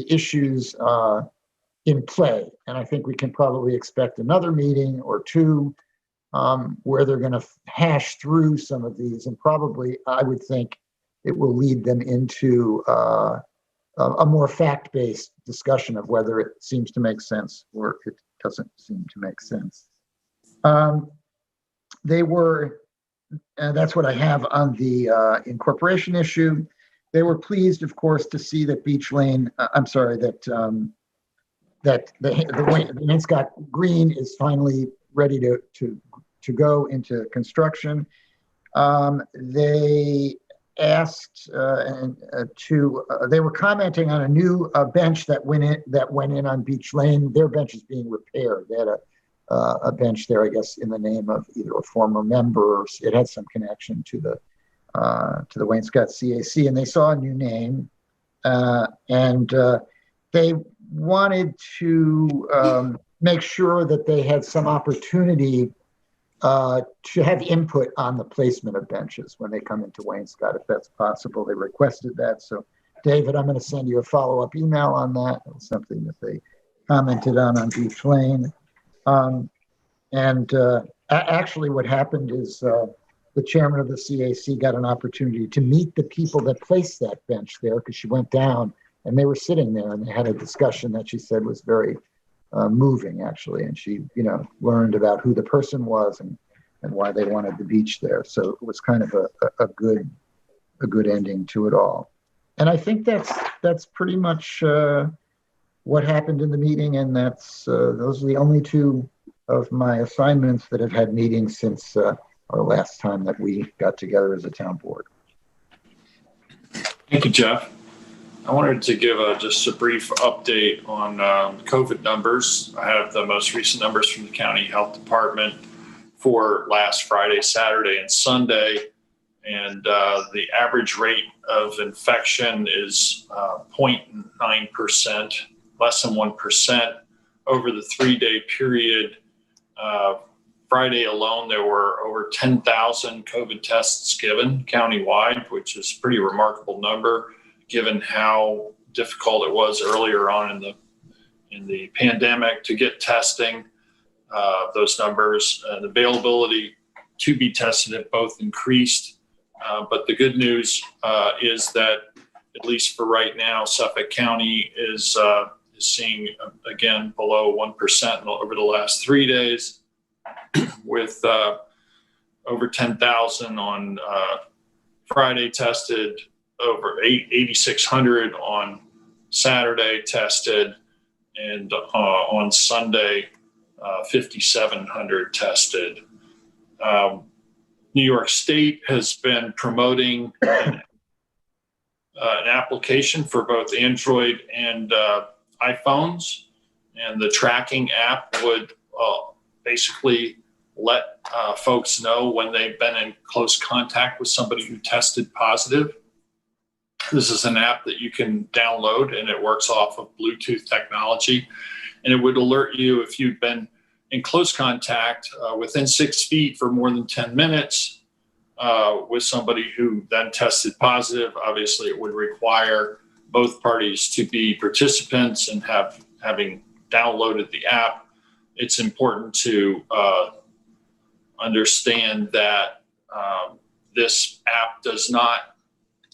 issues in play. And I think we can probably expect another meeting or two where they're going to hash through some of these, and probably I would think it will lead them into a more fact-based discussion of whether it seems to make sense or it doesn't seem to make sense. That's what I have on the incorporation issue. They were pleased, of course, to see that Beach Lane, that the Wainscott Green is finally ready to go into construction. They asked they were commenting on a new bench that went in on Beach Lane. Their bench is being repaired. They had a bench there, I guess, in the name of either a former member or it had some connection to the Wainscott CAC, and they saw a new name, and they wanted to make sure that they had some opportunity to have input on the placement of benches when they come into Wainscott, if that's possible. They requested that. So, David, I'm going to send you a follow-up email on that. It was something that they commented on Beach Lane. Actually, what happened is the chairman of the CAC got an opportunity to meet the people that placed that bench there, because she went down And they were sitting there and they had a discussion that she said was very moving, actually. And she, learned about who the person was and why they wanted the beach there. So it was kind of a good ending to it all. And I think that's pretty much what happened in the meeting. And those are the only two of my assignments that have had meetings since our last time that we got together as a town board. Thank you, Jeff. I wanted to give just a brief update on COVID numbers. I have the most recent numbers from the county health department for last Friday, Saturday, and Sunday. And the average rate of infection is 0.9%, less than 1% over the 3-day period. Friday alone, there were over 10,000 COVID tests given countywide, which is a pretty remarkable number, given how difficult it was earlier on in the pandemic to get testing. Those numbers and availability to be tested have both increased. But the good news is that, at least for right now, Suffolk County is seeing, again, below 1% over the last 3 days, with over 10,000 on Friday tested, over 8,600 on Saturday tested, and on Sunday, 5,700 tested. New York State has been promoting an application for both Android and iPhones, and the tracking app would basically let folks know when they've been in close contact with somebody who tested positive. This is an app that you can download, and it works off of Bluetooth technology, and it would alert you if you've been in close contact within 6 feet for more than 10 minutes with somebody who then tested positive. Obviously, it would require both parties to be participants and having downloaded the app. It's important to understand that this app does not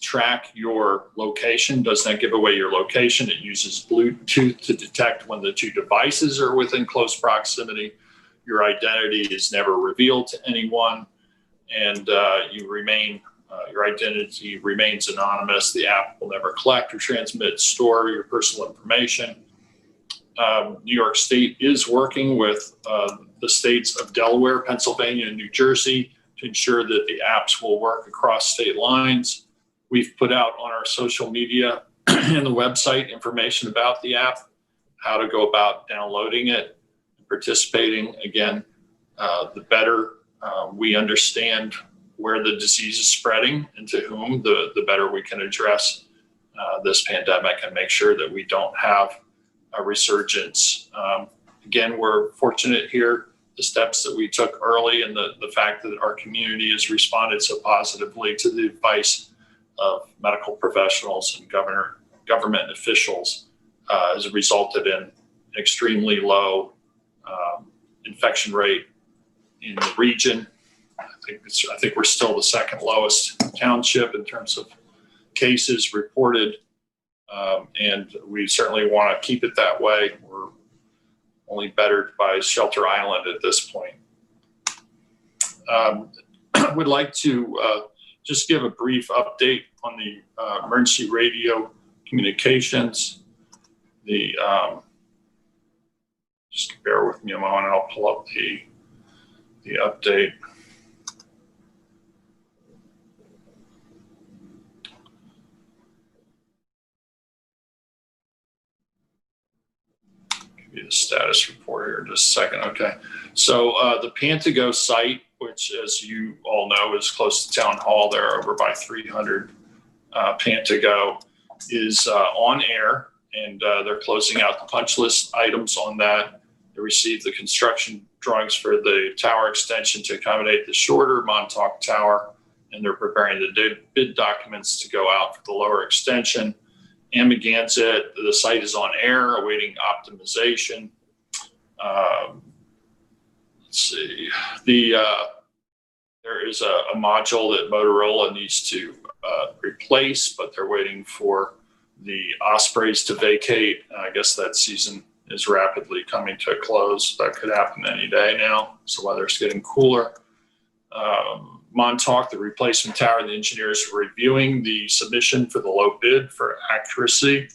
track your location, does not give away your location. It uses Bluetooth to detect when the two devices are within close proximity. Your identity is never revealed to anyone, and your identity remains anonymous. The app will never collect or transmit, store your personal information. New York State is working with the states of Delaware, Pennsylvania, and New Jersey to ensure that the apps will work across state lines. We've put out on our social media and the website information about the app, how to go about downloading it and participating. Again, the better we understand where the disease is spreading and to whom, the better we can address this pandemic and make sure that we don't have a resurgence. Again, we're fortunate here, the steps that we took early and the fact that our community has responded so positively to the advice of medical professionals and government officials has resulted in an extremely low infection rate in the region. I think we're still the second lowest township in terms of cases reported, and we certainly want to keep it that way. We're only bettered by Shelter Island at this point. I would like to just give a brief update on the emergency radio communications. Just bear with me a moment and I'll pull up the update. Give you the status report here in just a second. Okay. So the Pantago site, which, as you all know, is close to Town Hall there, over by 300 Pantago, is on air, and they're closing out the punch list items on that. They received the construction drawings for the tower extension to accommodate the shorter Montauk Tower, and they're preparing the bid documents to go out for the lower extension. Amagansett, the site is on air, awaiting optimization. Let's see. There is a module that Motorola needs to replace, but they're waiting for the Ospreys to vacate. I guess that season is rapidly coming to a close. That could happen any day now. So weather's getting cooler. Montauk, the replacement tower, the engineers are reviewing the submission for the low bid for accuracy.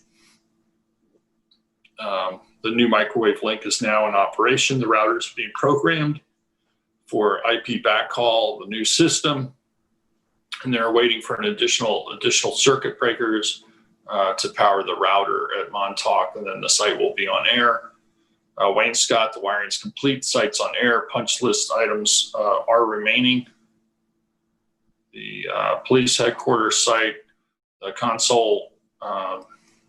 The new microwave link is now in operation. The router is being programmed for IP backhaul, the new system, and they're waiting for an additional circuit breakers to power the router at Montauk, and then the site will be on air. Wayne Scott, the wiring is complete. Site's on air. Punch list items are remaining. The police headquarters site, the console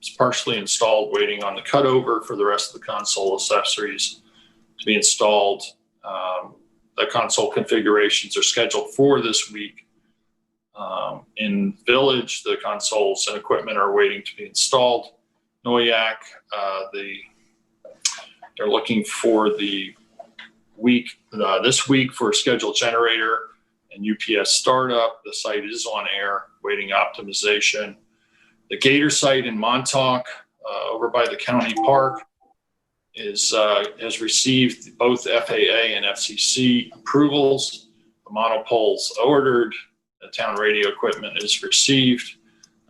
is partially installed, waiting on the cutover for the rest of the console accessories to be installed. The console configurations are scheduled for this week. In Village, the consoles and equipment are waiting to be installed. Noyak, they're looking for the week, this week for a scheduled generator and UPS startup. The site is on air, waiting optimization. The Gator site in Montauk, over by the county park, has received both FAA and FCC approvals. The monopole's ordered. The town radio equipment is received.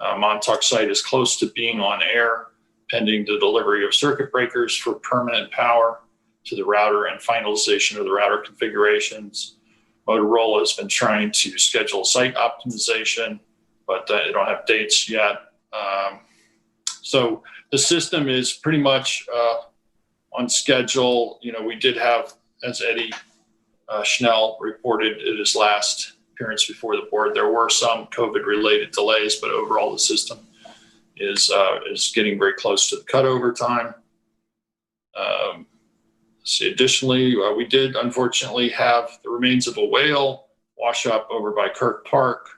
Montauk site is close to being on air, pending the delivery of circuit breakers for permanent power to the router and finalization of the router configurations. Motorola has been trying to schedule site optimization, but they don't have dates yet. So the system is pretty much on schedule. You know, we did have, as Eddie Schnell reported at his last appearance before the board, there were some COVID-related delays, but overall the system is getting very close to the cutover time. Additionally, we did unfortunately have the remains of a whale wash up over by Kirk Park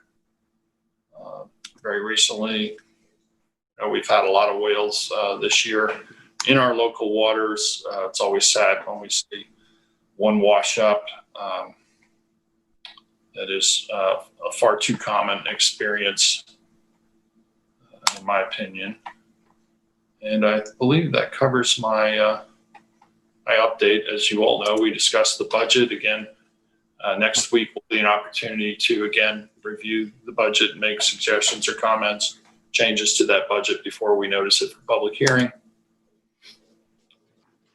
very recently. We've had a lot of whales this year in our local waters. It's always sad when we see one wash up. That is a far too common experience, in my opinion. And I believe that covers my my update. As you all know, we discussed the budget again. Next week will be an opportunity to again review the budget and make suggestions or comments, changes to that budget before we notice it for public hearing.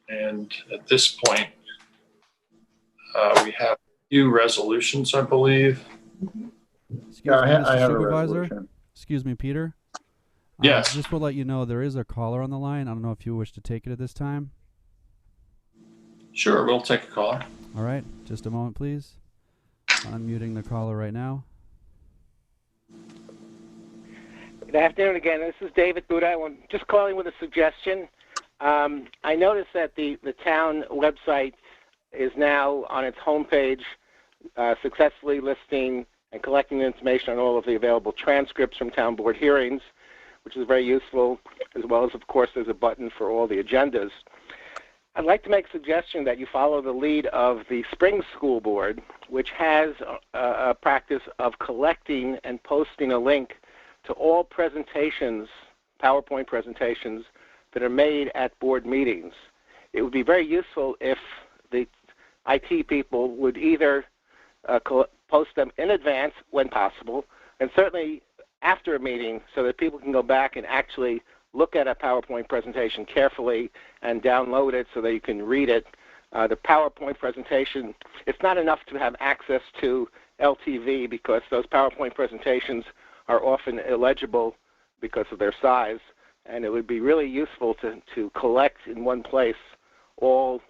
And at this point, we have a few resolutions, I believe. Excuse me, I have a Supervisor. resolution. Excuse me, Peter. Yes. Just to let you know, there is a caller on the line. I don't know if you wish to take it at this time. Sure, we'll take a caller. All right, just a moment, please. Unmuting the caller right now. Good afternoon again. This is David Buda. I'm just calling with a suggestion. I noticed that the town website is now on its homepage successfully listing and collecting information on all of the available transcripts from town board hearings, which is very useful, as well as, of course, there's a button for all the agendas. I'd like to make a suggestion that you follow the lead of the Spring School Board, which has a practice of collecting and posting a link to all presentations, PowerPoint presentations, that are made at board meetings. It would be very useful if the IT people would either post them in advance when possible, and certainly after a meeting so that people can go back and actually look at a PowerPoint presentation carefully and download it so that you can read it. The PowerPoint presentation, it's not enough to have access to LTV because those PowerPoint presentations are often illegible because of their size, and it would be really useful to collect in one place all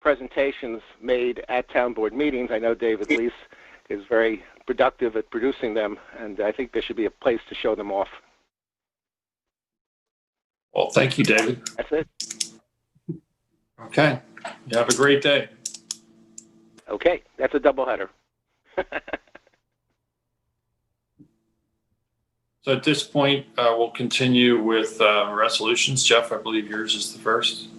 presentations made at town board meetings. I know David Lease is very productive at producing them, and I think there should be a place to show them off. Well, thank you, David. That's it. Okay. You have a great day. Okay, that's a doubleheader. So at this point, we'll continue with resolutions. Jeff, I believe yours is the first.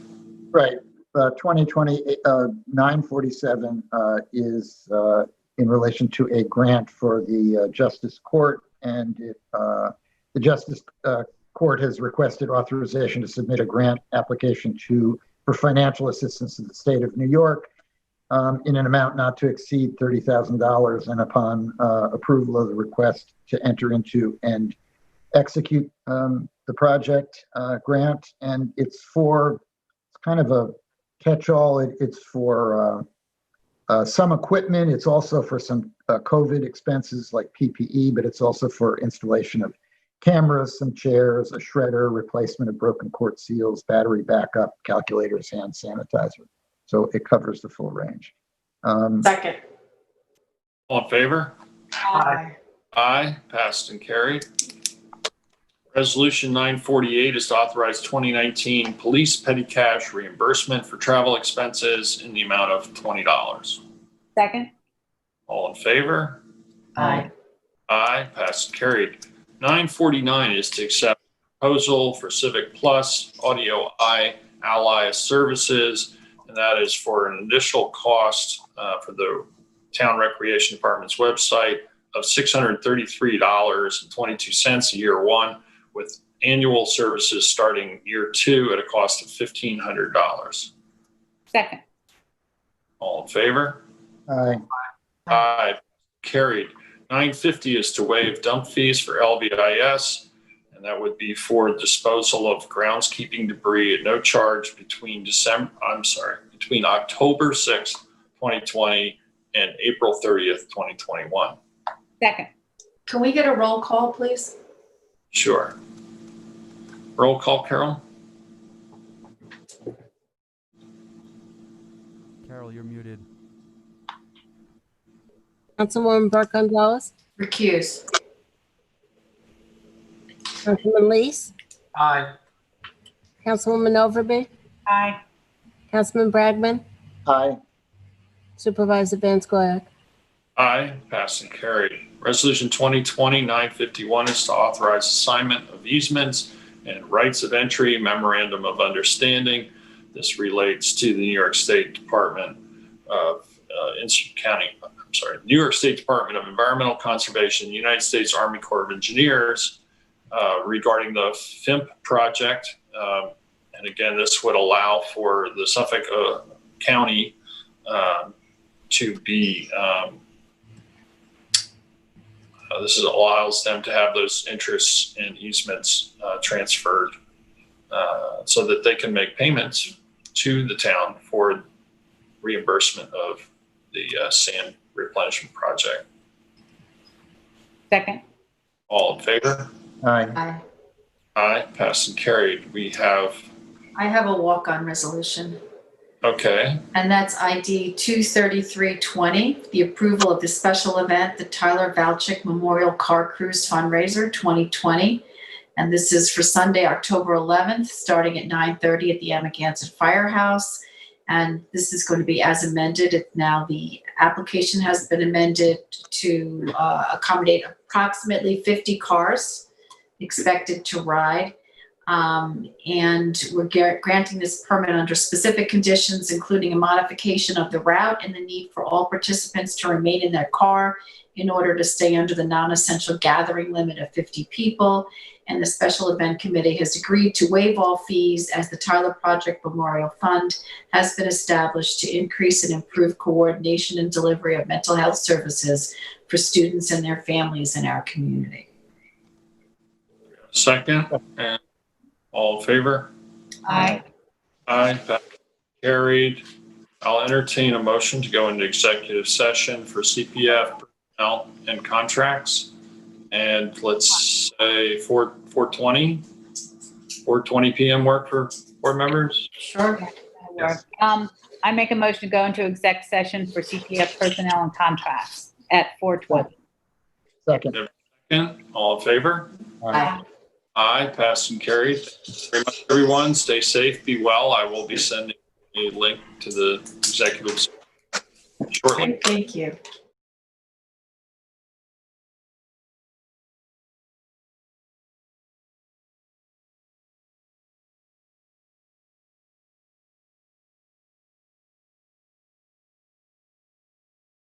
Right. 2020-947 is in relation to a grant for the Justice Court, and the Justice court has requested authorization to submit a grant application for financial assistance to the state of New York in an amount not to exceed $30,000, and upon approval of the request to enter into and execute the project grant. And it's kind of a catch-all. It's for some equipment. It's also for some COVID expenses like PPE, but it's also for installation of cameras, some chairs, a shredder, replacement of broken quart seals, battery backup, calculators, hand sanitizer. So it covers the full range. Second. All in favor? Aye. Aye, passed and carried. Resolution 948 is to authorize 2019 police petty cash reimbursement for travel expenses in the amount of $20. Second. All in favor? Aye. Aye, passed and carried. 949 is to accept proposal for Civic Plus Audio Ally services, and that is for an additional cost for the Town Recreation Department's website of $633.22 year one, with annual services starting year two at a cost of $1,500. Second. All in favor? Aye. Aye, carried. 950 is to waive dump fees for LVIS, and that would be for disposal of groundskeeping debris at no charge between October 6th, 2020 and April 30th, 2021. Second. Can we get a roll call, please? Sure. Roll call, Carol? Carol, you're muted. Councilwoman Burke Gonzalez, Recuse. Councilman Lees, Aye. Councilwoman Overby, Aye. Councilman Bragman, Aye. Supervisor Van Scoyac. Aye, passed and carried. Resolution 2020-951 is to authorize assignment of easements and rights of entry memorandum of understanding. This relates to the New York State Department of New York State Department of Environmental Conservation, United States Army Corps of Engineers, regarding the FIMP project. And again, this would allow for the Suffolk County to be, this allows them to have those interests and easements transferred so that they can make payments to the town for reimbursement of the sand replenishment project. Second. All in favor? Aye. Aye. Aye, passed and carried. I have a walk-on resolution, Okay, and that's ID 23320, the approval of the special event, the Tyler Valchik Memorial Car Cruise Fundraiser 2020. And this is for Sunday, October 11th, starting at 9:30 at the Amagansett Firehouse. And this is going to be as amended. Now the application has been amended to accommodate approximately 50 cars expected to ride. And we're granting this permit under specific conditions, including a modification of the route and the need for all participants to remain in their car in order to stay under the non-essential gathering limit of 50 people. And the special event committee has agreed to waive all fees as the Tyler Project Memorial Fund has been established to increase and improve coordination and delivery of mental health services for students and their families in our community. second, and all in favor? Aye. Aye, passed and carried. I'll entertain a motion to go into executive session for CPF personnel and contracts. And let's say 4:20 p.m. work for board members? Sure. Yes. I make a motion to go into exec session for CPF personnel and contracts at 4:20. Second. Second, all in favor? Aye. Aye, passed and carried. Very much, everyone. Stay safe, be well. I will be sending a link to the executive shortly. Thank you.